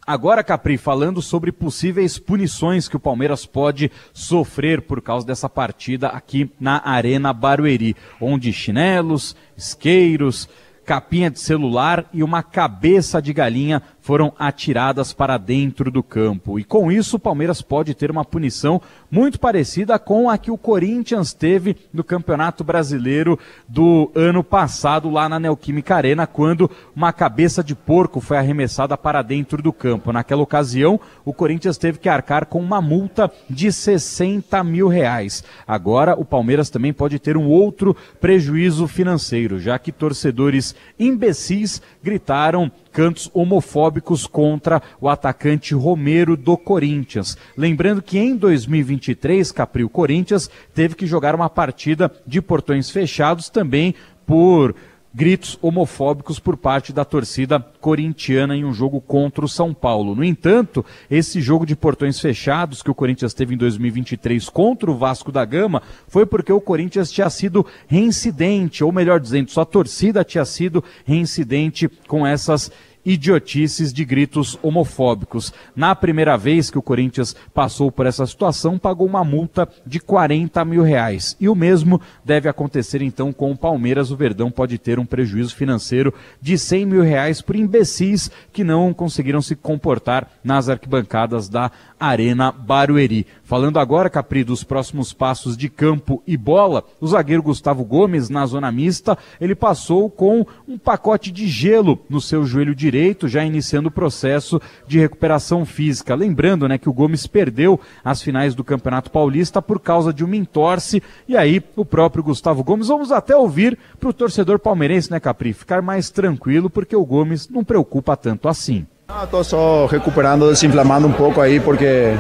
Agora, Capri, falando sobre possíveis punições que o Palmeiras pode sofrer por causa dessa partida aqui na Arena Barueri, onde chinelos, isqueiros, capinha de celular e uma cabeça de galinha foram atiradas para dentro do campo. E com isso o Palmeiras pode ter uma punição muito parecida com a que o Corinthians teve no Campeonato Brasileiro do ano passado lá na Neoquímica Arena, quando uma cabeça de porco foi arremessada para dentro do campo. Naquela ocasião, o Corinthians teve que arcar com uma multa de R$60 mil. Agora, o Palmeiras também pode ter um outro prejuízo financeiro, já que torcedores imbecis gritaram cantos homofóbicos contra o atacante Romero do Corinthians. Lembrando que em 2023, Capri, o Corinthians teve que jogar uma partida de portões fechados também por gritos homofóbicos por parte da torcida corintiana em um jogo contra o São Paulo. No entanto, esse jogo de portões fechados que o Corinthians teve em 2023 contra o Vasco da Gama foi porque o Corinthians tinha sido reincidente, ou melhor dizendo, sua torcida tinha sido reincidente com essas idiotices de gritos homofóbicos. Na primeira vez que o Corinthians passou por essa situação, pagou uma multa de R$40 mil. E o mesmo deve acontecer então com o Palmeiras. O Verdão pode ter um prejuízo financeiro de R$100 mil por imbecis que não conseguiram se comportar nas arquibancadas da Arena Barueri. Falando agora, Capri, dos próximos passos de campo e bola, o zagueiro Gustavo Gomes, na zona mista, ele passou com um pacote de gelo no seu joelho direito, já iniciando o processo de recuperação física. Lembrando, né, que o Gomes perdeu as finais do Campeonato Paulista por causa de uma entorse, e aí o próprio Gustavo Gomes, vamos até ouvir para o torcedor palmeirense, né, Capri, ficar mais tranquilo, porque o Gomes não preocupa tanto assim. Estou só recuperando, desinflamando um pouco aí, porque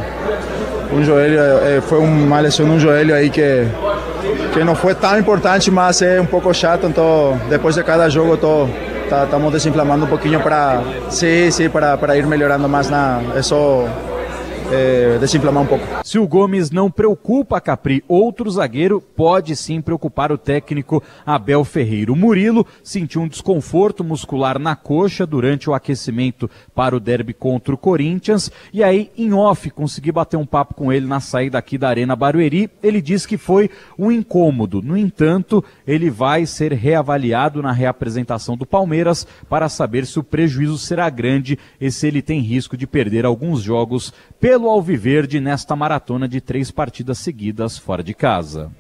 um joelho foi uma lesão no joelho aí que não foi tão importante, mas é um pouco chato. Então depois de cada jogo estamos desinflamando um pouquinho para ir melhorando mais. É só desinflamar um pouco. Se o Gomes não preocupa, Capri, outro zagueiro pode sim preocupar o técnico Abel Ferreira. O Murilo sentiu um desconforto muscular na coxa durante o aquecimento para o derby contra o Corinthians, e aí em off consegui bater um papo com ele na saída aqui da Arena Barueri. Ele disse que foi um incômodo. No entanto, ele vai ser reavaliado na reapresentação do Palmeiras para saber se o prejuízo será grande e se ele tem risco de perder alguns jogos pelo Alviverde nesta maratona de 3 partidas seguidas fora de casa.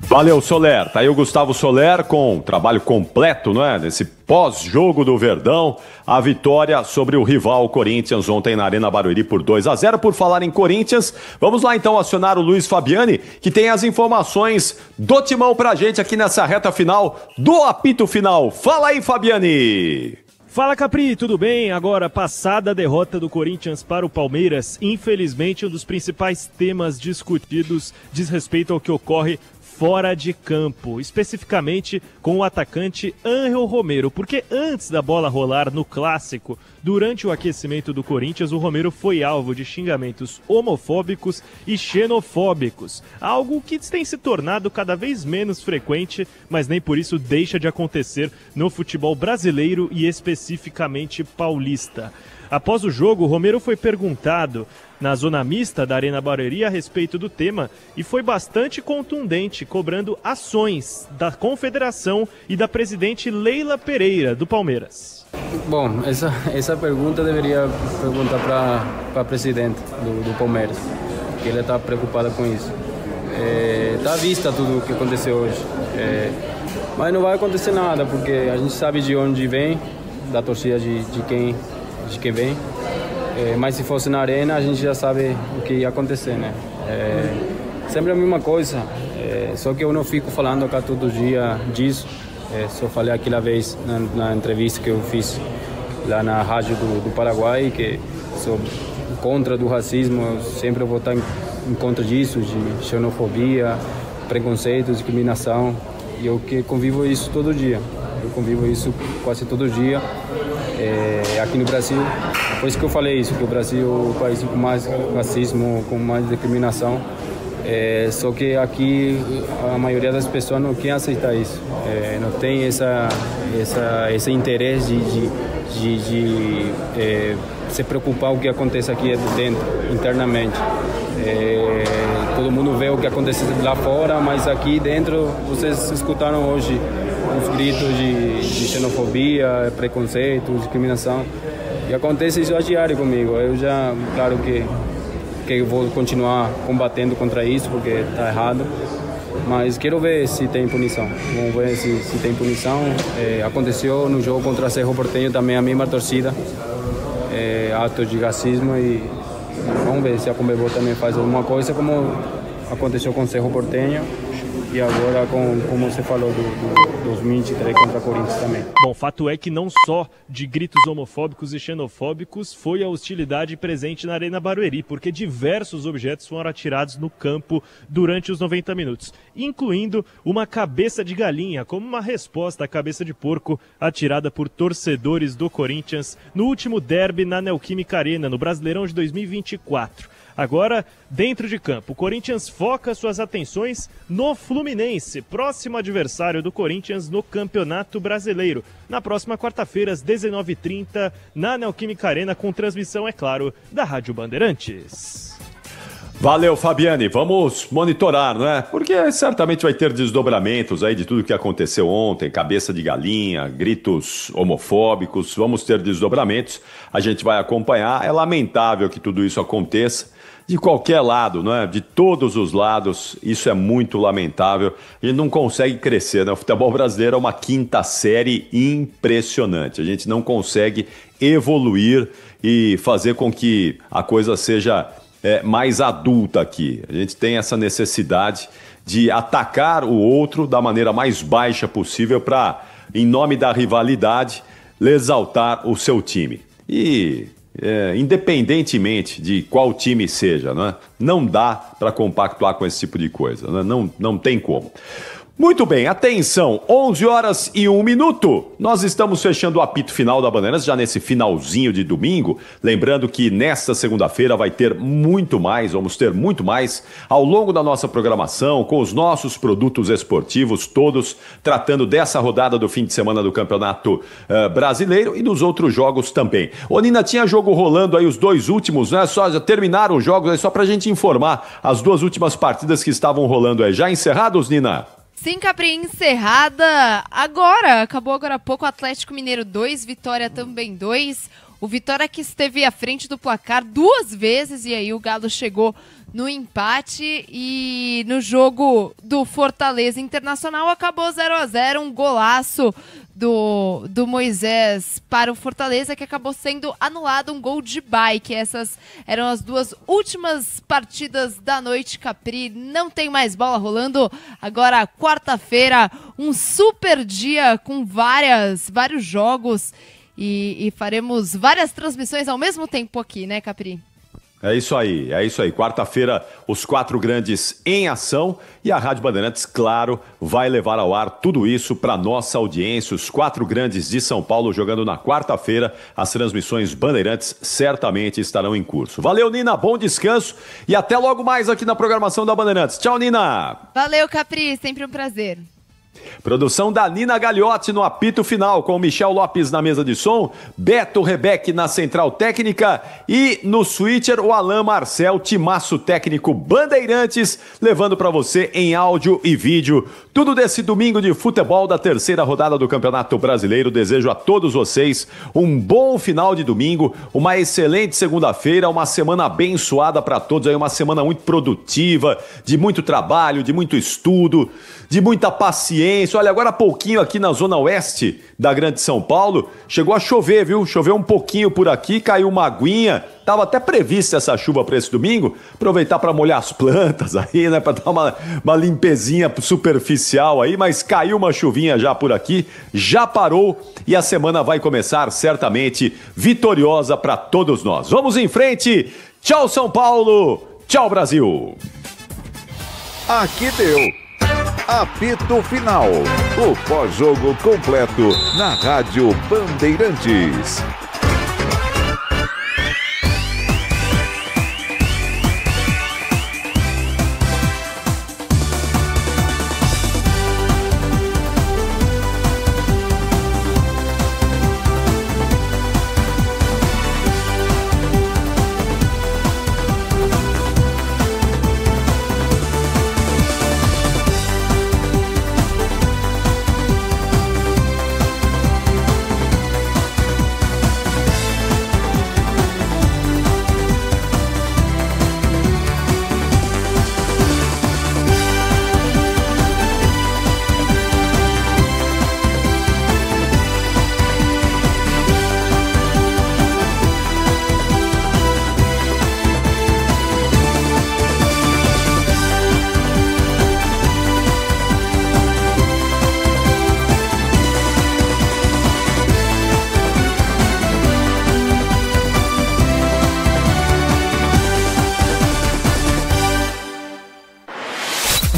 Valeu, Soler. Tá aí o Gustavo Soler com trabalho completo, não é? Nesse pós-jogo do Verdão, a vitória sobre o rival Corinthians ontem na Arena Barueri por 2-0. Por falar em Corinthians, vamos lá então acionar o Luiz Fabiani, que tem as informações do Timão pra gente aqui nessa reta final do apito final. Fala aí, Fabiani! Fala, Capri, tudo bem? Agora, passada a derrota do Corinthians para o Palmeiras, infelizmente um dos principais temas discutidos diz respeito ao que ocorre fora de campo, especificamente com o atacante Ángel Romero, porque antes da bola rolar no Clássico, durante o aquecimento do Corinthians, o Romero foi alvo de xingamentos homofóbicos e xenofóbicos, algo que tem se tornado cada vez menos frequente, mas nem por isso deixa de acontecer no futebol brasileiro e especificamente paulista. Após o jogo, o Romero foi perguntado na zona mista da Arena Barueri a respeito do tema e foi bastante contundente, cobrando ações da Confederação e da presidente Leila Pereira, do Palmeiras. Bom, essa pergunta deveria perguntar para a presidente do Palmeiras, que ela está preocupada com isso. Está à vista tudo o que aconteceu hoje, mas não vai acontecer nada, porque a gente sabe de onde vem, da torcida de quem vem, mas se fosse na arena a gente já sabe o que ia acontecer, né? Sempre a mesma coisa, só que eu não fico falando cá todo dia disso. Só falei aquela vez na entrevista que eu fiz lá na rádio do Paraguai, que sou contra do racismo, eu sempre vou estar em contra disso, de xenofobia, preconceito, discriminação, e eu que convivo isso todo dia. Eu convivo isso quase todo dia aqui no Brasil. Por isso que eu falei isso, que o Brasil é o país com mais racismo, com mais discriminação. Só que aqui a maioria das pessoas não quer aceitar isso. Não tem esse interesse de se preocupar com o que acontece aqui dentro, internamente. Todo mundo vê o que acontece lá fora, mas aqui dentro vocês escutaram hoje os gritos de xenofobia, preconceito, discriminação. E acontece isso a diário comigo. Eu já, claro que eu vou continuar combatendo contra isso, porque está errado. Mas quero ver se tem punição. Vamos ver se tem punição. Aconteceu no jogo contra Cerro Porteño também a mesma torcida. Atos de racismo e vamos ver se a Conmebol também faz alguma coisa, como aconteceu com Cerro Porteño. E agora, como você falou, do 2023 contra a Corinthians também. Bom, fato é que não só de gritos homofóbicos e xenofóbicos foi a hostilidade presente na Arena Barueri, porque diversos objetos foram atirados no campo durante os 90 minutos, incluindo uma cabeça de galinha, como uma resposta à cabeça de porco atirada por torcedores do Corinthians no último derby na Neoquímica Arena, no Brasileirão de 2024. Agora, dentro de campo, o Corinthians foca suas atenções no Fluminense, próximo adversário do Corinthians no Campeonato Brasileiro, na próxima quarta-feira, às 19h30, na Neoquímica Arena, com transmissão, é claro, da Rádio Bandeirantes. Valeu, Fabiane. Vamos monitorar, não é? Porque certamente vai ter desdobramentos aí de tudo que aconteceu ontem, cabeça de galinha, gritos homofóbicos, vamos ter desdobramentos, a gente vai acompanhar. É lamentável que tudo isso aconteça. De qualquer lado, não é? De todos os lados, isso é muito lamentável. A gente não consegue crescer, né? O futebol brasileiro é uma quinta série impressionante. A gente não consegue evoluir e fazer com que a coisa seja mais adulta aqui. A gente tem essa necessidade de atacar o outro da maneira mais baixa possível para, em nome da rivalidade, exaltar o seu time. E independentemente de qual time seja, né? Não dá para compactuar com esse tipo de coisa, né? Não tem como. Muito bem, atenção, 11h01. Nós estamos fechando o apito final da Bandeirantes, já nesse finalzinho de domingo. Lembrando que nesta segunda-feira vai ter muito mais, vamos ter muito mais ao longo da nossa programação, com os nossos produtos esportivos todos, tratando dessa rodada do fim de semana do Campeonato Brasileiro e dos outros jogos também. Ô Nina, tinha jogo rolando aí, os dois últimos, né? Só já terminaram os jogos aí, só pra gente informar as duas últimas partidas que estavam rolando aí. Já encerrados, Nina? Sim, Capri, encerrada agora. Acabou agora há pouco. Atlético Mineiro 2, Vitória também 2. O Vitória que esteve à frente do placar 2 vezes e aí o Galo chegou no empate. E no jogo do Fortaleza Internacional acabou 0-0, um golaço do Moisés para o Fortaleza, que acabou sendo anulado, um gol de bike. Essas eram as duas últimas partidas da noite, Capri. Não tem mais bola rolando. Agora, quarta-feira, um super dia com vários jogos e faremos várias transmissões ao mesmo tempo aqui, né, Capri? É isso aí. Quarta-feira, os 4 grandes em ação e a Rádio Bandeirantes, claro, vai levar ao ar tudo isso para nossa audiência. Os 4 grandes de São Paulo jogando na quarta-feira. As transmissões Bandeirantes certamente estarão em curso. Valeu, Nina, bom descanso e até logo mais aqui na programação da Bandeirantes. Tchau, Nina! Valeu, Capri, sempre um prazer. Produção da Nina Gagliotti no apito final, com Michel Lopes na mesa de som, Beto Rebeck na central técnica e no switcher o Alain Marcel, timaço técnico Bandeirantes, levando para você em áudio e vídeo tudo desse domingo de futebol da 3ª rodada do Campeonato Brasileiro. Desejo a todos vocês um bom final de domingo, uma excelente segunda-feira, uma semana abençoada para todos, aí uma semana muito produtiva, de muito trabalho, de muito estudo, de muita paciência. Olha, agora há pouquinho aqui na zona oeste da Grande São Paulo, chegou a chover, viu? Choveu um pouquinho por aqui, caiu uma aguinha. Tava até prevista essa chuva para esse domingo, aproveitar para molhar as plantas aí, né? Para dar uma limpezinha superficial aí, mas caiu uma chuvinha já por aqui, já parou e a semana vai começar certamente vitoriosa para todos nós. Vamos em frente. Tchau, São Paulo. Tchau, Brasil. Aqui deu. Apito Final. O pós-jogo completo na Rádio Bandeirantes.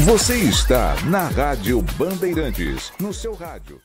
Você está na Rádio Bandeirantes, no seu rádio.